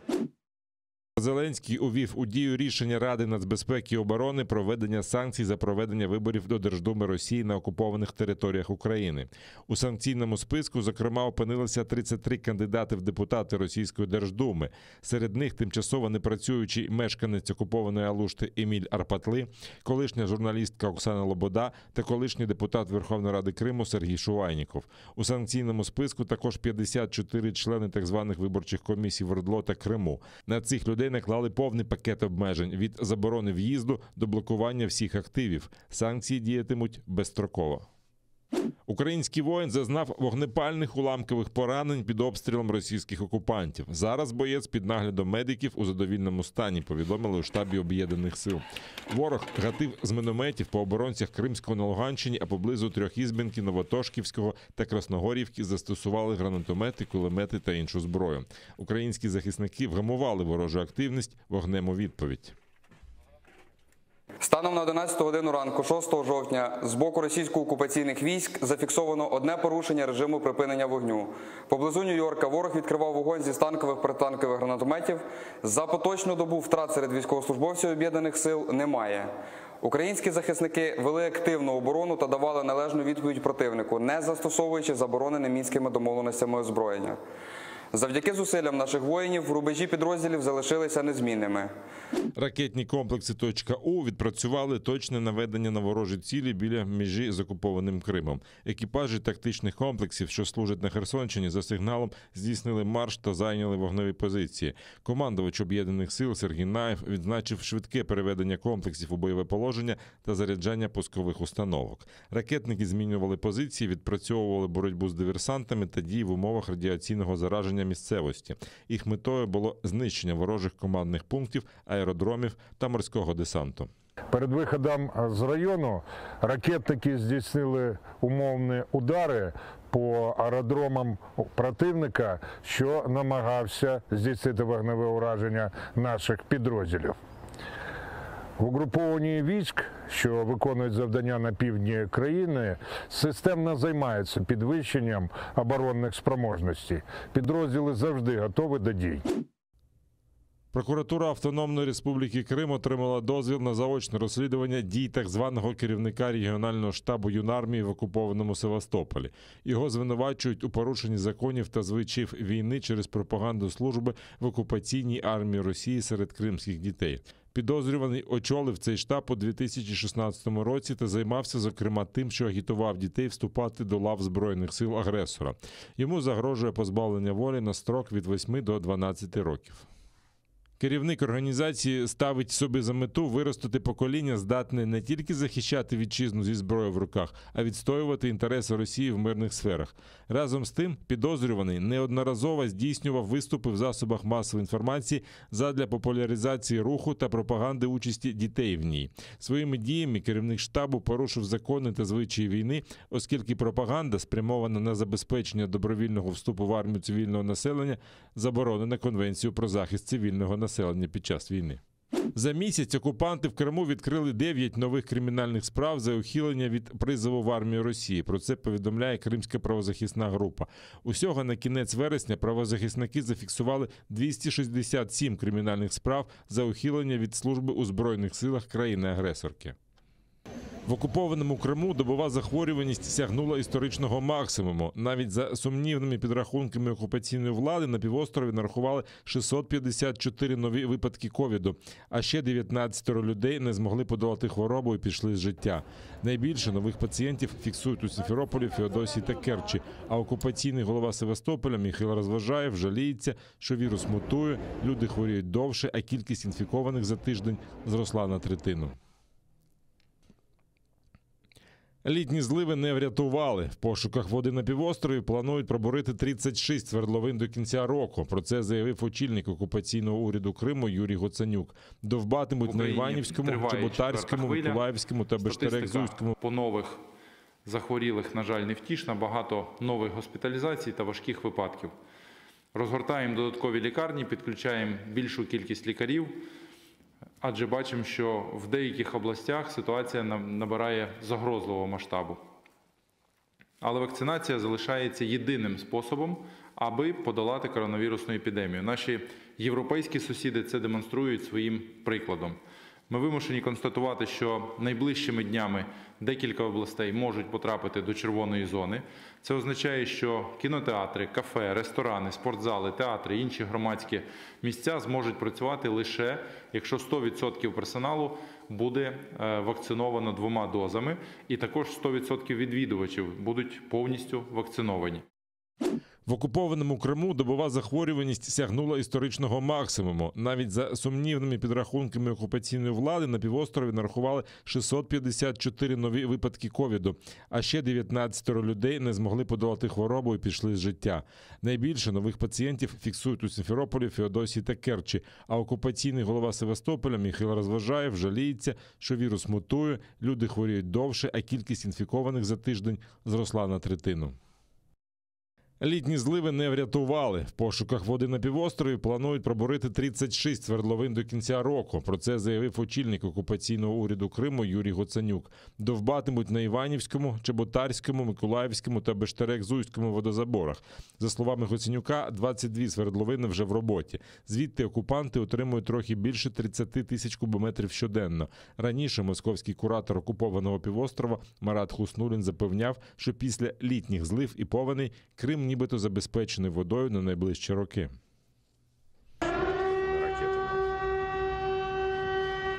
Зеленський увів у дію рішення Ради нацбезпеки і оборони про введення санкцій за проведення виборів до Держдуми Росії на окупованих територіях України. У санкційному списку, зокрема, опинилися 33 кандидати в депутати Російської Держдуми. Серед них тимчасово непрацюючий мешканець окупованої Алушти Еміль Арпатли, колишня журналістка Оксана Лобода та колишній депутат Верховної Ради Криму Сергій Шувайніков. У санкційному списку також 54 члени так званих виборчих комісій в ОРДЛО та Криму. На цих людей наклали повний пакет обмежень – від заборони в'їзду до блокування всіх активів. Санкції діятимуть безстроково. Український воїн зазнав вогнепальних уламкових поранень під обстрілом російських окупантів. Зараз боєць під наглядом медиків у задовільному стані, повідомили у штабі Об'єднаних сил. Ворог гатив з мінометів по оборонцях Кримського на Луганщині, а поблизу Трьохізбенки, Новотошківського та Красногорівки застосували гранатомети, кулемети та іншу зброю. Українські захисники вгамували ворожу активність вогнем у відповідь. Станом на 11 годину ранку 6 жовтня з боку російсько-окупаційних військ зафіксовано одне порушення режиму припинення вогню. Поблизу Нью-Йорка ворог відкривав вогонь зі станкових протитанкових гранатометів. За поточну добу втрат серед військовослужбовців Об'єднаних сил немає. Українські захисники вели активну оборону та давали належну відповідь противнику, не застосовуючи заборонене мінськими домовленостями озброєння. Завдяки зусиллям наших воїнів рубежі підрозділів залишилися незмінними. Ракетні комплекси «У» відпрацювали точне наведення на ворожі цілі біля межі з окупованим Кримом. Екіпажі тактичних комплексів, що служать на Херсонщині, за сигналом здійснили марш та зайняли вогневі позиції. Командувач Об'єднаних сил Сергій Наєв відзначив швидке переведення комплексів у бойове положення та заряджання пускових установок. Ракетники змінювали позиції, відпрацьовували боротьбу з диверсантами та дії в умовах радіаційного зараження місцевості. Їх метою було знищення ворожих командних пунктів, аеродромів та морського десанту. Перед виходом з району ракетники здійснили умовні удари по аеродромам противника, що намагався здійснити вогневе ураження наших підрозділів. В угрупованні військ, що виконують завдання на півдні країни, системно займаються підвищенням оборонних спроможностей. Підрозділи завжди готові до дій. Прокуратура Автономної Республіки Крим отримала дозвіл на заочне розслідування дій так званого керівника регіонального штабу Юнармії в окупованому Севастополі. Його звинувачують у порушенні законів та звичаїв війни через пропаганду служби в окупаційній армії Росії серед кримських дітей. Підозрюваний очолив цей штаб у 2016 році та займався, зокрема, тим, що агітував дітей вступати до лав Збройних сил агресора. Йому загрожує позбавлення волі на строк від 8 до 12 років. Керівник організації ставить собі за мету виростити покоління, здатне не тільки захищати вітчизну зі зброєю в руках, а відстоювати інтереси Росії в мирних сферах. Разом з тим, підозрюваний неодноразово здійснював виступи в засобах масової інформації задля популяризації руху та пропаганди участі дітей в ній. Своїми діями керівник штабу порушив закони та звичаї війни, оскільки пропаганда, спрямована на забезпечення добровільного вступу в армію цивільного населення, заборонена Конвенцією про захист цивільного населення під час війни. За місяць окупанти в Криму відкрили 9 нових кримінальних справ за ухилення від призову в армію Росії. Про це повідомляє Кримська правозахисна група. Усього на кінець вересня правозахисники зафіксували 267 кримінальних справ за ухилення від служби у Збройних силах країни-агресорки. В окупованому Криму добова захворюваність сягнула історичного максимуму. Навіть за сумнівними підрахунками окупаційної влади на півострові нарахували 654 нові випадки ковіду, а ще 19 людей не змогли подолати хворобу і пішли з життя. Найбільше нових пацієнтів фіксують у Сімферополі, Феодосії та Керчі, а окупаційний голова Севастополя Михайло Розважаєв жаліється, що вірус мутує, люди хворіють довше, а кількість інфікованих за тиждень зросла на третину. Літні зливи не врятували. В пошуках води на півострові планують пробурити 36 свердловин до кінця року. Про це заявив очільник окупаційного уряду Криму Юрій Гоцанюк. Довбатимуть на Іванівському, Чеботарському, Миколаївському та Бештерек-Зуйському. По нових захворілих, на жаль, невтішна. Багато нових госпіталізацій та важких випадків. Розгортаємо додаткові лікарні, підключаємо більшу кількість лікарів. Адже бачимо, що в деяких областях ситуація набирає загрозливого масштабу. Але вакцинація залишається єдиним способом, аби подолати коронавірусну епідемію. Наші європейські сусіди це демонструють своїм прикладом. Ми вимушені констатувати, що найближчими днями декілька областей можуть потрапити до червоної зони. Це означає, що кінотеатри, кафе, ресторани, спортзали, театри, інші громадські місця зможуть працювати лише, якщо 100% персоналу буде вакциновано 2 дозами, і також 100% відвідувачів будуть повністю вакциновані. В окупованому Криму добова захворюваність сягнула історичного максимуму. Навіть за сумнівними підрахунками окупаційної влади на півострові нарахували 654 нові випадки ковіду, а ще 19 людей не змогли подолати хворобу і пішли з життя. Найбільше нових пацієнтів фіксують у Сімферополі, Феодосії та Керчі, а окупаційний голова Севастополя Михайло Розважаєв жаліється, що вірус мутує, люди хворіють довше, а кількість інфікованих за тиждень зросла на 1/3. Літні зливи не врятували. В пошуках води на півострові планують пробурити 36 свердловин до кінця року. Про це заявив очільник окупаційного уряду Криму Юрій Гоцанюк. Довбатимуть на Іванівському, Чеботарському, Миколаївському та Бештерек-Зуйському водозаборах. За словами Гоцанюка, 22 свердловини вже в роботі. Звідти окупанти отримують трохи більше 30 тисяч кубометрів щоденно. Раніше московський куратор окупованого півострова Марат Хуснулін запевняв, що після літніх злив і повеней Крим нібито забезпечений водою на найближчі роки.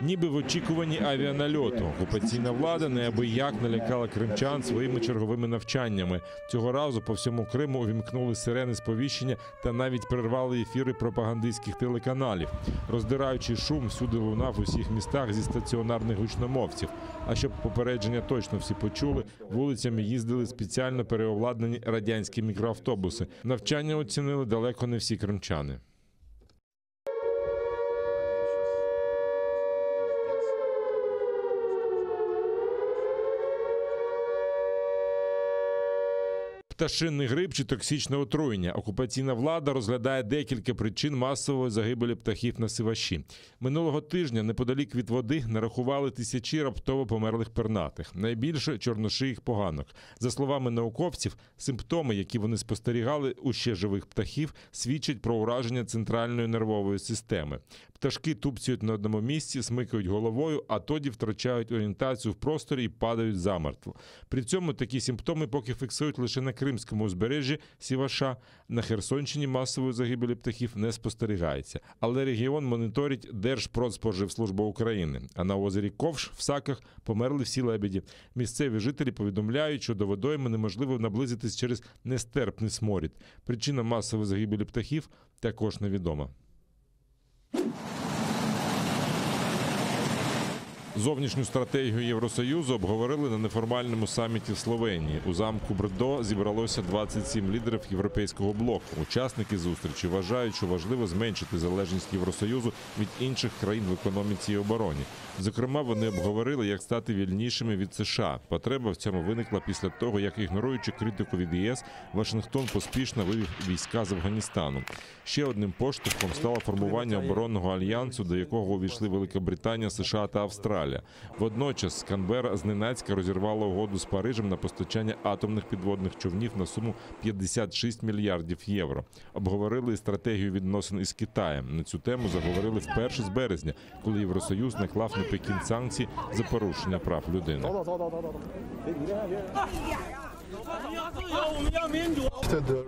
Ніби в очікуванні авіанальоту. Окупаційна влада неабияк налякала кримчан своїми черговими навчаннями. Цього разу по всьому Криму увімкнули сирени сповіщення та навіть перервали ефіри пропагандистських телеканалів. Роздираючий шум всюди лунав у всіх містах зі стаціонарних гучномовців. А щоб попередження точно всі почули, вулицями їздили спеціально переобладнані радянські мікроавтобуси. Навчання оцінили далеко не всі кримчани. Пташинний грип чи токсичне отруєння. Окупаційна влада розглядає декілька причин масової загибелі птахів на Сиваші. Минулого тижня неподалік від води нарахували тисячі раптово померлих пернатих. Найбільше – чорношиїх поганок. За словами науковців, симптоми, які вони спостерігали у ще живих птахів, свідчать про ураження центральної нервової системи. Пташки тупцюють на одному місці, смикають головою, а тоді втрачають орієнтацію в просторі і падають замертво. При цьому такі симптоми поки фіксують лише на Кримському узбережжі Сіваша. На Херсонщині масової загибелі птахів не спостерігається. Але регіон моніторить Держпродспоживслужба України. А на озері Ковш в Саках померли всі лебеді. Місцеві жителі повідомляють, що до водойми неможливо наблизитись через нестерпний сморід. Причина масової загибелі птахів також невідома. Зовнішню стратегію Євросоюзу обговорили на неформальному саміті в Словенії. У замку Брдо зібралося 27 лідерів Європейського блоку. Учасники зустрічі вважають, що важливо зменшити залежність Євросоюзу від інших країн в економіці і обороні. Зокрема, вони обговорили, як стати вільнішими від США. Потреба в цьому виникла після того, як, ігноруючи критику від ЄС, Вашингтон поспішно вивів війська з Афганістану. Ще одним поштовхом стало формування оборонного альянсу, до якого увійшли Велика Британія, США та Австралія. Водночас Канберра зненацька розірвала угоду з Парижем на постачання атомних підводних човнів на суму 56 мільярдів євро. Обговорили і стратегію відносин із Китаєм. На цю тему заговорили вперше з березня, коли Євросоюз наклав на Пекін санкції за порушення прав людини.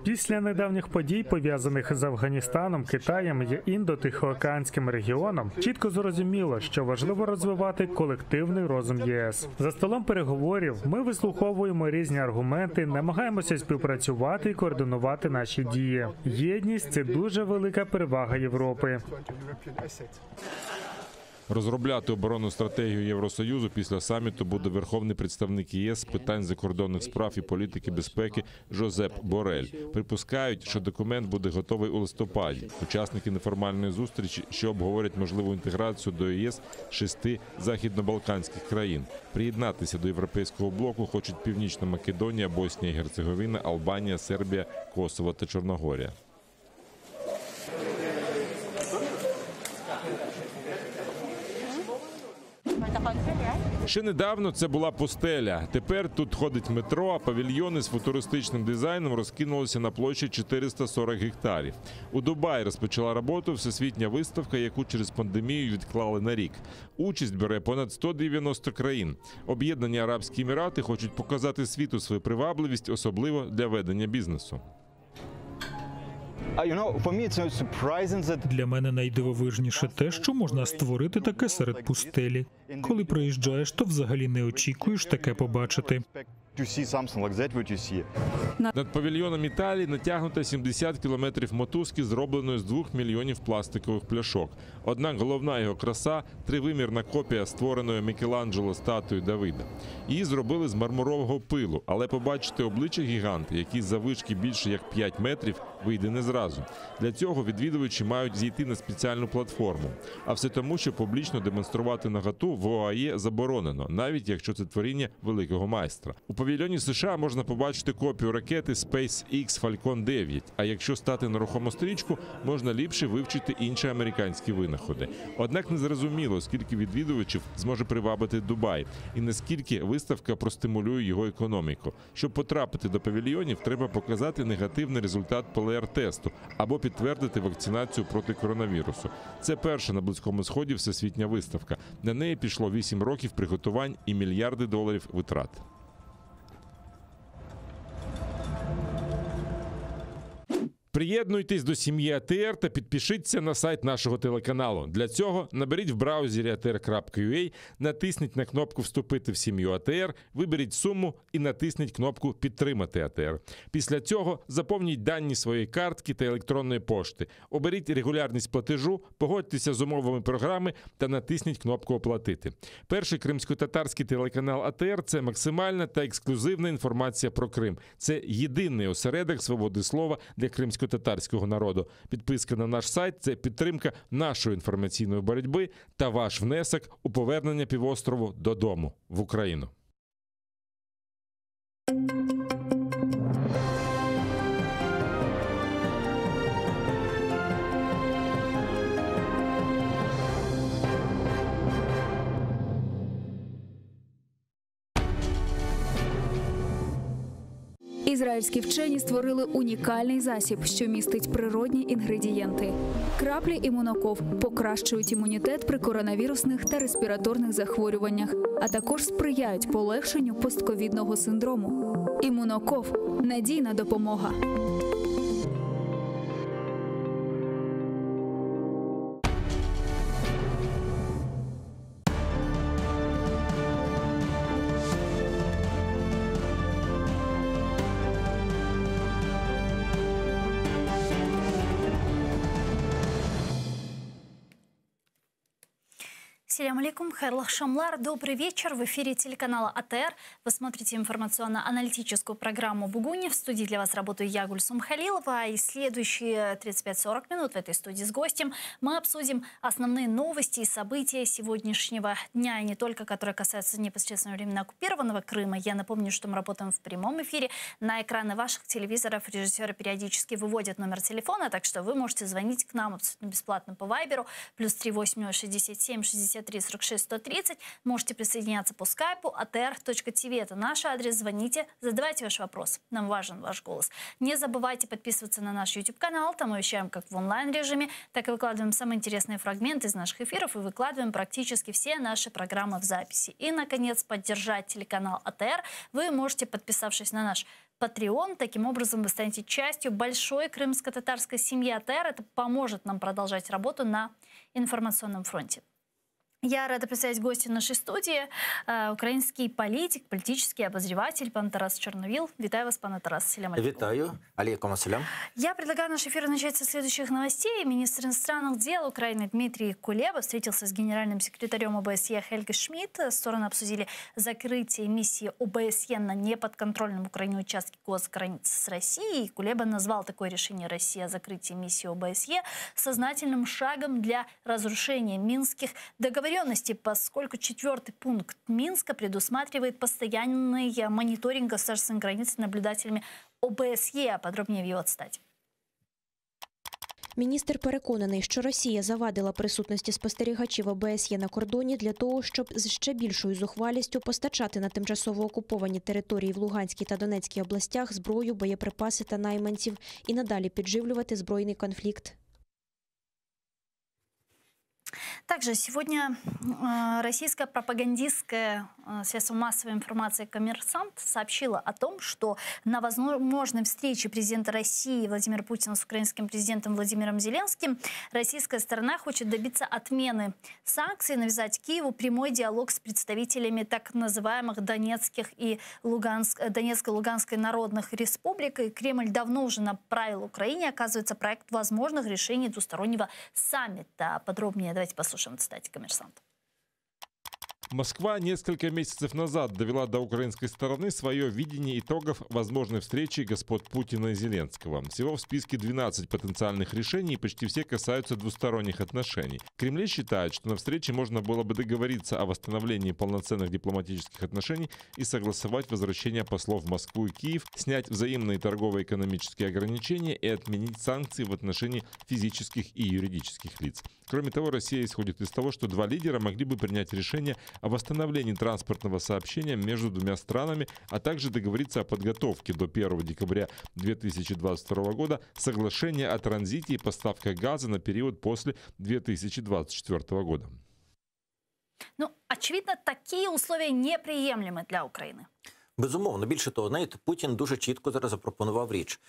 Після недавніх подій, пов'язаних з Афганістаном, Китаєм і Індо-Тихоокеанським регіоном, чітко зрозуміло, що важливо розвивати колективний розум ЄС. За столом переговорів ми вислуховуємо різні аргументи, намагаємося співпрацювати і координувати наші дії. Єдність – це дуже велика перевага Європи. Розробляти оборонну стратегію Євросоюзу після саміту буде верховний представник ЄС з питань закордонних справ і політики безпеки Жозеп Борель. Припускають, що документ буде готовий у листопаді. Учасники неформальної зустрічі, що обговорять можливу інтеграцію до ЄС 6 західно-балканських країн. Приєднатися до європейського блоку хочуть Північна Македонія, Боснія і Герцеговина, Албанія, Сербія, Косово та Чорногорія. Ще недавно це була пустеля. Тепер тут ходить метро, а павільйони з футуристичним дизайном розкинулися на площі 440 гектарів. У Дубаї розпочала роботу всесвітня виставка, яку через пандемію відклали на рік. Участь бере понад 190 країн. Об'єднані Арабські Емірати хочуть показати світу свою привабливість, особливо для ведення бізнесу. Для мене найдивовижніше те, що можна створити таке серед пустелі. Коли приїжджаєш, то взагалі не очікуєш таке побачити. Над павільйоном Італії натягнуто 70 кілометрів мотузки, зробленої з 2 мільйонів пластикових пляшок. Однак головна його краса – тривимірна копія створеної Мікеланджело статуї Давида. Її зробили з мармурового пилу, але побачити обличчя гіганта, який заввишки більше як 5 метрів, вийде не зразу. Для цього відвідувачі мають зійти на спеціальну платформу. А все тому, що публічно демонструвати наготу в ОАЄ заборонено, навіть якщо це творіння великого майстра. У павільйоні США можна побачити копію ракети SpaceX Falcon 9, а якщо стати на рухому стрічку, можна ліпше вивчити інші американські винаходи. Однак не зрозуміло, скільки відвідувачів зможе привабити Дубай і наскільки виставка простимулює його економіку. Щоб потрапити до павільйонів, треба показати негативний результат ПЛР-тесту або підтвердити вакцинацію проти коронавірусу. Це перша на Близькому Сході всесвітня виставка. На неї пішло 8 років приготувань і мільярди доларів витрат. Приєднуйтесь до сім'ї АТР та підпишіться на сайт нашого телеканалу. Для цього наберіть в браузері atr.ua, натисніть на кнопку «Вступити в сім'ю АТР», виберіть суму і натисніть кнопку «Підтримати АТР». Після цього заповніть дані своєї картки та електронної пошти. Оберіть регулярність платежу, погодьтеся з умовами програми та натисніть кнопку «Оплатити». Перший кримсько-татарський телеканал АТР – це максимальна та ексклюзивна інформація про Крим. Це єдиний осередок свободи слова для кримсько-татарського народу. Підписка на наш сайт – це підтримка нашої інформаційної боротьби та ваш внесок у повернення півострову додому, в Україну. Ізраїльські вчені створили унікальний засіб, що містить природні інгредієнти. Краплі імуноков покращують імунітет при коронавірусних та респіраторних захворюваннях, а також сприяють полегшенню постковідного синдрому. Імуноков – надійна допомога. Ассаляму алейкум, хайрлах шамлар. Добрый вечер. В эфире телеканала АТР. Вы смотрите информационно-аналитическую программу «Бугуни». В студии для вас работаю я, Гульсум Халилова. И следующие 35-40 минут в этой студии с гостем мы обсудим основные новости и события сегодняшнего дня. И не только, которые касаются непосредственно временно оккупированного Крыма. Я напомню, что мы работаем в прямом эфире. На экраны ваших телевизоров режиссеры периодически выводят номер телефона, так что вы можете звонить к нам абсолютно бесплатно по вайберу. +38 67 63 46 130. Можете присоединяться по скайпу atr.tv. Это наш адрес. Звоните, задавайте ваш вопрос. Нам важен ваш голос. Не забывайте подписываться на наш YouTube-канал. Там мы вещаем как в онлайн-режиме, так и выкладываем самые интересные фрагменты из наших эфиров и выкладываем практически все наши программы в записи. И, наконец, поддержать телеканал АТР вы можете, подписавшись на наш Patreon. Таким образом, вы станете частью большой крымско-татарской семьи АТР. Это поможет нам продолжать работу на информационном фронте. Я рада представить гостя нашей студии, украинский политик, политический обозреватель пан Тарас Чорновіл. Витаю вас, пане Тарас. Селям алейкум. Витаю. Алейкум ассалям. Я предлагаю наш эфир начать со следующих новостей. Министр иностранных дел Украины Дмитрий Кулеба встретился с генеральным секретарем ОБСЕ Хельги Шмидт. Стороны обсудили закрытие миссии ОБСЕ на неподконтрольном Украине участке госграницы с Россией. Кулеба назвал такое решение России о закрытии миссии ОБСЕ сознательным шагом для разрушения минских договоренностей, поскольку 4-й пункт Минска предусматривает постоянный мониторинг государственной границы наблюдателями ОБСЄ. Подробніше в його цитаті. Міністр переконаний, що Росія завадила присутності спостерігачів ОБСЄ на кордоні для того, щоб з ще більшою зухвалістю постачати на тимчасово окуповані території в Луганській та Донецькій областях зброю, боєприпаси та найманців і надалі підживлювати збройний конфлікт. Также сегодня российское пропагандистское средство массовой информации «Коммерсант» сообщило о том, что на возможной встрече президента России Владимира Путина с украинским президентом Владимиром Зеленским российская сторона хочет добиться отмены санкций, навязать Киеву прямой диалог с представителями так называемых Донецкой и Луганской народных республик. И Кремль давно уже направил Украине, оказывается, проект возможных решений двустороннего саммита. Подробнее давайте послушаем цитате «Коммерсанта». Москва несколько месяцев назад довела до украинской стороны свое видение итогов возможной встречи господ Путина и Зеленского. Всего в списке 12 потенциальных решений, и почти все касаются двусторонних отношений. В Кремле считают, что на встрече можно было бы договориться о восстановлении полноценных дипломатических отношений и согласовать возвращение послов в Москву и Киев, снять взаимные торгово-экономические ограничения и отменить санкции в отношении физических и юридических лиц. Кроме того, Россия исходит из того, что два лидера могли бы принять решение о восстановлении транспортного сообщения между двумя странами, а также договориться о подготовке до 1 декабря 2022 года соглашения о транзите и поставках газа на период после 2024 года. Ну, очевидно, такие условия неприемлемы для України. Безумовно. Більше того, знаєте, Путін дуже чітко зараз запропонував річ.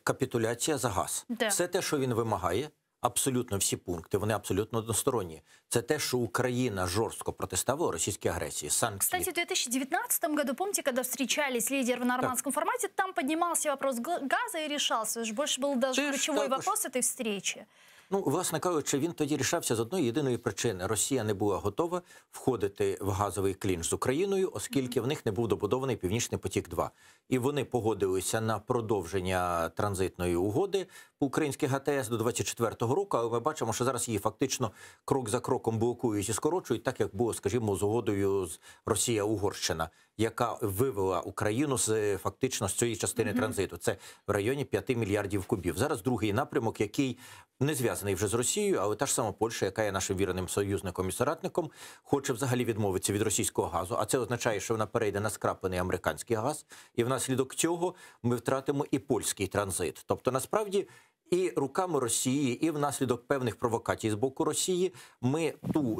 Капітуляція за газ. Все те, що він вимагає, абсолютно всі пункти, вони абсолютно односторонні. Це те, що Украина жестко протестовала російській агресії, санкции. Кстати, в 2019 году, помните, когда встречались лидеры в нормандском формате, там поднимался вопрос газа и решался. Больше был даже ключевой вопрос этой встречи. Ну, власне кажучи, він тоді рішався з одної єдиної причини. Росія не була готова входити в газовий клінч з Україною, оскільки в них не був добудований Північний потік-2. І вони погодилися на продовження транзитної угоди по українській ГТС до 2024 року, але ми бачимо, що зараз її фактично крок за кроком блокують і скорочують, так як було, скажімо, з угодою з Росія-Угорщина, яка вивела Україну фактично з цієї частини транзиту. Це в районі 5 мільярдів кубів. Зараз другий напрямок, який не зв'язаний вже з Росією, але та ж сама Польща, яка є нашим віреним союзником і соратником, хоче взагалі відмовитися від російського газу. А це означає, що вона перейде на скраплений американський газ. І внаслідок цього ми втратимо і польський транзит. Тобто, насправді, і руками Росії, і внаслідок певних провокацій з боку Росії ми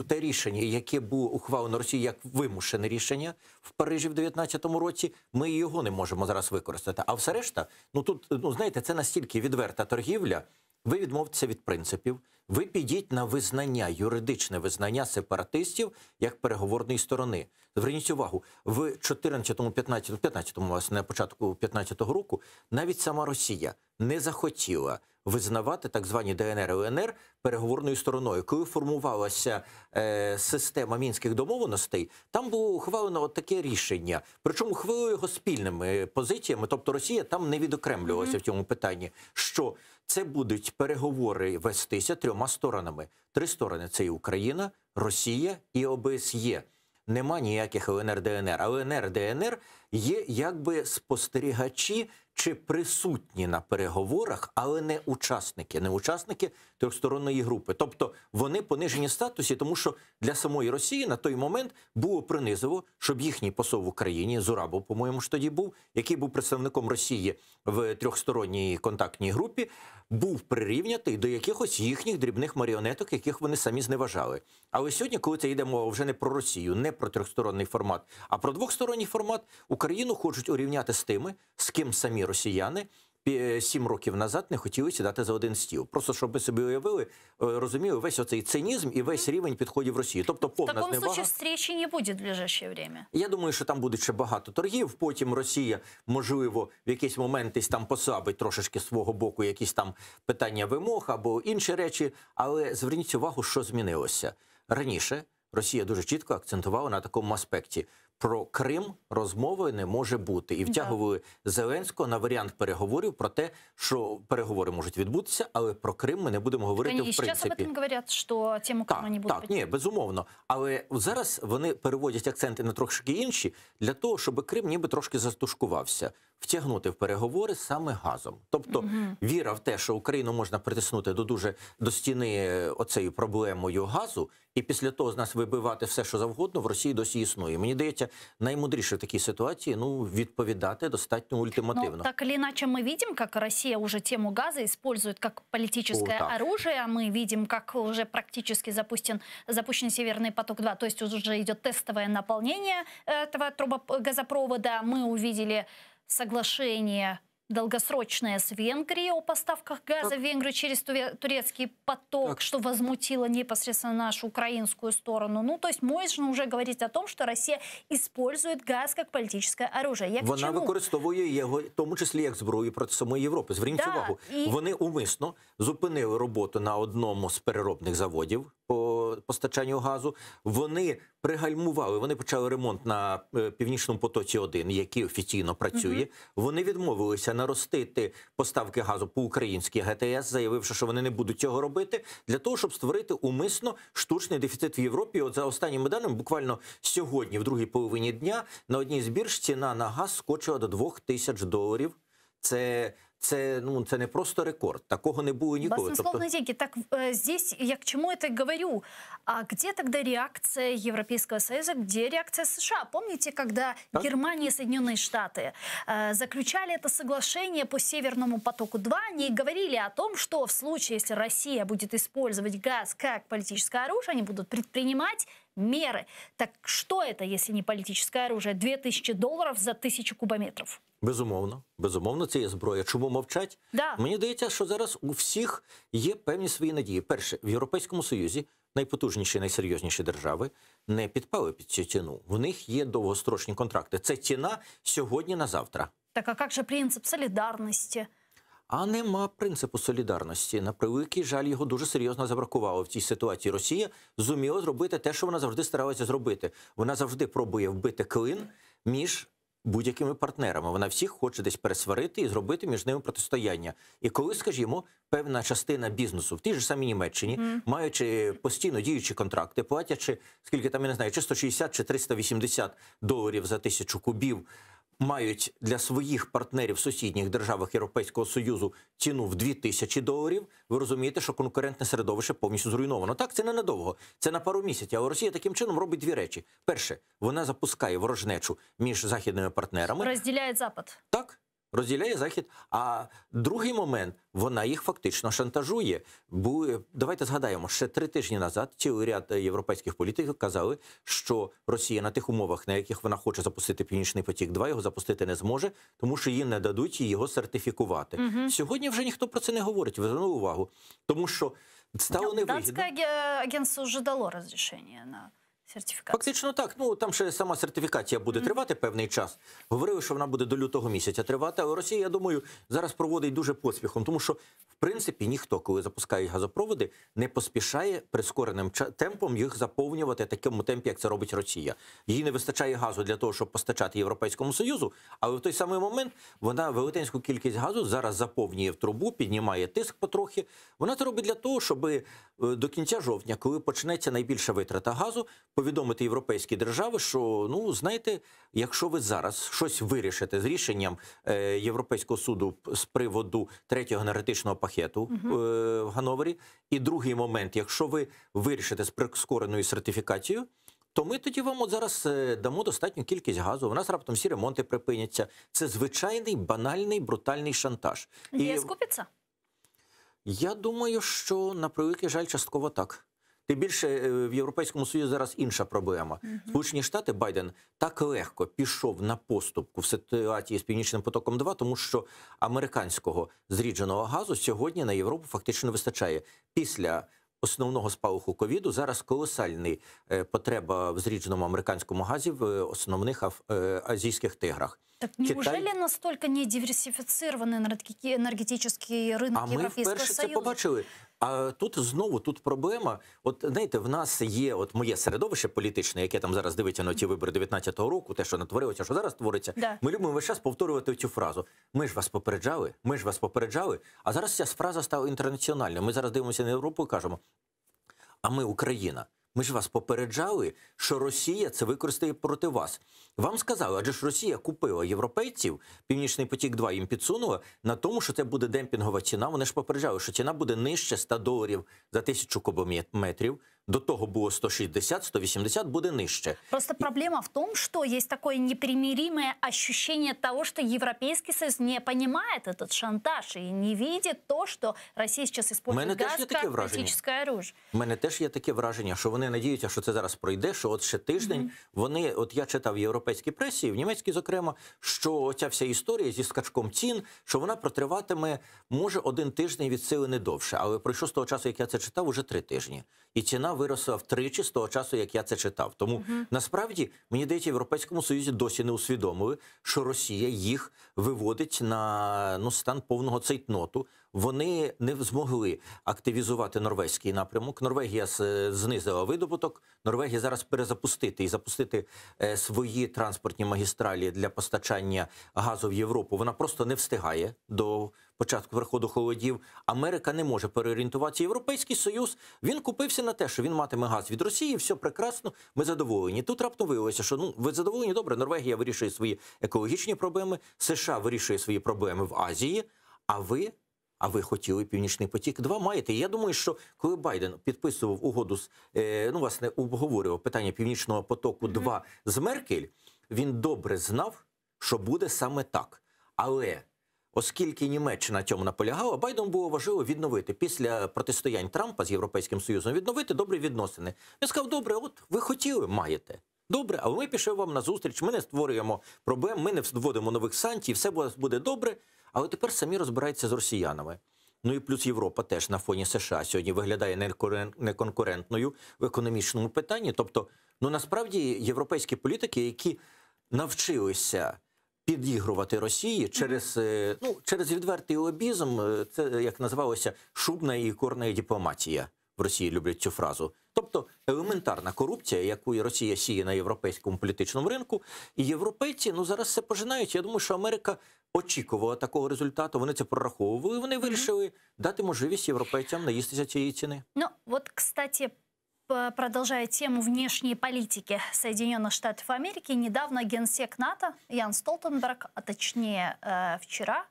те рішення, яке було ухвалено Росією як вимушене рішення в Парижі в 2019 році, ми його не можемо зараз використати. А все решта, тут, знаєте, це настільки відверта торгівля. Ви відмовтеся від принципів, ви підіть на визнання, юридичне визнання сепаратистів як переговорної сторони. Зверніть увагу, в 14-15, власне, на початку 15-го року навіть сама Росія не захотіла визнавати так звані ДНР і ЛНР переговорною стороною. Коли формувалася система мінських домовленостей, там було ухвалено таке рішення. Причому ухвалило його спільними позиціями, тобто Росія там не відокремлювалася в цьому питанні, що це будуть переговори вестися 3 сторонами. 3 сторони – це і Україна, Росія і ОБСЄ. Нема ніяких ЛНР-ДНР. А ЛНР-ДНР є якби спостерігачі чи присутні на переговорах, але не учасники трьохсторонньої групи. Тобто вони понижені в статусі, тому що для самої Росії на той момент було принизливо, щоб їхній посол в Україні, Зурабов, по-моєму, ж тоді був, який був представником Росії в трьохсторонній контактній групі, був прирівнятий до якихось їхніх дрібних маріонеток, яких вони самі зневажали. Але сьогодні, коли це йде мова вже не про Росію, не про трьохсторонній формат, а про двохсторонній формат, Україну хочуть урівняти з тими, з ким самі росіяни 7 років назад не хотіли сідати за один стіл. Просто щоб ми собі уявили, розуміли весь оцей цинізм і весь рівень підходів Росії. Тобто повна зневага. В такому случае встречи не буде в ближайшее время. Я думаю, що там буде ще багато торгів. Потім Росія, можливо, в якийсь момент десь там послабить трошечки свого боку якісь там питання вимог або інші речі. Але зверніть увагу, що змінилося. Раніше Росія дуже чітко акцентувала на такому аспекті. Про Крим розмови не може бути. І втягували Зеленського на варіант переговорів про те, що переговори можуть відбутися, але про Крим ми не будемо говорити в принципі. І зараз об этом говорять, що тему Криму не буде. Так, ні, безумовно. Але зараз вони переводять акценти на трошки інші для того, щоб Крим ніби трошки затушкувався. Втягнути в переговори саме газом. Тобто віра в те, що Україну можна притиснути до стіни оцею проблемою газу, і після того з нас вибивати все, що завгодно, в Росії досі існує. Мені здається, наймудріше в такій ситуації відповідати достатньо ультимативно. Но так или иначе мы видим, как Россия уже тему газа использует как политическое оружие. Мы видим, как уже практически запущен Северный поток-2. То есть уже идет тестовое наполнение этого газопровода. Мы увидели соглашение долгосрочное с Венгрией о поставках газа в Венгрию через турецкий поток, что возмутило непосредственно нашу украинскую сторону. Ну, то есть можно уже говорить о том, что Россия использует газ как политическое оружие. Вона використовує його, в тому числі як зброю проти самої Європи. Зверніть увагу, вони умисно зупинили роботу на одному з переробних заводів по постачанню газу. Вони пригальмували, вони почали ремонт на Північному потоці-1, який офіційно працює. Вони відмовилися наростити поставки газу по українській ГТС, заявивши, що вони не будуть цього робити, для того, щоб створити умисно штучний дефіцит в Європі. От за останніми даними, буквально сьогодні, в другій половині дня, на одній з бірж ціна на газ скочила до $2000. Це не просто рекорд. Такого не було ніколи. Баснословные деньги. Так здесь я к чему это говорю? А где тогда реакция Европейского Союза, где реакция США? Помните, когда Германия и Соединенные Штаты заключали это соглашение по Северному потоку-2, они говорили о том, что в случае, если Россия будет использовать газ как политическое оружие, они будут предпринимать меры. Так что это, если не политическое оружие? $2000 за 1000 кубометров. Безумовно, це є зброя. Чому мовчать? Мені здається, що зараз у всіх є певні свої надії. Перше, в Європейському Союзі найпотужніші, найсерйозніші держави не підпали під цю ціну. В них є довгострочні контракти. Це ціна сьогодні на завтра. Так а як же принцип солідарності? А нема принципу солідарності. На превеликий жаль, його дуже серйозно забракувало в цій ситуації. Росія зуміла зробити те, що вона завжди старалася зробити. Вона завжди пробує вбити клин між будь-якими партнерами. Вона всіх хоче десь пересварити і зробити між ними протистояння. І коли, скажімо, певна частина бізнесу в тій же самій Німеччині, маючи постійно діючі контракти, платячи, скільки там, я не знаю, чи 160, чи $380 за 1000 кубів, мають для своїх партнерів в сусідніх державах Європейського Союзу ціну в $2000, ви розумієте, що конкурентне середовище повністю зруйновано. Так, це не надовго, це на пару місяців. Але Росія таким чином робить дві речі. Перше, вона запускає ворожнечу між західними партнерами. Розділяє Запад. Так. Розділяє Захід. А другий момент, вона їх фактично шантажує. Давайте згадаємо, ще 3 тижні назад цілий ряд європейських політиків казали, що Росія на тих умовах, на яких вона хоче запустити Північний потік-2, його запустити не зможе, тому що їм не дадуть його сертифікувати. Сьогодні вже ніхто про це не говорить, ви звернули увагу. Тому що стало невигідно. Датське агентство вже дало розрішення на сертифікацію. Фактично так. Ну, там ще сама сертифікація буде тривати певний час. Говорили, що вона буде до лютого місяця тривати, але Росія, я думаю, зараз проводить дуже поспіхом, тому що, в принципі, ніхто, коли запускає газопроводи, не поспішає прискореним темпом їх заповнювати в такому темпі, як це робить Росія. Їй не вистачає газу для того, щоб постачати Європейському Союзу, але в той самий момент вона велетенську кількість газу зараз заповнює в трубу, піднімає тиск потрохи. Вона це робить для того, щоб до кінця жовтня, коли почнеться найбільша витрата газу, повідомити європейські держави, що, ну, знаєте, якщо ви зараз щось вирішите з рішенням Європейського суду з приводу 3-го енергетичного пакету в Ганновері, і другий момент, якщо ви вирішите з прискореною сертифікацією, то ми тоді вам от зараз дамо достатню кількість газу, у нас раптом всі ремонти припиняться. Це звичайний, банальний, брутальний шантаж. ЄС купиться? Я думаю, що, на превеликий жаль, частково так. Тим більше в Європейському Союзі зараз інша проблема. Сполучені Штати, Байден так легко пішов на поступку в ситуації з Північним потоком-2, тому що американського зрідженого газу сьогодні на Європу фактично не вистачає. Після основного спалаху ковіду зараз колосальна потреба в зрідженому американському газі в основних азійських тиграх. Так неужели настолько не диверсифицированный энергетический рынок Европейского Союза? А ми вперше це побачили. А тут знову проблема. От знаєте, в нас є моє середовище політичне, яке там зараз дивиться на ті вибори 19-го року, те, що натворилося, що зараз твориться. Да. Ми любимо весь час повторювати цю фразу. Ми ж вас попереджали, ми ж вас попереджали. А зараз ця фраза стала інтернаціональною. Ми зараз дивимося на Європу і кажемо, а ми Україна. Ми ж вас попереджали, що Росія це використає проти вас. Вам сказали, адже ж Росія купила європейців, Північний потік-2 їм підсунула на тому, що це буде демпінгова ціна. Вони ж попереджали, що ціна буде нижче $100 за 1000 кубометрів. До того было 160, 180, будет ниже. Просто проблема в том, что есть такое непримиримое ощущение того, что Европейский Союз не понимает этот шантаж и не видит то, что Россия сейчас использует газ как политическое оружие. У мене теж є таке враження, що вони надіються, що це зараз пройде, що от ще тиждень вони, от я читав в європейській пресі, в німецькій зокрема, що ця вся історія зі скачком цін, що вона протриватиме, може, 1 тиждень від сили не довше, але пройшло з того часу, як я це читав, уже 3 тижні. І ціна виросла втричі з того часу, як я це читав. Тому, насправді, мені здається, в Європейському Союзі досі не усвідомили, що Росія їх виводить на стан повного цейтноту. Вони не змогли активізувати норвезький напрямок. Норвегія знизила видобуток. Норвегія зараз перезапустити і запустити свої транспортні магістралі для постачання газу в Європу. Вона просто не встигає до початку приходу холодів. Америка не може переорієнтуватися. Європейський Союз, він купився на те, що він матиме газ від Росії, все прекрасно, ми задоволені. Тут раптом виявилося, що ви задоволені, добре, Норвегія вирішує свої екологічні проблеми, США вирішує свої проблеми в Азії, а ви хотіли Північний потік-2 маєте. І я думаю, що коли Байден підписував угоду, власне, обговорював питання Північного потоку-2 з Меркель, він добре знав, що буде саме так. Але оскільки Німеччина цьому наполягала, Байдену було важливо відновити після протистоянь Трампа з Європейським Союзом, відновити добрі відносини. Він сказав, добре, от ви хотіли, маєте. Добре, але ми пішли вам на зустріч, ми не створюємо проблем, ми не вводимо нових санкцій, все буде добре, але тепер самі розбираються з росіянами. Ну і плюс Європа теж на фоні США сьогодні виглядає неконкурентною в економічному питанні. Тобто, насправді європейські політики, які навчилися підігрувати Росії через відвертий лобізм, це, як називалося, шубна і ікорна дипломатія. В Росії люблять цю фразу. Тобто елементарна корупція, яку Росія сіє на європейському політичному ринку, і європейці зараз це пожинають. Я думаю, що Америка очікувала такого результату, вони це прораховували, вони вирішили дати можливість європейцям наїстися цієї ціни. Кстати, продолжая тему внешней политики Соединенных Штатов Америки, недавно генсек НАТО Ян Столтенберг, а точнее вчера,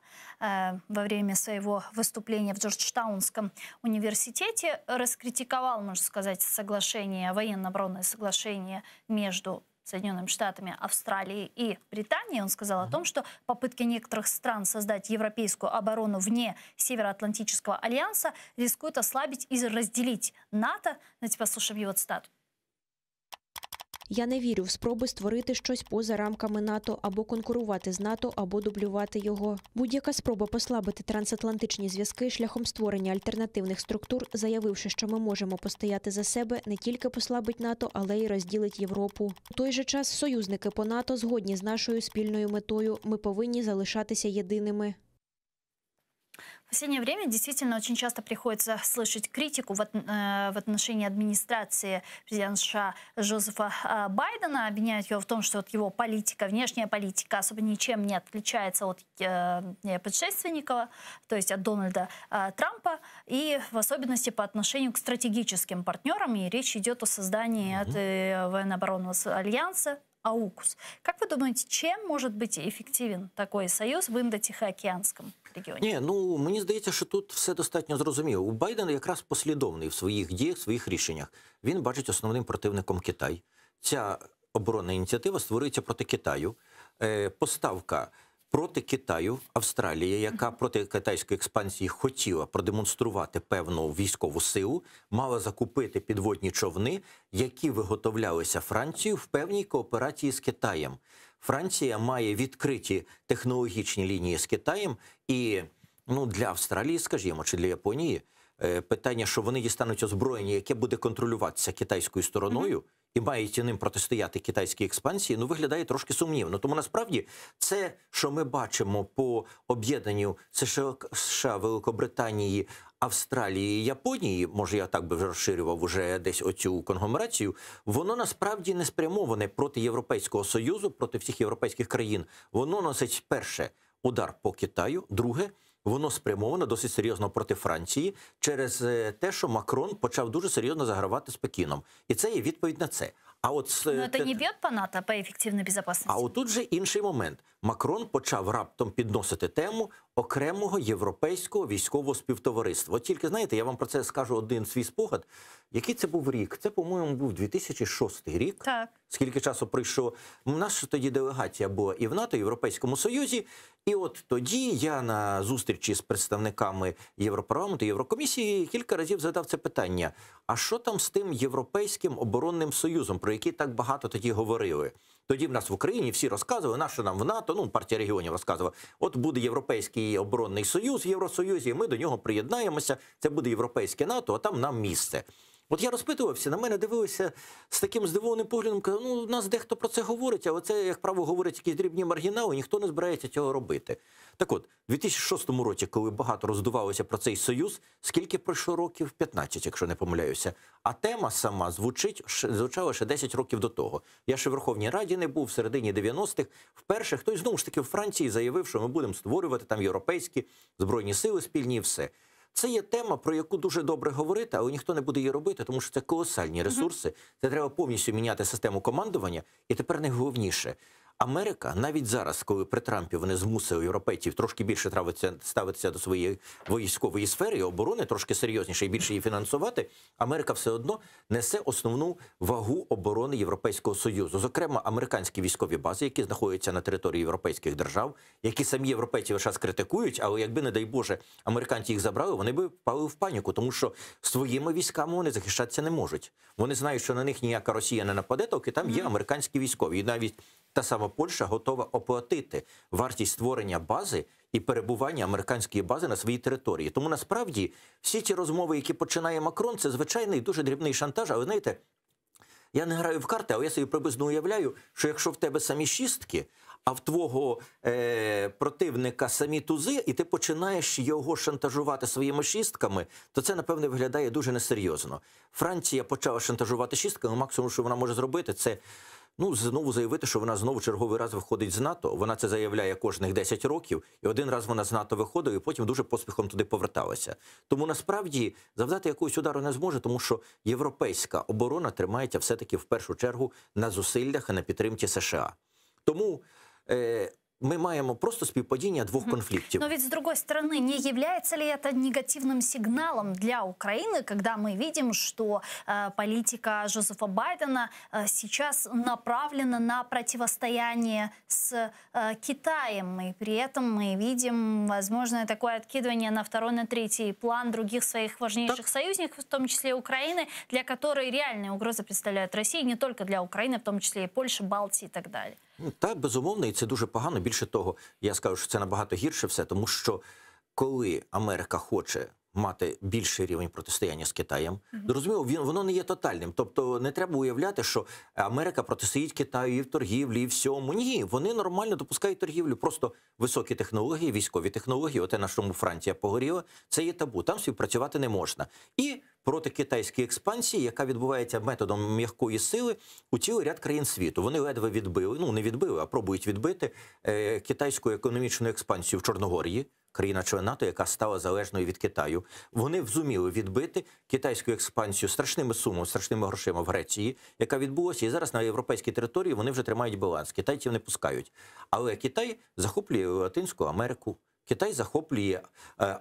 во время своего выступления в Джорджтаунском университете, раскритиковал, можно сказать, соглашение, военно-оборонное соглашение между Соединенными Штатами, Австралией и Британией. Он сказал о том, что попытки некоторых стран создать европейскую оборону вне Североатлантического альянса рискуют ослабить и разделить НАТО. Давайте послушаем его цитату. Я не вірю в спроби створити щось поза рамками НАТО або конкурувати з НАТО, або дублювати його. Будь-яка спроба послабити трансатлантичні зв'язки шляхом створення альтернативних структур, заявивши, що ми можемо постояти за себе, не тільки послабить НАТО, але й розділить Європу. У той же час союзники по НАТО згодні з нашою спільною метою. Ми повинні залишатися єдиними. В последнее время действительно очень часто приходится слышать критику в отношении администрации президента США Джозефа Байдена. Обвиняют его в том, что его политика, внешняя политика особо ничем не отличается от предшественника, то есть от Дональда Трампа, и в особенности по отношению к стратегическим партнерам. И речь идет о создании военно-оборонного альянса АУКУС. Как вы думаете, чем может быть эффективен такой союз в Индо-Тихоокеанском регіоні? Мені здається, що тут все достатньо зрозуміло. У Байдена якраз послідовний в своїх діях, в своїх рішеннях. Він бачить основним противником Китай. Ця оборонна ініціатива створюється проти Китаю. Поставка проти Китаю Австралія, яка проти китайської експансії хотіла продемонструвати певну військову силу, мала закупити підводні човни, які виготовлялися Францією в певній кооперації з Китаєм. Франція має відкриті технологічні лінії з Китаєм і для Австралії, скажімо, чи для Японії, питання, що вони дістануть озброєння, яке буде контролюватися китайською стороною, і мають ним протистояти китайській експансії, виглядає трошки сумнівно. Тому насправді це, що ми бачимо по об'єднанню США, Великобританії, Австралії і Японії, може я так би вже розширював уже десь оцю конгломерацію, воно насправді не спрямоване проти Європейського Союзу, проти всіх європейських країн. Воно носить, перше, удар по Китаю, друге, воно спрямовано досить серйозно проти Франції через те, що Макрон почав дуже серйозно загравати з Пекіном. І це є відповідь на це. Но это не бьет по НАТО, по эффективной безопасности? А отут же інший момент. Макрон почав раптом підносити тему окремого європейського військового співтовариства. От тільки, знаєте, я вам про це скажу один свій спогад. Який це був рік? Це, по-моєму, був 2006 рік. Так. Скільки часу пройшло? У нас тоді делегація була і в НАТО, і в Європейському Союзі. І от тоді я на зустрічі з представниками Європарламенту, Єврокомісії кілька разів задав це питання. А що там з тим Європейським оборонним союзом, про який так багато тоді говорили? Тоді в нас в Україні всі розказували, на що нам в НАТО, партія регіонів розказувала, от буде Європейський оборонний союз в Євросоюзі, і ми до нього приєднаємося, це буде Європейське НАТО, а там нам місце. От я розпитувався, на мене дивилися з таким здивованим поглядом, казав, у нас дехто про це говорить, але це, як правило, говорять якісь дрібні маргінали, ніхто не збирається цього робити. Так от, у 2006 році, коли багато роздувалося про цей союз, скільки пройшло років? 15, якщо не помиляюся. А тема сама звучала ще 10 років до того. Я ще в Верховній Раді не був, в середині 90-х. Вперше хтось, знову ж таки, в Франції заявив, що ми будемо створювати там європейські збройні сили спільні і все. Це є тема, про яку дуже добре говорити, але ніхто не буде її робити, тому що це колосальні ресурси. Це треба повністю міняти систему командування. І тепер найголовніше. Америка, навіть зараз, коли при Трампі вони змусили європейців трошки більше ставитися до своєї військової сфери і оборони, трошки серйозніше і більше її фінансувати, Америка все одно несе основну вагу оборони Європейського Союзу. Зокрема, американські військові бази, які знаходяться на території європейських держав, які самі європейці весь час критикують, але якби, не дай Боже, американці їх забрали, вони б впали в паніку, тому що своїми військами вони захищатися не можуть. Вони знають, що на них ніяка Росія не нападе, доки там є американські військові. І навіть та сама Польща готова оплатити вартість створення бази і перебування американської бази на своїй території. Тому насправді всі ті розмови, які починає Макрон, це звичайний дуже дрібний шантаж. Але знаєте, я не граю в карти, але я собі приблизно уявляю, що якщо в тебе самі шістки, а в твого противника самі тузи, і ти починаєш його шантажувати своїми шістками, то це, напевне, виглядає дуже несерйозно. Франція почала шантажувати шістками, максимум, що вона може зробити, це знову заявити, що вона знову черговий раз виходить з НАТО. Вона це заявляє кожних 10 років, і один раз вона з НАТО виходила, і потім дуже поспіхом туди поверталася. Тому насправді завдати якогось удару не зможе, тому що європейська оборона тримається все-таки в першу чергу на зусиллях і на підтримці США. Тому мы маем просто співпадіння двух конфликтов. Но ведь, с другой стороны, не является ли это негативным сигналом для Украины, когда мы видим, что политика Джозефа Байдена сейчас направлена на противостояние с Китаем, и при этом мы видим возможное такое откидывание на второй, на третий план других своих важнейших союзников, в том числе Украины, для которой реальные угрозы представляют Россия, не только для Украины, в том числе и Польши, Балтии и так далее. Так, безумовно, і це дуже погано. Більше того, я скажу, що це набагато гірше все, тому що коли Америка хоче мати більший рівень протистояння з Китаєм, зрозуміло, воно не є тотальним. Тобто не треба уявляти, що Америка протистоїть Китаю і в торгівлі, і всьому. Ні, вони нормально допускають торгівлю. Просто високі технології, військові технології, оте, на чому Франція погоріла, це є табу. Там співпрацювати не можна. І проти китайської експансії, яка відбувається методом м'якої сили, у цілий ряд країн світу. Вони ледве відбили, не відбили, а пробують відбити китайську економічну експансію в Чорногорії, країна-член НАТО, яка стала залежною від Китаю. Вони зуміли відбити китайську експансію страшними сумами, страшними грошима в Греції, яка відбулася. І зараз на європейській території вони вже тримають баланс. Китайців не пускають. Але Китай захоплює Латинську Америку, Китай захоплює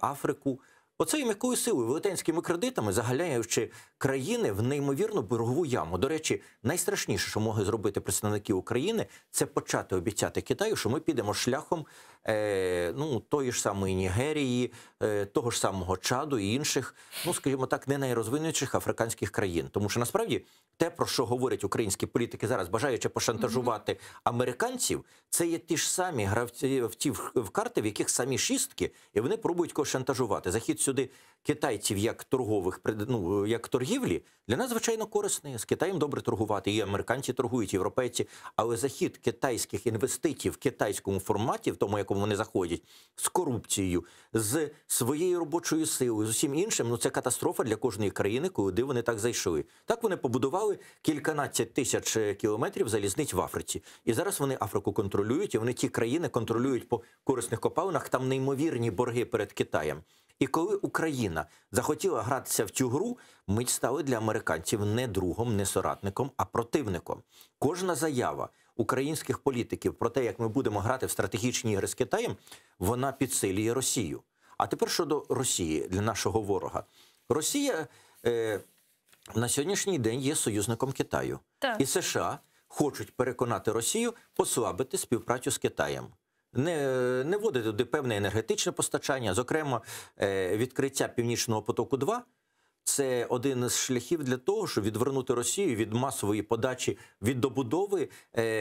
Африку. Оцею м'якою силою, велетенськими кредитами, загаляючи країни в неймовірну боргову яму. До речі, найстрашніше, що могли зробити представники України, це почати обіцяти Китаю, що ми підемо шляхом тої ж самої Нігерії, того ж самого Чаду і інших, скажімо так, не найрозвинутіших африканських країн. Тому що насправді те, про що говорять українські політики зараз, бажаючи пошантажувати американців, це є ті ж самі гравці в карти, в яких самі шістки, і вони пробують когось шантажувати. Захід сюди китайців як як торгівлі, для нас, звичайно, корисний. З Китаєм добре торгувати, і американці торгують, і європейці. Але захід китайських інвестицій в китайському форматі, в тому, якому вони заходять, з корупцією, з своєю робочою силою, з усім іншим, це катастрофа для кожної країни, куди вони так зайшли. Так вони побудували кільканадцять тисяч кілометрів залізниць в Африці. І зараз вони Африку контролюють, і вони ті країни контролюють по корисних копалинах, там неймовірні борги перед Китаєм. І коли Україна захотіла гратися в цю гру, ми стали для американців не другом, не соратником, а противником. Кожна заява українських політиків про те, як ми будемо грати в стратегічні ігри з Китаєм, вона підсилює Росію. А тепер щодо Росії, для нашого ворога. Росія на сьогоднішній день є союзником Китаю. Так. І США хочуть переконати Росію послабити співпрацю з Китаєм. Не вводити туди певне енергетичне постачання, зокрема, відкриття Північного потоку-2 – це один із шляхів для того, щоб відвернути Росію від масової подачі, від добудови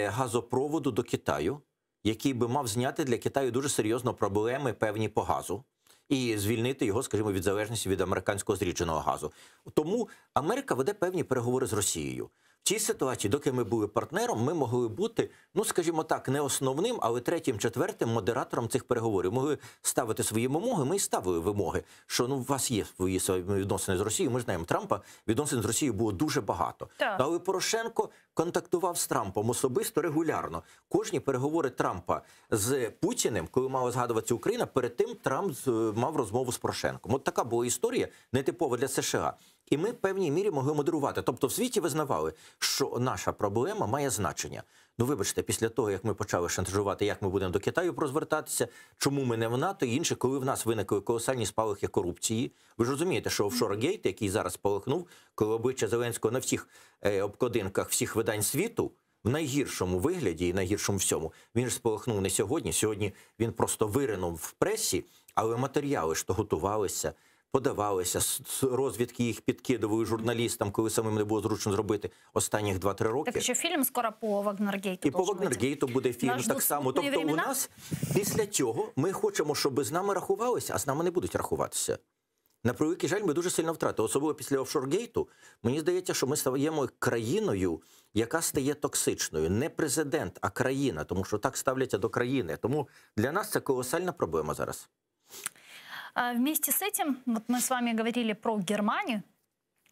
газопроводу до Китаю, який би мав зняти для Китаю дуже серйозно проблеми певні по газу і звільнити його, скажімо, від залежності від американського зрідженого газу. Тому Америка веде певні переговори з Росією. В цій ситуації, доки ми були партнером, ми могли бути, скажімо так, не основним, але третім, четвертим модератором цих переговорів. Могли ставити свої вимоги, ми і ставили вимоги, що у вас є свої відносини з Росією, ми знаємо, Трампа відносин з Росією було дуже багато. Так. Але Порошенко контактував з Трампом особисто, регулярно. Кожні переговори Трампа з Путіним, коли мала згадуватися Україна, перед тим Трамп мав розмову з Порошенком. От така була історія, нетипова для США. І ми в певній мірі могли модерувати. Тобто в світі визнавали, що наша проблема має значення. Вибачте, після того, як ми почали шантажувати, як ми будемо до Китаю розвертатися, чому ми не в НАТО і інше, коли в нас виникли колосальні спалахи корупції. Ви ж розумієте, що офшор-гейт, який зараз спалахнув, коли обличчя Зеленського на всіх обкладинках всіх видань світу, в найгіршому вигляді і найгіршому всьому, він ж спалахнув не сьогодні. Сьогодні він просто виринув в пресі, але матеріали ж то готувалися, подавалися, розвідки їх підкидували журналістам, коли самим не було зручно зробити останніх 2-3 роки. Так ще фільм скоро по Вагнергейту. І по Вагнергейту буде фільм так само. Тобто у нас після цього ми хочемо, щоб з нами рахувалися, а з нами не будуть рахуватися. На превеликий жаль, ми дуже сильно втратили. Особливо після офшор-гейту, мені здається, що ми стаємо країною, яка стає токсичною. Не президент, а країна, тому що так ставляться до країни. Тому для нас це колосальна проблема зараз. Вместе с этим, вот мы с вами говорили про Германию.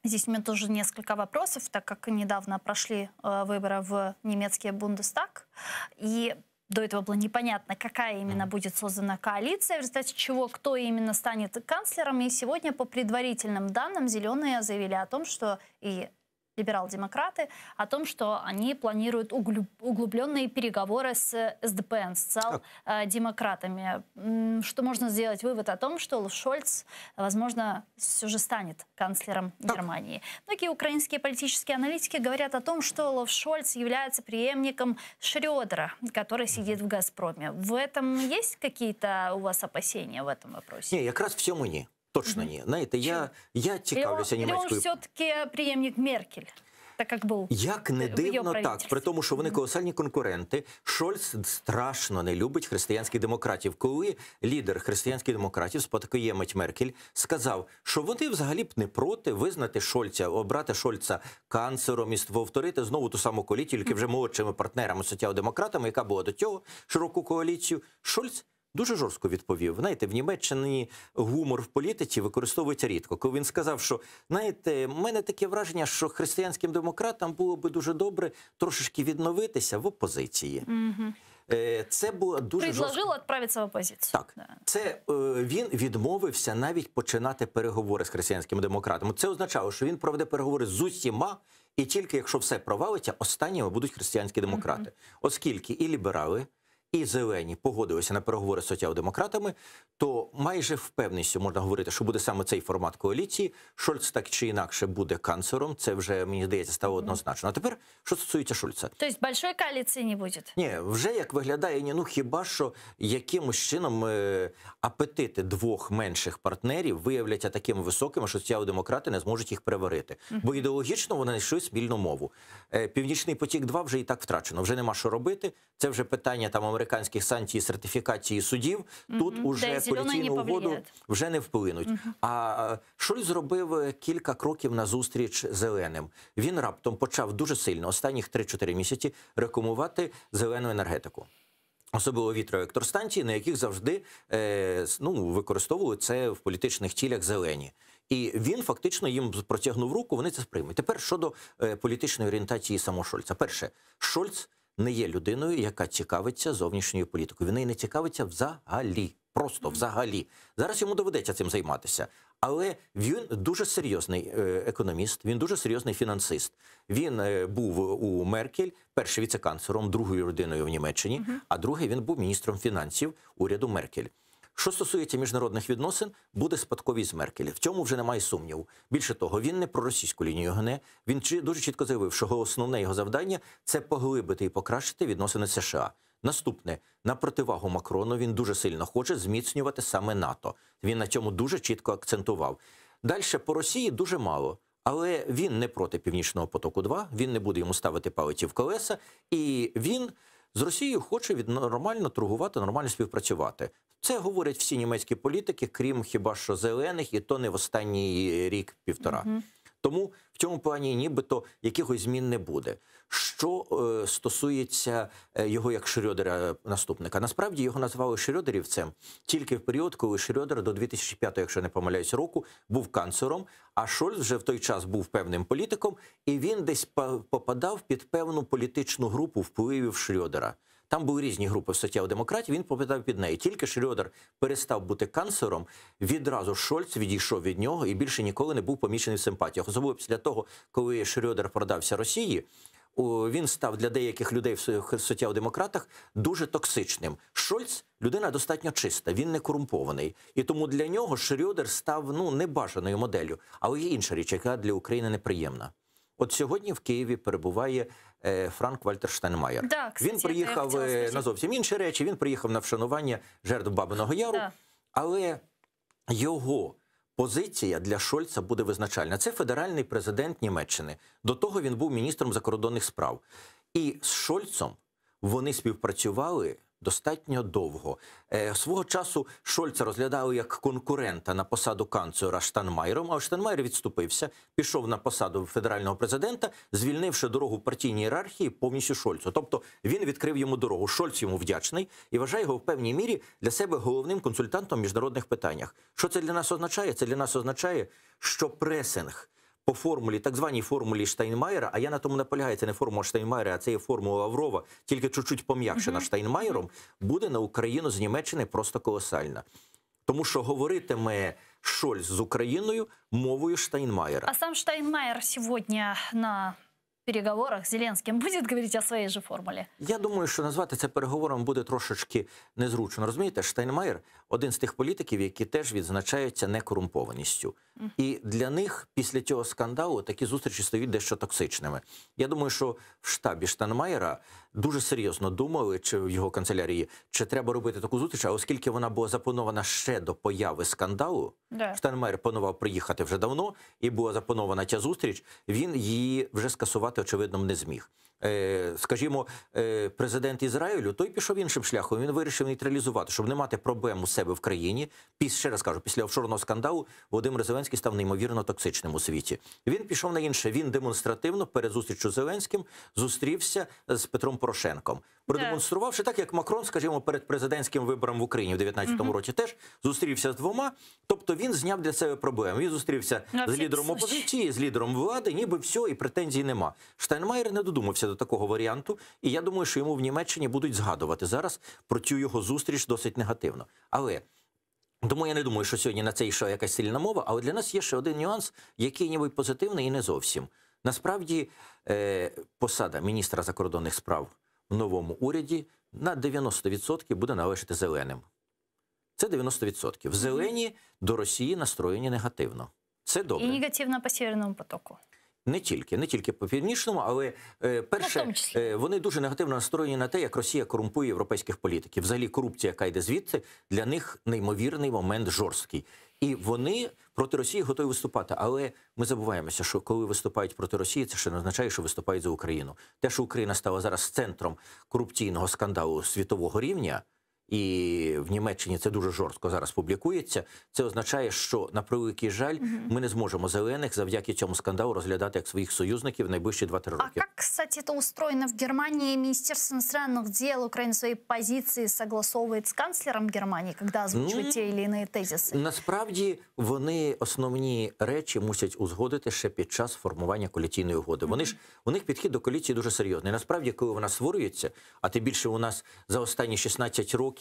Здесь у меня тоже несколько вопросов, так как недавно прошли выборы в немецкий Бундестаг. И до этого было непонятно, какая именно будет создана коалиция, в результате чего, кто именно станет канцлером. И сегодня, по предварительным данным, «Зеленые» заявили о том, что и либерал-демократы, о том, что они планируют углубленные переговоры с СДПН, с социал-демократами. Что можно сделать вывод о том, что Олаф Шольц, возможно, все же станет канцлером Германии. Многие украинские политические аналитики говорят о том, что Олаф Шольц является преемником Шрёдера, который сидит в «Газпроме». В этом есть какие-то у вас опасения в этом вопросе? Ні, якраз в цьому ні. Точно ні. Знаєте, я цікавлюся німецькою. Или он все-таки преемник Меркель? Так як був як не дивно, так, при тому, що вони колосальні конкуренти. Шольц страшно не любить християнських демократів. Коли лідер християнських демократів, спадкоємець Меркель, сказав, що вони взагалі б не проти визнати Шольца, обрати Шольца канцлером і повторити знову ту саму коаліцію, тільки вже молодшими партнерами, соціал-демократами, яка була до цього, широку коаліцію. Шольц дуже жорстко відповів. Знаєте, в Німеччині гумор в політиці використовується рідко. Коли він сказав, що, знаєте, в мене таке враження, що християнським демократам було би дуже добре трошечки відновитися в опозиції. Це було дуже жорстко. Предложив відправитися в опозицію. Так. Це він відмовився навіть починати переговори з християнськими демократами. Це означало, що він проведе переговори з усіма, і тільки якщо все провалиться, останніми будуть християнські демократи. Оскільки і ліберали, і зелені погодилися на переговори з соціал-демократами, то майже впевненістю можна говорити, що буде саме цей формат коаліції. Шольц так чи інакше буде канцлером. Це вже, мені здається, стало однозначно. А тепер, що стосується Шольца. Тобто великої коаліції не буде? Ні, вже як виглядає, ну хіба що якимось чином апетити двох менших партнерів виявляться такими високими, що соціал-демократи не зможуть їх переварити. Бо ідеологічно вони знайшли спільну мову. Північний потік-2 вже і так втрачено, вже нема що робити. Це вже питання там американських санкцій, сертифікації судів. Тут уже коаліційну угоду вже не вплинуть. А Шольц зробив кілька кроків назустріч зеленим. Він раптом почав дуже сильно, останніх 3-4 місяці, рекламувати зелену енергетику. Особливо вітроелектростанції, на яких завжди використовували це в політичних цілях зелені. І він фактично їм протягнув руку, вони це сприймуть. Тепер щодо політичної орієнтації самого Шольца. Перше, Шольц не є людиною, яка цікавиться зовнішньою політикою. Він нею не цікавиться взагалі. Просто взагалі. Зараз йому доведеться цим займатися. Але він дуже серйозний економіст, він дуже серйозний фінансист. Він був у Меркель першим віце-канцлером, другою людиною в Німеччині, а другий він був міністром фінансів уряду Меркель. Що стосується міжнародних відносин, буде спадковість з Меркель. В цьому вже немає сумніву. Більше того, він не про російську лінію гне. Він дуже чітко заявив, що основне його завдання – це поглибити і покращити відносини з США. Наступне, на противагу Макрону, він дуже сильно хоче зміцнювати саме НАТО. Він на цьому дуже чітко акцентував. Далі по Росії дуже мало. Але він не проти Північного потоку-2, він не буде йому ставити палиці в колеса. І він з Росією хоче нормально торгувати, нормально співпрацювати. Це говорять всі німецькі політики, крім хіба що зелених, і то не в останній рік-півтора. Тому в цьому плані нібито якихось змін не буде. Що стосується його як Шрёдера наступника. Насправді його назвали Шрёдерівцем тільки в період, коли Шрёдер до 2005, якщо не помиляюсь, року був канцлером, а Шольц вже в той час був певним політиком, і він десь попадав під певну політичну групу впливів Шрёдера. Там були різні групи в соціал-демократії, він попадав під неї. Тільки Шрёдер перестав бути канцлером, відразу Шольц відійшов від нього і більше ніколи не був помічений в симпатіях. Особливо після того, коли Шрёдер продався Росії, він став для деяких людей в соціал-демократах дуже токсичним. Шольц – людина достатньо чиста, він не корумпований. І тому для нього Шрёдер став небажаною моделлю. Але є інша річ, яка для України неприємна. От сьогодні в Києві перебуває Франк-Вальтер Штайнмайєр. Да, кстати, він приїхав на зовсім інші речі, він приїхав на вшанування жертв Бабиного Яру, але його позиція для Шольца буде визначальна. Це федеральний президент Німеччини. До того він був міністром закордонних справ. І з Шольцом вони співпрацювали достатньо довго. Свого часу Шольца розглядали як конкурента на посаду канцлера Штайнмайєром, а Штайнмайєр відступився, пішов на посаду федерального президента, звільнивши дорогу партійній ієрархії повністю Шольцу. Тобто він відкрив йому дорогу. Шольц йому вдячний і вважає його в певній мірі для себе головним консультантом в міжнародних питаннях. Що це для нас означає? Це для нас означає, що пресинг по формулі, так званій формулі Штайнмайєра, а я на тому наполягаю, це не формула Штайнмайєра, а це є формула Лаврова, тільки чуть-чуть пом'якшена Штайнмайєром, буде на Україну з Німеччини просто колосальна. Тому що говоритиме Шольц з Україною мовою Штайнмайєра. А сам Штайнмайєр сьогодні на переговорах з Зеленським буде говорити о своїй же формулі? Я думаю, що назвати це переговором буде трошечки незручно. Розумієте, Штайнмайєр – один з тих політиків, які теж відзначаються некорумпованістю. І для них після цього скандалу такі зустрічі стають дещо токсичними. Я думаю, що в штабі Штайнмайєра дуже серйозно думали, чи в його канцелярії, чи треба робити таку зустріч, а оскільки вона була запланована ще до появи скандалу, Штайнмайєр планував приїхати вже давно, і була запланована ця зустріч, він її вже скасувати, очевидно, не зміг. Скажімо, президент Ізраїлю, той пішов іншим шляхом, він вирішив нейтралізувати, щоб не мати проблем у себе в країні. Ще раз кажу, після офшорного скандалу Володимир Зеленський став неймовірно токсичним у світі. Він пішов на інше, він демонстративно перед зустрічю з Зеленським зустрівся з Петром Порошенком. Продемонструвавши так, як Макрон, скажімо, перед президентським вибором в Україні в 2019 році теж зустрівся з двома, тобто він зняв для себе проблеми. Він зустрівся з лідером опозиції, з лідером влади, ніби все, і претензій нема. Штайнмайєр не додумався до такого варіанту, і я думаю, що йому в Німеччині будуть згадувати зараз про цю його зустріч досить негативно. Але тому я не думаю, що сьогодні на це йшла якась сильна мова, але для нас є ще один нюанс, який ніби позитивний і не зовсім. Насправді, посада міністра закордонних справ в новому уряді на 90% буде належати зеленим. Це 90%. Зелені до Росії настроєні негативно. Це добре. І негативно по Северному потоку. Не тільки по Північному, але перше, вони дуже негативно настроєні на те, як Росія корумпує європейських політиків. Взагалі корупція, яка йде звідси, для них неймовірний момент жорсткий. І вони проти Росії готові виступати. Але ми забуваємося, що коли виступають проти Росії, це ще не означає, що виступають за Україну. Те, що Україна стала зараз центром корупційного скандалу світового рівня, і в Німеччині це дуже жорстко зараз публікується, це означає, що, на превеликий жаль, ми не зможемо зелених завдяки цьому скандалу розглядати як своїх союзників в найближчі 2-3 роки. А как, кстати, это устроено в Германии? Министерство иностранных дел Украины свои позиции согласовывает с канцлером Германии, когда озвучивает те или иные тезисы? Насправді, вони основні речі мусять узгодити ще під час формування коаліційної угоди. У них підхід до коаліції дуже серйозний. Насправді, коли вона створюється, а тим більше у нас за останні 16 років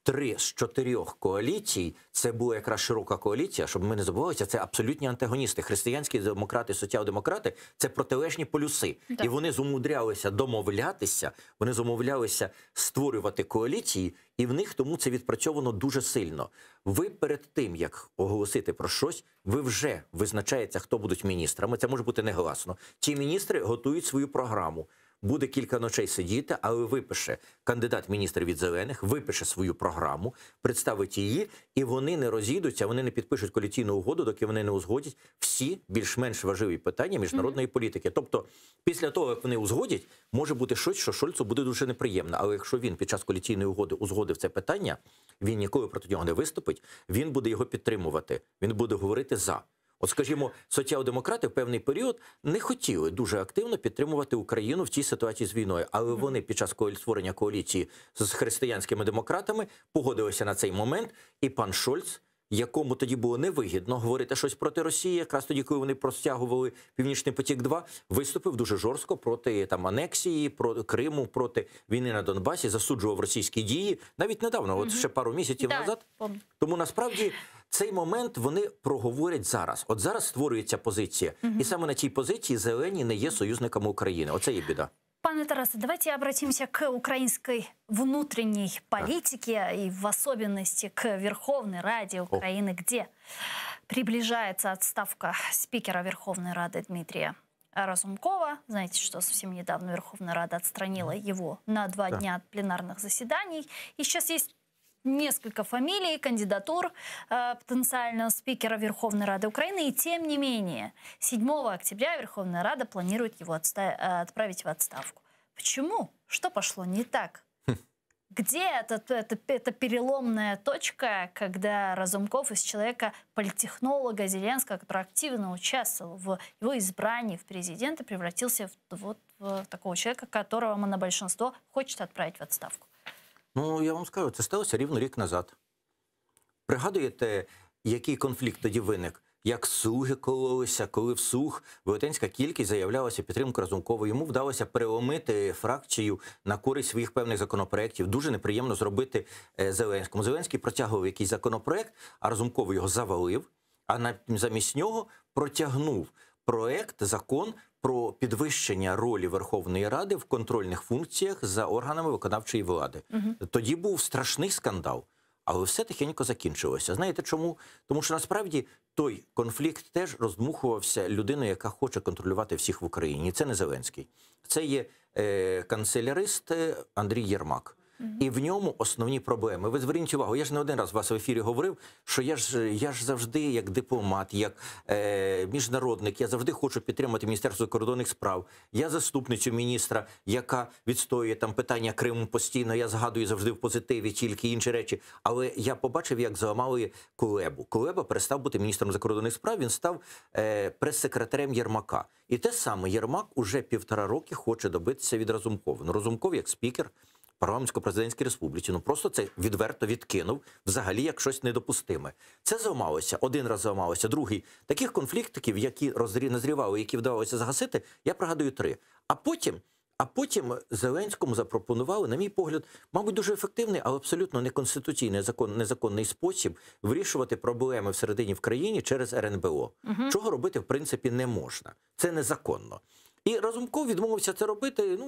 3 з 4 коаліцій, це була якраз широка коаліція, щоб ми не забувалися, це абсолютні антагоністи. Християнські демократи, соціал-демократи – це протилежні полюси. І вони зумудрялися домовлятися, вони зумовлялися створювати коаліції, і в них тому це відпрацьовано дуже сильно. Ви перед тим, як оголосити про щось, ви вже визначаєте, хто будуть міністрами. Це може бути негласно. Ці міністри готують свою програму. Буде кілька ночей сидіти, але випише кандидат міністр від зелених, випише свою програму, представить її, і вони не розійдуться, вони не підпишуть коаліційну угоду, доки вони не узгодять всі більш-менш важливі питання міжнародної політики. Тобто, після того, як вони узгодять, може бути щось, що Шольцу буде дуже неприємно. Але якщо він під час коаліційної угоди узгодив це питання, він ніколи проти нього не виступить, він буде його підтримувати, він буде говорити «за». От, скажімо, соціал-демократи в певний період не хотіли дуже активно підтримувати Україну в цій ситуації з війною. Але вони під час створення коаліції з християнськими демократами погодилися на цей момент. І пан Шольц, якому тоді було невигідно говорити щось проти Росії, якраз тоді, коли вони простягували Північний потік-2, виступив дуже жорстко проти анексії, проти Криму, проти війни на Донбасі, засуджував російські дії. Навіть недавно, от ще пару місяців назад. Тому насправді цей момент вони проговорять зараз. От зараз створюється позиція. І саме на цій позиції зелені не є союзниками України. Оце є біда. Пане Тарасе, давайте обратимся к украинской внутренней политике и в особенности к Верховной Раде Украины, где приближается отставка спикера Верховной Рады Дмитрия Разумкова. Знаете, что совсем недавно Верховная Рада отстранила его на 2 дня от пленарных заседаний. И сейчас есть несколько фамилий, кандидатур потенциального спикера Верховной Рады Украины. И тем не менее, 7 октября Верховная Рада планирует его отправить в отставку. Почему? Что пошло не так? Где эта переломная точка, когда Разумков из человека политтехнолога Зеленского, который активно участвовал в его избрании в президенты, превратился в такого человека, которого монобольшинство хочет отправить в отставку? Ну, я вам скажу, це сталося рівно рік назад. Пригадуєте, який конфлікт тоді виник? Як слуги кололися, коли вслух велетенська кількість заявлялася підтримку Разумкова. Йому вдалося переломити фракцію на користь своїх певних законопроєктів. Дуже неприємно зробити Зеленському. Зеленський протягував якийсь законопроєкт, а Разумков його завалив, а замість нього протягнув закон про підвищення ролі Верховної Ради в контрольних функціях за органами виконавчої влади. Тоді був страшний скандал. Але все тихенько закінчилося. Знаєте чому? Тому що насправді той конфлікт теж роздмухувався людиною, яка хоче контролювати всіх в Україні. Це не Зеленський. Це є канцелярист Андрій Єрмак. І в ньому основні проблеми. Ви зверніть увагу, я ж не один раз у вас в ефірі говорив, що я ж завжди як дипломат, як міжнародник, я завжди хочу підтримати Міністерство закордонних справ. Я заступницю міністра, яка відстоює там питання Криму постійно, я згадую завжди в позитиві, тільки інші речі. Але я побачив, як зламали Кулебу. Кулеба перестав бути міністром закордонних справ, він став прес-секретарем Єрмака. І те саме Єрмак уже 1,5 роки хоче добитися від Разумкова. Ну, Разумков як спікер парламентсько-президентській республіці, просто це відверто відкинув, взагалі як щось недопустиме. Це зламалося, один раз зламалося, другий. Таких конфліктиків, які назрівали, які вдавалося загасити, я пригадую 3. А потім Зеленському запропонували, на мій погляд, мабуть, дуже ефективний, але абсолютно неконституційний, незаконний спосіб вирішувати проблеми всередині в країні через РНБО. Чого робити, в принципі, не можна. Це незаконно. І Разумков відмовився це робити,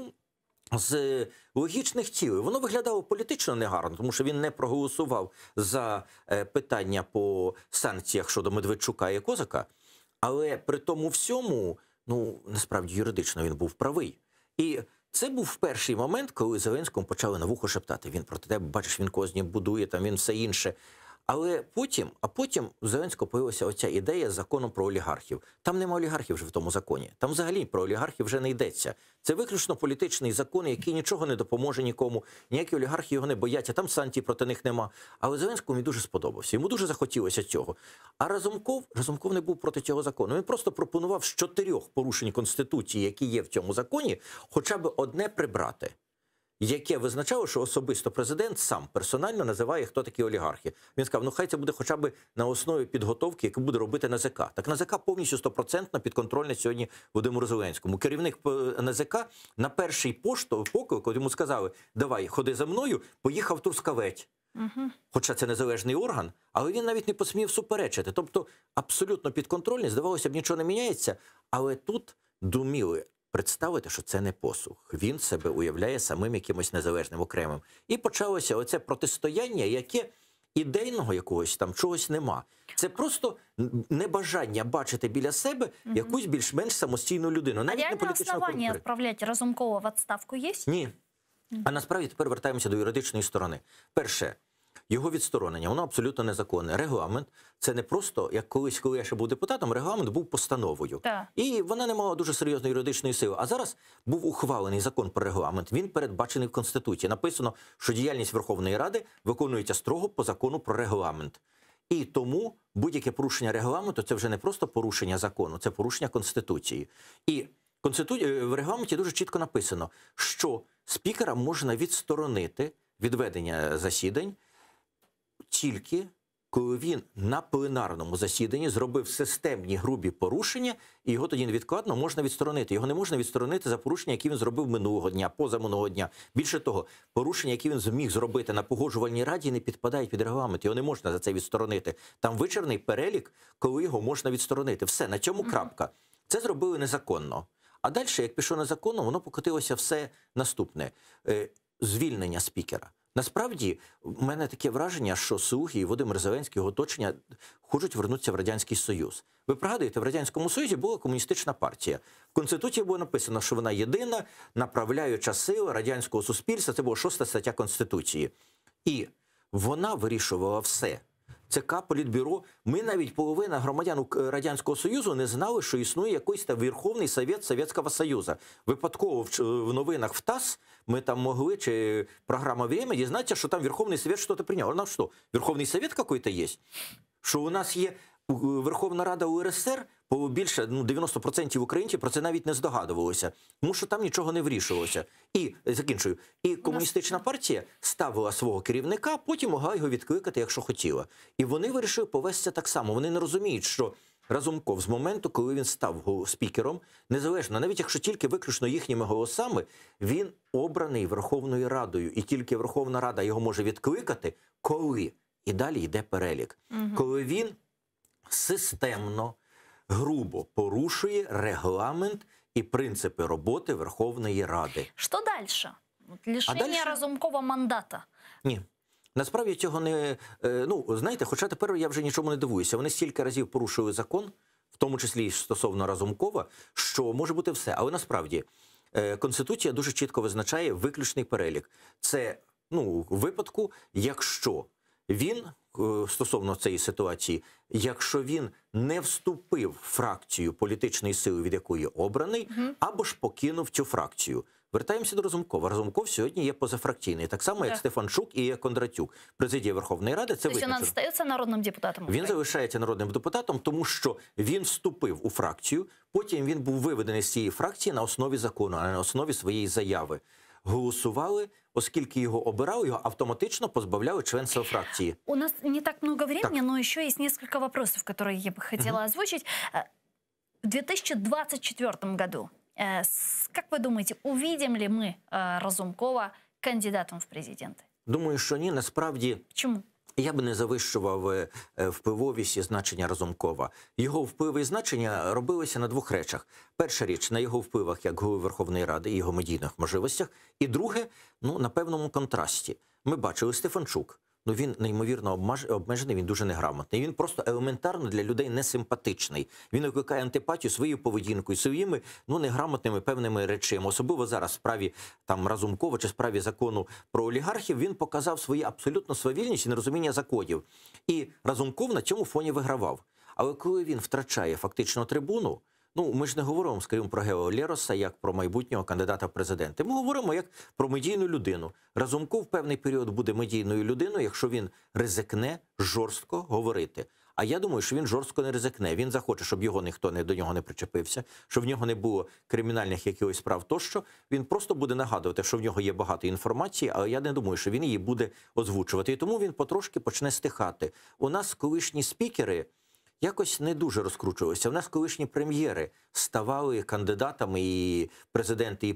з логічних цілей. Воно виглядало політично негарно, тому що він не проголосував за питання по санкціях щодо Медведчука і Козака, але при тому всьому, ну, насправді юридично він був правий. І це був перший момент, коли Зеленському почали на вухо шептати. Він проти тебе, бачиш, він козні будує, там він все інше. Але потім у Зеленського появилася оця ідея з законом про олігархів. Там нема олігархів вже в тому законі. Там взагалі про олігархів вже не йдеться. Це виключно політичний закон, який нічого не допоможе нікому. Ніякі олігархи його не бояться, там санкцій проти них нема. Але Зеленському він дуже сподобався. Йому дуже захотілося цього. А Разумков не був проти цього закону. Він просто пропонував з 4 порушень Конституції, які є в цьому законі, хоча б одне прибрати, яке визначало, що особисто президент сам персонально називає, хто такі олігархи. Він сказав, ну хай це буде хоча б на основі підготовки, яку буде робити НАЗК. Так НАЗК повністю 100% підконтрольна сьогодні Володимиру Зеленському. Керівник НАЗК на перший поклик, коли йому сказали, давай, ходи за мною, поїхав в Трускавець. Хоча це незалежний орган, але він навіть не посмів суперечити. Тобто абсолютно підконтрольний, здавалося б, нічого не міняється, але тут думіли представити, що це не послуг. Він себе уявляє самим якимось незалежним, окремим. І почалося оце протистояння, яке ідейного якогось там чогось нема. Це просто небажання бачити біля себе якусь більш-менш самостійну людину. А реальне основання відправляти Разумкова в відставку є? Ні. А насправді тепер вертаємося до юридичної сторони. Перше, його відсторонення, воно абсолютно незаконне. Регламент – це не просто, як колись, коли я ще був депутатом, регламент був постановою. Так. І вона не мала дуже серйозної юридичної сили. А зараз був ухвалений закон про регламент. Він передбачений в Конституції. Написано, що діяльність Верховної Ради виконується строго по закону про регламент. І тому будь-яке порушення регламенту – це вже не просто порушення закону, це порушення Конституції. І в регламенті дуже чітко написано, що спікера можна відсторонити від ведення засідань тільки коли він на пленарному засіданні зробив системні грубі порушення, і його тоді невідкладно можна відсторонити. Його не можна відсторонити за порушення, які він зробив минулого дня, позаминулого дня. Більше того, порушення, які він зміг зробити на погоджувальній раді, не підпадають під регламент. Його не можна за це відсторонити. Там вичерпний перелік, коли його можна відсторонити. Все, на цьому крапка. Це зробили незаконно. А далі, як пішло незаконно, воно покотилося все наступне. Звільнення спікера. Насправді, в мене таке враження, що Слуги і Володимир Зеленський, його оточення, хочуть вернутися в Радянський Союз. Ви пригадуєте, в Радянському Союзі була комуністична партія. В Конституції було написано, що вона єдина, направляюча сила радянського суспільства. Це була 6 стаття Конституції. І вона вирішувала все. ЦК, Політбюро. Ми навіть половина громадян Радянського Союзу не знали, що існує якийсь там Верховний Совет Совєтського Союзу. Випадково в новинах в ТАСС ми там могли, чи програма «Время», дізнатися, що там Верховний Совет щось прийняв. А у нас що, Верховний Совет якийсь є? Що у нас є Верховна Рада УРСР? Більше 90% українців про це навіть не здогадувалося, тому що там нічого не вирішувалося. І, закінчую, і комуністична партія ставила свого керівника, потім могла його відкликати, якщо хотіла. І вони вирішили повестися так само. Вони не розуміють, що Разумков з моменту, коли він став спікером, незалежно, навіть якщо тільки виключно їхніми голосами, він обраний Верховною Радою. І тільки Верховна Рада його може відкликати, коли, і далі йде перелік, коли він системно, грубо порушує регламент і принципи роботи Верховної Ради. Що далі? Лишення Разумкова мандата? Ні. Насправді цього не... знаєте, хоча тепер я вже нічому не дивуюся. Вони стільки разів порушили закон, в тому числі і стосовно Разумкова, що може бути все. Але насправді Конституція дуже чітко визначає виключний перелік. Це, в випадку, якщо він, стосовно цієї ситуації, якщо він не вступив в фракцію політичної сили, від якої обраний, або ж покинув цю фракцію. Вертаємося до Разумкова. Разумков сьогодні є позафракційний, так само, як Стефанчук і як Кондратюк. Президія Верховної Ради це визначено. Тобто він залишається народним депутатом? Він залишається народним депутатом, тому що він вступив у фракцію, потім він був виведений з цієї фракції на основі закону, а не на основі своєї заяви. Голосували, оскільки його обирали, його автоматично позбавляли членства фракции. У нас не так много времени, но еще есть несколько вопросов, которые я бы хотела озвучить. В 2024 году, как вы думаете, увидим ли мы Разумкова кандидатом в президенты? Думаю, що ні. Насправді... Чому? Я би не завищував впливовість і значення Разумкова. Його впливи і значення робилися на двох речах. Перша річ – на його впливах як голови Верховної Ради і його медійних можливостях. І друге – на певному контрасті. Ми бачили Стефанчук. Він неймовірно обмежений, він дуже неграмотний. Він просто елементарно для людей несимпатичний. Він викликає антипатію своєю поведінкою, своїми неграмотними певними речами. Особливо зараз в справі Разумкова чи в справі закону про олігархів він показав свою абсолютну свавільність і нерозуміння законів. І Разумков на цьому фоні вигравав. Але коли він втрачає фактично трибуну, ми ж не говоримо, скажімо, про Гео Лероса як про майбутнього кандидата в президенти. Ми говоримо як про медійну людину. Разумков в певний період буде медійною людиною, якщо він ризикне жорстко говорити. А я думаю, що він жорстко не ризикне. Він захоче, щоб ніхто до нього не причепився, щоб в нього не було кримінальних якихось справ тощо. Він просто буде нагадувати, що в нього є багато інформації, але я не думаю, що він її буде озвучувати. І тому він потрошки почне стихати. У нас колишні спікери якось не дуже розкручувалися. У нас колишні прем'єри ставали кандидатами і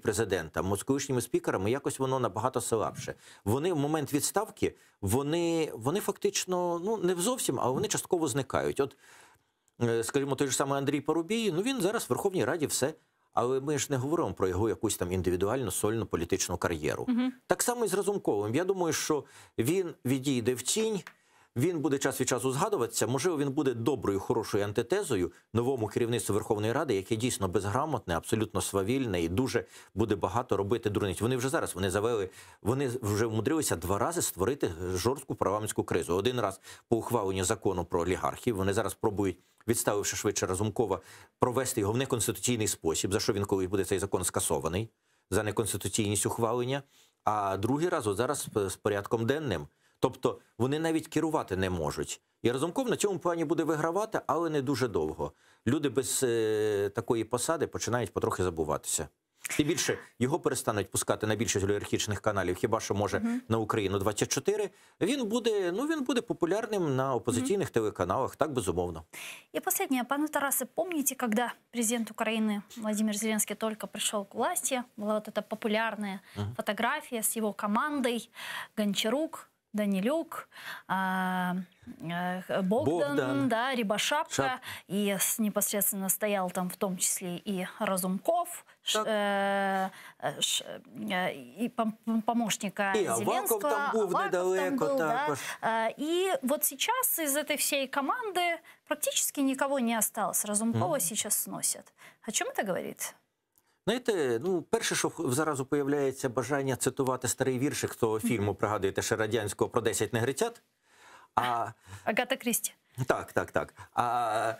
президентами. З колишніми спікерами якось воно набагато слабше. Вони в момент відставки, вони фактично, не зовсім, але вони частково зникають. От, скажімо, той ж самий Андрій Парубій, він зараз в Верховній Раді все. Але ми ж не говоримо про його якусь індивідуальну, сольну політичну кар'єру. Так само і з Разумковим. Я думаю, що він відійде в тінь, він буде час від часу згадуватися, можливо, він буде доброю, хорошою антитезою новому керівництву Верховної Ради, яке дійсно безграмотне, абсолютно свавільне і дуже буде багато робити дурниць. Вони вже зараз, вони вже вмудрилися 2 рази створити жорстку парламентську кризу. 1 раз по ухваленню закону про олігархів, вони зараз пробують, відставивши швидше Разумкова, провести його в неконституційний спосіб, за що він колись буде цей закон скасований, за неконституційність ухвалення. А другий раз, зараз з порядком денним. Тобто вони навіть керувати не можуть. І Разумков на цьому плані буде вигравати, але не дуже довго. Люди без такої посади починають потрохи забуватися. Тим більше його перестануть пускати на більшість олігархічних каналів, хіба що може на Україну-24. Він буде популярним на опозиційних телеканалах, так безумовно. И последнее, пане Тарасе, помните, когда президент Украины Владимир Зеленский только пришел к власти, была вот эта популярная фотография с его командой, Гончарук, Данилюк, Богдан, да, Рябошапка, и непосредственно стоял там в том числе и Разумков, и помощника Зеленского. Там был недалеко, да. И вот сейчас из этой всей команды практически никого не осталось. Разумкова сейчас сносят. О чем это говорит? Знаєте, перше, що зараз появляється бажання цитувати старий віршик того фільму, пригадуєте, ще радянського, про 10 негритят. Агата Крісті. Так. А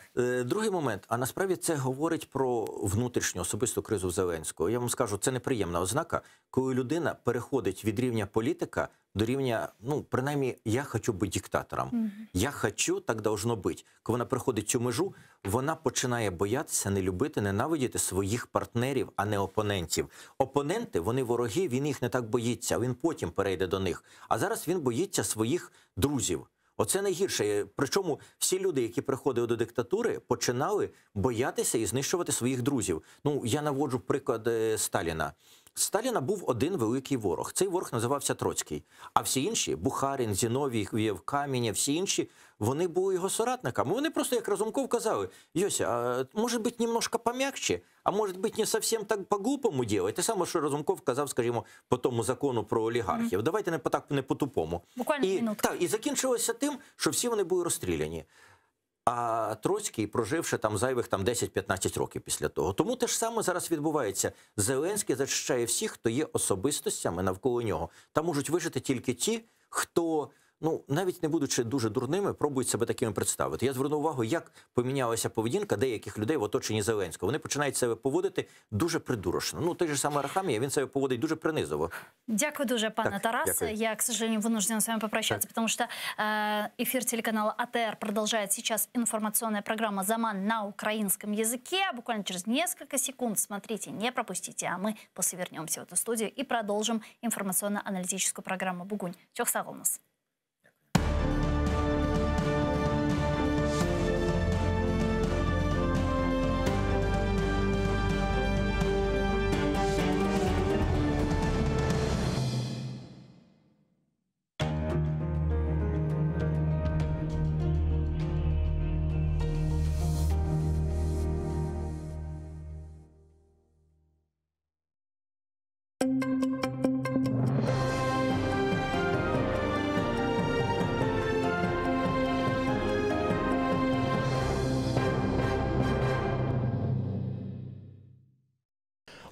другий момент, а насправді це говорить про внутрішню особисту кризу Зеленського. Я вам скажу, це неприємна ознака, коли людина переходить від рівня політика до рівня, принаймні, я хочу бути диктатором. Я хочу, так должно бути. Коли вона переходить цю межу, вона починає боятися, не любити, ненавидіти своїх партнерів, а не опонентів. Опоненти, вони вороги, він їх не так боїться, він потім перейде до них. А зараз він боїться своїх друзів. Оце найгірше. Причому всі люди, які приходили до диктатури, починали боятися і знищувати своїх друзів. Я наводжу приклад Сталіна. Сталіна був один великий ворог. Цей ворог називався Троцький. А всі інші, Бухарин, Зінов'єв, Камінєв, всі інші, вони були його соратниками. Вони просто, як Разумков, казали: Йося, а може бути немножко пом'якче, а може бути не зовсім так по-глупому делать. Те саме, що Разумков казав, скажімо, по тому закону про олігархів. Давайте не по-тупому. Буквально минутку. І закінчилося тим, що всі вони були розстріляні. А Троцький, проживши там зайвих 10-15 років після того. Тому те ж саме зараз відбувається. Зеленський зачищає всіх, хто є особистостями навколо нього. Там можуть вижити тільки ті, хто, навіть не будучи дуже дурними, пробують себе такими представити. Я звернув увагу, як помінялася поведінка деяких людей в оточенні Зеленського. Вони починають себе поводити дуже придурочно. Той же самий Арахамія, він себе поводить дуже принизово. Дякую дуже, пане Тарас. Дякую. Я, к сожалению, вынуждена с вами попрощаться, потому что эфир телеканала АТР продолжает сейчас информационная программа «Заман» на украинском языке. Буквально через несколько секунд смотрите, не пропустите, а мы после вернемся в эту студию и продолжим информационно-аналитическую программу «Бугунь». Çok sağ olunuz.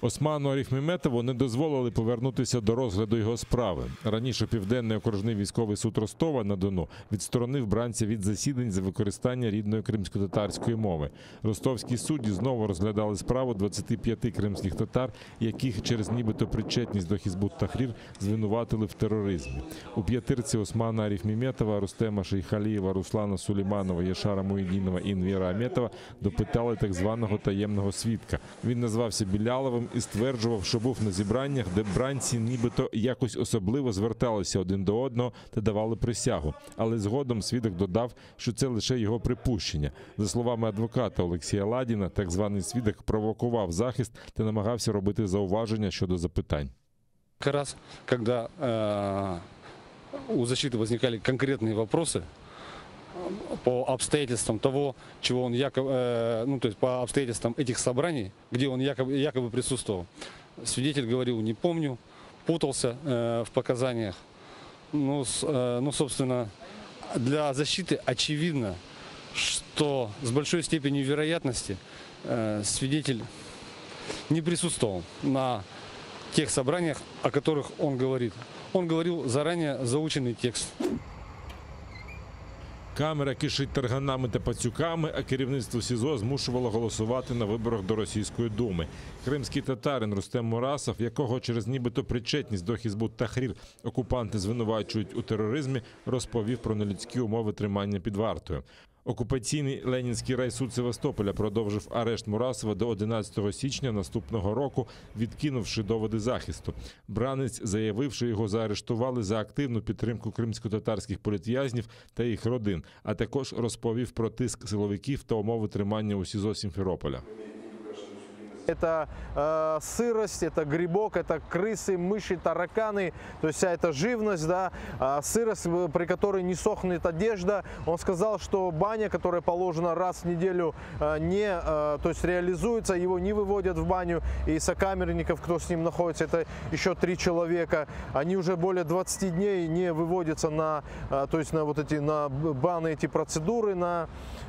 Осману Аріфмеметову не дозволили повернутися до розгляду його справи. Раніше Південний окружний військовий суд Ростова-на-Дону відсторонив бранця від засідань за використання рідної кримсько-татарської мови. Ростовські судді знову розглядали справу 25 кримських татар, яких через нібито причетність до Хізбут-Тахрір звинуватили в тероризмі. У п'ятірці Османа Аріфмеметова, Рустема Шейхалієва, Руслана Сулейманова, Яшара Муєдінова і Інвіра Аметова допитали так званого таємного свідка. Він назвався Біляловим і стверджував, що був на зібраннях, де бранці нібито якось особливо зверталися один до одного та давали присягу. Але згодом свідок додав, що це лише його припущення. За словами адвоката Олексія Ладіна, так званий свідок провокував захист та намагався робити зауваження щодо запитань. Раз, когда у защиты возникали конкретные вопросы по обстоятельствам того, чего он якобы, то есть по обстоятельствам этих собраний, где он якобы присутствовал. Свидетель говорил: не помню, путался в показаниях. Собственно, для защиты очевидно, что с большой степенью вероятности свидетель не присутствовал на тех собраниях, о которых он говорит. Он говорил заранее заученный текст. Камера кишить тарганами та пацюками, а керівництво СІЗО змушувало голосувати на виборах до Російської Думи. Кримський татарин Рустем Мурасов, якого через нібито причетність до Хізбут-Тахрір окупанти звинувачують у тероризмі, розповів про нелюдські умови тримання під вартою. Окупаційний Ленінський райсуд Севастополя продовжив арешт Мурасова до 11 січня наступного року, відкинувши доводи захисту. Бранець заявив, що його заарештували за активну підтримку кримсько-татарських політв'язнів та їх родин, а також розповів про тиск силовиків та умови тримання у СІЗО Сімферополя. Это сырость, это грибок, это крысы, мыши, тараканы, то есть вся эта живность, да, сырость, при которой не сохнет одежда. Он сказал, что баня, которая положена раз в неделю, то есть реализуется, его не выводят в баню, и сокамерников, кто с ним находится, это еще 3 человека, они уже более 20 дней не выводятся на баны, эти процедуры,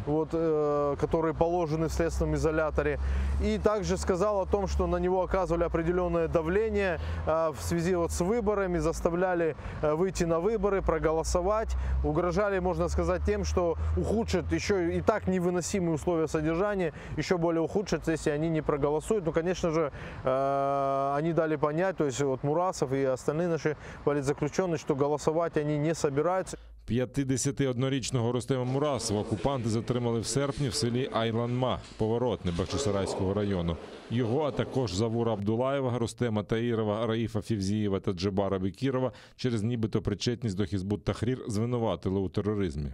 которые положены в следственном изоляторе. И также сказал о том, что на него оказывали определенное давление в связи с выборами, заставляли выйти на выборы, проголосовать, угрожали, можно сказать, тем, что ухудшат еще и так невыносимые условия содержания, еще более ухудшат, если они не проголосуют. Конечно же, они дали понять, то есть Мурасов и остальные наши политзаключенные, что голосовать они не собираются. 51-річного Рустема Мурасова окупанти затримали в серпні в селі Айланма, Поворотне, Бахчисарайського району. Його, а також Завура Абдулаєва, Рустема Таїрова, Раїфа Фівзієва та Джебара Бекірова через нібито причетність до Хізбут-Тахрір звинуватили у тероризмі.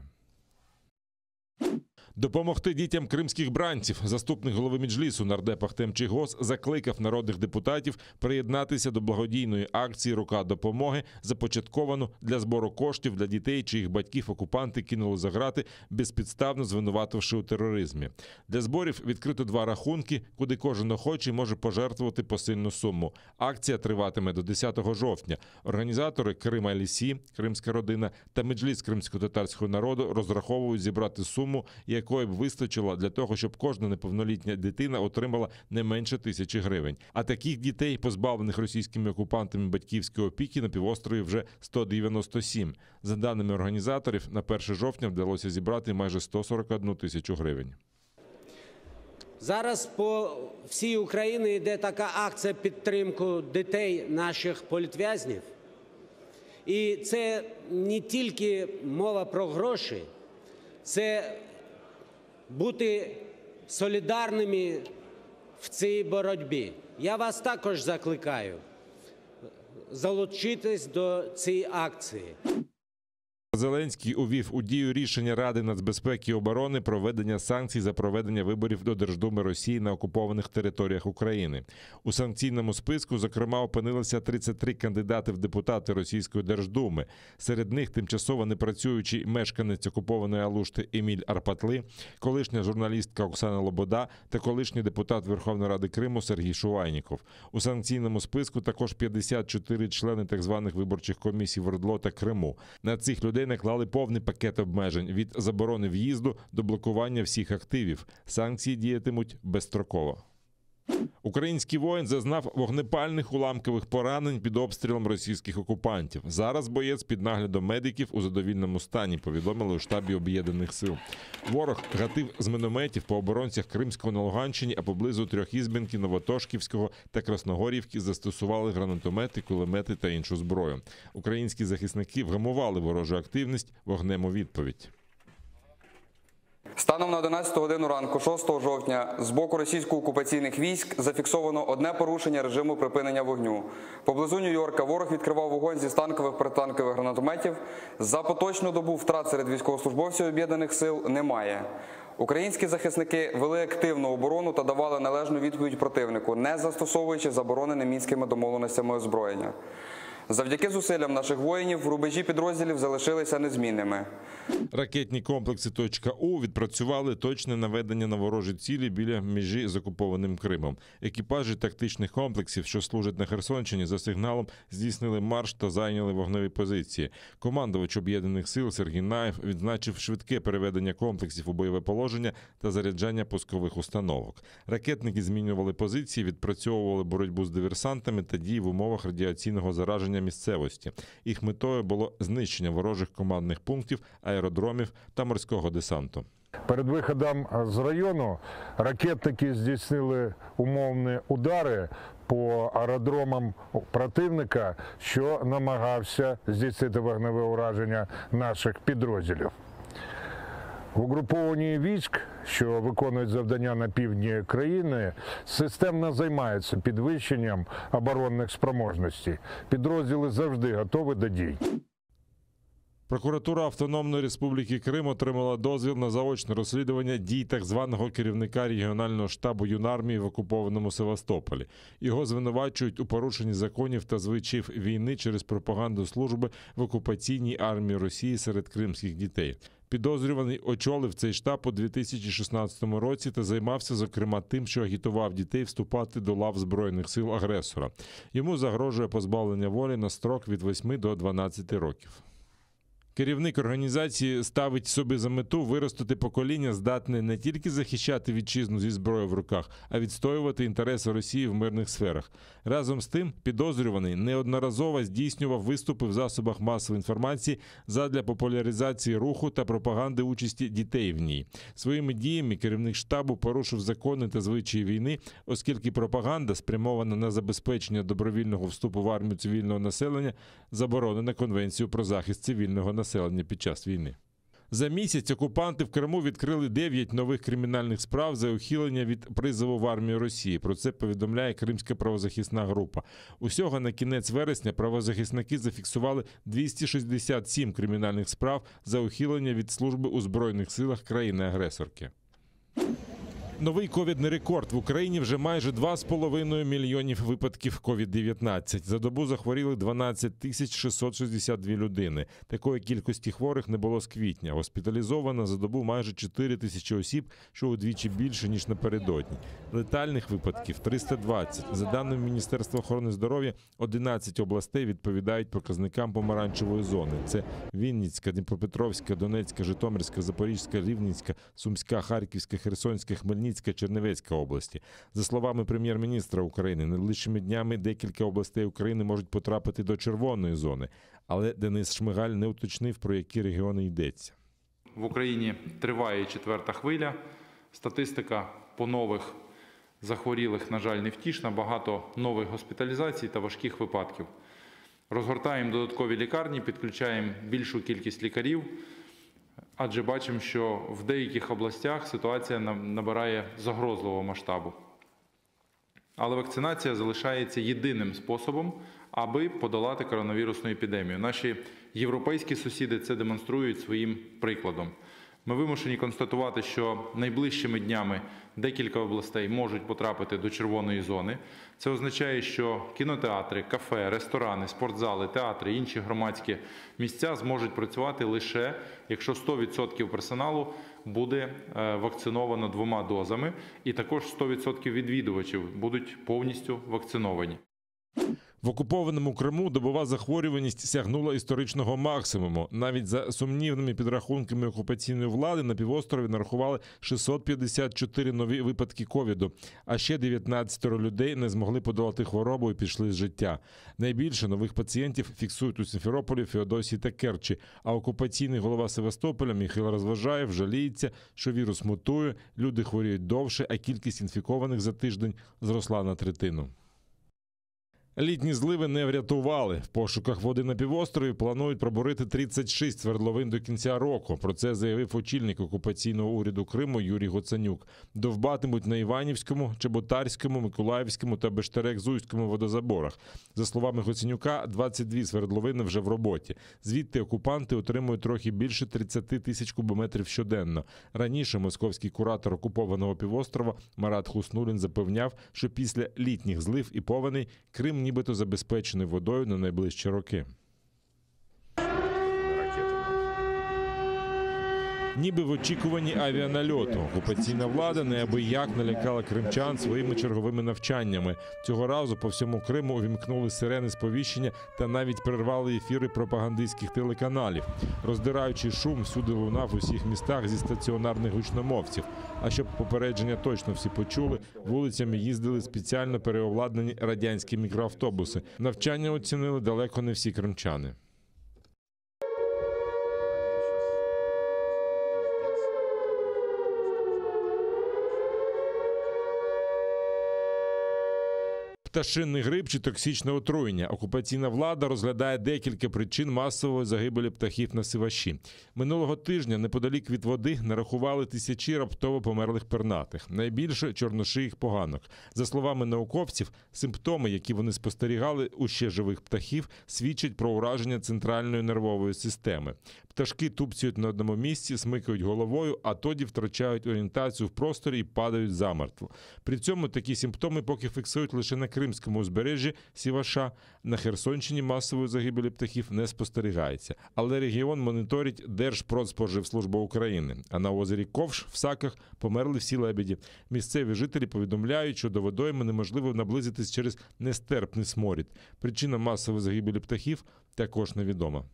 Допомогти дітям кримських бранців. Заступник голови Меджлісу нардеп Ахтем Чийгоз закликав народних депутатів приєднатися до благодійної акції «Рука допомоги», започатковану для збору коштів для дітей, чиїх батьків окупанти кинули за грати, безпідставно звинувативши у тероризмі. Для зборів відкрито 2 рахунки, куди кожен охочий може пожертвувати посильну суму. Акція триватиме до 10 жовтня. Організатори Крим Айлісі, кримська родина та Меджліс кримсько-татарського народу розраховують зібрати суму, якої б вистачило для того, щоб кожна неповнолітня дитина отримала не менше 1000 гривень. А таких дітей, позбавлених російськими окупантами батьківської опіки, на півострові вже 197. За даними організаторів, на 1 жовтня вдалося зібрати майже 141 тисячу гривень. Зараз по всій Україні йде така акція підтримки дітей наших політв'язнів. І це не тільки мова про гроші, це бути солідарними в цій боротьбі. Я вас також закликаю залучитись до цієї акції. Зеленський увів у дію рішення Ради нацбезпеки і оборони про введення санкцій за проведення виборів до Держдуми Росії на окупованих територіях України. У санкційному списку, зокрема, опинилися 33 кандидати в депутати Російської Держдуми. Серед них тимчасово непрацюючий мешканець окупованої Алушти Еміль Арпатли, колишня журналістка Оксана Лобода та колишній депутат Верховної Ради Криму Сергій Шувайніков. У санкційному списку також 54 члени так званих виборчих комісій в ОРДЛО та Криму. На цих людей наклали повний пакет обмежень – від заборони в'їзду до блокування всіх активів. Санкції діятимуть безстроково. Український воїн зазнав вогнепальних уламкових поранень під обстрілом російських окупантів. Зараз боєць під наглядом медиків у задовільному стані, повідомили у штабі Об'єднаних сил. Ворог гатив з мінометів по оборонцях Кримського на Луганщині, а поблизу Трьохізбенки, Новотошківського та Красногорівки застосували гранатомети, кулемети та іншу зброю. Українські захисники вгамували ворожу активність вогнем у відповідь. Станом на 11 годину ранку 6 жовтня з боку російсько-окупаційних військ зафіксовано одне порушення режиму припинення вогню. Поблизу Нью-Йорка ворог відкривав вогонь зі станкових протитанкових гранатометів. За поточну добу втрат серед військовослужбовців Об'єднаних сил немає. Українські захисники вели активну оборону та давали належну відповідь противнику, не застосовуючи заборонене мінськими домовленостями озброєння. Завдяки зусиллям наших воїнів рубежі підрозділів залишилися незмінними. Ракетні комплекси «У» відпрацювали точне наведення на ворожі цілі біля межі з окупованим Кримом. Екіпажі тактичних комплексів, що служать на Херсонщині, за сигналом здійснили марш та зайняли вогневі позиції. Командувач Об'єднаних сил Сергій Наєв відзначив швидке переведення комплексів у бойове положення та заряджання пускових установок. Ракетники змінювали позиції, відпрацьовували боротьбу з диверсантами та дії в умовах радіаційного зараження місцевості. Їх метою було знищення ворожих командних пунктів, аеродромів та морського десанту. Перед виходом з району ракетники здійснили умовні удари по аеродромам противника, що намагався здійснити вогневе ураження наших підрозділів. В угрупованні військ, що виконують завдання на півдні країни, системно займаються підвищенням оборонних спроможностей. Підрозділи завжди готові до дій. Прокуратура Автономної Республіки Крим отримала дозвіл на заочне розслідування дій так званого керівника регіонального штабу Юнармії в окупованому Севастополі. Його звинувачують у порушенні законів та звичаїв війни через пропаганду служби в окупаційній армії Росії серед кримських дітей. Підозрюваний очолив цей штаб у 2016 році та займався, зокрема, тим, що агітував дітей вступати до лав Збройних сил агресора. Йому загрожує позбавлення волі на строк від 8 до 12 років. Керівник організації ставить собі за мету виростити покоління, здатне не тільки захищати вітчизну зі зброєю в руках, а відстоювати інтереси Росії в мирних сферах. Разом з тим, підозрюваний неодноразово здійснював виступи в засобах масової інформації задля популяризації руху та пропаганди участі дітей в ній. Своїми діями керівник штабу порушив закони та звичаї війни, оскільки пропаганда, спрямована на забезпечення добровільного вступу в армію цивільного населення, заборонена Конвенцією про захист цивільного населення під час війни. За місяць окупанти в Криму відкрили 9 нових кримінальних справ за ухилення від призову в армію Росії. Про це повідомляє Кримська правозахисна група. Усього на кінець вересня правозахисники зафіксували 267 кримінальних справ за ухилення від служби у Збройних силах країни-агресорки. Новий ковідний рекорд. В Україні вже майже 2,5 мільйонів випадків COVID-19. За добу захворіли 12 662 людини. Такої кількості хворих не було з квітня. Госпіталізовано за добу майже 4 тисячі осіб, що удвічі більше, ніж напередодні. Летальних випадків – 320. За даними Міністерства охорони здоров'я, 11 областей відповідають показникам помаранчевої зони. Це Вінницька, Дніпропетровська, Донецька, Житомирська, Запорізька, Рівненська, Сумська, Харківська, Херсонська, Хмельницька, Чернівецька області. За словами прем'єр-міністра України, найближчими днями декілька областей України можуть потрапити до червоної зони. Але Денис Шмигаль не уточнив, про які регіони йдеться. В Україні триває 4-та хвиля. Статистика по нових захворілих, на жаль, невтішна. Багато нових госпіталізацій та важких випадків. Розгортаємо додаткові лікарні, підключаємо більшу кількість лікарів. Адже бачимо, що в деяких областях ситуація набирає загрозливого масштабу. Але вакцинація залишається єдиним способом, аби подолати коронавірусну епідемію. Наші європейські сусіди це демонструють своїм прикладом. Ми вимушені констатувати, що найближчими днями декілька областей можуть потрапити до червоної зони. Це означає, що кінотеатри, кафе, ресторани, спортзали, театри, інші громадські місця зможуть працювати лише, якщо 100% персоналу буде вакциновано 2 дозами, і також 100% відвідувачів будуть повністю вакциновані. В окупованому Криму добова захворюваність сягнула історичного максимуму. Навіть за сумнівними підрахунками окупаційної влади на півострові нарахували 654 нові випадки ковіду, а ще 19 людей не змогли подолати хворобу і пішли з життя. Найбільше нових пацієнтів фіксують у Сімферополі, Феодосії та Керчі, а окупаційний голова Севастополя Михайло Розважаєв жаліється, що вірус мутує, люди хворіють довше, а кількість інфікованих за тиждень зросла на третину. Літні зливи не врятували. В пошуках води на півострові планують пробурити 36 свердловин до кінця року. Про це заявив очільник окупаційного уряду Криму Юрій Гоцанюк. Довбатимуть на Іванівському, Чеботарському, Миколаївському та Бештерек-Зуйському водозаборах. За словами Гоцанюка, 22 свердловини вже в роботі. Звідти окупанти отримують трохи більше 30 тисяч кубометрів щоденно. Раніше московський куратор окупованого півострова Марат Хуснулін запевняв, що після літніх злив і повеней Крим нібито забезпечений водою на найближчі роки. Ніби в очікуванні авіанальоту. Окупаційна влада неабияк налякала кримчан своїми черговими навчаннями. Цього разу по всьому Криму увімкнули сирени сповіщення та навіть перервали ефіри пропагандистських телеканалів. Роздираючий шум всюди лунав у всіх містах зі стаціонарних гучномовців. А щоб попередження точно всі почули, вулицями їздили спеціально переобладнані радянські мікроавтобуси. Навчання оцінили далеко не всі кримчани. Пташинний грип чи токсичне отруєння. Окупаційна влада розглядає декілька причин масової загибелі птахів на Сиваші. Минулого тижня неподалік від води нарахували тисячі раптово померлих пернатих. Найбільше – чорношиїх поганок. За словами науковців, симптоми, які вони спостерігали у ще живих птахів, свідчать про ураження центральної нервової системи. Пташки тупцюють на одному місці, смикають головою, а тоді втрачають орієнтацію в просторі і падають замертво. При цьому такі симптоми поки фіксують лише на Кримському узбережжі Сіваша. На Херсонщині масової загибелі птахів не спостерігається. Але регіон моніторить Держпродспоживслужба України. А на озері Ковш в Саках померли всі лебеді. Місцеві жителі повідомляють, що до водойми неможливо наблизитись через нестерпний сморід. Причина масової загибелі птахів також невідома.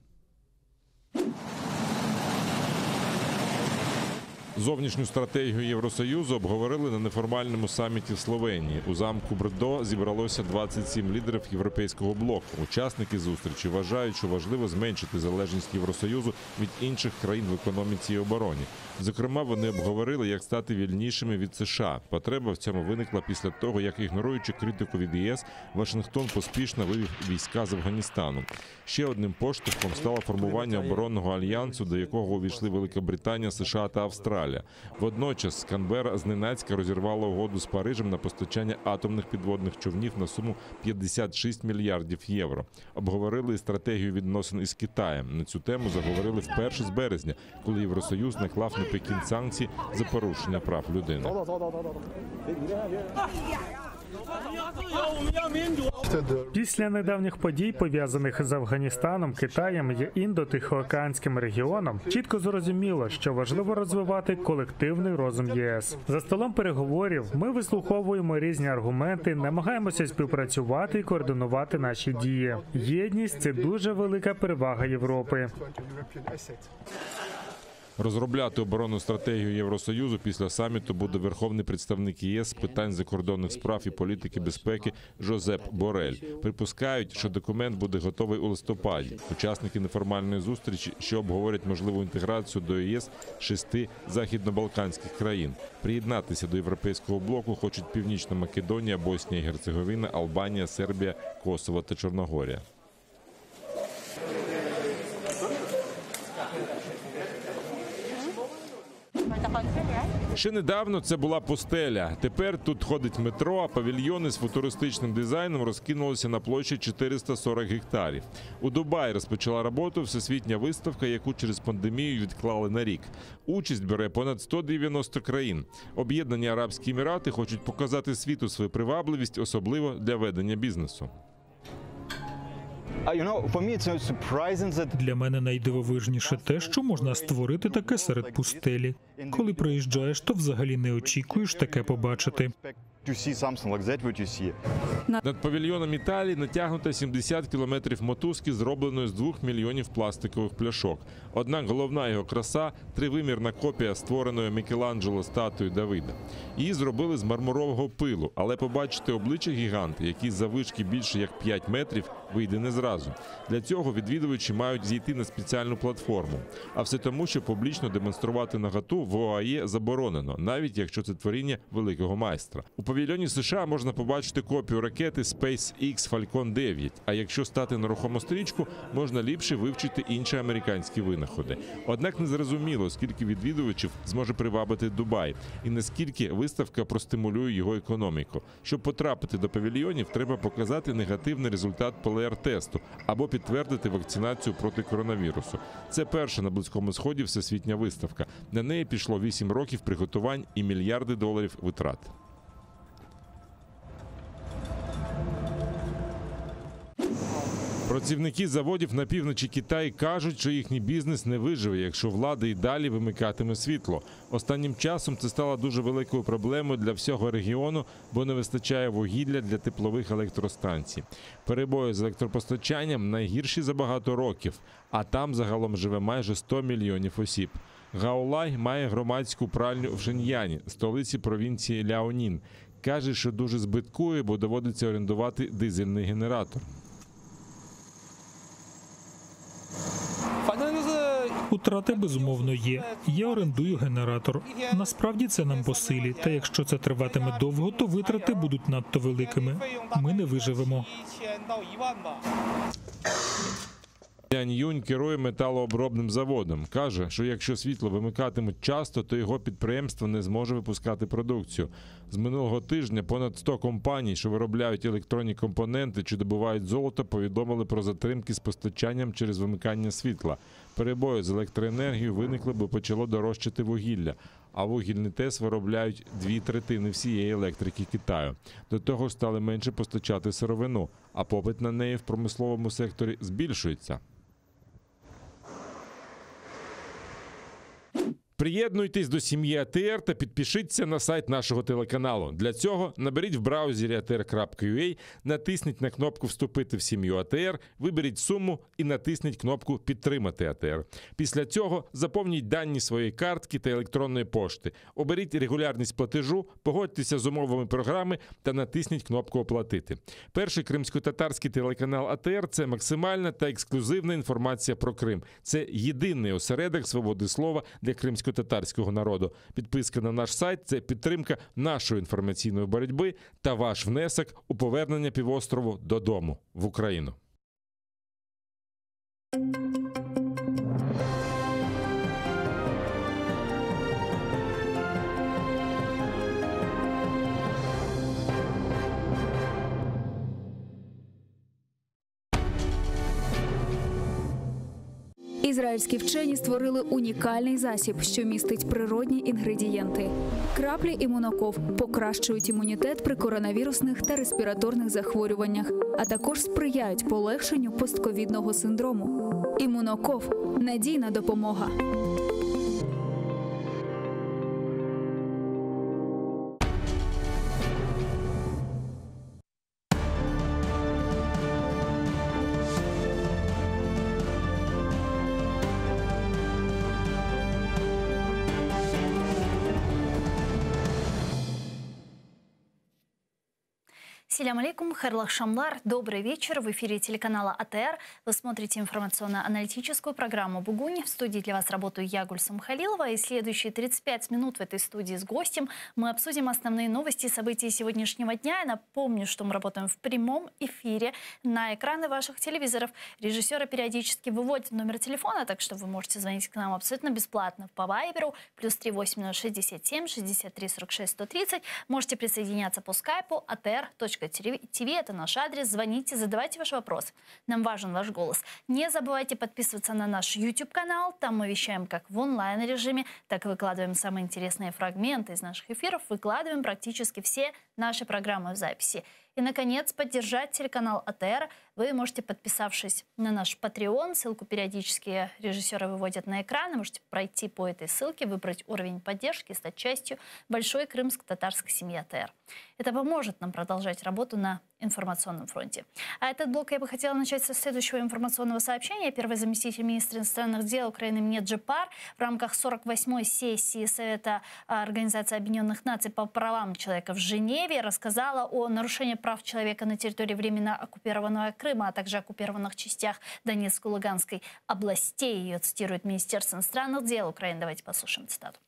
Зовнішню стратегію Євросоюзу обговорили на неформальному саміті в Словенії. У замку Брдо зібралося 27 лідерів Європейського блоку. Учасники зустрічі вважають, що важливо зменшити залежність Євросоюзу від інших країн в економіці і обороні. Зокрема, вони обговорили, як стати вільнішими від США. Потреба в цьому виникла після того, як, ігноруючи критику від ЄС, Вашингтон поспішно вивів війська з Афганістану. Ще одним поштовхом стало формування оборонного альянсу, до якого увійшли Велика Британія, США та Австралія. Водночас Канберра зненацька розірвала угоду з Парижем на постачання атомних підводних човнів на суму 56 мільярдів євро. Обговорили і стратегію відносин із Китаєм. На цю тему заговорили вперше з березня, коли Євросоюз наклав на Пекін санкції за порушення прав людини. Після недавніх подій, пов'язаних з Афганістаном, Китаєм і Індо-Тихоокеанським регіоном, чітко зрозуміло, що важливо розвивати колективний розум ЄС. За столом переговорів ми вислуховуємо різні аргументи, намагаємося співпрацювати і координувати наші дії. Єдність – це дуже велика перевага Європи. Розробляти оборонну стратегію Євросоюзу після саміту буде верховний представник ЄС з питань закордонних справ і політики безпеки Жозеп Борель. Припускають, що документ буде готовий у листопаді. Учасники неформальної зустрічі, що обговорять можливу інтеграцію до ЄС 6 західнобалканських країн. Приєднатися до європейського блоку хочуть Північна Македонія, Боснія і Герцеговина, Албанія, Сербія, Косово та Чорногорія. Ще недавно це була пустеля. Тепер тут ходить метро, а павільйони з футуристичним дизайном розкинулися на площі 440 гектарів. У Дубаї розпочала роботу всесвітня виставка, яку через пандемію відклали на рік. Участь бере понад 190 країн. Об'єднані Арабські Емірати хочуть показати світу свою привабливість, особливо для ведення бізнесу. Для мене найдивовижніше те, що можна створити таке серед пустелі. Коли приїжджаєш, то взагалі не очікуєш таке побачити. Над павільйоном Італії натягнуто 70 кілометрів мотузки, зробленої з 2 мільйонів пластикових пляшок. Однак головна його краса – тривимірна копія створеної Мікеланджело статуї Давида. Її зробили з мармурового пилу, але побачити обличчя гіганта, який заввишки більше як 5 метрів, вийде не зразу. Для цього відвідувачі мають зійти на спеціальну платформу. А все тому, що публічно демонструвати наготу в ОАЄ заборонено, навіть якщо це творіння великого майстра. У павільйоні США можна побачити копію ракети SpaceX Falcon 9, а якщо стати на рухому стрічку, можна ліпше вивчити інші американські винаходи. Однак незрозуміло, скільки відвідувачів зможе привабити Дубай і наскільки виставка простимулює його економіку. Щоб потрапити до павільйонів, треба показати негативний результат ПЛР-тесту або підтвердити вакцинацію проти коронавірусу. Це перша на Близькому Сході всесвітня виставка. На неї пішло 8 років приготувань і мільярди доларів витрат. Працівники заводів на півночі Китаю кажуть, що їхній бізнес не виживе, якщо влада і далі вимикатиме світло. Останнім часом це стало дуже великою проблемою для всього регіону, бо не вистачає вугілля для теплових електростанцій. Перебої з електропостачанням найгірші за багато років, а там загалом живе майже 100 мільйонів осіб. Гаолай має громадську пральню в Шеньяні, столиці провінції Ляонін. Каже, що дуже збиткує, бо доводиться орендувати дизельний генератор. Утрати, безумовно, є. Я орендую генератор. Насправді це нам по силі, та якщо це триватиме довго, то витрати будуть надто великими. Ми не виживемо. Ян Юнь керує металообробним заводом. Каже, що якщо світло вимикатимуть часто, то його підприємство не зможе випускати продукцію. З минулого тижня понад 100 компаній, що виробляють електронні компоненти чи добувають золото, повідомили про затримки з постачанням через вимикання світла. Перебої з електроенергією виникли, бо почало дорожчати вугілля. А вугільний ТЕС виробляють 2/3 всієї електрики Китаю. До того стали менше постачати сировину, а попит на неї в промисловому секторі збільшується. Приєднуйтесь до сім'ї АТР та підпишіться на сайт нашого телеканалу. Для цього наберіть в браузері atr.ua, натисніть на кнопку «Вступити в сім'ю АТР», виберіть суму і натисніть кнопку «Підтримати АТР». Після цього заповніть дані своєї картки та електронної пошти. Оберіть регулярність платежу, погодьтеся з умовами програми та натисніть кнопку «Оплатити». Перший кримсько-татарський телеканал АТР – це максимальна та ексклюзивна інформація про Крим. Це єдиний осередок свободи слова для кримського татарського народу. Підписка на наш сайт – це підтримка нашої інформаційної боротьби та ваш внесок у повернення півострову додому, в Україну. Ізраїльські вчені створили унікальний засіб, що містить природні інгредієнти. Краплі імуноков покращують імунітет при коронавірусних та респіраторних захворюваннях, а також сприяють полегшенню постковідного синдрому. Імуноков – надійна допомога. Ассаляму алейкум, хайрлах шамлар, добрый вечер. В эфире телеканала АТР. Вы смотрите информационно-аналитическую программу «Бугунь». В студии для вас работаю я, Гульсум Халилова. И следующие 35 минут в этой студии с гостем мы обсудим основные новости и события сегодняшнего дня. Я напомню, что мы работаем в прямом эфире на экраны ваших телевизоров. Режиссеры периодически выводят номер телефона, так что вы можете звонить к нам абсолютно бесплатно по Вайберу +3 8067 63 46 130. Можете присоединяться по скайпу atr.tv. Это наш адрес. Звоните, задавайте ваш вопрос. Нам важен ваш голос. Не забывайте подписываться на наш YouTube-канал. Там мы вещаем как в онлайн-режиме, так и выкладываем самые интересные фрагменты из наших эфиров. Выкладываем практически все наши программы в записи. И, наконец, поддержать телеканал АТР вы можете, подписавшись на наш Patreon. Ссылку периодически режиссеры выводят на экран. Можете пройти по этой ссылке, выбрать уровень поддержки и стать частью большой крымско-татарской семьи АТР. Это поможет нам продолжать работу на информационном фронте. А этот блок я бы хотела начать со следующего информационного сообщения. Первый заместитель министра иностранных дел Украины Минет Джепар в рамках 48-й сессии Совета Организации Объединенных Наций по правам человека в Женеве рассказала о нарушении прав человека на территории временно оккупированного Крыма, а также оккупированных частях Донецкой и Луганской областей. Ее цитирует Министерство иностранных дел Украины. Давайте послушаем цитату.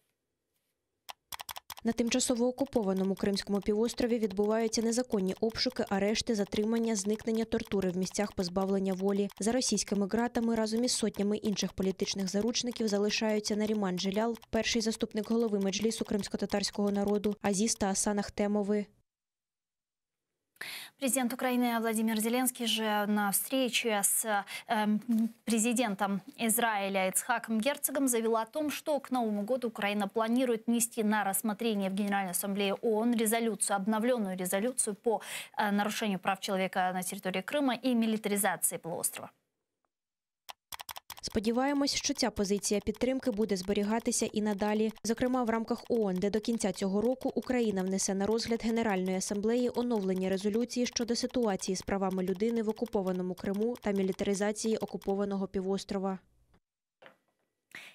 На тимчасово окупованому Кримському півострові відбуваються незаконні обшуки, арешти, затримання, зникнення, тортури в місцях позбавлення волі. За російськими ґратами разом із сотнями інших політичних заручників залишаються Наріман Джелял, перший заступник голови Меджлісу кримсько-татарського народу, Азіз та Асан Ахтемови. Президент Украины Владимир Зеленский же на встрече с президентом Израиля Ицхаком Герцогом заявил о том, что к Новому году Украина планирует внести на рассмотрение в Генеральной Ассамблее ООН резолюцию, обновленную резолюцию по нарушению прав человека на территории Крыма и милитаризации полуострова. Сподіваємось, що ця позиція підтримки буде зберігатися і надалі. Зокрема, в рамках ООН, де до кінця цього року Україна внесе на розгляд Генеральної асамблеї оновлені резолюції щодо ситуації з правами людини в окупованому Криму та мілітаризації окупованого півострова.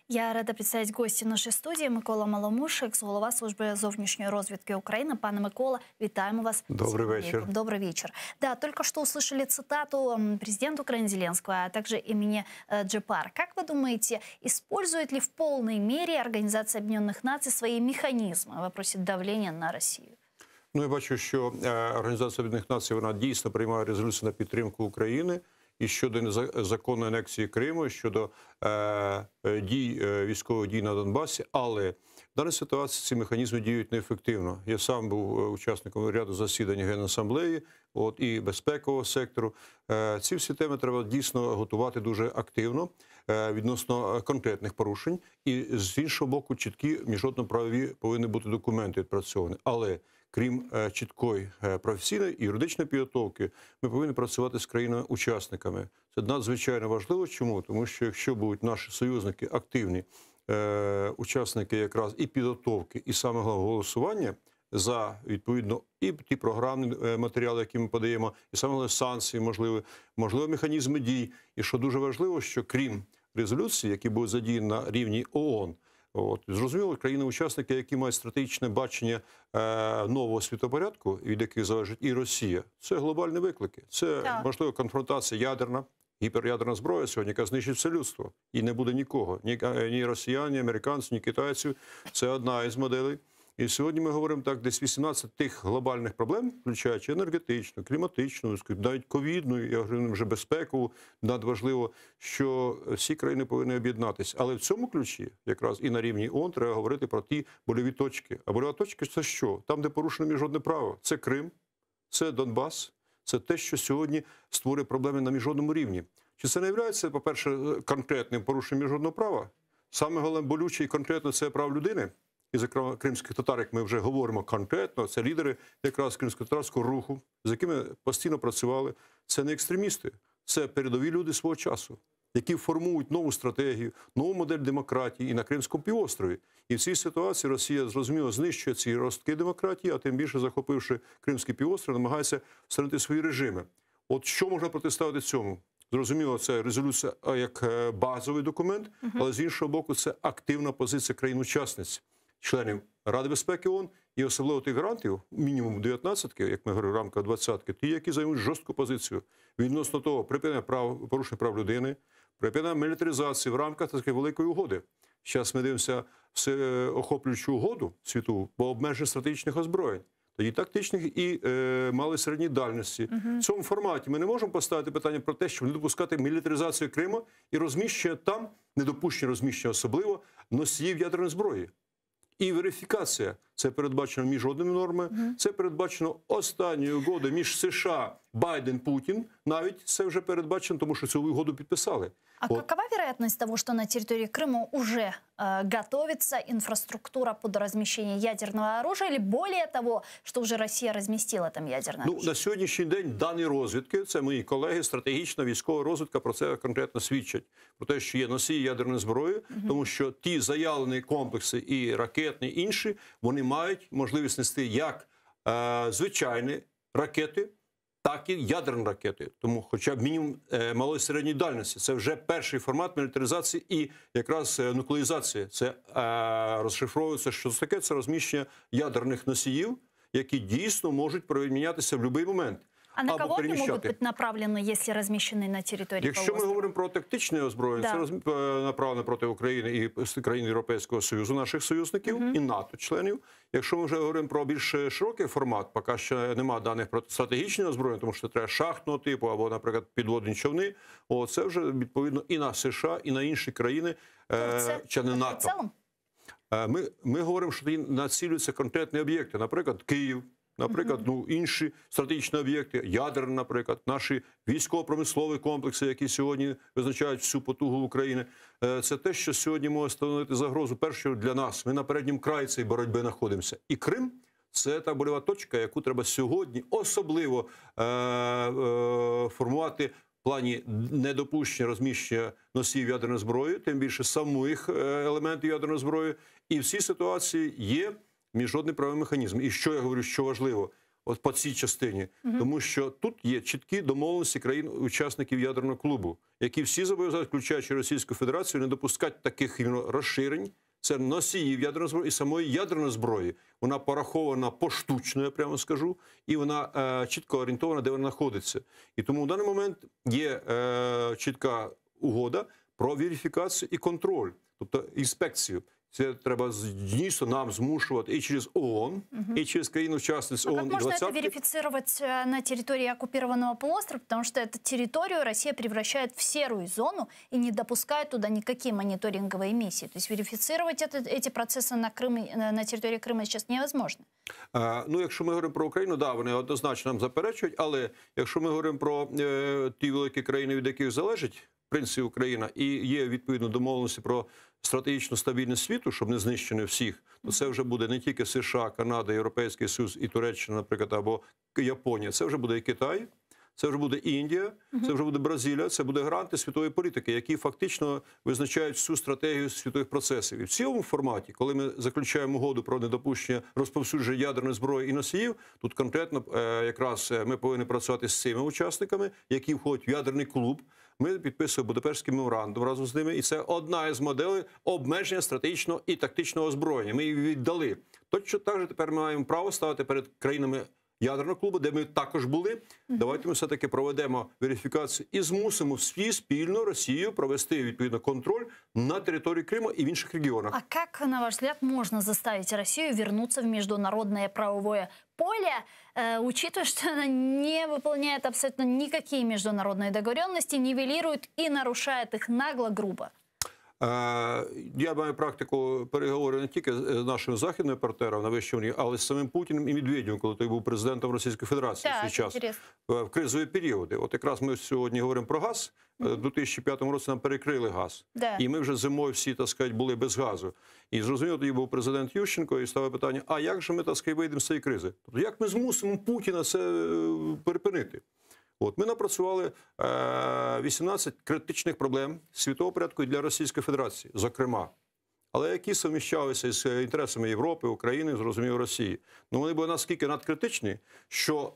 Я рада представить гостя нашей студии Микола Маломуш, екс-голова служби зовнішньої розвідки України. Пане Микола, вітаємо вас. Добрый вечер. Добрый вечер. Да, только что услышали цитату президента Украины Зеленского, а также имени Джепар. Как вы думаете, использует ли в полной мере Организация Объединенных Наций свои механизмы в вопросе давления на Росію? Ну, я бачу, що Організація Об'єднаних Націй, вона дійсно приймає резолюцію на підтримку України і щодо незаконної анексії Криму, і щодо військових дій на Донбасі, але в даній ситуації ці механізми діють неефективно. Я сам був учасником ряду засідань Генасамблеї і безпекового сектору. Ці всі теми треба дійсно готувати дуже активно відносно конкретних порушень. І з іншого боку, чіткі міжнародно-правові повинні бути документи відпрацьовані. Але крім чіткої професійної і юридичної підготовки, ми повинні працювати з країнами-учасниками. Це надзвичайно важливо. Чому? Тому що якщо будуть наші союзники активні, учасники якраз і підготовки, і саме головне голосування за, відповідно, і ті програмні матеріали, які ми подаємо, і саме головне санкції, можливо, механізми дій. І що дуже важливо, що крім резолюцій, які будуть задіяні на рівні ООН, зрозуміло, країни-учасники, які мають стратегічне бачення нового світопорядку, від яких залежить і Росія, це глобальні виклики. Це, можливо, конфронтація ядерна, гіперядерна зброя сьогодні, яка знищить все людство. І не буде нікого. Ні росіян, ні американців, ні китайців. Це одна із моделей. І сьогодні ми говоримо так, десь 18 тих глобальних проблем, включаючи енергетичну, кліматичну, навіть ковідну, я говорю, вже безпекову, надважливо, що всі країни повинні об'єднатися. Але в цьому ключі, якраз і на рівні ООН, треба говорити про ті больові точки. А больова точка – це що? Там, де порушено міжнародне право. Це Крим, це Донбас, це те, що сьогодні створює проблеми на міжнародному рівні. Чи це не є, по-перше, конкретним порушенням міжнародного права? Саме головне болюче і конкретно – це прав людини. І, зокрема, кримських татар, як ми вже говоримо конкретно, це лідери якраз кримсько-татарського руху, з якими постійно працювали. Це не екстремісти, це передові люди свого часу, які формують нову стратегію, нову модель демократії і на Кримському півострові. І в цій ситуації Росія, зрозуміло, знищує ці ростки демократії, а тим більше, захопивши Кримський півострів, намагається встановити свої режими. От що можна протиставити цьому? Зрозуміло, це резолюція як базовий документ, але з іншого боку, це активна позиція країн-учасниць, членів Ради безпеки ООН і особливо тих гарантів, мінімум 19-ки, як ми говоримо, в рамках 20-ки, ті, які займуть жорстку позицію відносно того припинення порушення прав людини, припинення мілітаризації в рамках такої великої угоди. Зараз ми дивимося всеохоплюючу угоду світову по обмеженню стратегічних озброєнь, тоді тактичних і малої середньої дальності. В цьому форматі ми не можемо поставити питання про те, щоб не допускати мілітаризацію Криму і розміщення там, недопущення розміщення особливо, носіїв ядерної зброї. І верифікація Це передбачено міжнародними нормами, це передбачено останньою угодою між США, Байден, Путін. Навіть це вже передбачено, тому що цю угоду підписали. А какова вероятность того, что на территории Крыма уже готовится инфраструктура под размещение ядерного оружия, или более того, что уже Россия разместила там ядерное оружие? На сьогоднішній день дані розвідки, це мої колеги, стратегічна військова розвідка про це конкретно свідчать. Про те, що є носії ядерної зброї, тому що ті заявлені комплекси і ракетні, інші, вони мають можливість нести як звичайні ракети, так і ядерні ракети. Тому хоча б мінімум малої середньої дальності. Це вже перший формат мілітаризації і якраз нуклеїзації. Це розшифровується, що це таке, це розміщення ядерних носіїв, які дійсно можуть примінятися в будь-який момент. А на кого они могут быть направлены, если размещены на территории Якщо ми говоримо про тактичне озброєння, це направлено проти України і країн Європейського Союзу, наших союзників, і НАТО-членів. Якщо ми вже говоримо про більш широкий формат, поки ще немає даних про стратегічне озброєння, тому що треба шахтного типу або, наприклад, підводні човни, це вже відповідно і на США, і на інші країни, члени НАТО. Ми говоримо, що націлюються конкретні об'єкти, наприклад, Київ, наприклад, інші стратегічні об'єкти, ядерні, наприклад, наші військово-промислові комплекси, які сьогодні визначають всю потугу України. Це те, що сьогодні може становити загрозу першою для нас. Ми на передньому краї цієї боротьби знаходимося. І Крим – це та больова точка, яку треба сьогодні особливо формувати в плані недопущення розміщення носіїв ядерної зброї, тим більше самих елементів ядерної зброї. І в цій ситуації є міжнародний правовий механізм. І що я говорю, що важливо от по цій частині? Тому що тут є чіткі домовленості країн-учасників ядерного клубу, які всі зобов'язають, включаючи Російську Федерацію, не допускати таких розширень. Це носіїв ядерної зброї і самої ядерної зброї. Вона порахована поштучно, я прямо скажу, і вона чітко орієнтована, де вона знаходиться. І тому в даний момент є чітка угода про верифікацію і контроль, тобто інспекцію. Це треба дійсно нам змушувати и через ООН, и через країн-участниц ООН. Как можно это верифицировать на территории оккупированного полуострова? Потому что эту территорию Россия превращает в серую зону и не допускает туда никакие мониторинговые миссии. То есть верифицировать эти процессы на территории Крыма сейчас невозможно. Якщо ми говоримо про Україну, да, вони однозначно нам заперечують, але якщо ми говоримо про ті великі країни, від яких залежить, в принципі, Україна, і є відповідно домовленості про стратегічну стабільність світу, щоб не знищені всіх, то це вже буде не тільки США, Канада, Європейський Союз і Туреччина, наприклад, або Японія. Це вже буде і Китай, це вже буде Індія, це вже буде Бразилія, це буде гранти світової політики, які фактично визначають всю стратегію світових процесів. І в цьому форматі, коли ми заключаємо угоду про недопущення розповсюдження ядерної зброї і носіїв, тут конкретно якраз ми повинні працювати з цими учасниками, які входять в ядерний клуб. Ми підписуємо Будапештський меморандум разом з ними, і це одна із моделей обмеження стратегічного і тактичного озброєння. Ми її віддали. Точно так же тепер ми маємо право ставити перед країнами ядерного клубу, де ми також були. Давайте ми все-таки проведемо верифікацію і змусимо всі спільно Росію провести відповідно контроль на території Криму і в інших регіонах. А как, на ваш взгляд, можно заставить Россию вернуться в международное правовое поле, учитывая, что она не выполняет абсолютно никакие международные договоренности, нивелирует и нарушает их нагло, грубо? Я маю практику переговорів не тільки з нашими західними партнерами на вищому рівні, але з самим Путіним і Медведєвим, коли той був президентом Російської Федерації в свій час, в кризові періоди. От якраз ми сьогодні говоримо про газ. У 2005 році нам перекрили газ. І ми вже зимою всі, так сказати, були без газу. І зрозуміло, тоді був президент Ющенко, і ставив питання, а як же ми, так сказати, вийдемо з цієї кризи? Тобто, як ми змусимо Путіна це припинити? От, ми напрацювали 18 критичних проблем світового порядку і для Російської Федерації, зокрема. Але які суміщалися з інтересами Європи, України, зрозуміло, Росії. Ну, вони були наскільки надкритичні, що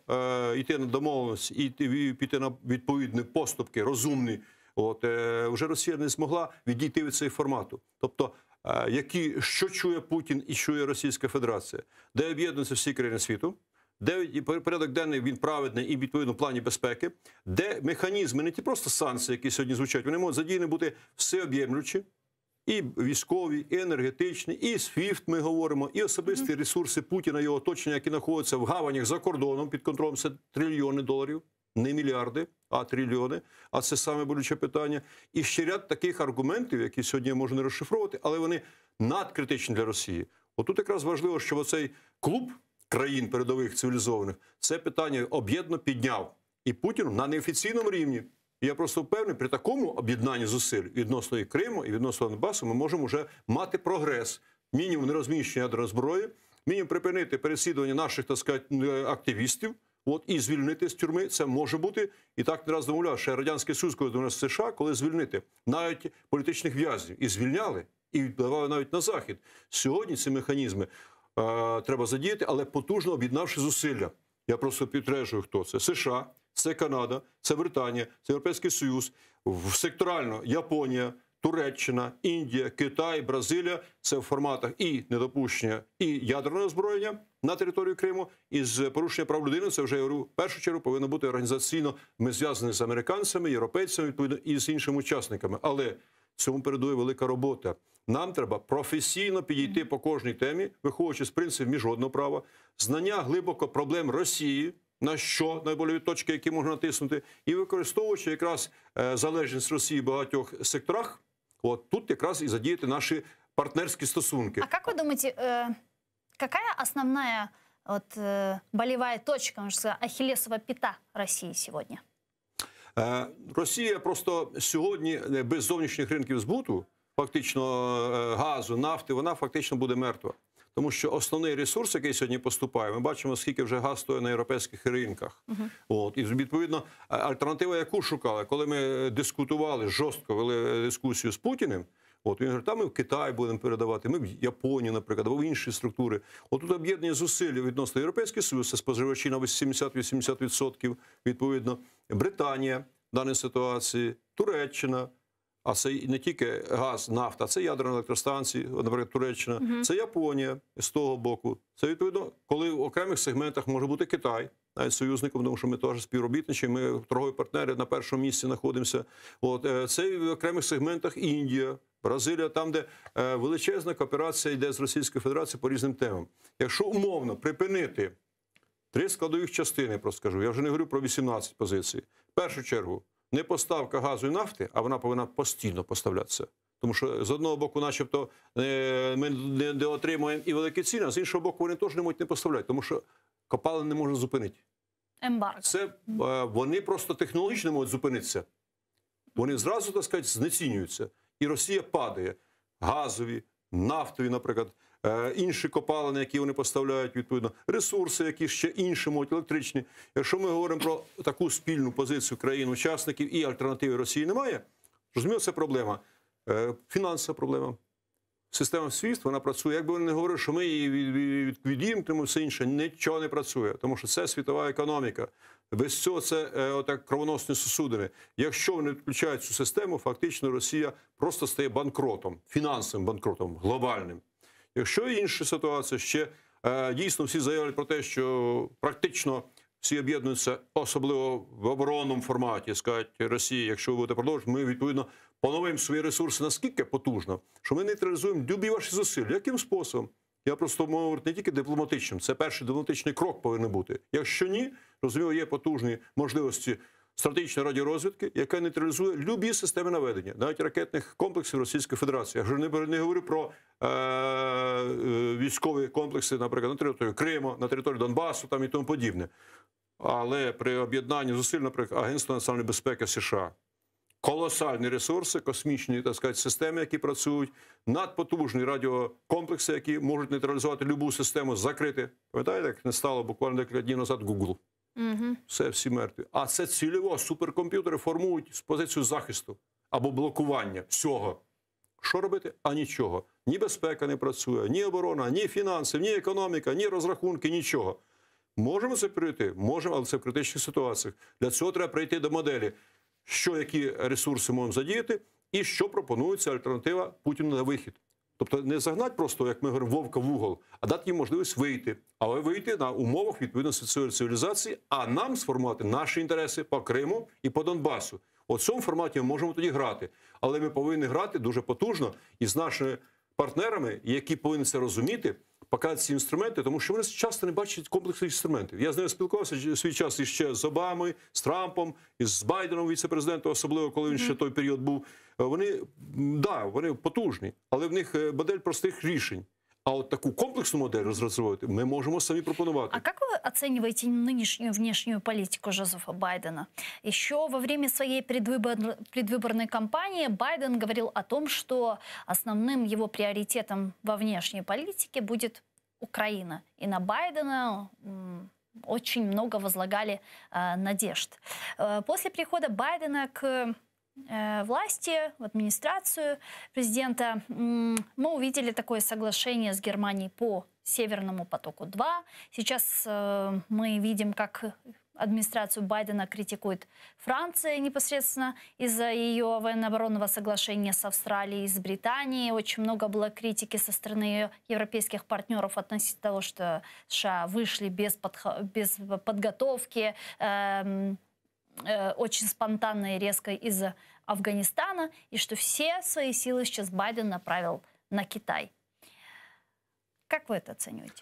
йти на домовленості і піти на відповідні поступки, розумні, вже Росія не змогла відійти від цього формату. Тобто, що чує Путін і чує Російська Федерація? Де об'єднуються всі країни світу, де порядок денний він праведний і відповідно в плані безпеки, де механізми, не ті просто санкції, які сьогодні звучать, вони можуть задіяні бути всеоб'ємлючі, і військові, і енергетичні, і SWIFT ми говоримо, і особисті ресурси Путіна, його оточення, які знаходяться в гаванях за кордоном, під контролем, це трильйони доларів, не мільярди, а трильйони, а це саме болюче питання. І ще ряд таких аргументів, які сьогодні я можу не розшифровувати, але вони надкритичні для Росії. Отут якраз важливо, що оцей клуб країн передових цивілізованих це питання об'єднано підняв. І Путін на неофіційному рівні. І я просто впевнений, при такому об'єднанні зусиль відносно і Криму, і відносно Донбасу ми можемо вже мати прогрес. Мінімум нерозміщення ядерної зброї, мінімум припинити переслідування наших, так сказати, активістів, і звільнити з тюрми. Це може бути. І так не раз домовляв, що Радянський Союз, коли до нас США, коли звільнити навіть політичних в'язнів. І звільняли, і віддавали навіть на Захід. Сьогодні ці механізми треба задіяти, але потужно об'єднавши зусилля. Я просто підтверджую, хто це. США, це Канада, це Британія, це Європейський Союз, секторально Японія, Туреччина, Індія, Китай, Бразилія – це в форматах і недопущення, і ядерного озброєння на територію Криму, і з порушення прав людини, це вже, я говорю, в першу чергу повинно бути організаційно, ми зв'язані з американцями, європейцями, відповідно, і з іншими учасниками. Але цьому передує велика робота. Нам треба професійно підійти по кожній темі, виходячи з принципів міжнародного права, знання глибоко проблем Росії, на що найболіві точки, які можна натиснути, і використовуючи якраз залежність Росії в багатьох секторах, тут якраз і задіяти наші партнерські стосунки. А як ви думаєте, яка основна болевая точка, можно сказать, ахиллесова пята Росії сьогодні? Росія просто сьогодні без зовнішніх ринків збуту, фактично газу, нафти, вона фактично буде мертва. Тому що основний ресурс, який сьогодні поступає, ми бачимо, скільки вже газ стоїть на європейських ринках. І, відповідно, альтернатива, яку шукали, коли ми дискутували, жорстко вели дискусію з Путіним, він говорить, ми в Китай будемо передавати, ми в Японію, наприклад, або в інші структури. Тут об'єднання зусиль відносно Європейський Союз, це споживачі на 70-80%, відповідно, Британія в даній ситуації, Туреччина. А це не тільки газ, нафта, це ядерні електростанції, наприклад, Туреччина, це Японія з того боку. Це, відповідно, коли в окремих сегментах може бути Китай, навіть союзником, тому що ми теж співробітничаємо, ми торгові партнери на першому місці знаходимося. Це в окремих сегментах Індія, Бразилія, там, де величезна кооперація йде з Російською Федерацією по різним темам. Якщо умовно припинити 3 складових частини, просто скажу, я вже не говорю про 18 позицій. В першу чергу, не поставка газу і нафти, а вона повинна постійно поставлятися. Тому що з одного боку, начебто, ми не отримуємо і великі ціни, а з іншого боку, вони теж не можуть не поставляти, тому що копалини не можна зупинити. Ембарго. Це вони просто технологічно не можуть зупинитися. Вони зразу, так сказати, знецінюються. І Росія падає. Газові, нафтові, наприклад, інші копалини, які вони поставляють, відповідно, ресурси, які ще інші можуть, електричні. Якщо ми говоримо про таку спільну позицію країн-учасників і альтернативи Росії немає, розуміло, це проблема. Фінансова проблема. Система SWIFT, вона працює. Якби вони не говорили, що ми її відімкнемо, все інше, нічого не працює. Тому що це світова економіка. Без цього це кровоносні сусудини. Якщо вони відключають цю систему, фактично Росія просто стає банкротом, фінансовим банкротом, глобальним. Якщо інша ситуація, ще дійсно всі заявляють про те, що практично всі об'єднуються, особливо в оборонному форматі, скажуть Росії, якщо ви будете продовжувати, ми, відповідно, поновимо свої ресурси наскільки потужно, що ми нейтралізуємо любі ваші зусилля. Яким способом? Я просто говорю не тільки дипломатичним, це перший дипломатичний крок повинен бути. Якщо ні, розумію, є потужні можливості стратегічної радіорозвідки, яка нейтралізує любі системи наведення, навіть ракетних комплексів Російської Федерації. Я вже не говорю про військові комплекси, наприклад, на території Криму, на території Донбасу там і тому подібне. Але при об'єднанні зусиль, наприклад, Агентства національної безпеки США, колосальні ресурси, космічні, так сказати, системи, які працюють, надпотужні радіокомплекси, які можуть нейтралізувати любу систему, закрити. Пам'ятаєте, як не стало буквально декілька днів назад Google? Все, всі мертві. А це цільово суперкомп'ютери формують з позицію захисту або блокування всього. Що робити? А нічого. Ні безпека не працює, ні оборона, ні фінанси, ні економіка, ні розрахунки, нічого. Можемо це прийти? Можемо, але це в критичних ситуаціях. Для цього треба прийти до моделі, які ресурси можемо задіяти і що пропонується альтернатива Путіну на вихід. Тобто не загнати просто, як ми говоримо, вовка в угол, а дати їм можливість вийти. Але вийти на умовах відповідності цієї цивілізації, а нам сформувати наші інтереси по Криму і по Донбасу. У цьому форматі ми можемо тоді грати. Але ми повинні грати дуже потужно і з нашими партнерами, які повинні це розуміти, показати ці інструменти, тому що вони часто не бачать комплексних інструментів. Я з ними спілкувався свій час іще з Обамою, з Трампом, з Байденом, віце-президентом, особливо, коли він ще той період був. Вони потужні, але в них модель простих рішень. А от таку комплексну модель розробити ми можемо самі пропонувати. А как вы оцениваете нынешнюю внешнюю политику Жозефа Байдена? Еще во время своей предвыборной кампании Байден говорил о том, что основным его приоритетом во внешней политике будет Украина. И на Байдена очень много возлагали надежд. После прихода Байдена к власти, в администрацию президента, мы увидели такое соглашение с Германией по Северному потоку-2. Сейчас мы видим, как администрацию Байдена критикует Франция непосредственно из-за ее военно-оборонного соглашения с Австралией, с Британией. Очень много было критики со стороны ее европейских партнеров относительно того, что США вышли без подготовки, очень спонтанно и резко из Афганистана, и что все свои силы сейчас Байден направил на Китай. Як ви це оцінюєте?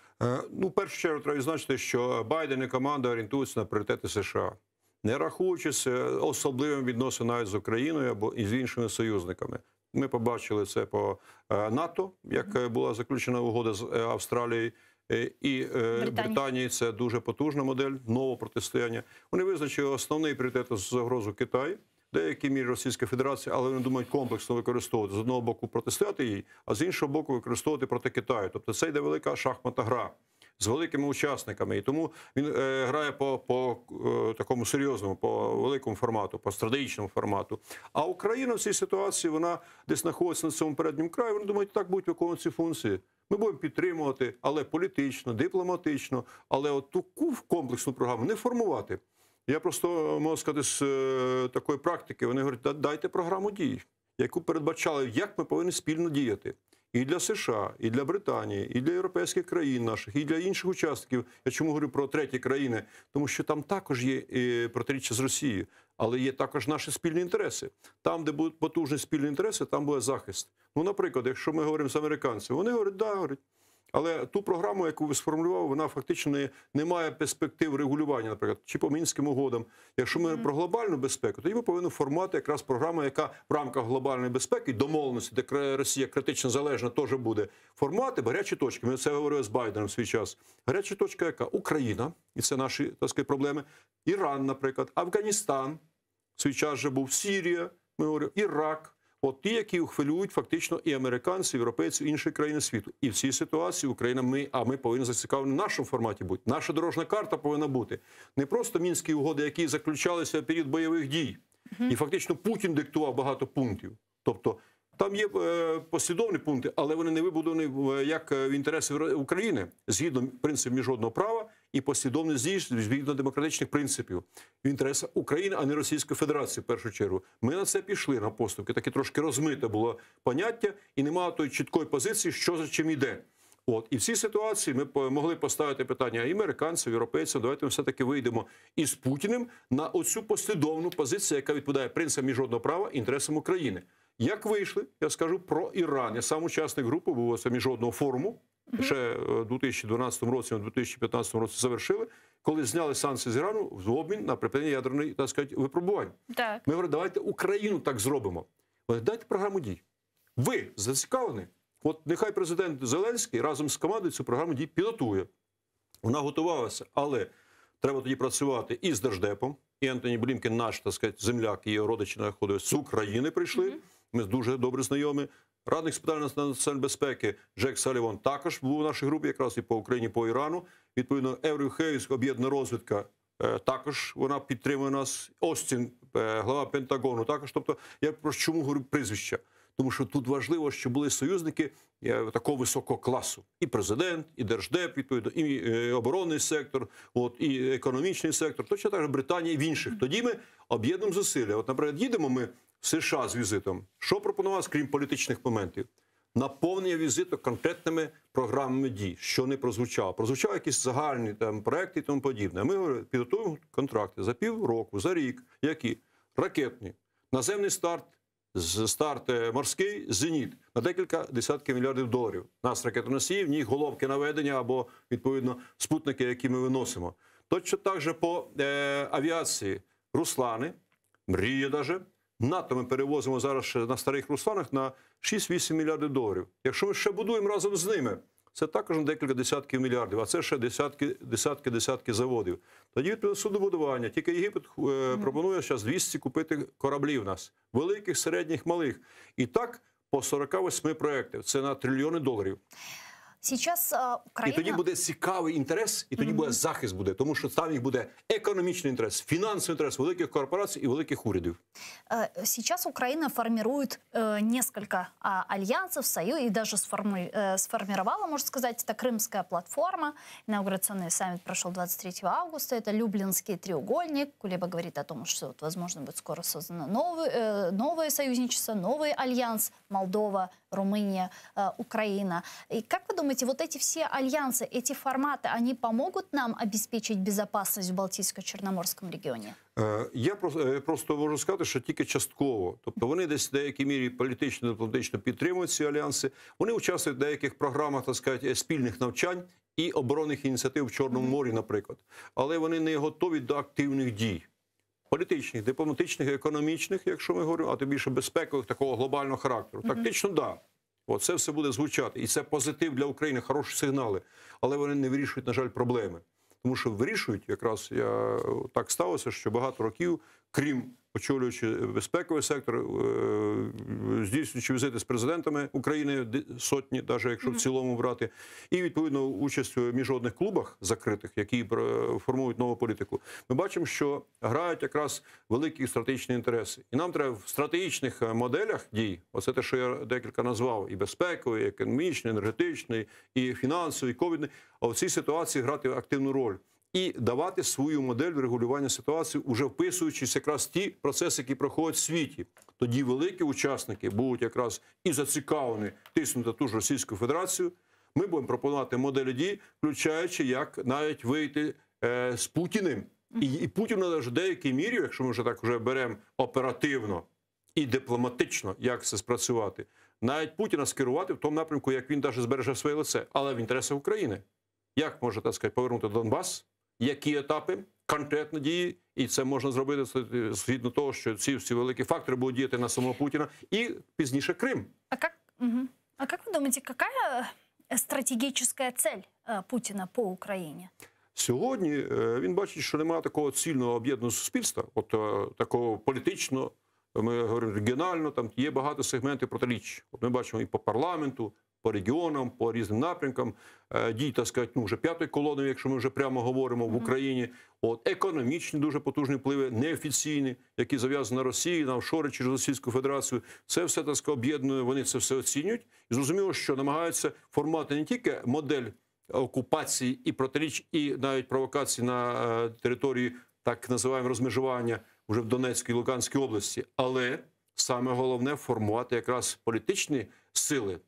Ну, в першу чергу, треба відзначити, що Байден і команда орієнтуються на пріоритети США, не рахуючись особливим відносинам навіть з Україною або і з іншими союзниками. Ми побачили це по НАТО, як була заключена угода з Австралією, і Британії. Це дуже потужна модель нового протистояння. Вони визначили основний пріоритет – загрозу Китаю, в деякій мірі Російська Федерація, але вони думають комплексно використовувати. З одного боку протистояти їй, а з іншого боку використовувати проти Китаю. Тобто це йде велика шахматна гра з великими учасниками. І тому він грає по такому серйозному, по великому формату, по стратегічному формату. А Україна в цій ситуації, вона десь знаходиться на цьому передньому краї, вони думають, так будуть виконувати ці функції. Ми будемо підтримувати, але політично, дипломатично, але от таку комплексну програму не формувати. Я просто можу сказати з такої практики, вони говорять, дайте програму дій, яку передбачали, як ми повинні спільно діяти. І для США, і для Британії, і для європейських країн наших, і для інших учасників. Я чому говорю про треті країни? Тому що там також є протиріччя з Росією, але є також наші спільні інтереси. Там, де будуть потужні спільні інтереси, там буде захист. Ну, наприклад, якщо ми говоримо з американцями, вони говорять, да, говорять. Але ту програму, яку ви сформулювали, вона фактично не має перспектив регулювання, наприклад, чи по Мінським угодам. Якщо ми про глобальну безпеку, тоді ми повинні формувати якраз програму, яка в рамках глобальної безпеки, домовленості, де Росія критично залежна, теж буде формувати гарячі точки. Ми це говорили з Байденом в свій час. Гаряча точка яка? Україна, і це наші, так сказати, проблеми. Іран, наприклад, Афганістан, в свій час вже був Сирія, ми говоримо, Ірак. От ті, які хвилюють фактично і американців, і європейців, і інші країни світу. І в цій ситуації Україна, ми повинні зацікавлені в нашому форматі бути. Наша дорожня карта повинна бути. Не просто Мінські угоди, які заключалися в період бойових дій. І фактично Путін диктував багато пунктів. Тобто там є послідовні пункти, але вони не вибудовані як в інтересі України, згідно принципів міжнародного права і послідовність дій згідно демократичних принципів в інтересах України, а не Російської Федерації, в першу чергу. Ми на це пішли, на поступки. Таке трошки розмите було поняття і немає тої чіткої позиції, що за чим йде. От. І в цій ситуації ми могли поставити питання і американців, і європейців, давайте ми все-таки вийдемо із Путіним на оцю послідовну позицію, яка відповідає принципам міжнародного права і інтересам України. Як вийшли, я скажу про Іран. Я сам учасник групи був міжнародного форуму, ще в 2012 році, в 2015 році завершили, коли зняли санкції з Ірану в обмін на припинення ядерних, так сказати, випробувань. Так. Ми говоримо, давайте Україну так зробимо. Дайте програму дій. Ви зацікавлені? От нехай президент Зеленський разом з командою цю програму дій підготує. Вона готувалася, але треба тоді працювати і з Держдепом, і Ентоні Блінкен, наш, так сказати, земляк, і його родичі знаходились з України прийшли. Ми дуже добре знайомі. Радник з питань національної безпеки Джек Саліван також був у нашій групі, якраз і по Україні, по Ірану. Відповідно, Еврю Хейс, об'єднана розвідка, також вона підтримує нас. Остін, глава Пентагону, також. Тобто, я просто чому говорю прізвища? Тому що тут важливо, щоб були союзники такого високого класу. І президент, і Держдеп, відповідно, і оборонний сектор, і економічний сектор, точно так же Британія і в інших. Тоді ми об'єднуємо зусилля. От, наприклад, їдемо ми в США з візитом. Що пропонувалось, крім політичних моментів? Наповнення візиту конкретними програмами дій, що не прозвучало. Прозвучали якісь загальні там проекти і тому подібне. Ми підготуємо контракти за півроку, за рік. Які? Ракетні. Наземний старт морський, «Зеніт» на декілька десятків мільярдів доларів. У нас ракетоносії, в них головки наведення або, відповідно, спутники, які ми виносимо. Точно так же по авіації. Руслани, Мрія даже. НАТО ми перевозимо зараз ще на старих Русланах на 6-8 мільярдів доларів. Якщо ми ще будуємо разом з ними це також на декілька десятків мільярдів, а це ще десятки заводів. Тоді відповідно суднобудування. Тільки Єгипет пропонує зараз 200 купити кораблів у нас. Великих, середніх, малих. І так по 48 проєктів. Це на трильйони доларів. Сейчас Украина... І тоді буде цікавий інтерес, і тоді буде захист буде, тому що там їх буде економічний інтерес, фінансовий інтерес великих корпорацій і великих урядів. Сейчас Украина формирует несколько альянсов, союз, и даже сформировала, можно сказать, это Крымская платформа. Инаугурационный саммит прошел 23 августа. Это Люблинский треугольник. Кулеба говорит о том, что, возможно, будет скоро создано новое союзничество, новый альянс Молдова, Румыния, Украина. И как вы думаете, вот эти все альянсы, эти форматы, они помогут нам обеспечить безопасность в Балтийско-Черноморском регионе? Я просто можу сказати, що тільки частково. Тобто вони десь в деякій мірі політично, дипломатично підтримують ці альянси. Вони участвують в деяких програмах, так сказати, спільних навчань і оборонних ініціатив в Чорному морі, наприклад. Але вони не готові до активних дій. Політичних, дипломатичних, економічних, якщо ми говоримо, а тим більше безпекових, такого глобального характеру. Тактично, так. Оце все буде звучати. І це позитив для України, хороші сигнали. Але вони не вирішують, на жаль, проблеми. Тому що вирішують, якраз так сталося, що багато років, крім очолюючи безпековий сектор, здійснюючи візити з президентами України, сотні, навіть якщо в цілому брати, і, відповідно, участь у міжнародних клубах закритих, які формують нову політику, ми бачимо, що грають якраз великі стратегічні інтереси. І нам треба в стратегічних моделях дій, оце те, що я декілька назвав, і безпековий, і економічний, енергетичний, і фінансовий, і ковідний, а в цій ситуації грати активну роль. І давати свою модель регулювання ситуації, уже вписуючись якраз в ті процеси, які проходять в світі. Тоді великі учасники будуть якраз і зацікавлені тиснути ту ж Російську Федерацію. Ми будемо пропонувати моделі дій, включаючи, як навіть вийти з Путіним. І Путін навіть в деякій мірі, якщо ми вже так вже беремо оперативно і дипломатично, як це спрацювати, навіть Путіна скерувати в тому напрямку, як він навіть збереже своє лице, але в інтересах України. Як може, так сказати, повернути Донбас? Які етапи, конкретно дії, і це можна зробити згідно того, що ці всі великі фактори будуть діяти на самого Путіна, і пізніше Крим. А как вы думаете, какая стратегическая цель Путина по Україні? Сьогодні він бачить, що немає такого цільного об'єднаного суспільства, от такого політичного, ми говоримо регіонально, там є багато сегментів протиріч. От ми бачимо і по парламенту, по регіонам, по різним напрямкам, дій, так сказати, вже п'ятої колони, якщо ми вже прямо говоримо в Україні, от економічні дуже потужні впливи, неофіційні, які зав'язані на Росії, на офшори через Російську Федерацію, це все, так сказати, об'єднує, вони це все оцінюють. І зрозуміло, що намагаються формувати не тільки модель окупації і протиріч, і навіть провокації на території, так називаємо, розмежування вже в Донецькій і Луганській області, але саме головне формувати якраз політичні сили,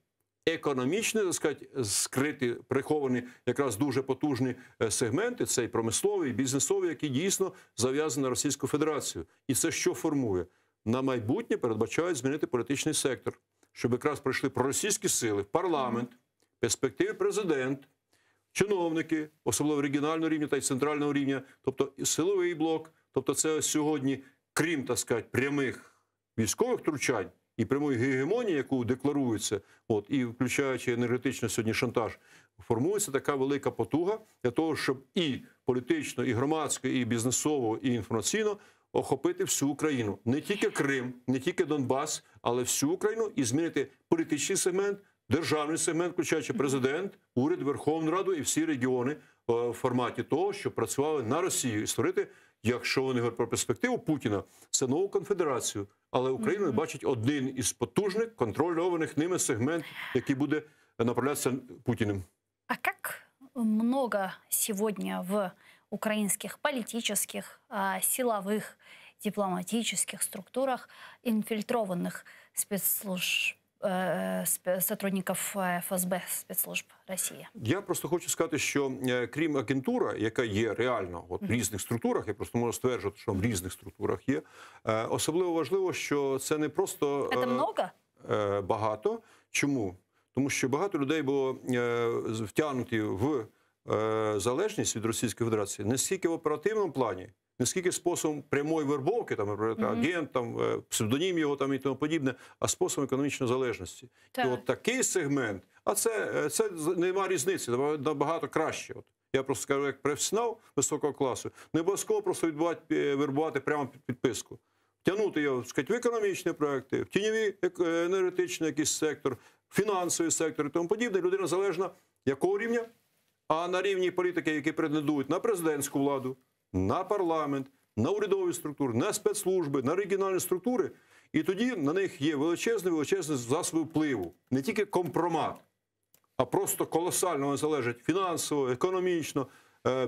економічні, так сказати, скриті, приховані якраз дуже потужні сегменти, це і промислові, і бізнесові, які дійсно зав'язані на Російську Федерацію. І це що формує? На майбутнє передбачають змінити політичний сектор, щоб якраз прийшли проросійські сили в парламент, перспективі президент, чиновники, особливо регіонального рівня та й центрального рівня, тобто силовий блок, тобто це сьогодні, крім, так сказати, прямих військових втручань, і прямої гегемонії, яку декларується, от, і включаючи енергетично сьогодні шантаж, формується така велика потуга для того, щоб і політично, і громадсько, і бізнесово, і інформаційно охопити всю Україну. Не тільки Крим, не тільки Донбас, але всю Україну і змінити політичний сегмент, державний сегмент, включаючи президент, уряд, Верховну Раду і всі регіони в форматі того, щоб працювали на Росію і створити, якщо вони говорять про перспективу Путіна, це нову конфедерацію. Але Україна бачить один із потужних, контрольованих ними сегмент, який буде направлятися Путіним. А как много сегодня в украинских политических, силовых, дипломатических структурах инфильтрованных спецслужб, сотрудників ФСБ, спецслужб Росії? Я просто хочу сказати, що крім агентура, яка є реально от, в різних структурах, я просто можу стверджувати, що в різних структурах є, особливо важливо, що це не просто Це много? Багато. Чому? Тому що багато людей було втягнуті в залежність від Російської Федерації не стільки в оперативному плані, не скільки способом прямої вербовки, там, наприклад, агент, там, псевдонім його там, і тому подібне, а способом економічної залежності. І от такий сегмент, а це нема різниці, набагато краще. От. Я просто скажу, як професіонал високого класу, не обов'язково просто вербувати прямо під підписку. Тягнути його, сказати, в економічні проекти, в тіньовий енергетичний якийсь сектор, фінансовий сектор і тому подібне. Людина залежна якого рівня? А на рівні політики, які претендують на президентську владу, на парламент, на урядові структури, на спецслужби, на регіональні структури. І тоді на них є величезні засоби впливу. Не тільки компромат, а просто колосально вони залежать фінансово, економічно,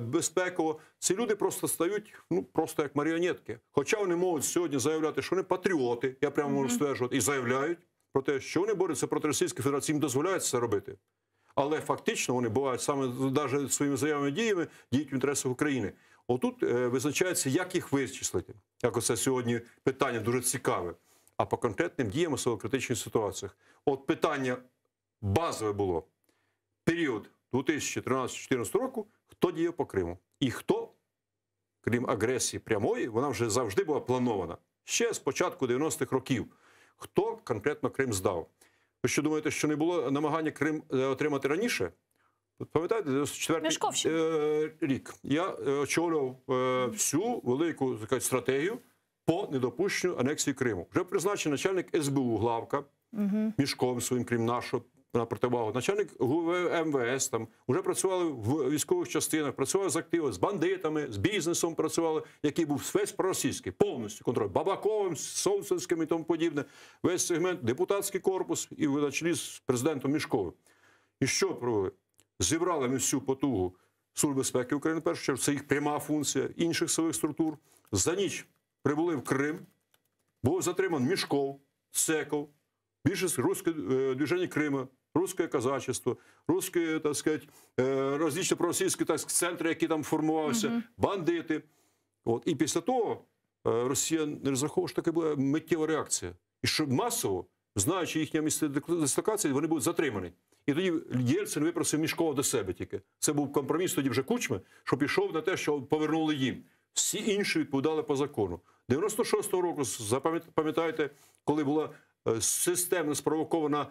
безпеково. Ці люди просто стають просто як маріонетки. Хоча вони можуть сьогодні заявляти, що вони патріоти, я прямо можу стверджувати, і заявляють про те, що вони борються проти Російської Федерації, їм дозволяють це робити. Але фактично вони бувають саме навіть своїми заявами і діями діють в інтересах України. Отут визначається, як їх вичислити. Як оце сьогодні питання дуже цікаве. А по конкретним діям у критичних ситуаціях. От питання базове було. Період 2013-2014 року, хто діяв по Криму. І хто, крім агресії прямої, вона вже завжди була планована. Ще з початку 90-х років. Хто конкретно Крим здав. Ви що думаєте, що не було намагання Крим отримати раніше? Пам'ятаєте, 94-й рік я очолював всю велику стратегію по недопущенню анексії Криму. Вже призначений начальник СБУ Главка, Мішком своїм, крім нашого, на противагу. Начальник МВС там вже працювали в військових частинах, працювали з активами, з бандитами, з бізнесом працювали, який був весь проросійський, повністю контроль. Бабаковим, Солнцевським і тому подібне. Весь сегмент, депутатський корпус і на чолі з президентом Мішковим. І що провели? Зібрали ми всю потугу Служби безпеки України, в першу чергу, це їх пряма функція, інших силових структур. За ніч прибули в Крим, був затриман Мішков, Секов, більшість руське движення Криму, русське казачество, русські, так сказати, розлічні проросійські центри, які там формувалися, бандити. От. І після того Росія не розраховувала, що така була миттєва реакція. І що масово, знаючи їхнє місце дислокації, вони будуть затримані. І тоді Єльцин випросив Мішкова до себе тільки. Це був компроміс тоді вже Кучми, що пішов на те, що повернули їм. Всі інші відповідали по закону. 96-го року, пам'ятаєте, коли була системно спровокована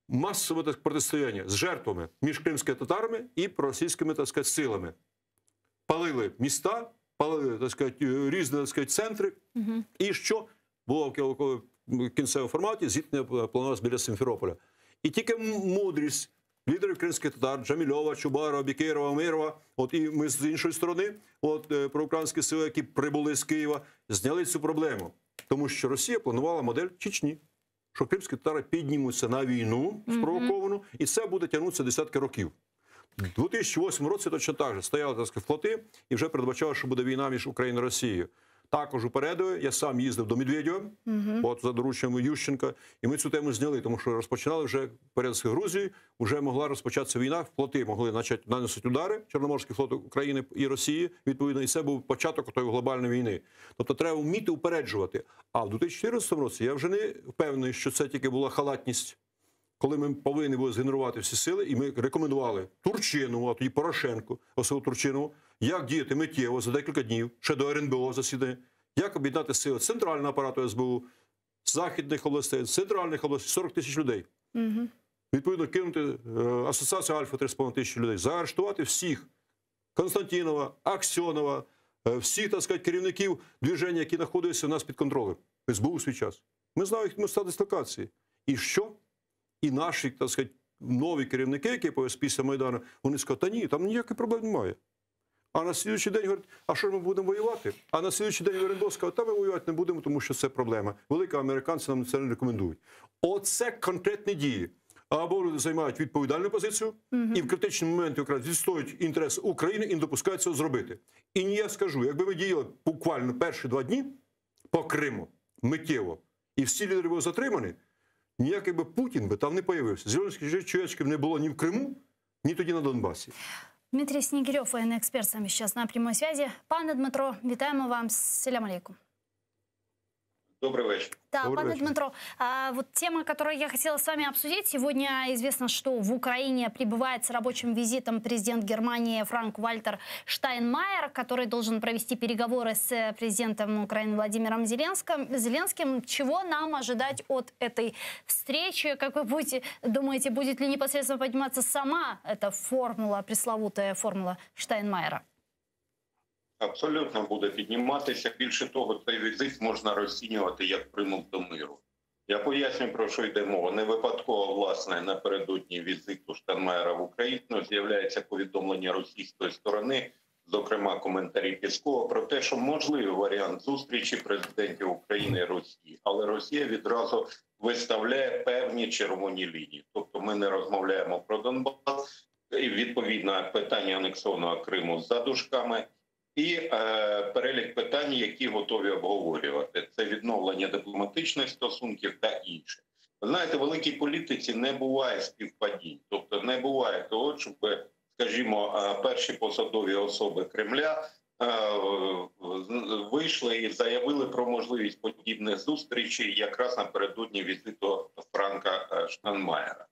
масове протистояння з жертвами між кримськими татарами і проросійськими, так сказати, силами. Палили міста, палили, так сказати, різні, так сказати, центри. І що? Було в кінцевому форматі зіткнення планувалося біля Сімферополя. І тільки мудрість лідерів кримських татар, Джамільова, Чубарова, Бікерова, Мирова, от і ми з іншої сторони, от проукраїнські сили, які прибули з Києва, зняли цю проблему. Тому що Росія планувала модель Чечні, що кримські татари піднімуться на війну спровоковану, і це буде тягнутися десятки років. У 2008 році точно так же стояли, так сказати, флоти і вже передбачали, що буде війна між Україною і Росією. Також упередили, я сам їздив до Медведєва, от за дорученням Ющенка, і ми цю тему зняли, тому що розпочинали вже перед Грузією, вже могла розпочатися війна, флоти могли наносити удари, Чорноморський флот України і Росії, відповідно, і це був початок тої глобальної війни. Тобто треба вміти упереджувати. А в 2014 році я вже не впевнений, що це тільки була халатність, коли ми повинні були згенерувати всі сили, і ми рекомендували Турчинову, а тоді Порошенку, особливо Турчинову, як діяти миттєво за декілька днів, ще до РНБО засідання, як об'єднати сили центрального апарату СБУ, західних областей, центральних областей, 40 тисяч людей. Відповідно, кинути асоціацію Альфа 3,5 тисячі людей, заарештувати всіх Константинова, Аксьонова, всіх, так сказати, керівників движення, які знаходяться у нас під контролем. СБУ у свій час. Ми знаємо їх місця дислокації. І що? І наші, так сказати, нові керівники, які після Майдану, вони сказали, та ні, там ніяких проблем немає. А на слідуючий день говорять, а що ми будемо воювати? А на слідуючий день РНБО сказав, та ми воювати не будемо, тому що це проблема. Великі американці нам це не рекомендують. Оце конкретні дії. Або люди займають відповідальну позицію, і в критичні моменти якраз відстоюють інтерес України і не допускають цього зробити. І не я скажу, якби ми діяли буквально перші 2 дні по Криму, миттєво, і всі лідери були затримані, ніякий би Путін би там не появився. Зеленських чуячків не було ні в Криму, ні тоді на Донбасі. Дмитрий Снегирев, военный эксперт, с нами сейчас на прямой связи. Пане Дмитро, вітаємо вам. Селям алейкум. Добрый вечер. Да, пане Дмитро, вот тема, которую я хотела с вами обсудить. Сегодня известно, что в Украине прибывает с рабочим визитом президент Германии Франк-Вальтер Штайнмайер, который должен провести переговоры с президентом Украины Владимиром Зеленским. Чего нам ожидать от этой встречи? Как вы думаете, будет ли непосредственно подниматься сама эта формула, пресловутая формула Штайнмайера? Абсолютно буде підніматися. Більше того, цей візит можна розцінювати як примус до миру. Я поясню, про що йде мова. Не випадково, власне, напередодні візиту Штайнмайера в Україну з'являється повідомлення російської сторони, зокрема коментарі Пєскова, про те, що можливий варіант зустрічі президентів України і Росії. Але Росія відразу виставляє певні червоні лінії. Тобто ми не розмовляємо про Донбас, і відповідно питання анексованого Криму за дужками, і перелік питань, які готові обговорювати. Це відновлення дипломатичних стосунків та інше. Ви знаєте, в великій політиці не буває співпадінь. Тобто не буває того, щоб, скажімо, перші посадові особи Кремля вийшли і заявили про можливість подібних зустрічей якраз напередодні візиту Франка Штайнмайера.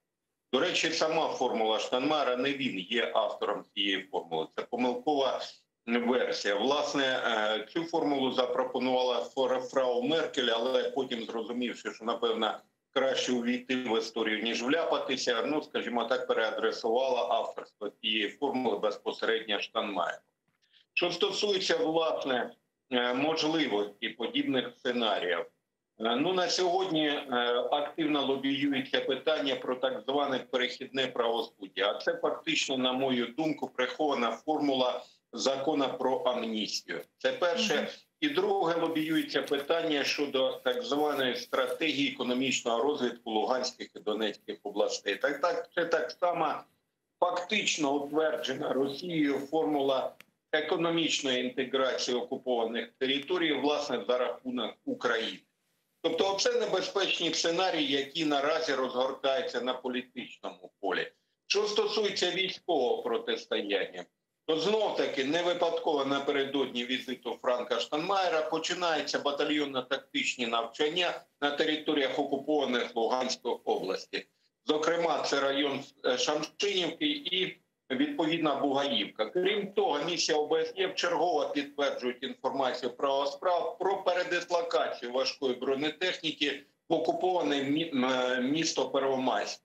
До речі, сама формула Штайнмайера, не він є автором цієї формули. Це помилкова версія. Власне, цю формулу запропонувала фрау Меркель, але потім, зрозумівши, що, напевно, краще увійти в історію, ніж вляпатися, ну, скажімо так, переадресувала авторство цієї формули безпосередньо Штайнмайеру. Що стосується, власне, можливості подібних сценаріїв, ну, на сьогодні активно лобіюється питання про так зване перехідне правосуддя. А це фактично, на мою думку, прихована формула закону про амністію. Це перше. І друге, лобіюється питання щодо так званої стратегії економічного розвитку Луганських і Донецьких областей. Це так само фактично утверджена Росією формула економічної інтеграції окупованих територій, власне, за рахунок України. Тобто це небезпечні сценарії, які наразі розгортаються на політичному полі. Що стосується військового протистояння, то знов-таки не випадково напередодні візиту Франка Штайнмайера починаються батальйонно-тактичні навчання на територіях окупованих Луганської області. Зокрема, це район Шамшинівки і, відповідно, Бугаївка. Крім того, місія ОБСЄ вчергово підтверджують інформацію про справ про передислокацію важкої бронетехніки в окуповане місто Первомайськ.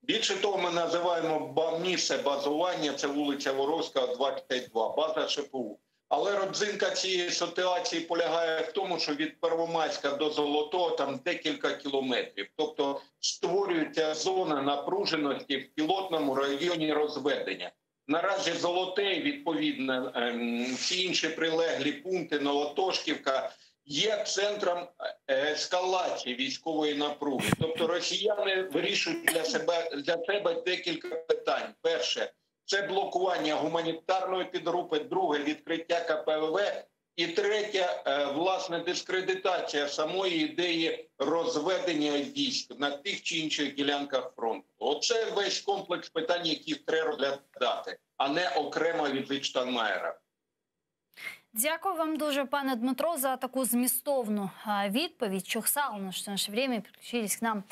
Більше того, ми називаємо місце базування, це вулиця Воровська, 22, база ШПУ. Але родзинка цієї ситуації полягає в тому, що від Первомайська до Золотого там декілька кілометрів. Тобто створюється зона напруженості в пілотному районі розведення. Наразі Золоте, відповідно, всі інші прилеглі пункти, Новотошківка, є центром ескалації військової напруги. Тобто росіяни вирішують для себе декілька питань. Перше – це блокування гуманітарної підгрупи, друге – відкриття КПВВ, і третє – власне дискредитація самої ідеї розведення військ на тих чи інших ділянках фронту. Оце весь комплекс питань, які треба розглядати, а не окремо візит Штайнмайера. Дякую вам дуже, пане Дмитро, за таку змістовну відповідь. Чухсал, що в наше время підключились к нам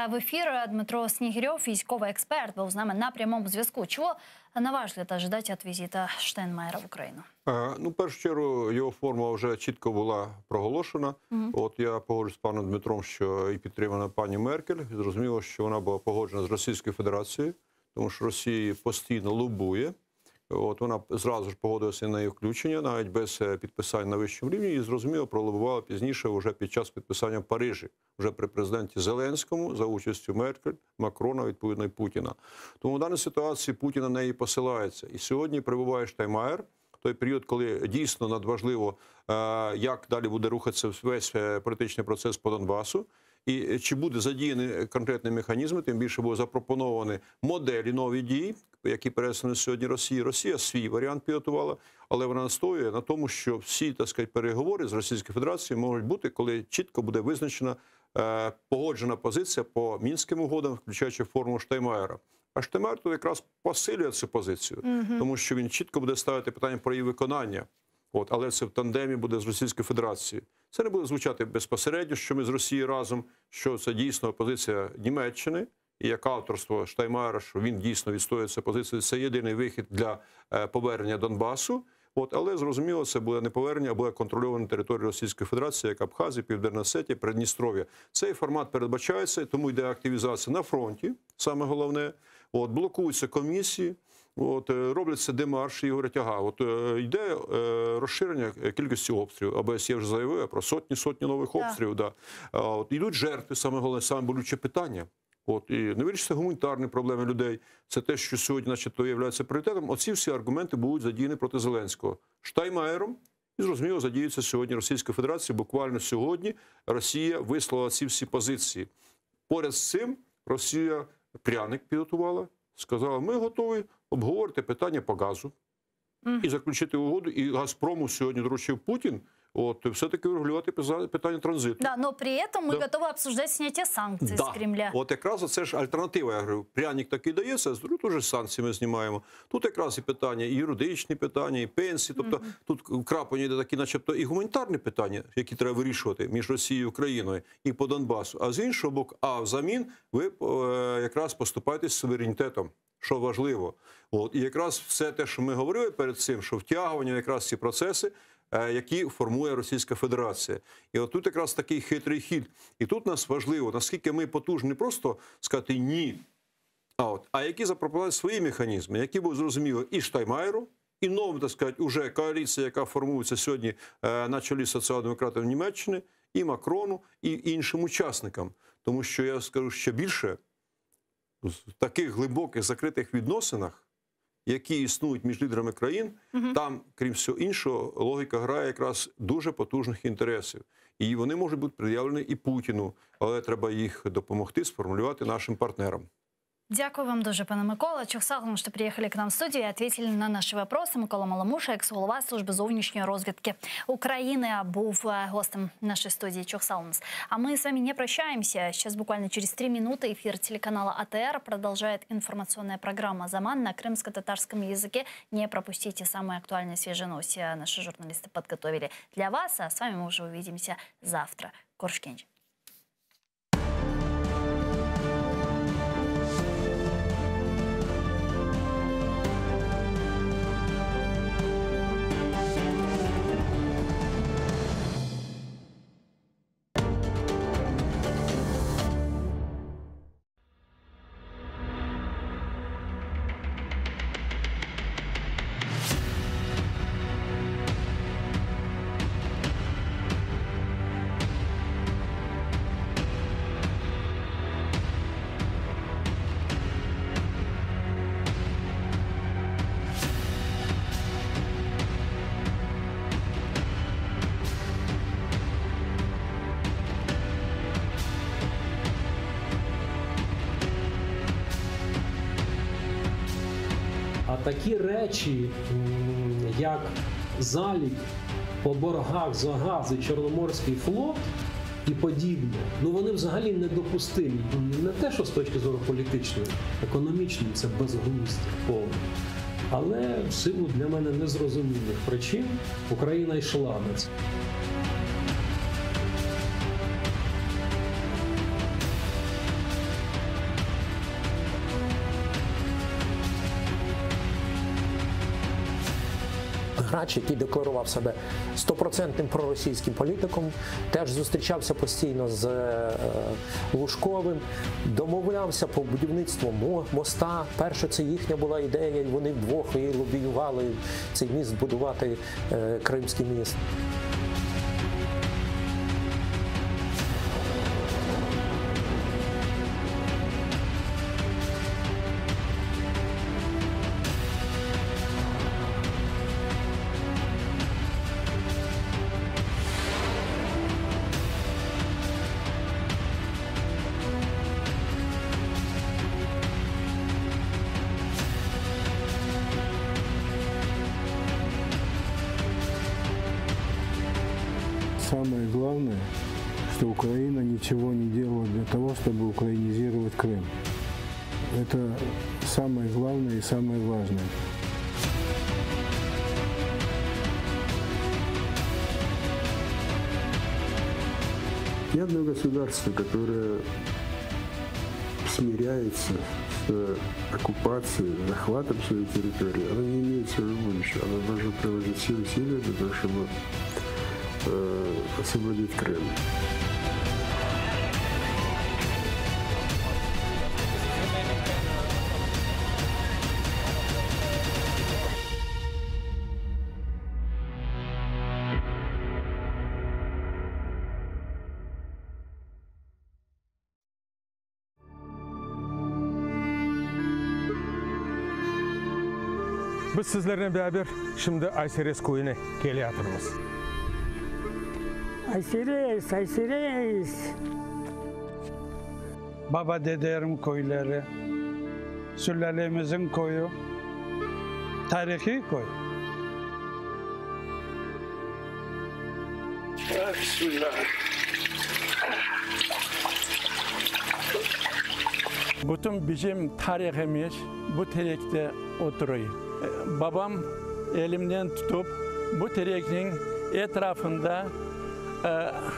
в ефір. Дмитро Снігирьов, військовий експерт, був з нами на прямому зв'язку. Чого, на ваш взгляд, ожидати від візиту Штайнмайера в Україну? Ну, в першу чергу, його форма вже чітко була проголошена. От я погоджуюсь з паном Дмитром, що і підтримана пані Меркель. Зрозуміло, що вона була погоджена з Російською Федерацією, тому що Росія постійно лобує. От вона зразу ж погодилася на її включення, навіть без підписання на вищому рівні, і, зрозуміло, пролобувала пізніше, вже під час підписання в Парижі, вже при президенті Зеленському, за участю Меркель, Макрона, відповідно, і Путіна. Тому в даній ситуації Путін на неї посилається. І сьогодні прибуває Штайнмайер, той період, коли дійсно надважливо, як далі буде рухатися весь політичний процес по Донбасу, і чи буде задіяні конкретні механізми, тим більше було запропоновані моделі нові дій, які переслані сьогодні Росії. Росія свій варіант підготувала, але вона настоює на тому, що всі, так сказати, переговори з Російською Федерацією можуть бути, коли чітко буде визначена погоджена позиція по Мінським угодам, включаючи форму Штайнмайера. А Штайнмайер тут якраз посилює цю позицію, тому що він чітко буде ставити питання про її виконання. але це в тандемі буде з Російською Федерацією. Це не буде звучати безпосередньо, що ми з Росією разом, що це дійсно позиція Німеччини, і як авторство Штайнмаєра, що він дійсно відстоює цю позицію. Це єдиний вихід для повернення Донбасу. Але, зрозуміло, це буде не повернення, а буде контрольована територія Російської Федерації, як Абхазія, Південна Осетія, Придністров'я. Цей формат передбачається, тому йде активізація на фронті, саме головне. Блокуються комісії, робляться демарші і говорять, йде розширення кількості обстрілів. ОБСЄ вже заявив про сотні нових обстрілів. Да. Йдуть жертви, саме головне, саме болюче питання. І не вирішиться гуманітарні проблеми людей. Це те, що сьогодні, начебто, є пріоритетом. Оці всі аргументи будуть задіяні проти Зеленського. Штайнмаєром, і, зрозуміло, задіються сьогодні Російська Федерація. Буквально сьогодні Росія вислала ці всі позиції. Поряд з цим Росія пряник підготувала, сказала, ми готові обговорити питання по газу і заключити угоду. І Газпрому сьогодні доручив Путін все-таки врегулювати питання транзиту. Да, но при этом мы готовы обсуждать снятие санкций с Кремля. Якраз це ж альтернатива, я говорю, пряник такий дається, тут уже санкції ми знімаємо. Тут якраз і питання, і юридичні питання, і пенсії, тобто тут вкраплені йде такі, начебто, і гуманітарні питання, які треба вирішувати між Росією і Україною, і по Донбасу. А з іншого боку, взамін ви якраз поступаєтесь суверенітетом, що важливо. І якраз все те, що ми говорили перед цим, що втягування якраз ці процеси, які формує Російська Федерація. І тут якраз такий хитрий хід. І тут нас важливо, наскільки ми потужні не просто сказати «ні», а які запропонували свої механізми, які будуть зрозуміли і Штайнмаєру, і новим, так сказати, уже коаліція, яка формується сьогодні на чолі соціал-демократів Німеччини, і Макрону, і іншим учасникам. Тому що, я скажу ще більше, в таких глибоких закритих відносинах, які існують між лідерами країн, там, крім всього іншого, логіка грає якраз дуже потужних інтересів. І вони можуть бути пред'явлені і Путіну, але треба їх допомогти сформулювати нашим партнерам. Дякую вам дуже, пане Микола. Чохсалом, що приїхали к нам в студію і відповіли на наші питання. Микола Маламуша, екс-голова Служби зовнішньої розвідки України, був гостем нашей студии Чохсалмс. А мы с вами не прощаемся. Сейчас буквально через 3 минуты эфир телеканала АТР продолжает информационная программа «Заман» на крымско-татарском языке. Не пропустите самые актуальные свежие новости. Наши журналисты подготовили для вас. А с вами мы уже увидимся завтра. Коршкенджи. А такі речі, як залік по боргах за газ і Чорноморський флот і подібне, вони взагалі недопустимі. Не те, що з точки зору політичної, економічної це безглуздя повне. Але в силу для мене незрозумілих причин Україна йшла на це. Грач, який декларував себе 100% проросійським політиком, теж зустрічався постійно з Лужковим, домовлявся по будівництву моста. Перше, це їхня була ідея, і вони вдвох і лобіювали цей міст будувати, Кримський міст. Самое главное, что Украина ничего не делала для того, чтобы украинизировать Крым. Это самое главное и самое важное. Ни одно государство, которое смиряется с оккупацией, захватом своей территории, оно не имеет своего будущего. Оно должно приложить все усилия для того, чтобы освободить Крым. Biz sizlerle beraber şimdi Ayseres koyuna geliyoruz. Ayseres, Ayseres. Baba dedelerim koyları, sülalemizin koyu, tarihi koy. Bismillah. Bütün bizim tarihimiz bu terekte oturuyor. Babam elimden tutup bu terekin etrafında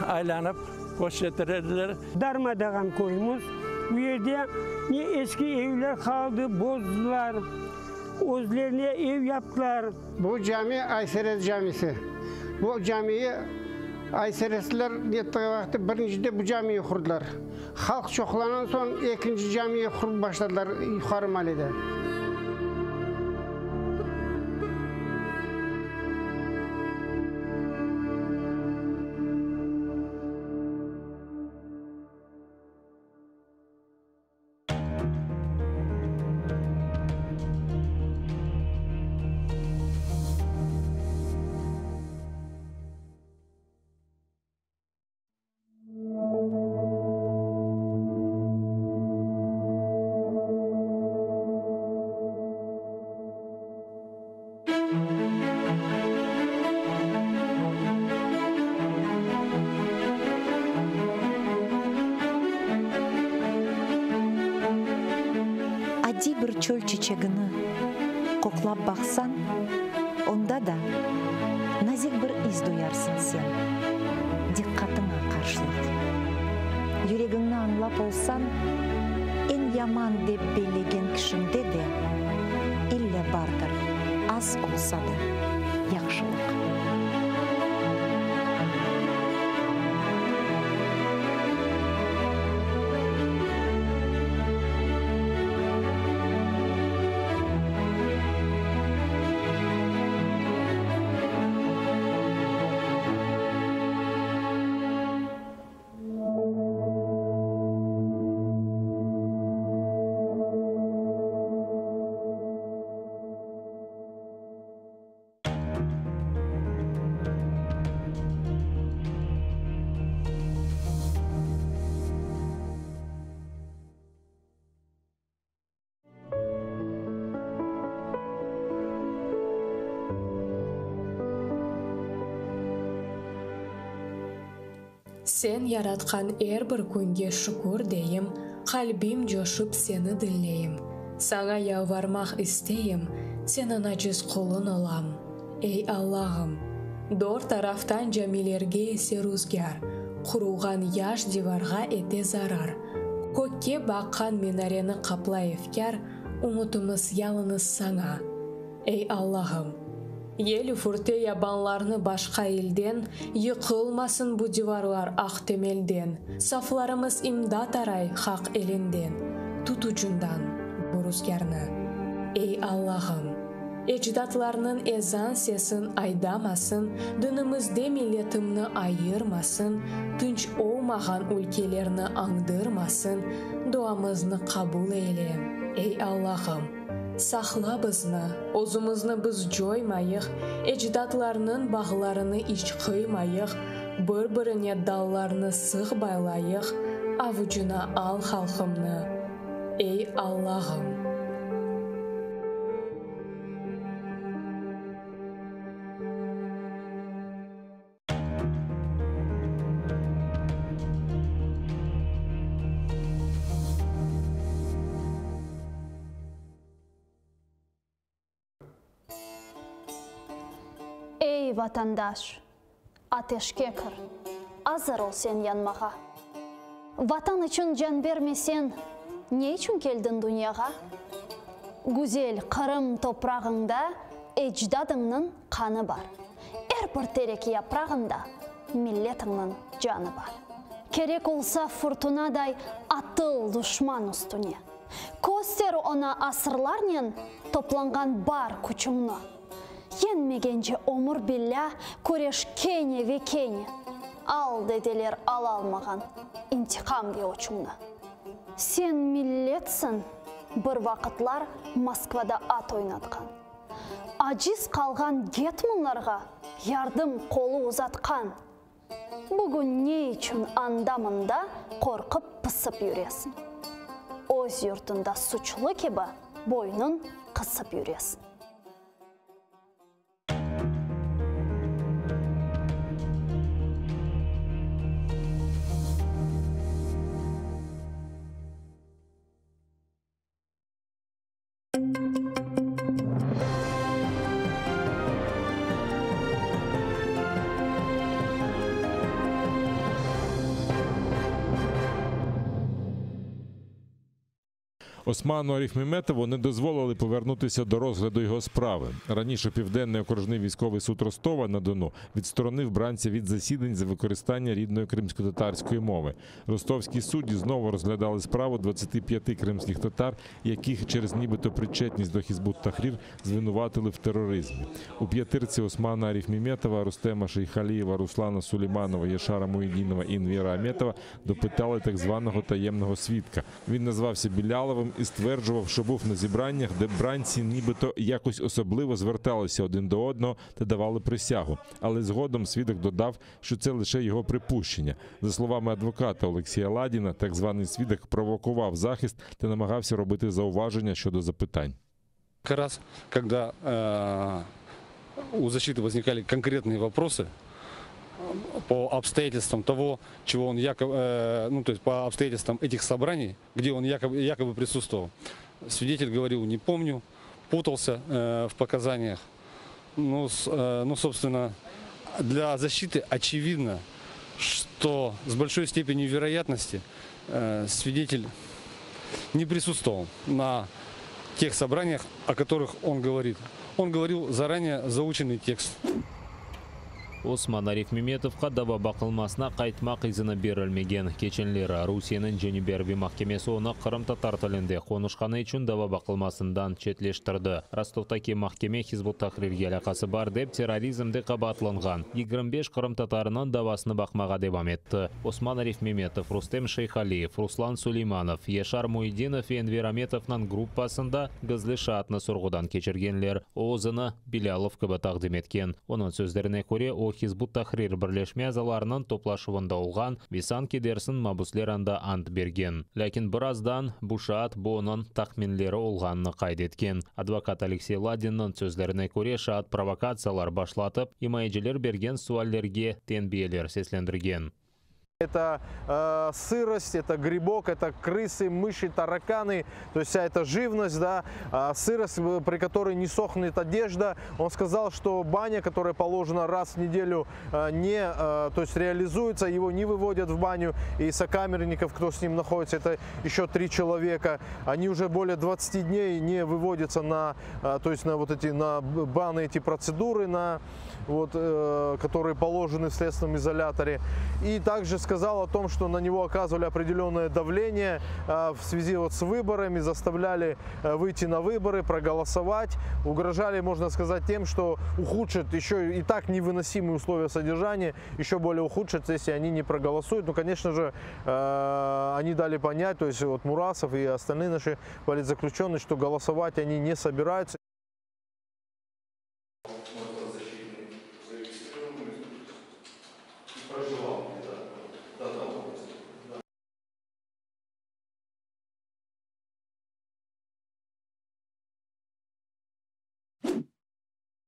aylanıp koştururlar. Darmadağın koyumuz. Bu yerde ne eski evler kaldı, bozdular. Özlerine ev yaptılar. Bu cami Ayseres Camisi. Bu camiyi Ayseresler yettiği vakti birincide bu camiyi kurdular. Halk çoklanan son ikinci camiyi kurup başladılar yukarı mahallede. Bir çöl çiçeğini koklap baksan, onda da nazik bir iz duyarsın sen. Dikkatine karşılık. Yüreğini anlap olsan, en yaman dep belegen kişinde de ille bardır, az olsa da yaxşılık. Sen yaratkan her bir günge şükür deyim, kalbim coşup seni dinleyim. Sana yalvarmak isteyim, senin aciz kulun olam. Ey Allah'ım, dört taraftan camilerge ese rüzgar, kurugan yaş divarga ete zarar. Kökke bakkan minareni kapla efkar, umutumuz yalnız sana. Ey Allah'ım, ел үфірте ябанларны башқа елден, йықылмасын bu divarlar ақ темелден. Saflarımız imdat арай хақ елінден, tut ucundan bu rüzgarны. Ey Allah'ım, ecdatlarının ezan sesin aydamasın, dinimizde milletimni ayırmasın, tünç olmağan ülkelerini andırmasın, duamızны kabul eyle. Ey Allah'ım, saqla bizni, o'zimizni biz joymayıq, ecdatlarının bağlarını iç qıymayıq, bir-birine dallarını sıx baylayıq, avucuna al xalqımni. Ey Allah'ım! Ey vatandaş, ateşke kır, азыр ол сен янмаға. Ватан үшін жан бермесен, не үшін келдің дүнияға? Гүзел Қырым топрағыңда эждадыңның қаны бар. Әрбір терек япрағында миллетіңнің жаны бар. Керек олса фортунадай атыл дұшман үстіне. Көстер она асырларнен топланған бар күчіңні. Енмегенже омыр билля көреш кене векене. Ал деделер ала алмаған интиқам бе очыңны. Сен миллетсің, бір вақытлар Москвада ат ойнатқан. Ажиз қалған гетманларға ярдым қолы ұзатқан. Бүгін не үшін анда-мында қорқып пысып жүресің. Өз юртында сұчлы кебі бойнын қысып жүресің. Осману Арифмеметову не дозволили повернутися до розгляду його справи. Раніше Південний окружний військовий суд Ростова-на-Дону відсторонив бранця від засідань за використання рідної кримсько-татарської мови. Ростовські судді знову розглядали справу 25 кримських татар, яких через нібито причетність до Хізбут-Тахрір звинуватили в тероризмі. У п'ятірці Османа Арифмеметова, Рустема Шейхалієва, Руслана Сулейманова, Яшара Муїдінова і Інвіра Аметова допитали так званого таємного свідка. Він назвався Біляловим і стверджував, що був на зібраннях, де бранці нібито якось особливо зверталися один до одного та давали присягу. Але згодом свідок додав, що це лише його припущення. За словами адвоката Олексія Ладіна, так званий свідок провокував захист та намагався робити зауваження щодо запитань. Как раз, когда у защиты возникали конкретные вопросы по обстоятельствам того, чего он якобы, то есть по обстоятельствам этих собраний, где он якобы присутствовал. Свидетель говорил, не помню, путался в показаниях. Собственно, для защиты очевидно, что с большой степенью вероятности свидетель не присутствовал на тех собраниях, о которых он говорит. Он говорил заранее заученный текст. Осман Арифмеметовқа даба бақылмасына қайтмақ изіні берілмеген. Кеченлері Русияның және Берби махкемесі оны Қырым татар тілінде қонышқаны үшін даба бақылмасындан четлештірді. Ростовтаки махкеме Хизбут-Тахрирге алақасы бар деп терроризмді қабатланған. 25 Қырым татарының давасыны бақмаға девам етті. Осман Арифмеметов, Рустем Шейхалиев, Руслан Сулейманов, Яшар Муидинов и Энвер Аметовның группасында гызлы шатны сұрғыдан кечіргенлер. Оғызыны Билялов кібі тақдим еткен. Оның сөздеріне көре, Хизбут-Тахрир бірлешме азаларының топлашуында олған Висан кедерсін мабуслеранда ант берген. Ләкин біраздан бұшат бұның тақминлері олғанны қайдеткен. Адвокат Алексей Ладинның сөздеріне көре шаат провокациялар башлатып, имайджелер берген суаллерге тенбиелер сеслендірген. Это сырость, это грибок, это крысы, мыши, тараканы, то есть вся эта живность, да, сырость, при которой не сохнет одежда. Он сказал, что баня, которая положена раз в неделю, то есть реализуется, его не выводят в баню. И сокамерников, кто с ним находится, это еще 3 человека. Они уже более 20 дней не выводятся на баны, эти процедуры, которые положены в следственном изоляторе. И также сказал о том, что на него оказывали определенное давление в связи с выборами, заставляли выйти на выборы, проголосовать, угрожали, можно сказать, тем, что ухудшат еще и так невыносимые условия содержания, еще более ухудшат, если они не проголосуют. Конечно же, они дали понять, то есть Мурасов и остальные наши политзаключенные, что голосовать они не собираются.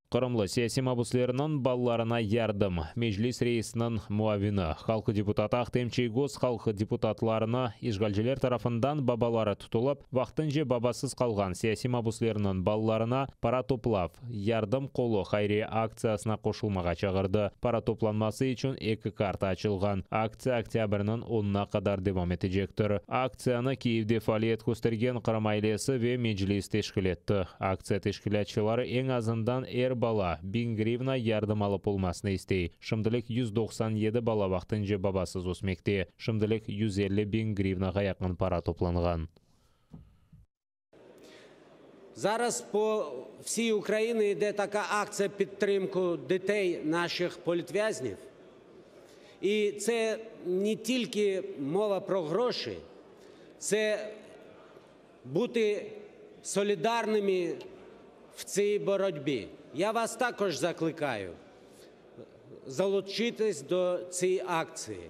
Кырымлы саяси мабуслерінің балларына ярдым. Мejlis рейсінің муавины. Халқы депутаты Ахтем Чейгоз халқы депутатларына ишгалжелер тарафындан бабалары тұтылып, вақтынже бабасыз қалған саяси мабуслерінің балларына пара топлав, ярдым қолы хайри акциясына қошылмаға чағырды. Пара топланмасы үшін 2 карта açılған. Акция октябрінің 10-на қадар девам етежектір. Акцияны Киевде фалиет көстерген Кырым айлесі ве Mejlis тешкіл етті. Акция тешкілетшілері ең азындан бала 1000 гривна ярдым алып olmasını istey. Шымдылық 197 бала вақтынже бабасыз өсмекте. Шымдылық 150.000 гривнаға яқын пара топланған. Зараз по всій Україні йде така акція підтримку дітей наших політв'язнів. І це не тільки мова про гроші, це бути солідарними в цій боротьбі. Я вас також закликаю залучитись до цієї акції.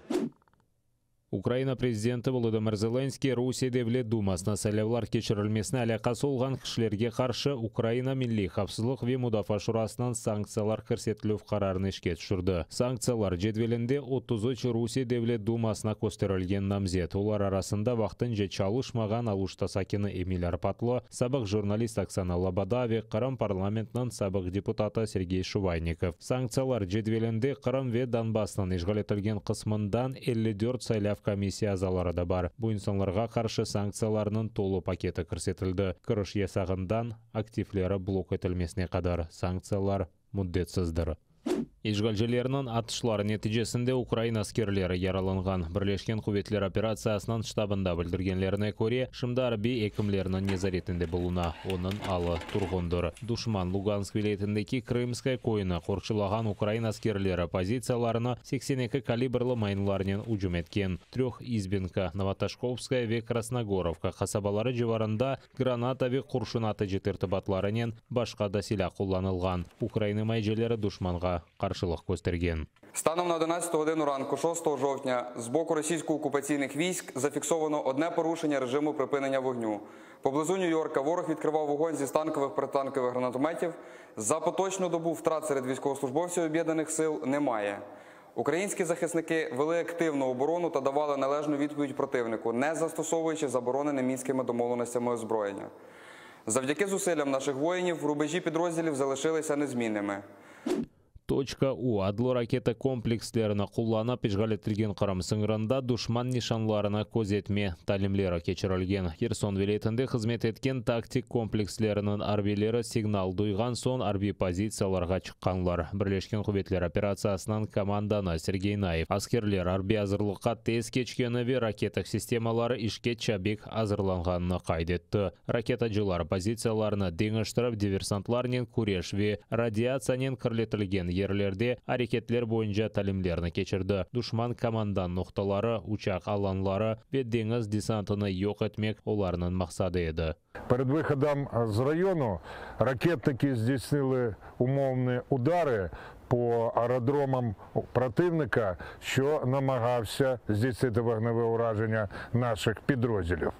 Украина президенті Володимир Зеленский Русия Devlet Думасына сайлаулар кечірілмесіне әлақасы олған кішілерге қаршы Украина Milli Қапсызлық ве Мудафа Шурасынан санкциялар көрсетілу қарарын ішке түшірді. Санкциялар жедвелінде 33 Русия Devlet Думасына көстерілген намзет. Олар арасында вақтын же чалышмаған алушта сакені Эмиль Арпатлы, сабық журналист Оксана Лободаве, Қырым парламентінің сабық депутаты Сергей Шувайников. Санкциялар жедвелінде Қырым ве Донбассынан ишғал етілген қысмындан 54 сайлав комиссия азалары да бар. Бұл инсанларға қаршы санкцияларының толы пакеті көрсетілді. Кырыш ясағындан активлері блок етілмесіне қадар санкциялар мұддетсіздір. Ишгалжелерінің атышлары нәтижесінде Украина аскерлері яраланған. Бірлешкен Құветлер операциясынан штабында білдіргенлеріне көре, шымдар бей екімлерінің незаретінде болуна. Оның алы тұрғындыр. Душман Луганск вилетіндегі Крымскай койына қоршылаған Украина аскерлері позицияларына 82 калибрлы майнларнен ұжым еткен. 3 Избинка, Новоташковская ве Красногоровка қасабалары жеварында граната ве құршынаты жетіртібатларынен башқа да силя қолланылған. Украина майжелері душманға қаршылық көстерген. Станом на 11 годину ранку 6 жовтня з боку російсько-окупаційних військ зафіксовано одне порушення режиму припинення вогню. Поблизу Нью-Йорка ворог відкривав вогонь зі станкових протитанкових гранатометів. За поточну добу втрат серед військовослужбовців об'єднаних сил немає. Українські захисники вели активну оборону та давали належну відповідь противнику, не застосовуючи заборонене мінськими домовленостями озброєння. Завдяки зусиллям наших воїнів рубежі підрозділів залишилися незмінними. .у адлы ракета комплекслеріні құлланып ишғал етілген Қырым сыңғырында душман нишанларына көз етме талимлері кечірілген. Херсон вилетінде қызмет еткен тактик комплекслерінің арбилері сигнал дұйған сон арби позицияларға шыққанлар. Бірлешкен Құветлер операциясынан команданы Сергей Наев аскерлер арби азырлыққа тез кечкені ве ракетак системалары ішке чабек азырланғанына қайдетті. Ракетачылар позицияларына деңіштіріп диверсантларнен күреш ве радиациянен кірлетілген ерлерде әрекетлер бойынша талимлерні кечірді. Душман командан ноқталары, учақ аланлары ве деңіз десантыны yok etmek оларының мақсады еді. Перед выходом з району ракетники здійснили умовні удари по аеродромам противника, що намагався здійснити вогневе ураження наших підрозділів.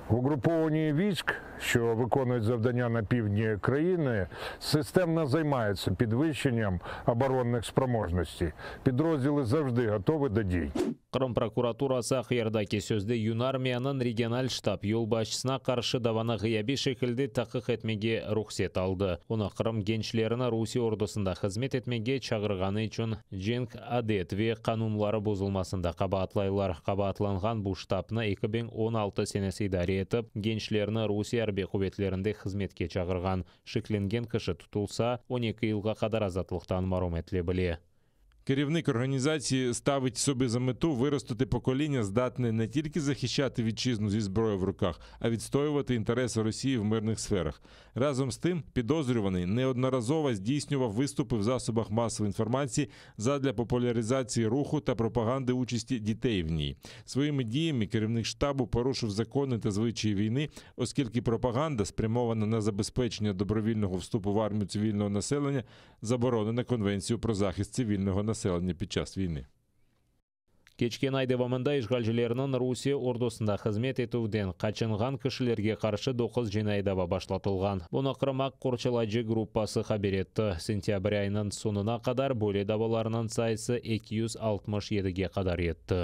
В угрупованні військ, що виконують завдання на півдні країни, системно займаються підвищенням оборонних спроможностей. Підрозділи завжди готові до дій. Қырым прокуратурасы қиырдаки сөзді юнармияның региональ штаб елбашысына қаршы даваны ғияби шекілді тақық етмеге рұқсет алды. Оны Қырым генчлеріні Русия ордысында қызмет етмеге чағырғаны үшін женг адет ве қанунлары бұзылмасында қабатлайлар. Қабатланған бұл штабны 2016 сенесі идаре етіп, генчлеріні Русия арбе құветлерінде қызметке чағырған. Шекленген кіші тұтылса, 12 жылға қадар азатлықтан маром етле біле. Керівник організації ставить собі за мету виростити покоління, здатне не тільки захищати вітчизну зі зброєю в руках, а відстоювати інтереси Росії в мирних сферах. Разом з тим, підозрюваний неодноразово здійснював виступи в засобах масової інформації задля популяризації руху та пропаганди участі дітей в ній. Своїми діями керівник штабу порушив закони та звичаї війни, оскільки пропаганда, спрямована на забезпечення добровільного вступу в армію цивільного населення, заборонена Конвенцією про захист цивільного населення під час війни. Кечкен ай давамында ишгалчыларынын Русия ордусунда қызмет етуден качынган кишилерге каршы 9 жинай даба башлатылган. Буну Кырымак Корчалайжы группасы хабар етті. Сентябрь айынын сонуна кадар бөле дабаларынын сайысы 267-ге кадар етті.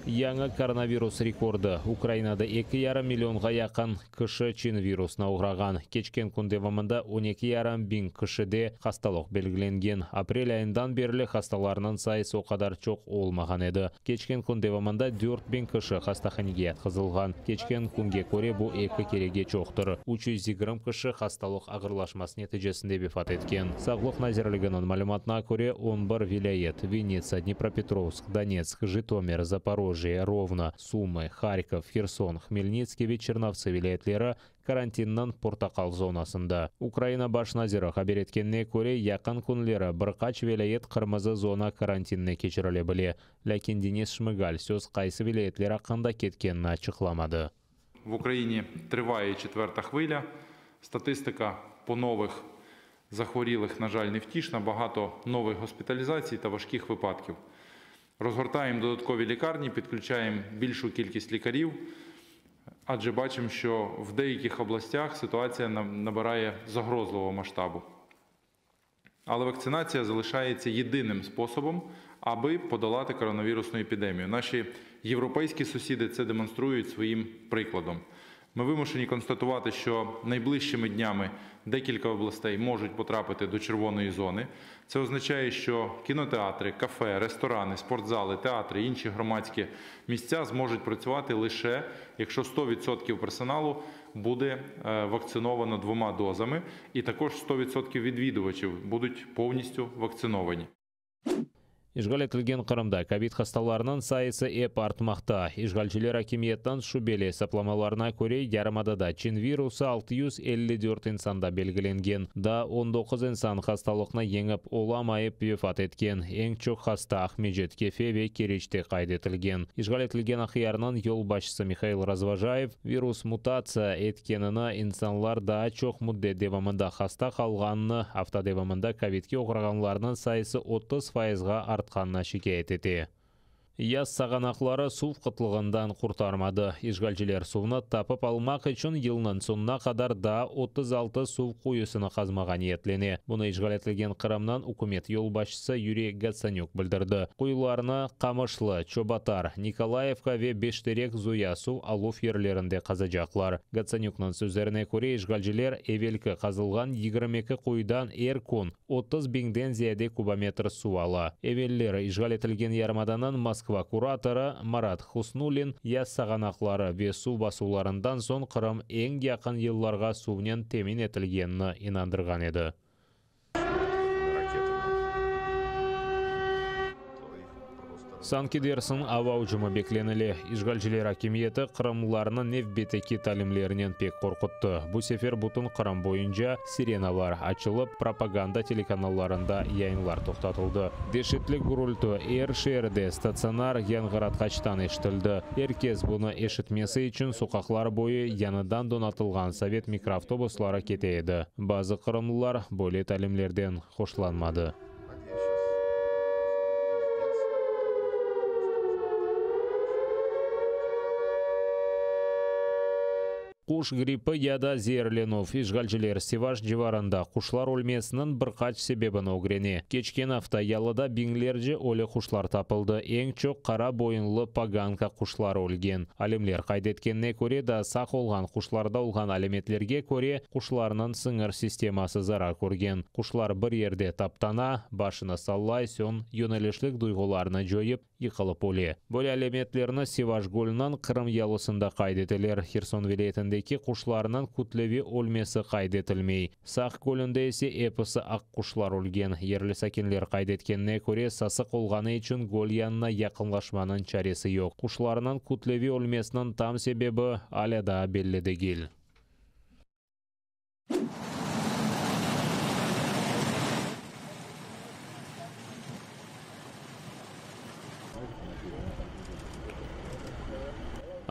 Яңа коронавирус рекорды. Украинада 2,5 миллионга якын киши чин вирусна уграган. Кечкен күн давамында 12,5 миң кишиде хасталык белгиленген. Апрель айындан бери хасталарынын сайысы о кадар чок олмаган эди. Кечкен күн давамында 4 миң киши хастаханеге яткызылган. Кечкен күнге көрө бу 2 кереге чоктур. 320 киши хасталык агырлашмасы нәтижесинде вефат эткен. Саглык назирлигинин маалыматына көрө 11 вилайет — Винница, Днепропетровск, Донецк, Житомир, Запорожье, Ровно, Сумы, Харьков, Херсон, Хмельницкий ve Черновцы вилаятлары карантиннан портакал зонасында. Украина баш назиры хабар эткенне көрө якын күнлері бір кач вилайет кырмызы зона карантинне кечириле биле. Ләкин Денис Шмыгаль сөз кайсы вилаятлер акында кеткенин ачыкламады. В Україні триває 4-та хвиля. Статистика по нових захворілих, на жаль, невтішна. Багато нових госпіталізацій та важких випадків. Розгортаємо додаткові лікарні, підключаємо більшу кількість лікарів, адже бачимо, що в деяких областях ситуація набирає загрозливого масштабу. Але вакцинація залишається єдиним способом, аби подолати коронавірусну епідемію. Наші європейські сусіди це демонструють своїм прикладом. Ми вимушені констатувати, що найближчими днями декілька областей можуть потрапити до червоної зони. Це означає, що кінотеатри, кафе, ресторани, спортзали, театри, інші громадські місця зможуть працювати лише, якщо 100% персоналу буде вакциновано 2 дозами, і також 100% відвідувачів будуть повністю вакциновані. Ишгал этилген Кырымда ковид хасталарынын сайысы эп артмакта. Ишгалчылар акимияттан шубеле сапламаларына көрө Ярымадада чин вирусы 654 инсанда белгиленген. Да 19 инсан хасталыкны еңип уламайып вефат эткен. Эң чок хаста Ахмеджет Кефе ве Керечте кайд этилген. Ишгал этилген ахыярынын жол башчысы Михаил Разважаев вирус мутация эткенini инсанлар да чок муддет девамында хаста калганын, авто девамында ковидке ограганларынын сайысы 30%га артқанына шикаят эти. Яз сағанақлары сув қытлығындан құртармады. Ишгалчылар сувны тапып алмақ үшін жылнын сонына қадар да 36 сув құйысыны қазмаған ниетлене. Бұны ишгал етілген Қырымнан үкімет yol башчысы Юрий Гацанюк білдірді. Құйыларына Камышлы, Чобатар, Николаевка ве Бештерек зуя сув алу ерлерінде қазажақлар. Гацанюкның сөздеріне көре ишгалчылар эвелкі қазылған 22 құйдан күн 30 биңден зияде кубометр су ала. Эвеллер ишгал етілген Ярымаданын Москва кураторы Марат Хуснулин яз сағанақлары ве су басуларындан сон Қырым ең якын елларға сувнен темин етілгенini инандырған еді. Санкидерсің ава ұжымы бекленілі. Ишгалчылар акимиеті Қырымларының невбетеки талимлерінен пек қорқытты. Бұл сефер бұтын Қырым бойынша сиреналар açılıp пропаганда телеканалларында yayınlar тоқтатылды. Дешетлік гурульту шерде стационар яңғыратқачтан ештілді. Еркез бұны ешітмесі үшін соқақлар бойы яныдан донатылған совет микроавтобуслары кетейді. Базы қырымлылар бөле талимлерден хошланмады. Куш гриппы яда зерленов. Ишгалчылар Севаш жеварында кушлар өлмесінің бір қач себебін огрене. Кечкен ялыда биңлерже оле кушлар тапылды. Ең чок қара бойынлы паганка кушлар өлген. Алемлер қайдеткенне көре да сақ олған кушларда олған алеметлерге көре кушларының сыңыр системасы зарар көрген. Кушлар бір ерде таптана, башына саллай сөн йөнелешлік дuyғыларына жойып, йықылып оле. Бөлі алеметлеріні Севаш гөлінен Қырым ялысында қайдетелер. Херсон вилетіндегі құшларынан күтлеви өлмесі қайдетілмей. Сақ көлінде есе эпісі ақ құшлар өлген. Ерлі сәкенлер қайдеткенне көре сасық олғаны үшін гөл янына яқынлашманың чаресі yok. Құшларынан күтлеви өлмесінің там себебі аляда беллі дегел.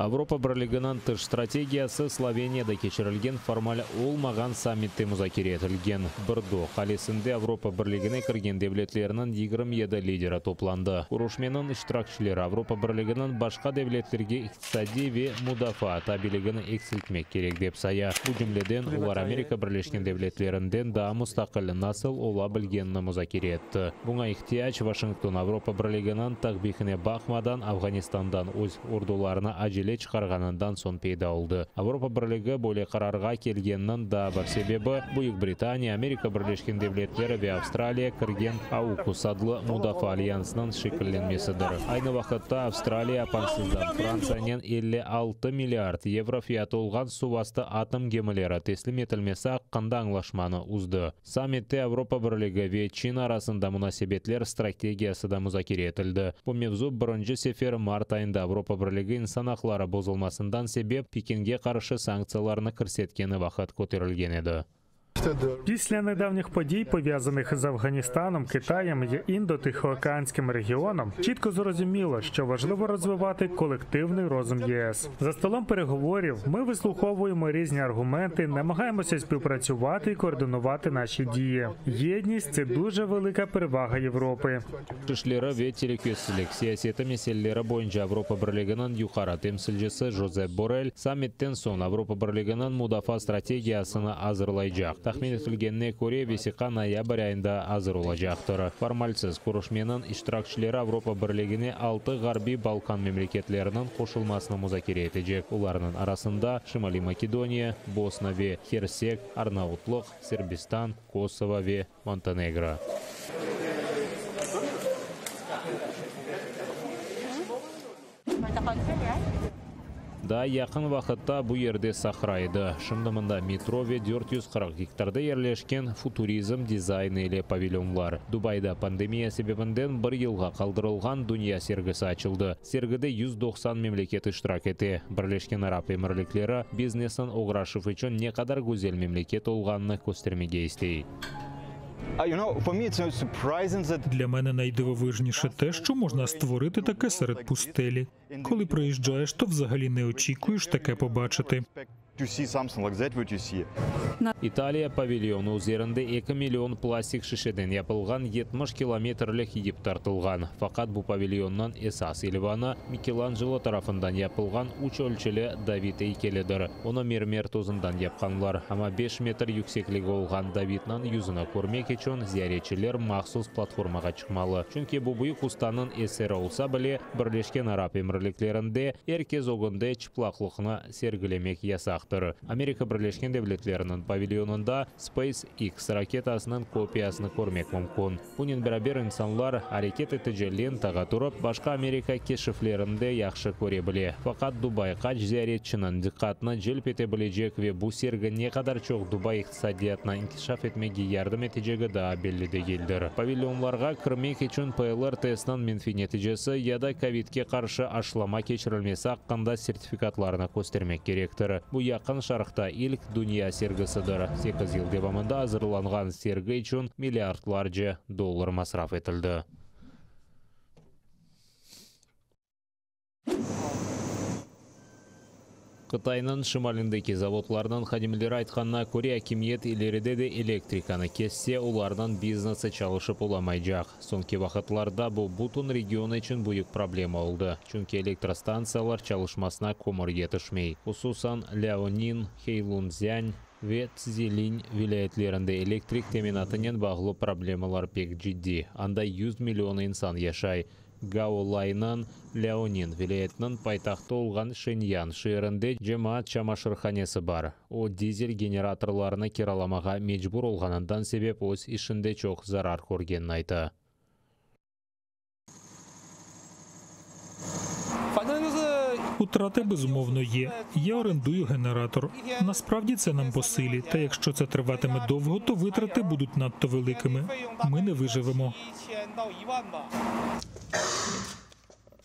Авропа бірлігінің тыш стратегиясы Словенияда кечірілген формаль олмаған саммитте музакире етілген. Бірдо қалесінде Авропа бірлігіне кірген девлетлерінің 27 лидері топланды. Урушменің іштіракшілері Авропа бірлігінің башқа девлетлерге иқтисади ве мудафа табилігіні эксілтмек керек деп сая. Бұл жүмледен олар Америка бірлешкен девлетлерінден да мұстақыл насыл ола білгенні музакире етті. Бұңа ихтияч Вашингтон Авропа бірлігінің тақбихіне бақмадан Афганистандан өз ордуларына ажеле чықарғанындан сон пейда олды. Авропа бірлігі бөле қарарға келгеннің да бір себебі Бүйік Британия, Америка бірлешкен девлетлері ве Австралия кірген AUKUS адлы мудафа альянсының шекілленмесідір. Айны вақытта Австралия апансыздан Францияның 56 миллиард евро фиаты олған сувасты атом гемілері теслим етілмесі аққанда аңлашманы ұзды. Саммитте Авропа бірлігі ве Чин арасында мұнасебетлер стратегиясы да музакире етілді. Бұл мевзу бірінші сефер март айында Авропа бірлігі инсан ақлары бозылмасындан себеп Пекинге қаршы санкцияларны кірсеткені вақыт көтерілген еді. Після недавніх подій, пов'язаних з Афганістаном, Китаєм і Індо-Тихоокеанським регіоном, чітко зрозуміло, що важливо розвивати колективний розум ЄС. За столом переговорів ми вислуховуємо різні аргументи, намагаємося співпрацювати і координувати наші дії. Єдність – це дуже велика перевага Європи. Шишлері ве телекөсілік сиясеті меселелері бойынша Авропа бірлігінің юқара темсілжісі Жозеп Борель саммиттен соң Авропа бірлігінің мудафа стратегиясыны азырлайжақ. Тахмин етілгеніне көре весіқа ноябрь айында азыр олажақтыр. Формальсыз көрішменің іштіракшілері Авропа бірлігіне 6 ғарби Балкан мемлекетлерінің қошылмасыны музакире етежек. Оларының арасында Шимали Македония, Босна ве Херсек, Арнаутлық, Сербистан, Косово ве Монтенегро. Да, яқын вақытта бұл ерде сақырайды. Шындымында метро ве 440 гектарды ерлешкен футуризм дизайны еле павильонлар. Дубайда пандемия себебінден бір елға қалдырылған дүния сергісі açılды. Сергіде 190 мемлекет іштірак еті. Бірлешкен Араб Емірліктері бизнесін оғрашып үшін не қадар гүзел мемлекет олғанны көстермеге істей. Для мене найдивовижніше те, що можна створити таке серед пустелі. Коли приїжджаєш, то взагалі не очікуєш таке побачити. Италия павильоны üzerinde 2 миллион пластик шишеден yapılgan 70 kilometrlik ip tartılgan. Fakat bu pavilyondan esas elvanı Michelangelo tarafından yapılgan 3 ölçülü David heykelidir. Onu mermer tozundan yapkanlar. Ama 5 metr yüksekliği olgan David'nin yüzünü görmek için ziyaretçiler maxsus platformaga çıkmalı. Çünkü bu büyük ustanın eseri olsa bile Birleşken Arap Emirliklerinde herkes oğunda çıplaklıqını sergilemek yasaktır. Amerika Birleşken Devletleri'nin pavilyonunda SpaceX raketасының kopyasını көрмек мүмкін. Bunun beraber insanlar hareket eteceği lentaga turib, başka Amerika keşiflerinde yaxşı көре біле. Fakat Dubay kaç ziyaretçinin dikkatini celp edebilecek ve bu sergi ne kadar çok Dubay iqtisadiyatına inkişaf etmege yardım edeceği daha belli değildir. Pavilyonlarga kirmek için PCR testinin menfi neticesi ya da Covid'ge karşı aşılama geçirilmesi hakkında sertifikatlarını göstermek gerektir. Bu yakın şarkta ilk dünya sergisidir. 8 yıl devamında hazırlanған sergi için milyardlarca dolar masraf etildi. Қытайның шымаліндегі заводларынан хадимлері айтқанына көре әкимиет елеріде де электриканы кессе, олардан бизнесі çalışып оламайжақ. Сонки вақытларда бұл бұтын регионы үшін бұйық проблема олды. Чүнки электростанциялар çalışmasına көмір етішмей. Hususan Liaoning, Heilongjiang ve Цзилинь vilayetlerinde elektrik teminatının bağlı problemler pek ciddi. Anda 100 milyon insan yaşay. Гаолайнан Liaoning vilayetinin paytaxtı olğan Shenyang şehrinde cemaat çamaşırxanesi бар. O dizel generatorlarını kiralamağa mecbur olğanından sebep öz işinde çok zarar görgenini aytı. Утрати, безумовно, є. Я орендую генератор. Насправді це нам по силі. Та якщо це триватиме довго, то витрати будуть надто великими. Ми не виживемо.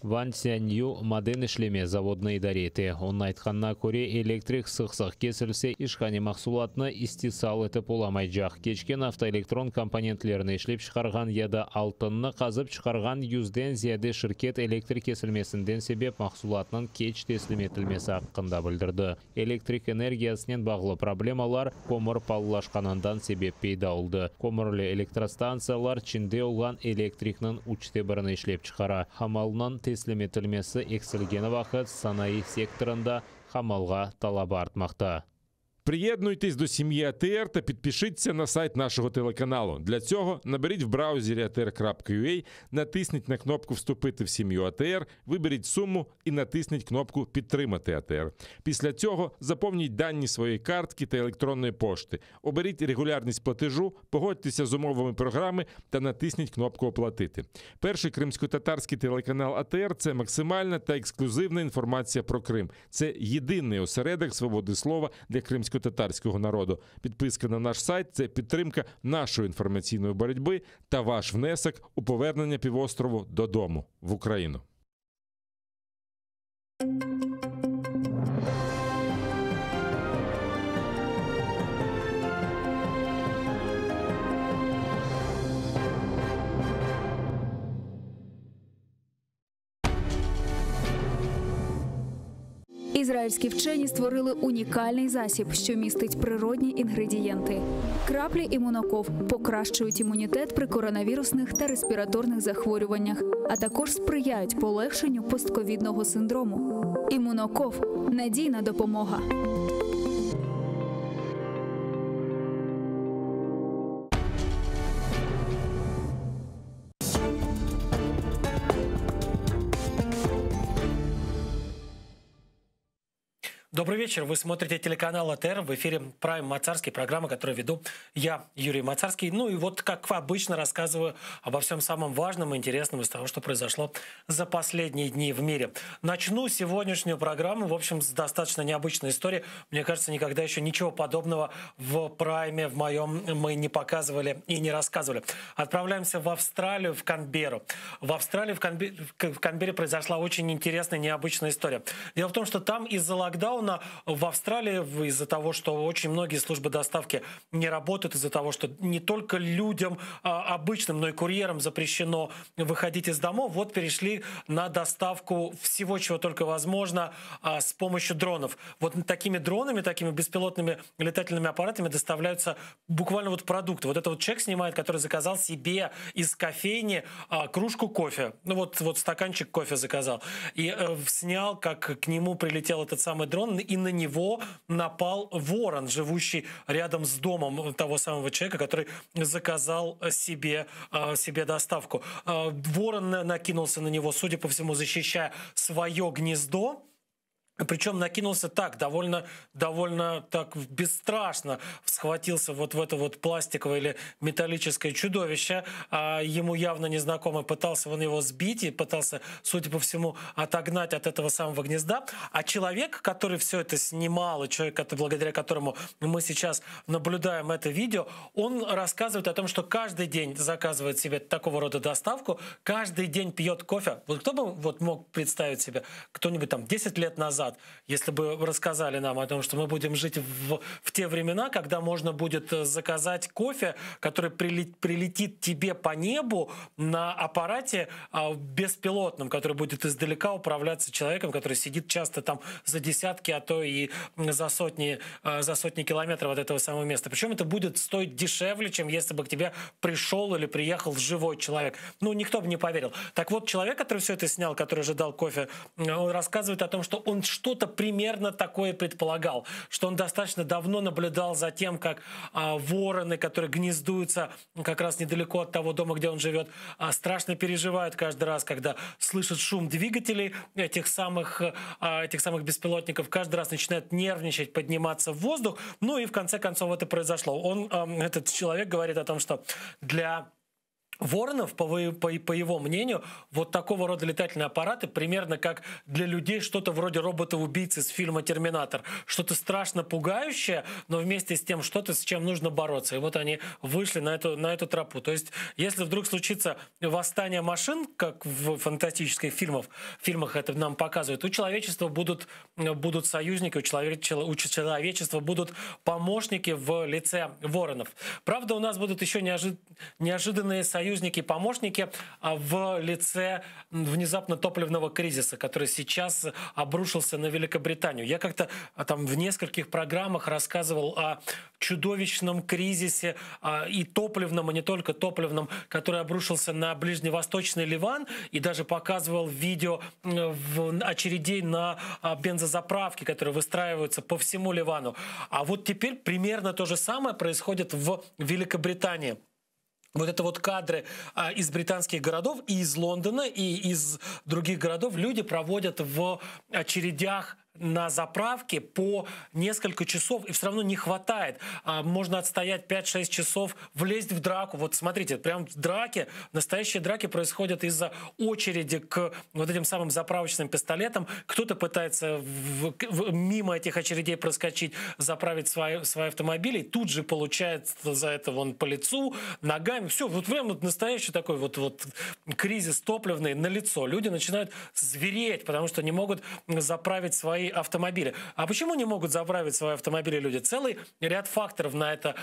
Ван Сянью маден ишлеме заводны идареті. Он айтқанна көре электрик сықсық кесілсе ишқане мақсулатны истисал етіп оламай жақ. Кечкен автоэлектрон компонентлеріні ішлеп шығарған яда алтынны қазып шығарған 100-ден зияде шirket электр кесілмесінден себеп мақсулатның кеч теслиметілмесі аққында білдірді. Электрик энергиясынан бағылы проблемалар көмір паллашқанандан себеп пейда олды. Көмірлі электростанциялар чинде олған электрикнің учте біріні ішлеп шығара. Хамалынан теслиметілмесі эксілгені вақыт санаи секторында хамалға талабы артмақта. Приєднуйтесь до сім'ї АТР та підпишіться на сайт нашого телеканалу. Для цього наберіть в браузері atr.ua, натисніть на кнопку «Вступити в сім'ю АТР», виберіть суму і натисніть кнопку «Підтримати АТР». Після цього заповніть дані своєї картки та електронної пошти. Оберіть регулярність платежу, погодьтеся з умовами програми та натисніть кнопку «Оплатити». Перший кримсько-татарський телеканал АТР – це максимальна та ексклюзивна інформація про Крим. Це єдиний осередок свободи слова для кримсько-татарського народу. Підписка на наш сайт – це підтримка нашої інформаційної боротьби та ваш внесок у повернення півострову додому, в Україну. Ізраїльські вчені створили унікальний засіб, що містить природні інгредієнти. Краплі імуноков покращують імунітет при коронавірусних та респіраторних захворюваннях, а також сприяють полегшенню постковідного синдрому. Імуноков – надійна допомога. Добрый вечер. Вы смотрите телеканал АТР. В эфире Прайм Мацарский, программа, которую веду я, Юрий Мацарский. Ну и вот, как обычно, рассказываю обо всем самом важном и интересном из того, что произошло за последние дни в мире. Начну сегодняшнюю программу, в общем, с достаточно необычной истории. Мне кажется, никогда еще ничего подобного в Прайме, в моем, мы не показывали и не рассказывали. Отправляемся в Австралию, в Канберру. В Австралии, в Канберре произошла очень интересная, необычная история. Дело в том, что там из-за локдауна в Австралии, из-за того, что очень многие службы доставки не работают, из-за того, что не только людям обычным, но и курьерам запрещено выходить из домов, вот перешли на доставку всего, чего только возможно, с помощью дронов. Вот такими дронами, такими беспилотными летательными аппаратами доставляются буквально вот продукты. Вот это вот человек снимает, который заказал себе из кофейни кружку кофе. Ну вот стаканчик кофе заказал. И снял, как к нему прилетел этот самый дрон, и на него напал ворон, живущий рядом с домом того самого человека, который заказал себе доставку. Ворон накинулся на него, судя по всему, защищая свое гнездо. Причем накинулся так, довольно так бесстрашно, схватился вот в это вот пластиковое или металлическое чудовище. Ему явно незнакомый, пытался он его сбить и пытался, судя по всему, отогнать от этого самого гнезда. А человек, который все это снимал, и человек, благодаря которому мы сейчас наблюдаем это видео, он рассказывает о том, что каждый день заказывает себе такого рода доставку, каждый день пьет кофе. Вот кто бы вот мог представить себе, кто-нибудь там 10 лет назад, если бы рассказали нам о том, что мы будем жить в те времена, когда можно будет заказать кофе, который прилетит тебе по небу на аппарате беспилотном, который будет издалека управляться человеком, который сидит часто там за десятки, а то и за сотни километров от этого самого места. Причем это будет стоить дешевле, чем если бы к тебе пришел или приехал живой человек. Ну, никто бы не поверил. Так вот, человек, который все это снял, который ожидал кофе, он рассказывает о том, что он что-то примерно такое предполагал, что он достаточно давно наблюдал за тем, как вороны, которые гнездуются как раз недалеко от того дома, где он живет, страшно переживают каждый раз, когда слышат шум двигателей этих самых беспилотников, каждый раз начинают нервничать, подниматься в воздух, ну и в конце концов это произошло. Этот человек говорит о том, что для Воронов, по его мнению, вот такого рода летательные аппараты примерно как для людей что-то вроде робота-убийцы с фильма «Терминатор». Что-то страшно пугающее, но вместе с тем что-то, с чем нужно бороться. И вот они вышли на эту тропу. То есть, если вдруг случится восстание машин, как в фантастических фильмах это нам показывают, у человечества будут союзники, у человечества будут помощники в лице воронов. Правда, у нас будут еще неожиданные союзники и помощники в лице внезапно топливного кризиса, который сейчас обрушился на Великобританию. Я как-то там в нескольких программах рассказывал о чудовищном кризисе и топливном, и не только топливном, который обрушился на ближневосточный Ливан, и даже показывал видео очередей на бензозаправки, которые выстраиваются по всему Ливану. А вот теперь примерно то же самое происходит в Великобритании. Вот это вот кадры из британских городов, и из Лондона, и из других городов. Люди проводят в очередях на заправке по несколько часов, и все равно не хватает. Можно отстоять 5-6 часов, влезть в драку. Вот смотрите, прям драки, настоящие драки происходят из-за очереди к вот этим самым заправочным пистолетам. Кто-то пытается мимо этих очередей проскочить, заправить свои автомобили, и тут же получает за это вон по лицу, ногами. Все, вот прям вот настоящий такой вот кризис топливный налицо. Люди начинают звереть, потому что не могут заправить свои автомобили. А почему не могут заправить свои автомобили люди? Целый ряд факторов на это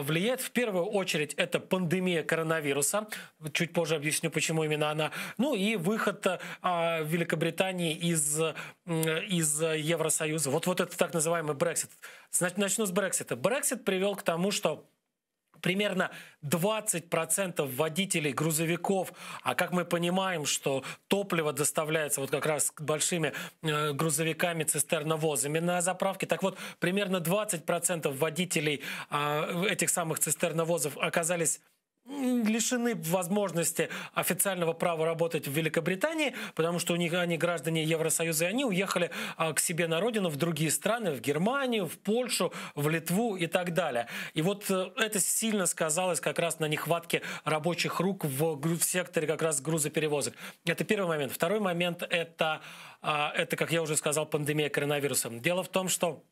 влияет. В первую очередь это пандемия коронавируса. Чуть позже объясню, почему именно она. Ну и выход Великобритании из Евросоюза. Вот это так называемый Брексит. Начну с Брексита. Брексит привел к тому, что примерно 20% водителей грузовиков, а как мы понимаем, что топливо доставляется вот как раз большими грузовиками, цистерновозами на заправке, так вот, примерно 20% водителей этих самых цистерновозов оказались лишены возможности официального права работать в Великобритании, потому что они граждане Евросоюза, и они уехали к себе на родину в другие страны, в Германию, в Польшу, в Литву и так далее. И вот это сильно сказалось как раз на нехватке рабочих рук в секторе как раз грузоперевозок. Это первый момент. Второй момент это, как я уже сказал, пандемия коронавируса. Дело в том, что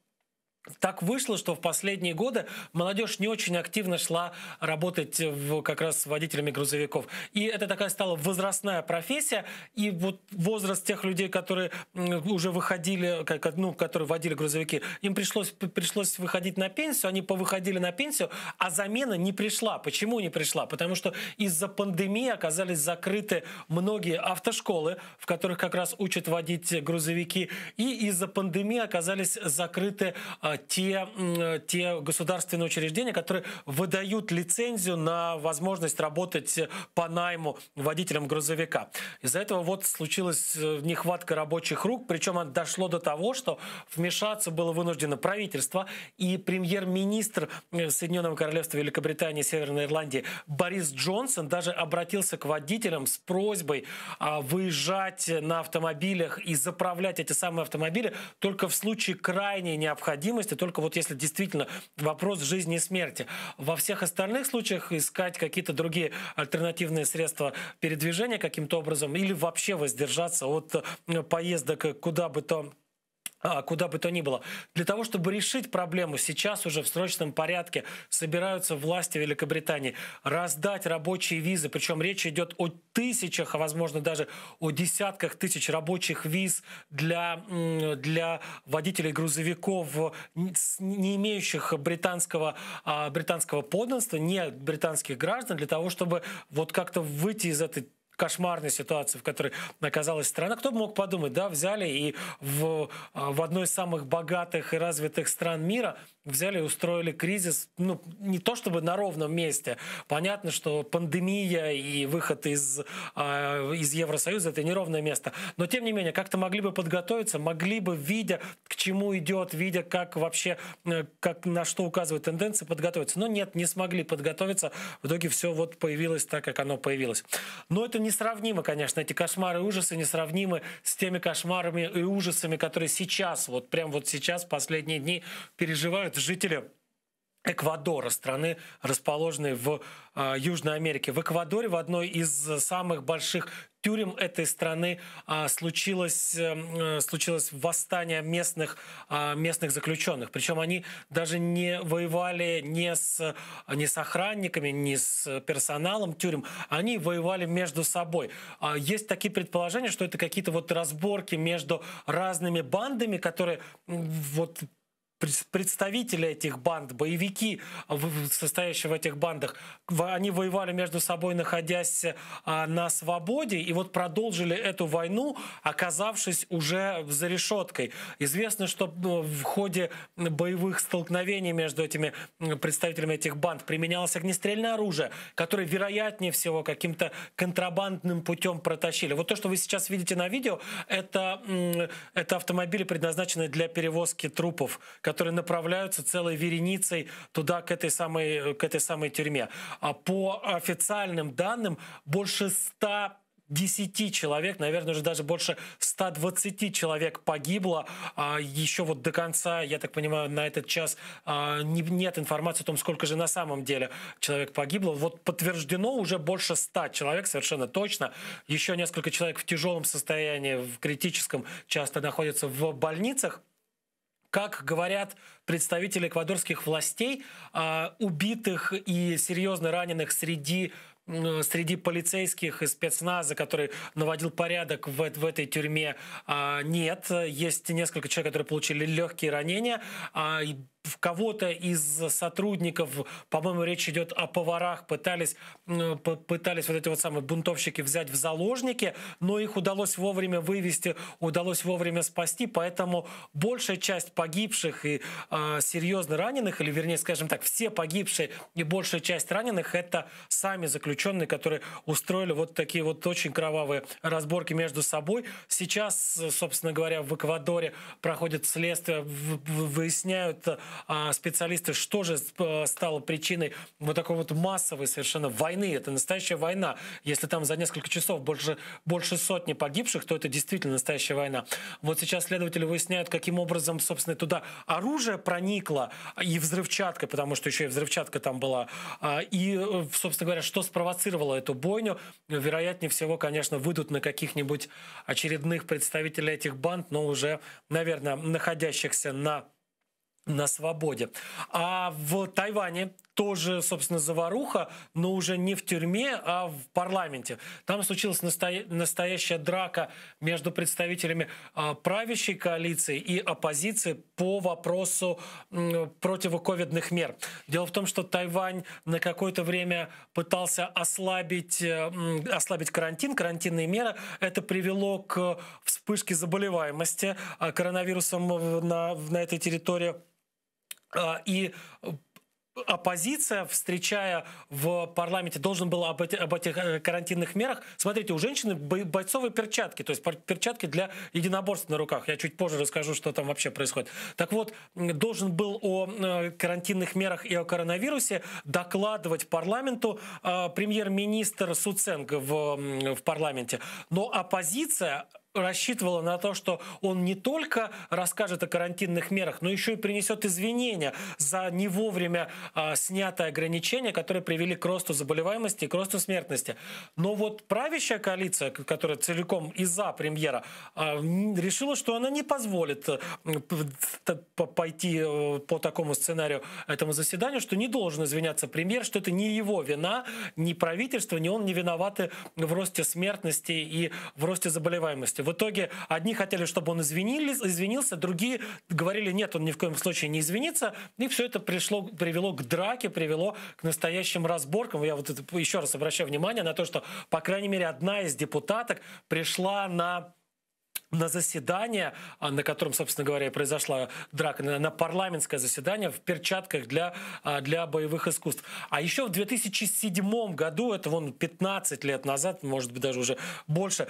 так вышло, что в последние годы молодежь не очень активно шла работать как раз водителями грузовиков. И это такая стала возрастная профессия. И вот возраст тех людей, которые уже выходили, которые водили грузовики, им пришлось выходить на пенсию. Они повыходили на пенсию, а замена не пришла. Почему не пришла? Потому что из-за пандемии оказались закрыты многие автошколы, в которых как раз учат водить грузовики. И из-за пандемии оказались закрыты те государственные учреждения, которые выдают лицензию на возможность работать по найму водителям грузовика. Из-за этого вот случилась нехватка рабочих рук, причем дошло до того, что вмешаться было вынуждено правительство, и премьер-министр Соединенного Королевства Великобритании и Северной Ирландии Борис Джонсон даже обратился к водителям с просьбой выезжать на автомобилях и заправлять эти самые автомобили только в случае крайней необходимости, только вот если действительно вопрос жизни и смерти. Во всех остальных случаях искать какие-то другие альтернативные средства передвижения каким-то образом или вообще воздержаться от поездок куда бы то ни было. Для того, чтобы решить проблему, сейчас уже в срочном порядке собираются власти Великобритании раздать рабочие визы, причем речь идет о тысячах, а возможно даже о десятках тысяч рабочих виз для водителей грузовиков, не имеющих британского подданства, не британских граждан, для того, чтобы вот как-то выйти из этой кошмарной ситуации, в которой оказалась страна. Кто бы мог подумать, да, взяли и в одной из самых богатых и развитых стран мира взяли и устроили кризис, не то чтобы на ровном месте. Понятно, что пандемия и выход из Евросоюза — это неровное место. Но, тем не менее, как-то могли бы подготовиться, могли бы, видя, к чему идет, видя, как вообще, на что указывают тенденции, подготовиться. Но нет, не смогли подготовиться. В итоге все вот появилось так, как оно появилось. Но это несравнимо, конечно. Эти кошмары и ужасы несравнимы с теми кошмарами и ужасами, которые сейчас, вот прям вот сейчас, в последние дни, переживают жители Эквадора, страны, расположенной в Южной Америке. В Эквадоре, в одной из самых больших тюрем этой страны, случилось восстание местных заключенных. Причем они даже не воевали ни с охранниками, ни с персоналом тюрем, они воевали между собой. Есть такие предположения, что это какие-то вот разборки между разными бандами, которые вот представители этих банд, боевики, состоящие в этих бандах, они воевали между собой, находясь на свободе, и вот продолжили эту войну, оказавшись уже за решеткой. Известно, что в ходе боевых столкновений между этими представителями этих банд применялось огнестрельное оружие, которое, вероятнее всего, каким-то контрабандным путем протащили. Вот то, что вы сейчас видите на видео, это автомобили, предназначенные для перевозки трупов, которые направляются целой вереницей туда, к этой самой тюрьме. А по официальным данным, больше 110 человек, наверное, уже даже больше 120 человек погибло. Еще вот до конца, я так понимаю, на этот час нет информации о том, сколько же на самом деле человек погибло. Вот подтверждено уже больше 100 человек, совершенно точно. Еще несколько человек в тяжелом состоянии, в критическом, часто находятся в больницах. Как говорят представители эквадорских властей, убитых и серьезно раненых среди полицейских и спецназа, который наводил порядок в этой тюрьме, нет. Есть несколько человек, которые получили легкие ранения. В кого-то из сотрудников, по-моему, речь идет о поварах, пытались вот эти вот самые бунтовщики взять в заложники, но их удалось вовремя вывести, удалось вовремя спасти, поэтому большая часть погибших и серьезно раненых, или вернее, скажем так, все погибшие и большая часть раненых — это сами заключенные, которые устроили вот такие вот очень кровавые разборки между собой. Сейчас, собственно говоря, в Эквадоре проходит следствие, выясняют специалисты, что же стало причиной вот такой вот массовой совершенно войны. Это настоящая война. Если там за несколько часов больше сотни погибших, то это действительно настоящая война. Вот сейчас следователи выясняют, каким образом, собственно, туда оружие проникло, и взрывчатка, потому что еще и взрывчатка там была. И, собственно говоря, что спровоцировало эту бойню. Вероятнее всего, конечно, выйдут на каких-нибудь очередных представителей этих банд, но уже, наверное, находящихся на свободе. А в Тайване тоже, собственно, заваруха, но уже не в тюрьме, а в парламенте. Там случилась настоящая драка между представителями правящей коалиции и оппозиции по вопросу противоковидных мер. Дело в том, что Тайвань на какое-то время пытался ослабить карантин, карантинные меры. Это привело к вспышке заболеваемости коронавирусом на этой территории. И оппозиция, встречая в парламенте, должен был об этих карантинных мерах. Смотрите, у женщины бойцовые перчатки, то есть перчатки для единоборств на руках. Я чуть позже расскажу, что там вообще происходит. Так вот, должен был о карантинных мерах и о коронавирусе докладывать парламенту премьер-министр Су Ценг в парламенте. Но оппозиция рассчитывала на то, что он не только расскажет о карантинных мерах, но еще и принесет извинения за не вовремя снятые ограничения, которые привели к росту заболеваемости и к росту смертности. Но вот правящая коалиция, которая целиком из-за премьера, решила, что она не позволит пойти по такому сценарию этому заседанию, что не должен извиняться премьер, что это не его вина, ни правительство, ни он не виноваты в росте смертности и в росте заболеваемости. В итоге одни хотели, чтобы он извинился, другие говорили, нет, он ни в коем случае не извинится. И все это привело к драке, привело к настоящим разборкам. Я вот это еще раз обращаю внимание на то, что, по крайней мере, одна из депутаток пришла на заседание, на котором, собственно говоря, произошла драка, на парламентское заседание в перчатках для боевых искусств. А еще в 2007 году, это вон 15 лет назад, может быть, даже уже больше,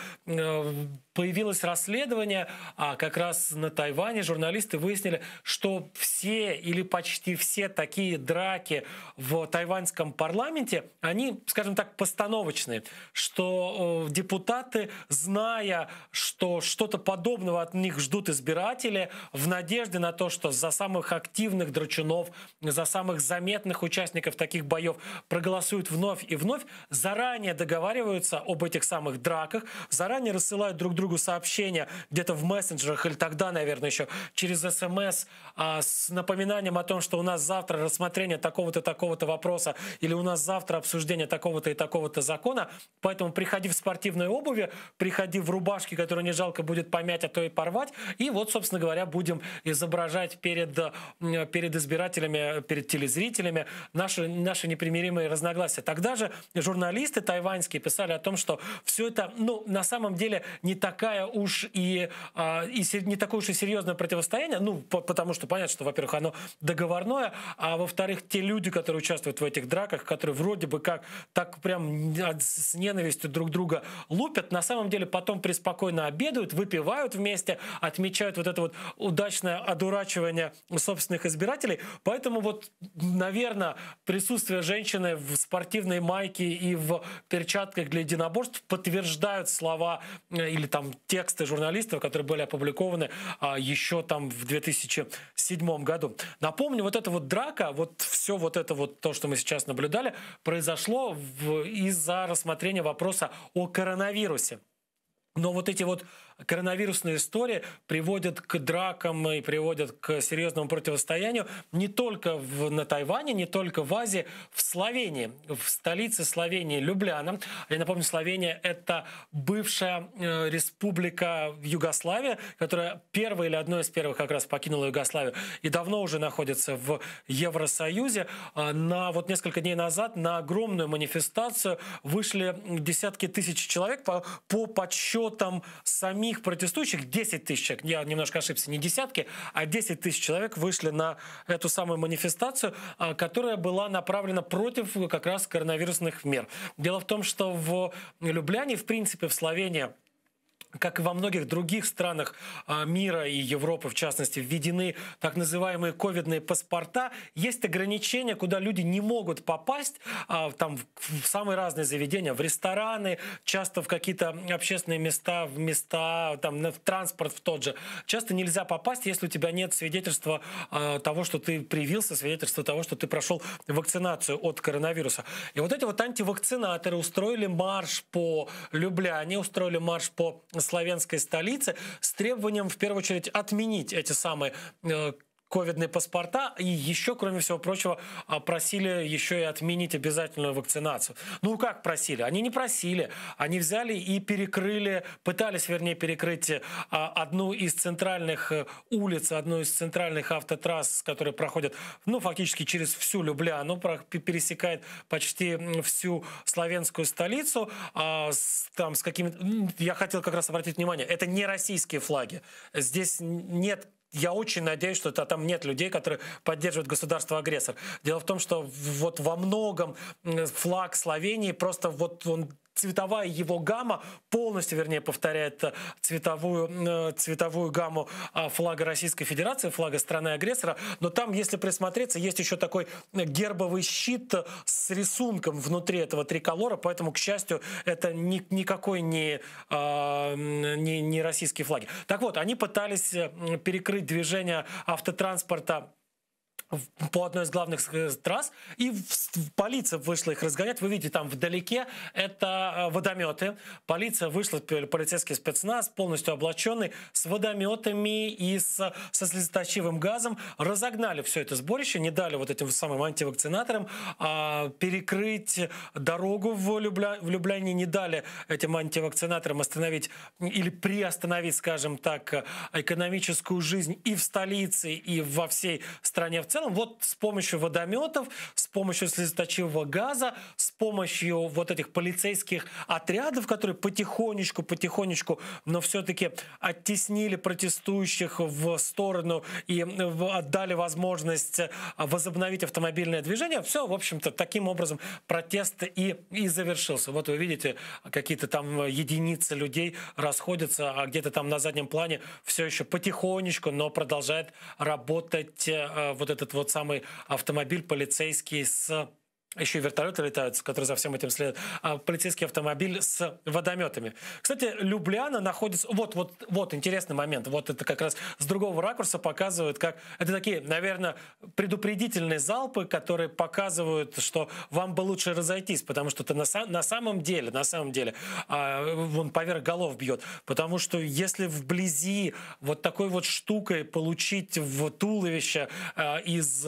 появилось расследование, как раз на Тайване журналисты выяснили, что все или почти все такие драки в тайваньском парламенте, они, скажем так, постановочные, что депутаты, зная, что что-то подобного от них ждут избиратели в надежде на то, что за самых активных драчунов, за самых заметных участников таких боев проголосуют вновь и вновь, заранее договариваются об этих самых драках, заранее рассылают друг другу сообщения где-то в мессенджерах или тогда, наверное, еще через СМС с напоминанием о том, что у нас завтра рассмотрение такого-то вопроса или у нас завтра обсуждение такого-то и такого-то закона. Поэтому приходи в спортивной обуви, приходи в рубашке, которую не жалко будет помять, а то и порвать. И вот, собственно говоря, будем изображать перед избирателями, перед телезрителями наши непримиримые разногласия. Тогда же журналисты тайваньские писали о том, что все это, на самом деле не такое уж и серьезное противостояние, потому что понятно, что, во-первых, оно договорное, а во-вторых, те люди, которые участвуют в этих драках, которые вроде бы как так прям с ненавистью друг друга лупят, на самом деле потом преспокойно обедают, выпивают вместе, отмечают вот это вот удачное одурачивание собственных избирателей. Поэтому вот, наверное, присутствие женщины в спортивной майке и в перчатках для единоборств подтверждают слова или там тексты журналистов, которые были опубликованы еще там в 2007 году. Напомню, вот эта вот драка, вот все вот это вот то, что мы сейчас наблюдали, произошло из-за рассмотрения вопроса о коронавирусе. Но вот эти вот коронавирусные истории приводят к дракам и приводят к серьезному противостоянию не только на Тайване, не только в Азии, в Словении, в столице Словении Любляна. Я напомню, Словения — это бывшая республика Югославия, которая первая или одной из первых как раз покинула Югославию и давно уже находится в Евросоюзе. Вот несколько дней назад на огромную манифестацию вышли десятки тысяч человек по подсчетам самих протестующих. 10 тысяч, я немножко ошибся, не десятки, а 10 тысяч человек вышли на эту самую манифестацию, которая была направлена против как раз коронавирусных мер. Дело в том, что в Любляне, в принципе, в Словении, как и во многих других странах мира и Европы, в частности, введены так называемые ковидные паспорта. Есть ограничения, куда люди не могут попасть, там, в самые разные заведения, в рестораны, часто в какие-то общественные места, там, в транспорт в тот же. Часто нельзя попасть, если у тебя нет свидетельства того, что ты привился, свидетельства того, что ты прошел вакцинацию от коронавируса. И вот эти вот антивакцинаторы устроили марш по Любляне, устроили марш по славянской столице с требованием, в первую очередь, отменить эти самые ковидные паспорта, и еще, кроме всего прочего, просили еще и отменить обязательную вакцинацию. Ну, как просили? Они не просили. Они взяли и пытались, вернее, перекрыть одну из центральных улиц, одну из центральных автотрасс, которые проходят, фактически через всю Любляну, пересекает почти всю славянскую столицу. Там с какими-то... Я хотел как раз обратить внимание, это не российские флаги. Здесь нет... Я очень надеюсь, что там нет людей, которые поддерживают государство-агрессор. Дело в том, что вот во многом флаг Словении просто вот он... Цветовая его гамма полностью, вернее, повторяет цветовую гамму флага Российской Федерации, флага страны-агрессора. Но там, если присмотреться, есть еще такой гербовый щит с рисунком внутри этого триколора. Поэтому, к счастью, это никакой не российские флаги. Так вот, они пытались перекрыть движение автотранспорта по одной из главных трасс, и полиция вышла их разгонять. Вы видите, там вдалеке это водометы. Полиция вышла, полицейский спецназ, полностью облаченный, с водометами и со слезоточивым газом. Разогнали все это сборище, не дали вот этим самым антивакцинаторам перекрыть дорогу в Любляне, не дали этим антивакцинаторам остановить или приостановить, скажем так, экономическую жизнь и в столице, и во всей стране в целом. Вот с помощью водометов, с помощью слезоточивого газа, с помощью вот этих полицейских отрядов, которые потихонечку, но все-таки оттеснили протестующих в сторону и отдали возможность возобновить автомобильное движение. Все, в общем-то, таким образом протест и завершился. Вот вы видите, какие-то там единицы людей расходятся, а где-то там на заднем плане все еще потихонечку, но продолжает работать вот этот вот самый автомобиль полицейский с еще и вертолеты летают, которые за всем этим следуют, полицейский автомобиль с водометами. Кстати, Любляна находится... Вот интересный момент. Вот это как раз с другого ракурса показывает, как... Это такие, наверное, предупредительные залпы, которые показывают, что вам бы лучше разойтись, потому что это на самом деле, вон поверх голов бьет. Потому что если вблизи вот такой вот штукой получить в туловище из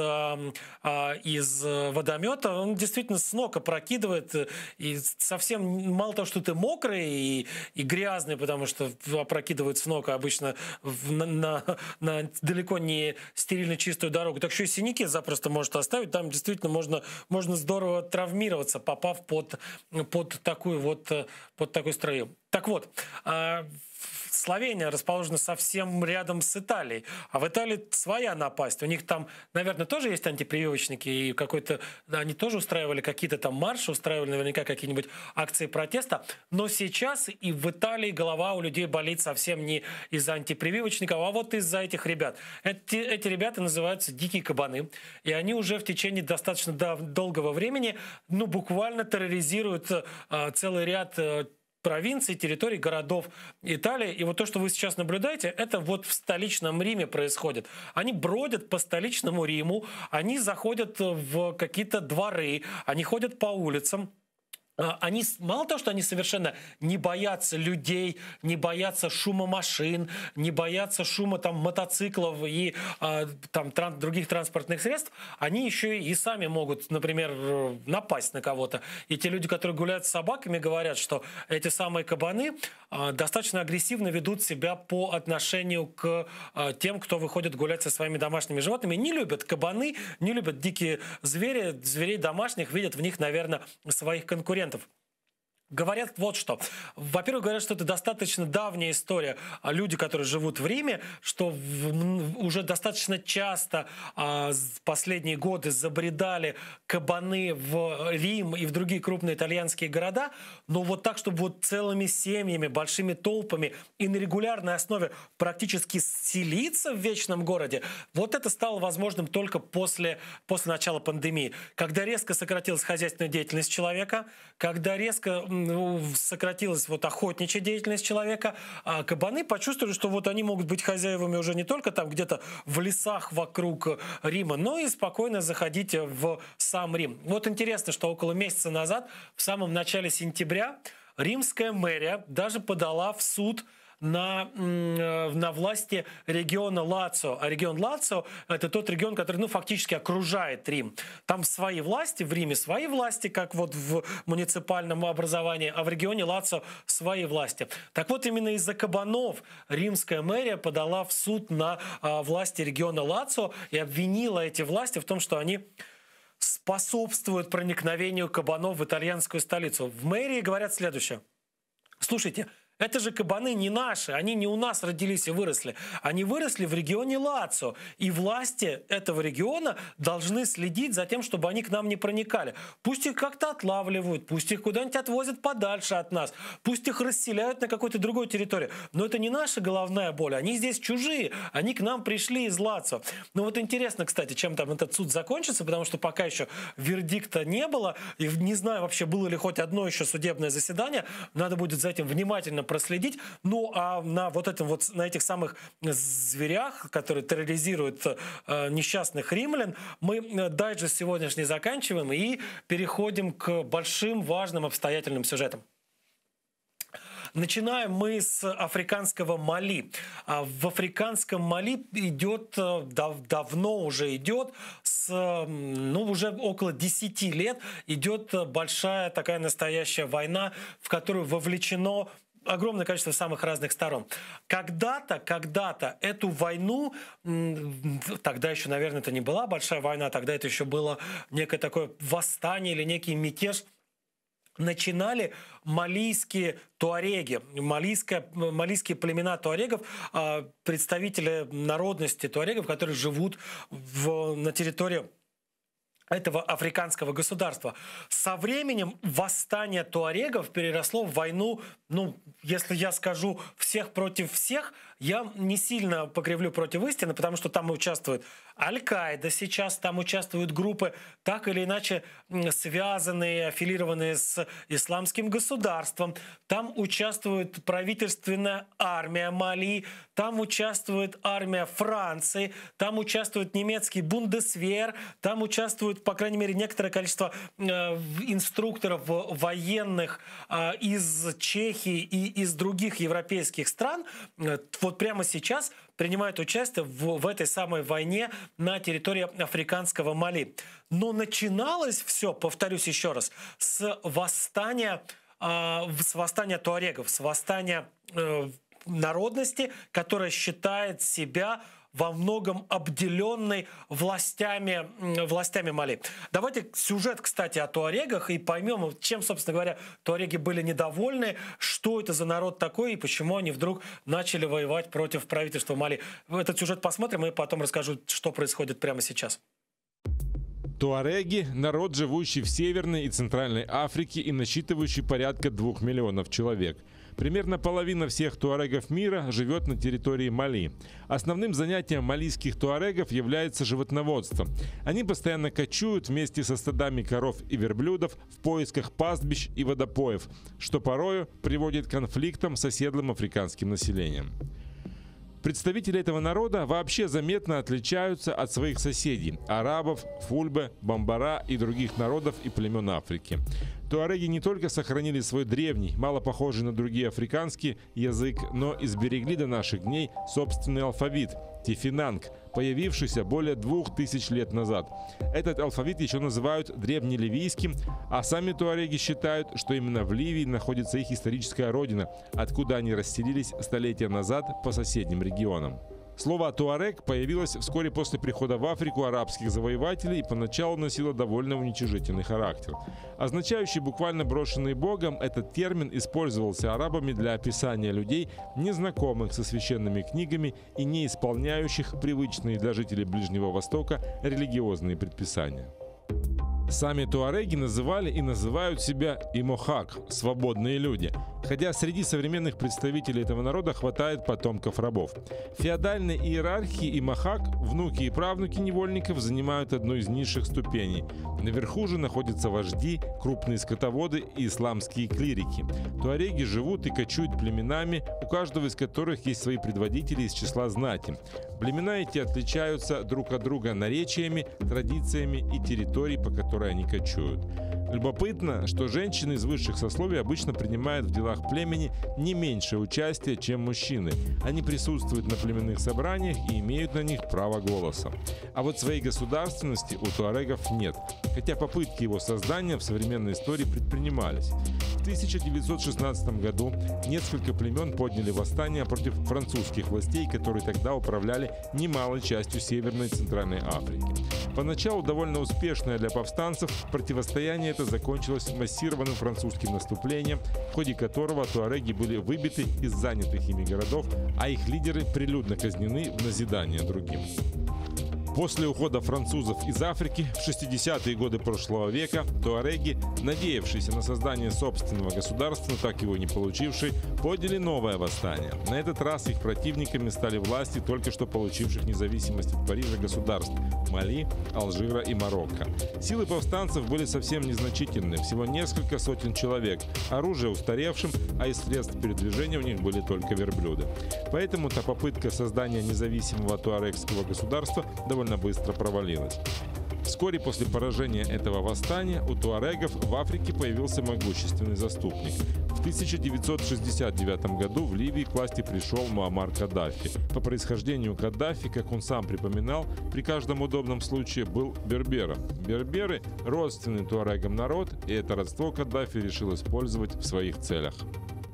водомета, он действительно с ног опрокидывает, и совсем мало того, что ты мокрый и грязный, потому что опрокидывает с ног обычно на далеко не стерильно чистую дорогу, так еще и синяки запросто может оставить, там действительно можно здорово травмироваться, попав под такой струю. Так вот, Словения расположена совсем рядом с Италией, а в Италии своя напасть. У них там, наверное, тоже есть антипрививочники, и они тоже устраивали какие-то там марши, устраивали наверняка какие-нибудь акции протеста. Но сейчас и в Италии голова у людей болит совсем не из-за антипрививочников, а вот из-за этих ребят. Эти ребята называются «дикие кабаны», и они уже в течение достаточно долгого времени буквально терроризируют целый ряд провинций, территорий, городов Италии. И вот то, что вы сейчас наблюдаете, это вот в столичном Риме происходит. Они бродят по столичному Риму, они заходят в какие-то дворы, они ходят по улицам. Они, мало того, что они совершенно не боятся людей, не боятся шума машин, не боятся шума мотоциклов и других транспортных средств, они еще и сами могут, например, напасть на кого-то. И те люди, которые гуляют с собаками, говорят, что эти самые кабаны достаточно агрессивно ведут себя по отношению к тем, кто выходит гулять со своими домашними животными. Не любят кабаны, не любят дикие звери, зверей домашних, видят в них, наверное, своих конкурентов. Говорят вот что. Во-первых, говорят, что это достаточно давняя история. Люди, которые живут в Риме, что уже достаточно часто последние годы забредали кабаны в Рим и в другие крупные итальянские города, но вот так, чтобы вот целыми семьями, большими толпами и на регулярной основе практически селиться в вечном городе, вот это стало возможным только после начала пандемии. Когда резко сократилась хозяйственная деятельность человека, когда резко сократилась охотничья деятельность человека, а кабаны почувствовали, что вот они могут быть хозяевами уже не только там где-то в лесах вокруг Рима, но и спокойно заходить в сам Рим. Вот интересно, что около месяца назад, в самом начале сентября, римская мэрия даже подала в суд на власти региона Лацио. А регион Лацио – это тот регион, который фактически окружает Рим. Там свои власти, в Риме свои власти, как вот в муниципальном образовании, а в регионе Лацио свои власти. Так вот, именно из-за кабанов римская мэрия подала в суд на власти региона Лацио и обвинила эти власти в том, что они способствуют проникновению кабанов в итальянскую столицу. В мэрии говорят следующее. Слушайте, это же кабаны не наши, они не у нас родились и выросли. Они выросли в регионе Лацио. И власти этого региона должны следить за тем, чтобы они к нам не проникали. Пусть их как-то отлавливают, пусть их куда-нибудь отвозят подальше от нас, пусть их расселяют на какой-то другой территории. Но это не наша головная боль, они здесь чужие, они к нам пришли из Лацио. Но вот интересно, кстати, чем там этот суд закончится, потому что пока еще вердикта не было, и не знаю вообще, было ли хоть одно еще судебное заседание, надо будет за этим внимательно проследить. Ну, а на на этих самых зверях, которые терроризируют несчастных римлян, мы дайджест сегодняшний заканчиваем и переходим к большим, важным, обстоятельным сюжетам. Начинаем мы с африканского Мали. В африканском Мали давно уже идет, уже около 10 лет идет большая такая настоящая война, в которую вовлечено огромное количество самых разных сторон. Когда-то эту войну, тогда еще, наверное, это не была большая война, тогда это еще было некое такое восстание или некий мятеж, начинали малийские туареги, малийские племена туарегов, представители народности туарегов, которые живут на территории этого африканского государства. Со временем восстание туарегов переросло в войну, если я скажу всех против всех, Я не сильно покривлю против истины, потому что там участвует Аль-Каида сейчас, там участвуют группы, так или иначе связанные, аффилированные с исламским государством. Там участвует правительственная армия Мали, там участвует армия Франции, там участвует немецкий Бундесвер, там участвует, по крайней мере, некоторое количество инструкторов военных из Чехии и из других европейских стран. Вот прямо сейчас принимают участие в этой самой войне на территории африканского Мали. Но начиналось все, повторюсь еще раз, с восстания туарегов, с восстания народности, которая считает себя во многом обделенной властями Мали. Давайте сюжет, кстати, о туарегах и поймем, чем, собственно говоря, туареги были недовольны, что это за народ такой и почему они вдруг начали воевать против правительства Мали. Этот сюжет посмотрим и потом расскажу, что происходит прямо сейчас. Туареги – народ, живущий в Северной и Центральной Африке и насчитывающий порядка 2 миллионов человек. Примерно половина всех туарегов мира живет на территории Мали. Основным занятием малийских туарегов является животноводство. Они постоянно кочуют вместе со стадами коров и верблюдов в поисках пастбищ и водопоев, что порою приводит к конфликтам с оседлым африканским населением. Представители этого народа вообще заметно отличаются от своих соседей – арабов, фульбе, бамбара и других народов и племен Африки. Туареги не только сохранили свой древний, мало похожий на другие африканские язык, но и сберегли до наших дней собственный алфавит – тифинанг, появившийся более 2000 лет назад. Этот алфавит еще называют древнеливийским, а сами туареги считают, что именно в Ливии находится их историческая родина, откуда они расселились столетия назад по соседним регионам. Слово «туарег» появилось вскоре после прихода в Африку арабских завоевателей и поначалу носило довольно уничижительный характер. Означающий буквально «брошенный Богом», этот термин использовался арабами для описания людей, незнакомых со священными книгами и не исполняющих привычные для жителей Ближнего Востока религиозные предписания. Сами туареги называли и называют себя имохак – свободные люди, хотя среди современных представителей этого народа хватает потомков рабов. В феодальной иерархии имохак, внуки и правнуки невольников, занимают одну из низших ступеней. Наверху же находятся вожди, крупные скотоводы и исламские клирики. Туареги живут и кочуют племенами, у каждого из которых есть свои предводители из числа знати. Племена эти отличаются друг от друга наречиями, традициями и территорией, по которой они кочуют. Любопытно, что женщины из высших сословий обычно принимают в делах племени не меньшее участие, чем мужчины. Они присутствуют на племенных собраниях и имеют на них право голоса. А вот своей государственности у туарегов нет, хотя попытки его создания в современной истории предпринимались. В 1916 году несколько племен подняли восстание против французских властей, которые тогда управляли немалой частью Северной и Центральной Африки. Поначалу довольно успешное для повстанцев противостояние это закончилось массированным французским наступлением, в ходе которого туареги были выбиты из занятых ими городов, а их лидеры прилюдно казнены в назидание другим. После ухода французов из Африки в 60-е годы прошлого века туареги, надеявшиеся на создание собственного государства, но так его и не получившие, подняли новое восстание. На этот раз их противниками стали власти только что получивших независимость от Парижа государств – Мали, Алжира и Марокко. Силы повстанцев были совсем незначительны, всего несколько сотен человек, оружие устаревшим, а из средств передвижения у них были только верблюды. Поэтому-то попытка создания независимого туарегского государства довольно быстро провалилась. Вскоре после поражения этого восстания у туарегов в Африке появился могущественный заступник. В 1969 году в Ливии к власти пришел Муаммар Каддафи. По происхождению Каддафи, как он сам припоминал, при каждом удобном случае был бербером. Берберы – родственный туарегам народ, и это родство Каддафи решил использовать в своих целях.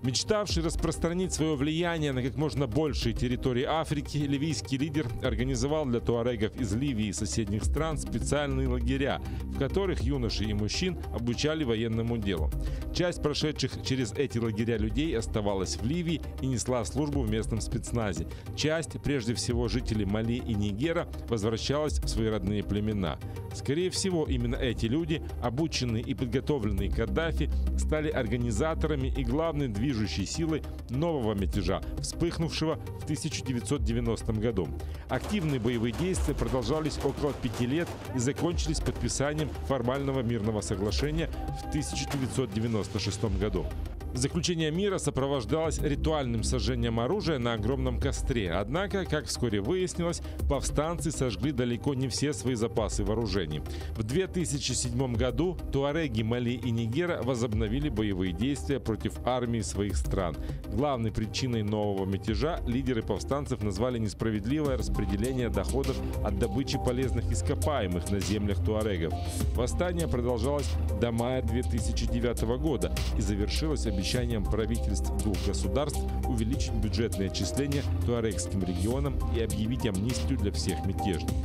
Мечтавший распространить свое влияние на как можно большие территории Африки, ливийский лидер организовал для туарегов из Ливии и соседних стран специальные лагеря, в которых юношей и мужчин обучали военному делу. Часть прошедших через эти лагеря людей оставалась в Ливии и несла службу в местном спецназе. Часть, прежде всего жителей Мали и Нигера, возвращалась в свои родные племена. Скорее всего, именно эти люди, обученные и подготовленные Каддафи, стали организаторами и главной движущей движущей силой нового мятежа, вспыхнувшего в 1990 году. Активные боевые действия продолжались около 5 лет и закончились подписанием формального мирного соглашения в 1996 году. Заключение мира сопровождалось ритуальным сожжением оружия на огромном костре. Однако, как вскоре выяснилось, повстанцы сожгли далеко не все свои запасы вооружений. В 2007 году туареги Мали и Нигера возобновили боевые действия против армии своих стран. Главной причиной нового мятежа лидеры повстанцев назвали несправедливое распределение доходов от добычи полезных ископаемых на землях туарегов. Восстание продолжалось до мая 2009 года и завершилось обещанием правительств двух государств увеличить бюджетные отчисления туарегским регионам и объявить амнистию для всех мятежников.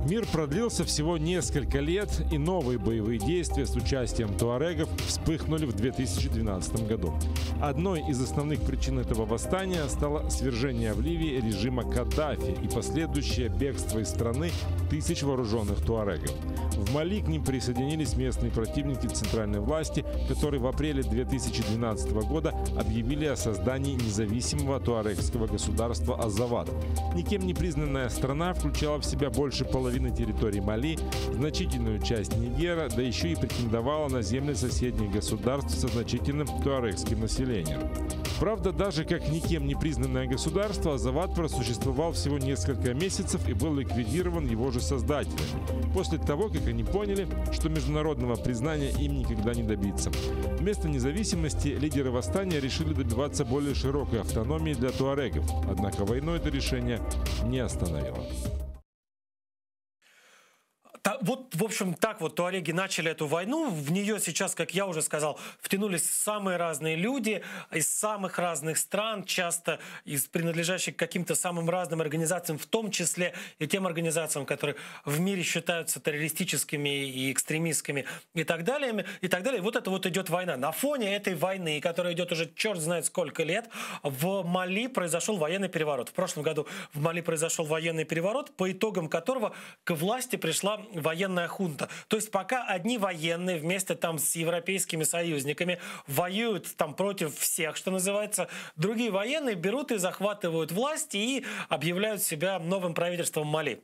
Мир продлился всего несколько лет, и новые боевые действия с участием туарегов вспыхнули в 2012 году. Одной из основных причин этого восстания стало свержение в Ливии режима Каддафи и последующее бегство из страны тысяч вооруженных туарегов. В Мали к ним присоединились местные противники центральной власти, которые в апреле 2012 года объявили о создании независимого туарегского государства Азавад. Никем не признанная страна включала в себя больше половины территории Мали, значительную часть Нигера, да еще и претендовала на земли соседних государств со значительным туарегским населением. Правда, даже как никем не признанное государство, Азавад просуществовал всего несколько месяцев и был ликвидирован его же создателями, после того, как они поняли, что международного признания им никогда не добиться. Вместо независимости лидеры восстания решили добиваться более широкой автономии для туарегов, однако войну это решение не остановило. Вот, в общем, так вот туареги начали эту войну. В нее сейчас, как я уже сказал, втянулись самые разные люди из самых разных стран, часто из принадлежащих к каким-то самым разным организациям, в том числе и тем организациям, которые в мире считаются террористическими и экстремистскими и так далее. И так далее. Вот это вот идет война. На фоне этой войны, которая идет уже черт знает сколько лет, в Мали произошел военный переворот. В прошлом году в Мали произошел военный переворот, по итогам которого к власти пришла военная хунта. То есть пока одни военные вместе там с европейскими союзниками воюют там против всех, что называется, другие военные берут и захватывают власть и объявляют себя новым правительством Мали.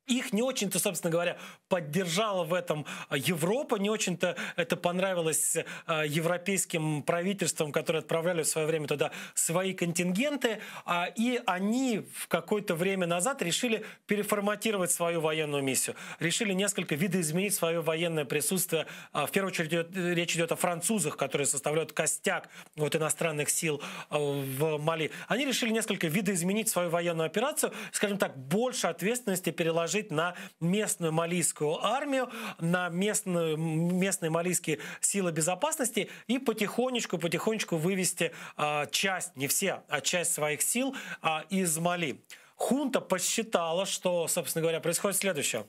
Их не очень-то, собственно говоря, поддержала в этом Европа, не очень-то это понравилось европейским правительствам, которые отправляли в свое время туда свои контингенты, и они в какое-то время назад решили переформатировать свою военную миссию, решили несколько видоизменить свое военное присутствие. В первую очередь речь идет о французах, которые составляют костяк вот иностранных сил в Мали. Они решили несколько видоизменить свою военную операцию, скажем так, больше ответственности переложить на местную малийскую армию, на местные малийские силы безопасности и потихонечку вывести часть, не все, а часть своих сил из Мали. Хунта посчитала, что, собственно говоря, происходит следующее.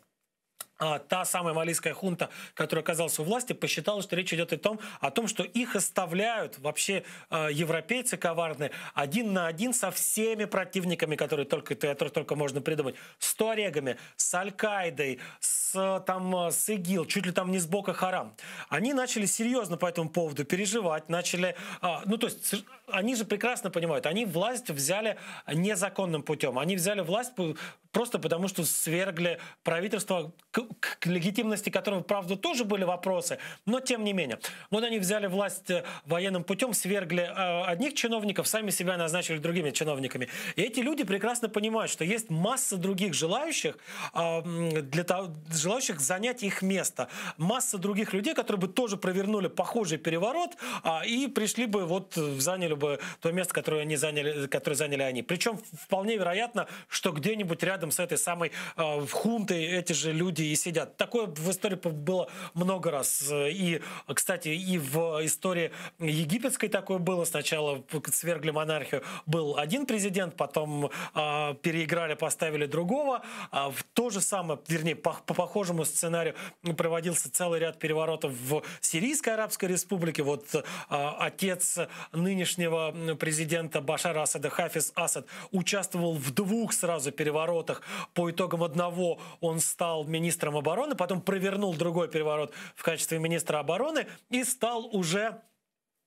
Та самая малийская хунта, которая оказалась у власти, посчитала, что речь идет о том, что их оставляют вообще европейцы коварные один на один со всеми противниками, которые только можно придумать. С туарегами, с Аль-Каидой, с ИГИЛ, чуть ли там не с Боко Харам. Они начали серьезно по этому поводу переживать, они же прекрасно понимают, они власть взяли незаконным путем. Они взяли власть просто потому, что свергли правительство, к легитимности которого, правда, тоже были вопросы, но тем не менее. Вот они взяли власть военным путем, свергли одних чиновников, сами себя назначили другими чиновниками. И эти люди прекрасно понимают, что есть масса других желающих, желающих занять их место. Масса других людей, которые бы тоже провернули похожий переворот и пришли бы, заняли бы то место, которое заняли они. Причем вполне вероятно, что где-нибудь рядом с этой самой хунтой эти же люди и сидят. Такое в истории было много раз. И, кстати, и в истории египетской такое было. Сначала свергли монархию, был один президент, потом переиграли, поставили другого. То же самое, вернее, по похожему сценарию проводился целый ряд переворотов в Сирийской Арабской Республике. Вот отец нынешнего президента Башара Асада, Хафиз Асад, участвовал в 2 сразу переворотах. По итогам одного он стал министром обороны, потом провернул другой переворот в качестве министра обороны и стал уже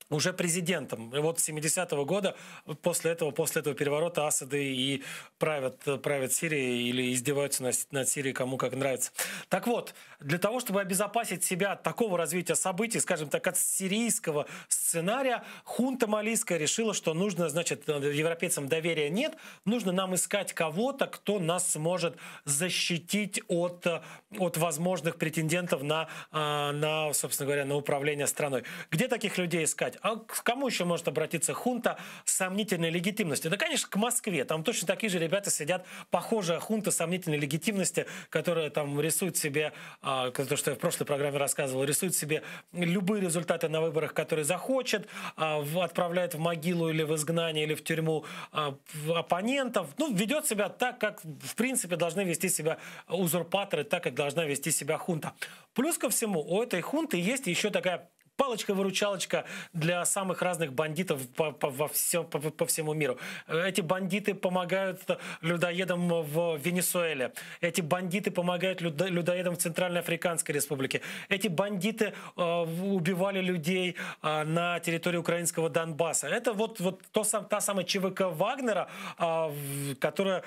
уже президентом. И вот с 70-го года, после этого переворота Асады и правят Сирией или издеваются над Сирией, кому как нравится. Так вот, для того, чтобы обезопасить себя от такого развития событий, скажем так, от сирийского сценария, хунта малийская решила, что нужно, значит, европейцам доверия нет, нужно нам искать кого-то, кто нас сможет защитить от возможных претендентов на, собственно говоря, на управление страной. Где таких людей искать? А к кому еще может обратиться хунта с сомнительной легитимностью? Да, конечно, к Москве. Там точно такие же ребята сидят, похожая хунта сомнительной легитимности, которая там рисует себе, то, что я в прошлой программе рассказывал, рисует себе любые результаты на выборах, которые захочет, отправляет в могилу или в изгнание, или в тюрьму оппонентов. Ну, ведет себя так, как, в принципе, должны вести себя узурпаторы, так, как должна вести себя хунта. Плюс ко всему, у этой хунты есть еще такая палочка-выручалочка для самых разных бандитов по всему миру. Эти бандиты помогают людоедам в Венесуэле. Эти бандиты помогают людоедам в Центральной Африканской Республике. Эти бандиты убивали людей на территории украинского Донбасса. Это вот та самая ЧВК Вагнера, которая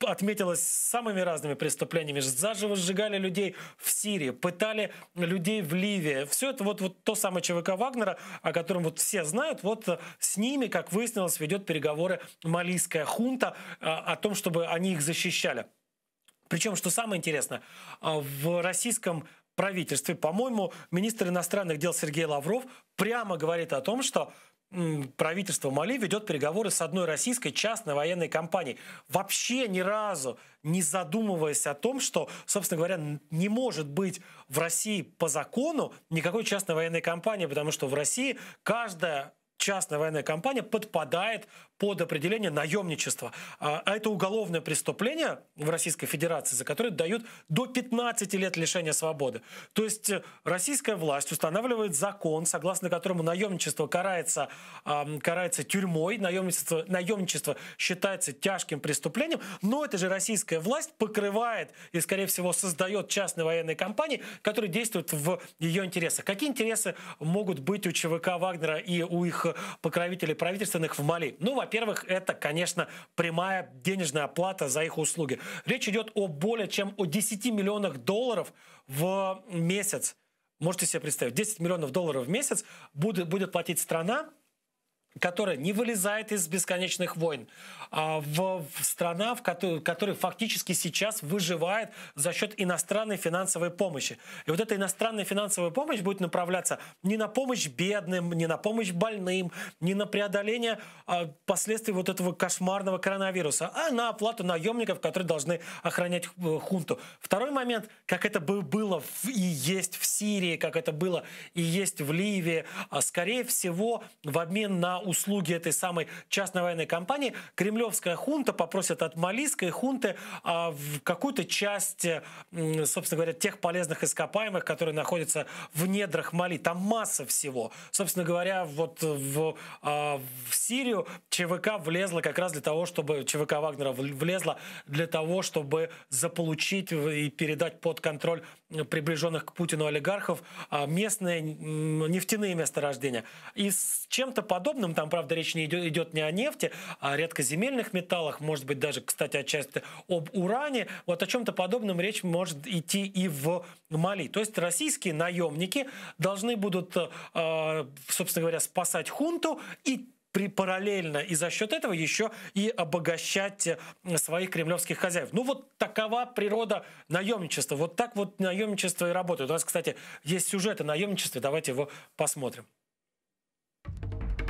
отметилась самыми разными преступлениями. Заживо сжигали людей в Сирии, пытали людей в Ливии. Все это вот то самое ЧВК Вагнера, о котором вот все знают, вот с ними, как выяснилось, ведет переговоры малийская хунта о том, чтобы они их защищали. Причем, что самое интересное, в российском правительстве, по-моему, министр иностранных дел Сергей Лавров прямо говорит о том, что правительство Мали ведет переговоры с одной российской частной военной компанией, вообще ни разу не задумываясь о том, что, собственно говоря, не может быть в России по закону никакой частной военной компании, потому что в России каждая частная военная компания подпадает под определение наемничества. А это уголовное преступление в Российской Федерации, за которое дают до 15 лет лишения свободы. То есть российская власть устанавливает закон, согласно которому наемничество карается тюрьмой, наемничество считается тяжким преступлением, но эта же российская власть покрывает и, скорее всего, создает частные военные компании, которые действуют в ее интересах. Какие интересы могут быть у ЧВК Вагнера и у их покровителей правительственных в Мали? Ну, во-первых, это, конечно, прямая денежная оплата за их услуги. Речь идет о более чем о 10 миллионах долларов в месяц. Можете себе представить, 10 миллионов долларов в месяц будет платить страна, которая не вылезает из бесконечных войн, страна, в которой фактически сейчас выживает за счет иностранной финансовой помощи. И вот эта иностранная финансовая помощь будет направляться не на помощь бедным, не на помощь больным, не на преодоление последствий вот этого кошмарного коронавируса, а на оплату наемников, которые должны охранять хунту. Второй момент, как это было и есть в Сирии, как это было и есть в Ливии, скорее всего, в обмен на услуги этой самой частной военной компании, кремлевская хунта попросит от малийской хунты какую-то часть, собственно говоря, тех полезных ископаемых, которые находятся в недрах Мали. Там масса всего. Собственно говоря, вот в Сирию ЧВК влезла как раз для того, чтобы ЧВК Вагнера влезла для того, чтобы заполучить и передать под контроль приближенных к Путину олигархов местные нефтяные месторождения. И с чем-то подобным, там, правда, речь идет не о нефти, а о редкоземельных металлах, может быть, даже, кстати, отчасти об уране. Вот о чем-то подобном речь может идти и в Мали. То есть российские наемники должны будут, собственно говоря, спасать хунту и параллельно и за счет этого еще и обогащать своих кремлевских хозяев. Ну вот такова природа наемничества. Вот так вот наемничество и работает. У нас, кстати, есть сюжет о наемничестве. Давайте его посмотрим.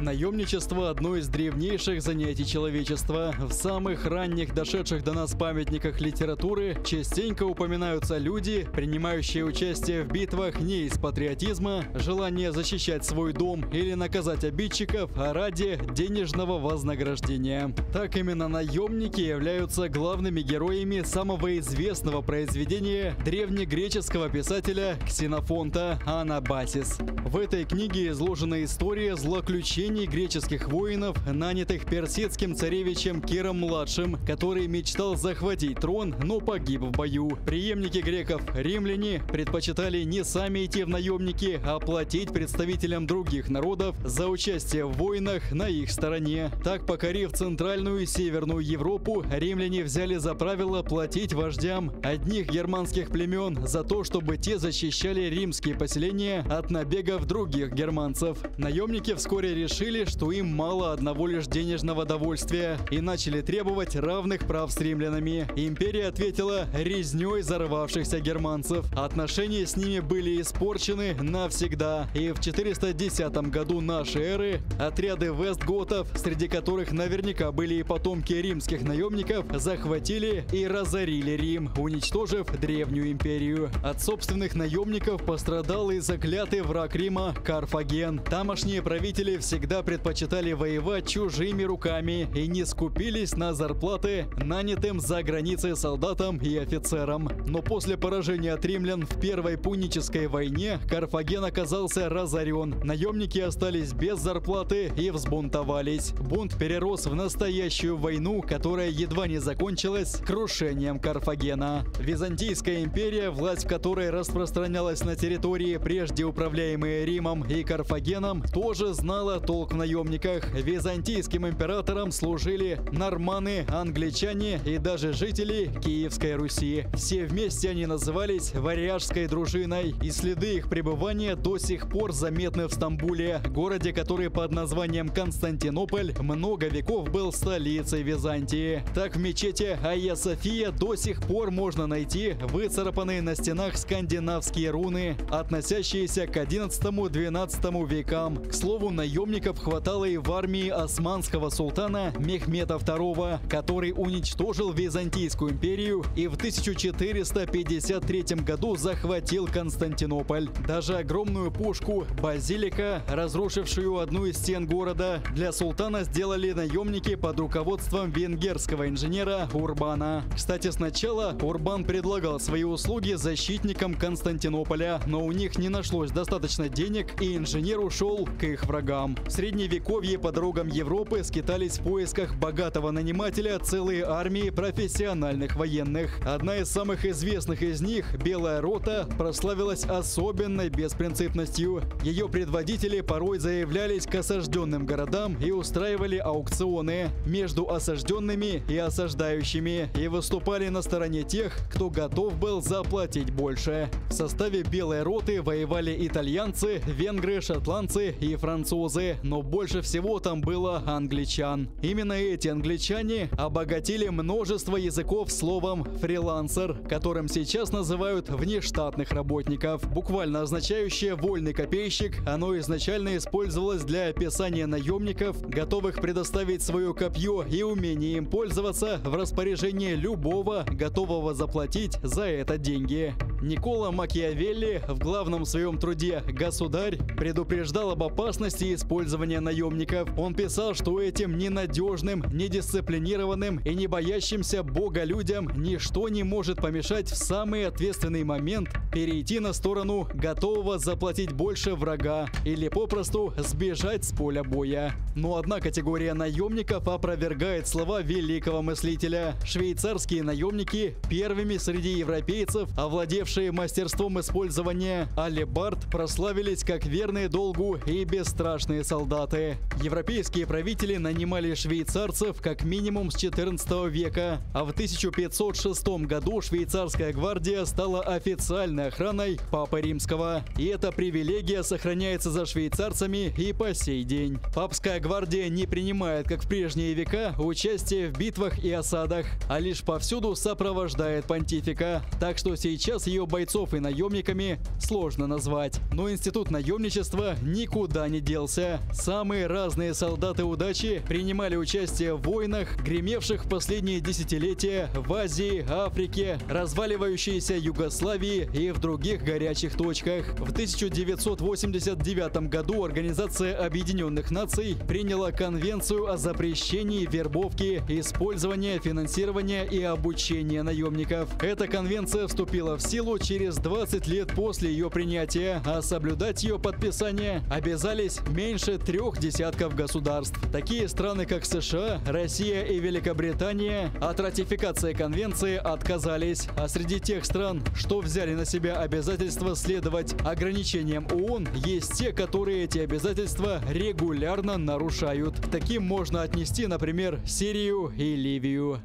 Наемничество – одно из древнейших занятий человечества. В самых ранних дошедших до нас памятниках литературы частенько упоминаются люди, принимающие участие в битвах не из патриотизма, желания защищать свой дом или наказать обидчиков, а ради денежного вознаграждения. Так именно наемники являются главными героями самого известного произведения древнегреческого писателя Ксенофонта «Анабасис». В этой книге изложена история злоключений похищении греческих воинов, нанятых персидским царевичем Киром-младшим, который мечтал захватить трон, но погиб в бою. Преемники греков, римляне, предпочитали не сами идти в наемники, а платить представителям других народов за участие в войнах на их стороне. Так, покорив Центральную и Северную Европу, римляне взяли за правило платить вождям одних германских племен за то, чтобы те защищали римские поселения от набегов других германцев. Наемники вскоре решили, что им мало одного лишь денежного довольствия и начали требовать равных прав с римлянами. Империя ответила резней зарвавшихся германцев. Отношения с ними были испорчены навсегда. И в 410 году нашей эры отряды вестготов, среди которых наверняка были и потомки римских наемников, захватили и разорили Рим, уничтожив древнюю империю. От собственных наемников пострадал и заклятый враг Рима – Карфаген. Тамошние правители всегда предпочитали воевать чужими руками и не скупились на зарплаты нанятым за границей солдатам и офицерам. Но после поражения от римлян в Первой Пунической войне Карфаген оказался разорен. Наемники остались без зарплаты и взбунтовались. Бунт перерос в настоящую войну, которая едва не закончилась крушением Карфагена. Византийская империя, власть в которой распространялась на территории, прежде управляемые Римом и Карфагеном, тоже знала толк в наемниках. Византийским императорам служили норманы, англичане и даже жители Киевской Руси. Все вместе они назывались варяжской дружиной, и следы их пребывания до сих пор заметны в Стамбуле, городе, который под названием Константинополь много веков был столицей Византии. Так, в мечети Айя София до сих пор можно найти выцарапанные на стенах скандинавские руны, относящиеся к XI-XII векам. К слову, наемников хватало и в армии османского султана Мехмета II, который уничтожил Византийскую империю и в 1453 году захватил Константинополь. Даже огромную пушку «Базилика», разрушившую одну из стен города, для султана сделали наемники под руководством венгерского инженера Урбана. Кстати, сначала Урбан предлагал свои услуги защитникам Константинополя, но у них не нашлось достаточно денег, и инженер ушел к их врагам. В Средневековье по дорогам Европы скитались в поисках богатого нанимателя целые армии профессиональных военных. Одна из самых известных из них, Белая рота, прославилась особенной беспринципностью. Ее предводители порой заявлялись к осажденным городам и устраивали аукционы между осажденными и осаждающими и выступали на стороне тех, кто готов был заплатить больше. В составе Белой роты воевали итальянцы, венгры, шотландцы и французы, но больше всего там было англичан. Именно эти англичане обогатили множество языков словом «фрилансер», которым сейчас называют внештатных работников. Буквально означающее «вольный копейщик», оно изначально использовалось для описания наемников, готовых предоставить свое копье и умение им пользоваться в распоряжение любого, готового заплатить за это деньги. Никколо Макиавелли в главном своем труде «Государь» предупреждал об опасности использования наемников. Он писал, что этим ненадежным, недисциплинированным и не боящимся Бога людям ничто не может помешать в самый ответственный момент перейти на сторону готового заплатить больше врага или попросту сбежать с поля боя. Но одна категория наемников опровергает слова великого мыслителя. Швейцарские наемники, первыми среди европейцев, овладевшие мастерством использования алебард, прославились как верные долгу и бесстрашные солдаты. Европейские правители нанимали швейцарцев как минимум с XIV века, а в 1506 году швейцарская гвардия стала официальной охраной Папы Римского. И эта привилегия сохраняется за швейцарцами и по сей день. Папская гвардия не принимает, как в прежние века, участие в битвах и осадах, а лишь повсюду сопровождает понтифика. Так что сейчас ее бойцов и наемниками сложно назвать. Но институт наемничества никуда не делся. Самые разные солдаты удачи принимали участие в войнах, гремевших в последние десятилетия в Азии, Африке, разваливающейся Югославии и и в других горячих точках. В 1989 году Организация Объединенных Наций приняла Конвенцию о запрещении вербовки, использования, финансирования и обучения наемников. Эта конвенция вступила в силу через 20 лет после ее принятия, а соблюдать ее подписание обязались меньше 3 десятков государств. Такие страны, как США, Россия и Великобритания от ратификации конвенции отказались. А среди тех стран, что взяли на себя обязательство следовать ограничениям ООН, есть те, которые эти обязательства регулярно нарушают. К таким можно отнести, например, Сирию и Ливию.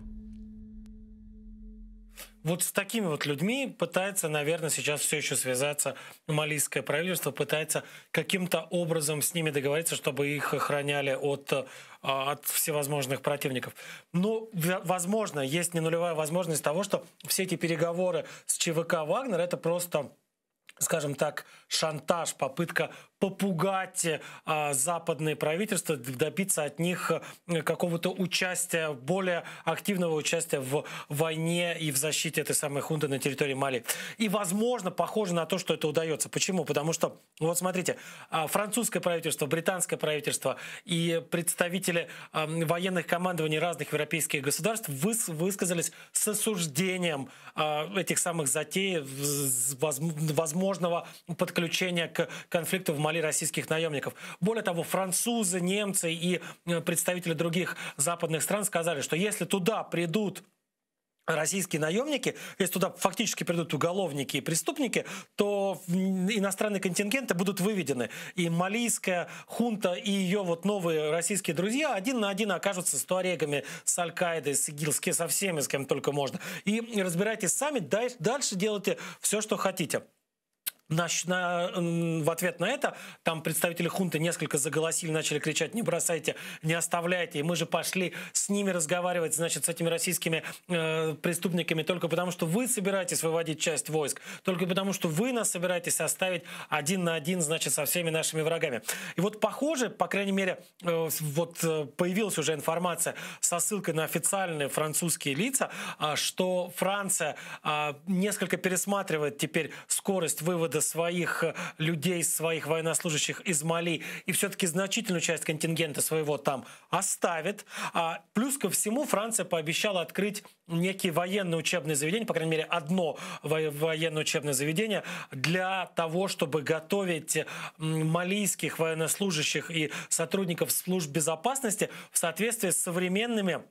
Вот с такими вот людьми пытается, наверное, сейчас все еще связаться малийское правительство, пытается каким-то образом с ними договориться, чтобы их охраняли от всевозможных противников. Но, возможно, есть не нулевая возможность того, что все эти переговоры с ЧВК «Вагнер» — это просто, скажем так, шантаж, попытка попугать западные правительства, добиться от них какого-то участия, более активного участия в войне и в защите этой самой хунты на территории Мали. И, возможно, похоже на то, что это удается. Почему? Потому что, вот смотрите, французское правительство, британское правительство и представители военных командований разных европейских государств высказались с осуждением этих самых затей, возможного подключения к конфликту в Мали российских наемников. Более того, французы, немцы и представители других западных стран сказали, что если туда придут российские наемники, если туда фактически придут уголовники и преступники, то иностранные контингенты будут выведены. И малийская хунта и ее вот новые российские друзья один на один окажутся с туарегами, с Аль-Каидой, с ИГИЛ, со всеми, с кем только можно. И разбирайтесь сами, дальше делайте все, что хотите. В ответ на это там представители хунты несколько заголосили, начали кричать: не бросайте, не оставляйте. И мы же пошли с ними разговаривать, значит, с этими российскими преступниками только потому, что вы собираетесь выводить часть войск, только потому, что вы нас собираетесь оставить один на один, значит, со всеми нашими врагами. И вот похоже, по крайней мере, вот появилась уже информация со ссылкой на официальные французские лица, что Франция несколько пересматривает теперь скорость вывода своих людей, своих военнослужащих из Мали, и все-таки значительную часть контингента своего там оставит. Плюс ко всему Франция пообещала открыть некие военные учебные заведения, по крайней мере, одно военное учебное заведение для того, чтобы готовить малийских военнослужащих и сотрудников служб безопасности в соответствии с современными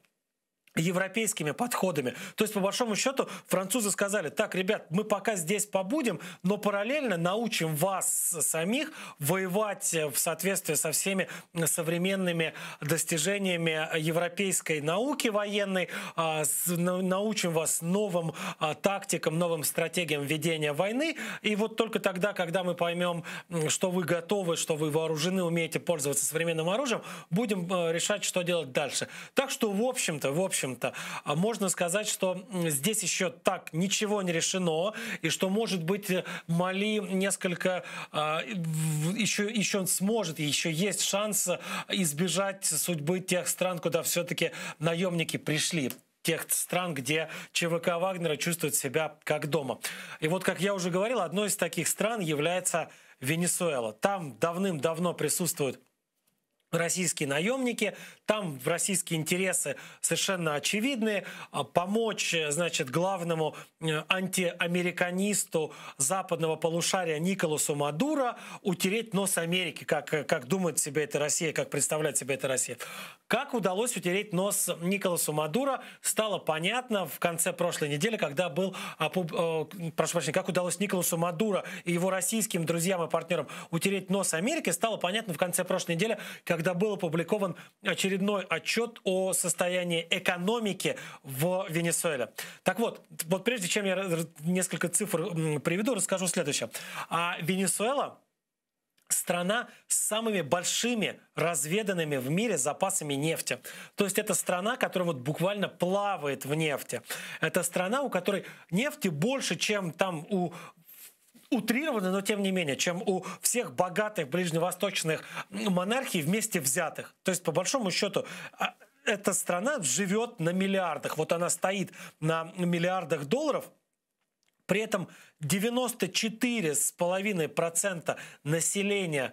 европейскими подходами. То есть, по большому счету, французы сказали: так, ребят, мы пока здесь побудем, но параллельно научим вас самих воевать в соответствии со всеми современными достижениями европейской науки военной, научим вас новым тактикам, новым стратегиям ведения войны. И вот только тогда, когда мы поймем, что вы готовы, что вы вооружены, умеете пользоваться современным оружием, будем решать, что делать дальше. Так что, в общем-то, можно сказать, что здесь еще так ничего не решено, и что, может быть, Мали несколько еще сможет, еще есть шанс избежать судьбы тех стран, куда все-таки наемники пришли. Тех стран, где ЧВК Вагнера чувствует себя как дома. И вот, как я уже говорил, одной из таких стран является Венесуэла. Там давным-давно присутствуют российские наемники, там российские интересы совершенно очевидные. Помочь, значит, главному антиамериканисту западного полушария Николасу Мадуро утереть нос Америки, как думает себе эта Россия, как представляет себе эта Россия. Как удалось утереть нос Николасу Мадуро, стало понятно в конце прошлой недели, когда был, прошу прощения, как удалось Николасу Мадуро и его российским друзьям и партнерам утереть нос Америки, стало понятно в конце прошлой недели, когда был опубликован очередной отчет о состоянии экономики в Венесуэле. Так вот прежде чем я несколько цифр приведу, расскажу следующее. Венесуэла — страна с самыми большими разведанными в мире запасами нефти. То есть это страна, которая вот буквально плавает в нефти. Это страна, у которой нефти больше, чем там утрированно, но тем не менее, чем у всех богатых ближневосточных монархий вместе взятых. То есть, по большому счету, эта страна живет на миллиардах. Вот она стоит на миллиардах долларов. При этом 94,5% населения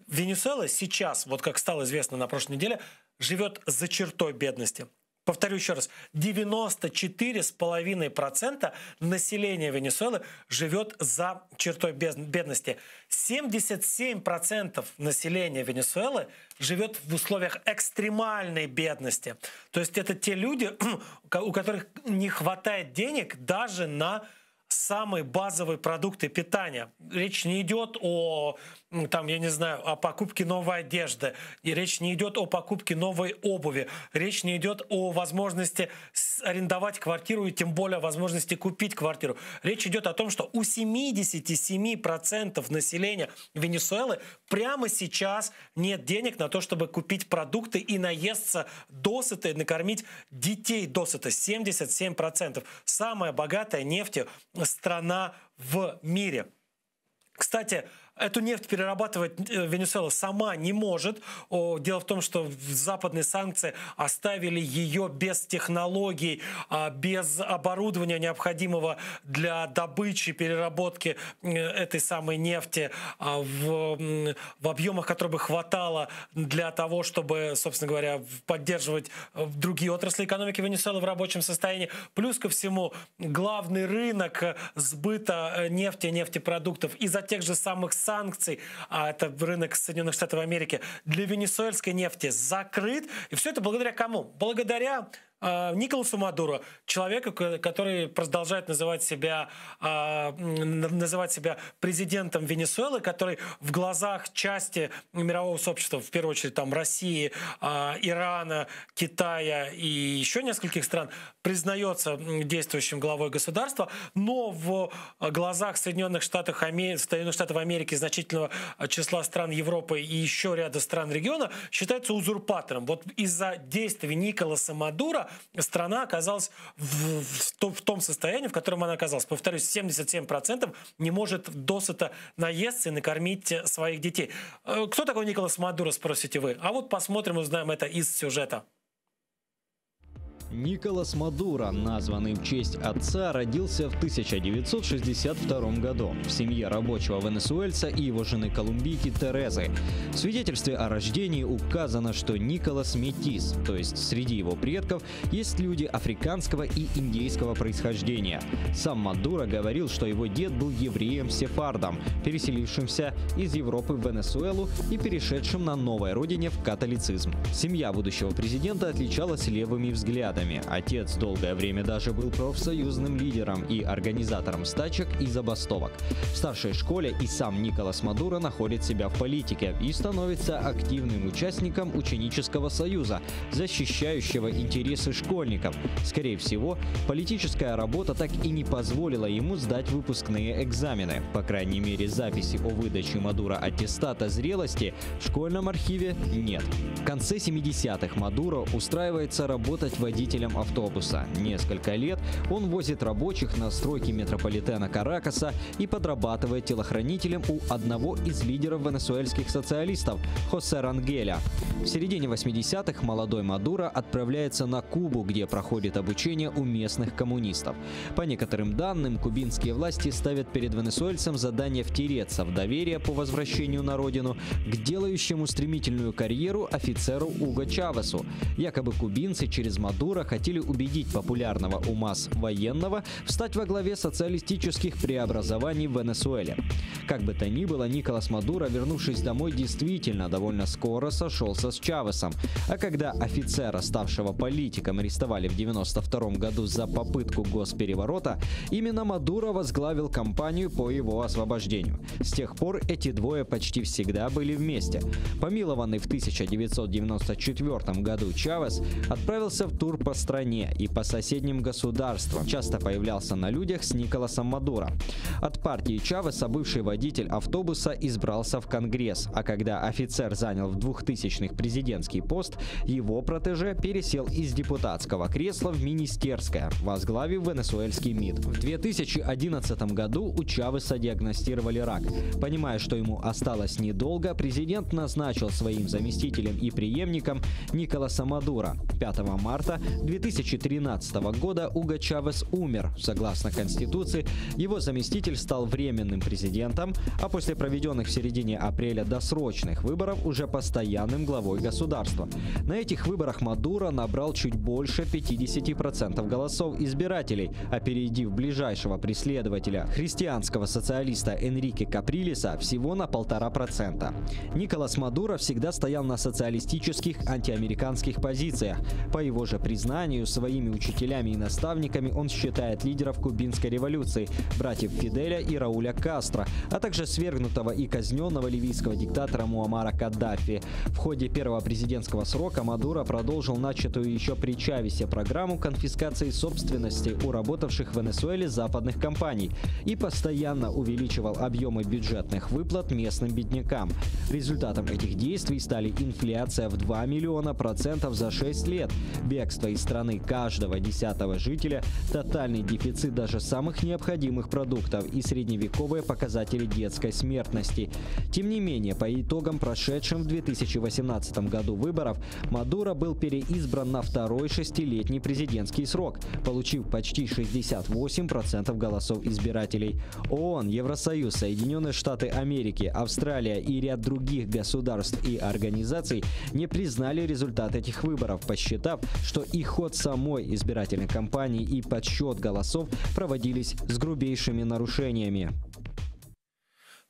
Венесуэлы сейчас, вот как стало известно на прошлой неделе, живет за чертой бедности. Повторю еще раз, 94,5% населения Венесуэлы живет за чертой бедности. 77% населения Венесуэлы живет в условиях экстремальной бедности. То есть это те люди, у которых не хватает денег даже на самые базовые продукты питания. Речь не идет о, там, я не знаю, о покупке новой одежды, и речь не идет о покупке новой обуви, речь не идет о возможности арендовать квартиру и тем более о возможности купить квартиру. Речь идет о том, что у 77% населения Венесуэлы прямо сейчас нет денег на то, чтобы купить продукты и наесться досыта, и накормить детей досыта. 77%. Самая богатая нефтью страна в мире. Кстати, эту нефть перерабатывать Венесуэла сама не может. Дело в том, что западные санкции оставили ее без технологий, без оборудования, необходимого для добычи, переработки этой самой нефти в объемах, которые бы хватало для того, чтобы, собственно говоря, поддерживать другие отрасли экономики Венесуэлы в рабочем состоянии. Плюс ко всему, главный рынок сбыта нефти, нефтепродуктов из-за тех же самых санкций, а это рынок Соединенных Штатов Америки, для венесуэльской нефти закрыт. И все это благодаря кому? Благодаря Николасу Мадуро, человеку, который продолжает называть себя президентом Венесуэлы, который в глазах части мирового сообщества, в первую очередь там России, Ирана, Китая и еще нескольких стран, признается действующим главой государства, но в глазах Соединенных Штатов Америки, значительного числа стран Европы и еще ряда стран региона считается узурпатором. Вот из-за действий Николаса Мадуро страна оказалась в том состоянии, в котором она оказалась. Повторюсь, 77% не может досыта наесться и накормить своих детей. Кто такой Николас Мадуро, спросите вы? А вот посмотрим, узнаем это из сюжета. Николас Мадуро, названный в честь отца, родился в 1962 году в семье рабочего венесуэльца и его жены колумбийки Терезы. В свидетельстве о рождении указано, что Николас метис, то есть среди его предков есть люди африканского и индейского происхождения. Сам Мадуро говорил, что его дед был евреем-сефардом, переселившимся из Европы в Венесуэлу и перешедшим на новой родине в католицизм. Семья будущего президента отличалась левыми взглядами. Отец долгое время даже был профсоюзным лидером и организатором стачек и забастовок. В старшей школе и сам Николас Мадуро находит себя в политике и становится активным участником ученического союза, защищающего интересы школьников. Скорее всего, политическая работа так и не позволила ему сдать выпускные экзамены. По крайней мере, записи о выдаче Мадуро аттестата зрелости в школьном архиве нет. В конце 70-х Мадуро устраивается работать водителем автобуса. Несколько лет он возит рабочих на стройке метрополитена Каракаса и подрабатывает телохранителем у одного из лидеров венесуэльских социалистов Хосе Рангеля. В середине 80-х молодой Мадуро отправляется на Кубу, где проходит обучение у местных коммунистов. По некоторым данным, кубинские власти ставят перед венесуэльцем задание втереться в доверие по возвращению на родину к делающему стремительную карьеру офицеру Уго Чавесу. Якобы кубинцы через Мадуро хотели убедить популярного УМАС военного встать во главе социалистических преобразований в Венесуэле. Как бы то ни было, Николас Мадуро, вернувшись домой, действительно довольно скоро сошелся с Чавесом. А когда офицера, ставшего политиком, арестовали в 1992 году за попытку госпереворота, именно Мадуро возглавил кампанию по его освобождению. С тех пор эти двое почти всегда были вместе. Помилованный в 1994 году Чавес отправился в тур по стране и по соседним государствам. Часто появлялся на людях с Николасом Мадуро. От партии Чавеса бывший водитель автобуса избрался в Конгресс, а когда офицер занял в 2000-х президентский пост, его протеже пересел из депутатского кресла в министерское, возглавив венесуэльский МИД. В 2011 году у Чавеса диагностировали рак. Понимая, что ему осталось недолго, президент назначил своим заместителем и преемником Николаса Мадуро. 5 марта 2013 года Уго Чавес умер. Согласно Конституции, его заместитель стал временным президентом, а после проведенных в середине апреля досрочных выборов уже постоянным главой государства. На этих выборах Мадуро набрал чуть больше 50% голосов избирателей, опередив ближайшего преследователя, христианского социалиста Энрике Каприлеса, всего на 1,5%. Николас Мадуро всегда стоял на социалистических антиамериканских позициях. По его же признанию, своими учителями и наставниками он считает лидеров кубинской революции, братьев Фиделя и Рауля Кастро, а также свергнутого и казненного ливийского диктатора Муаммара Каддафи. В ходе первого президентского срока Мадуро продолжил начатую еще при Чавесе программу конфискации собственности у работавших в Венесуэле западных компаний и постоянно увеличивал объемы бюджетных выплат местным беднякам. Результатом этих действий стали инфляция в 2 миллиона % за 6 лет, бегство из страны каждого 10-го жителя, тотальный дефицит даже самых необходимых продуктов и средневековые показатели детской смертности. Тем не менее, по итогам прошедшим в 2018 году выборов, Мадуро был переизбран на второй шестилетний президентский срок, получив почти 68% голосов избирателей. ООН, Евросоюз, Соединенные Штаты Америки, Австралия и ряд других государств и организаций не признали результат этих выборов, посчитав, что и ход самой избирательной кампании и подсчет голосов проводились с грубейшими нарушениями.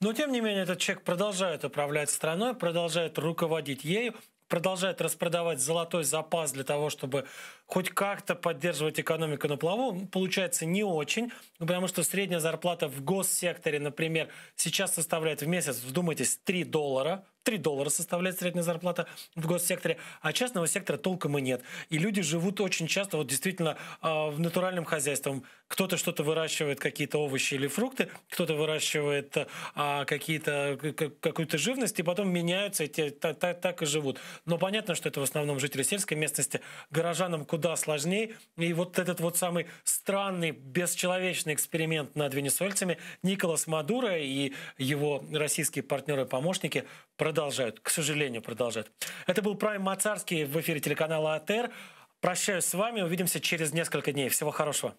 Но, тем не менее, этот человек продолжает управлять страной, продолжает руководить ею, продолжает распродавать золотой запас для того, чтобы хоть как-то поддерживать экономику на плаву. Получается не очень, потому что средняя зарплата в госсекторе, например, сейчас составляет в месяц, вдумайтесь, $3. $3 составляет средняя зарплата в госсекторе, а частного сектора толком и нет. И люди живут очень часто вот действительно в натуральном хозяйстве. Кто-то что-то выращивает, какие-то овощи или фрукты, кто-то выращивает какую-то живность, и потом меняются, так и живут. Но понятно, что это в основном жители сельской местности. Горожанам куда сложнее. И вот этот вот самый странный, бесчеловечный эксперимент над венесуэльцами Николас Мадуро и его российские партнеры и помощники продолжают, к сожалению, продолжают. Это был Прайм Мацарский в эфире телеканала АТР. Прощаюсь с вами, увидимся через несколько дней. Всего хорошего.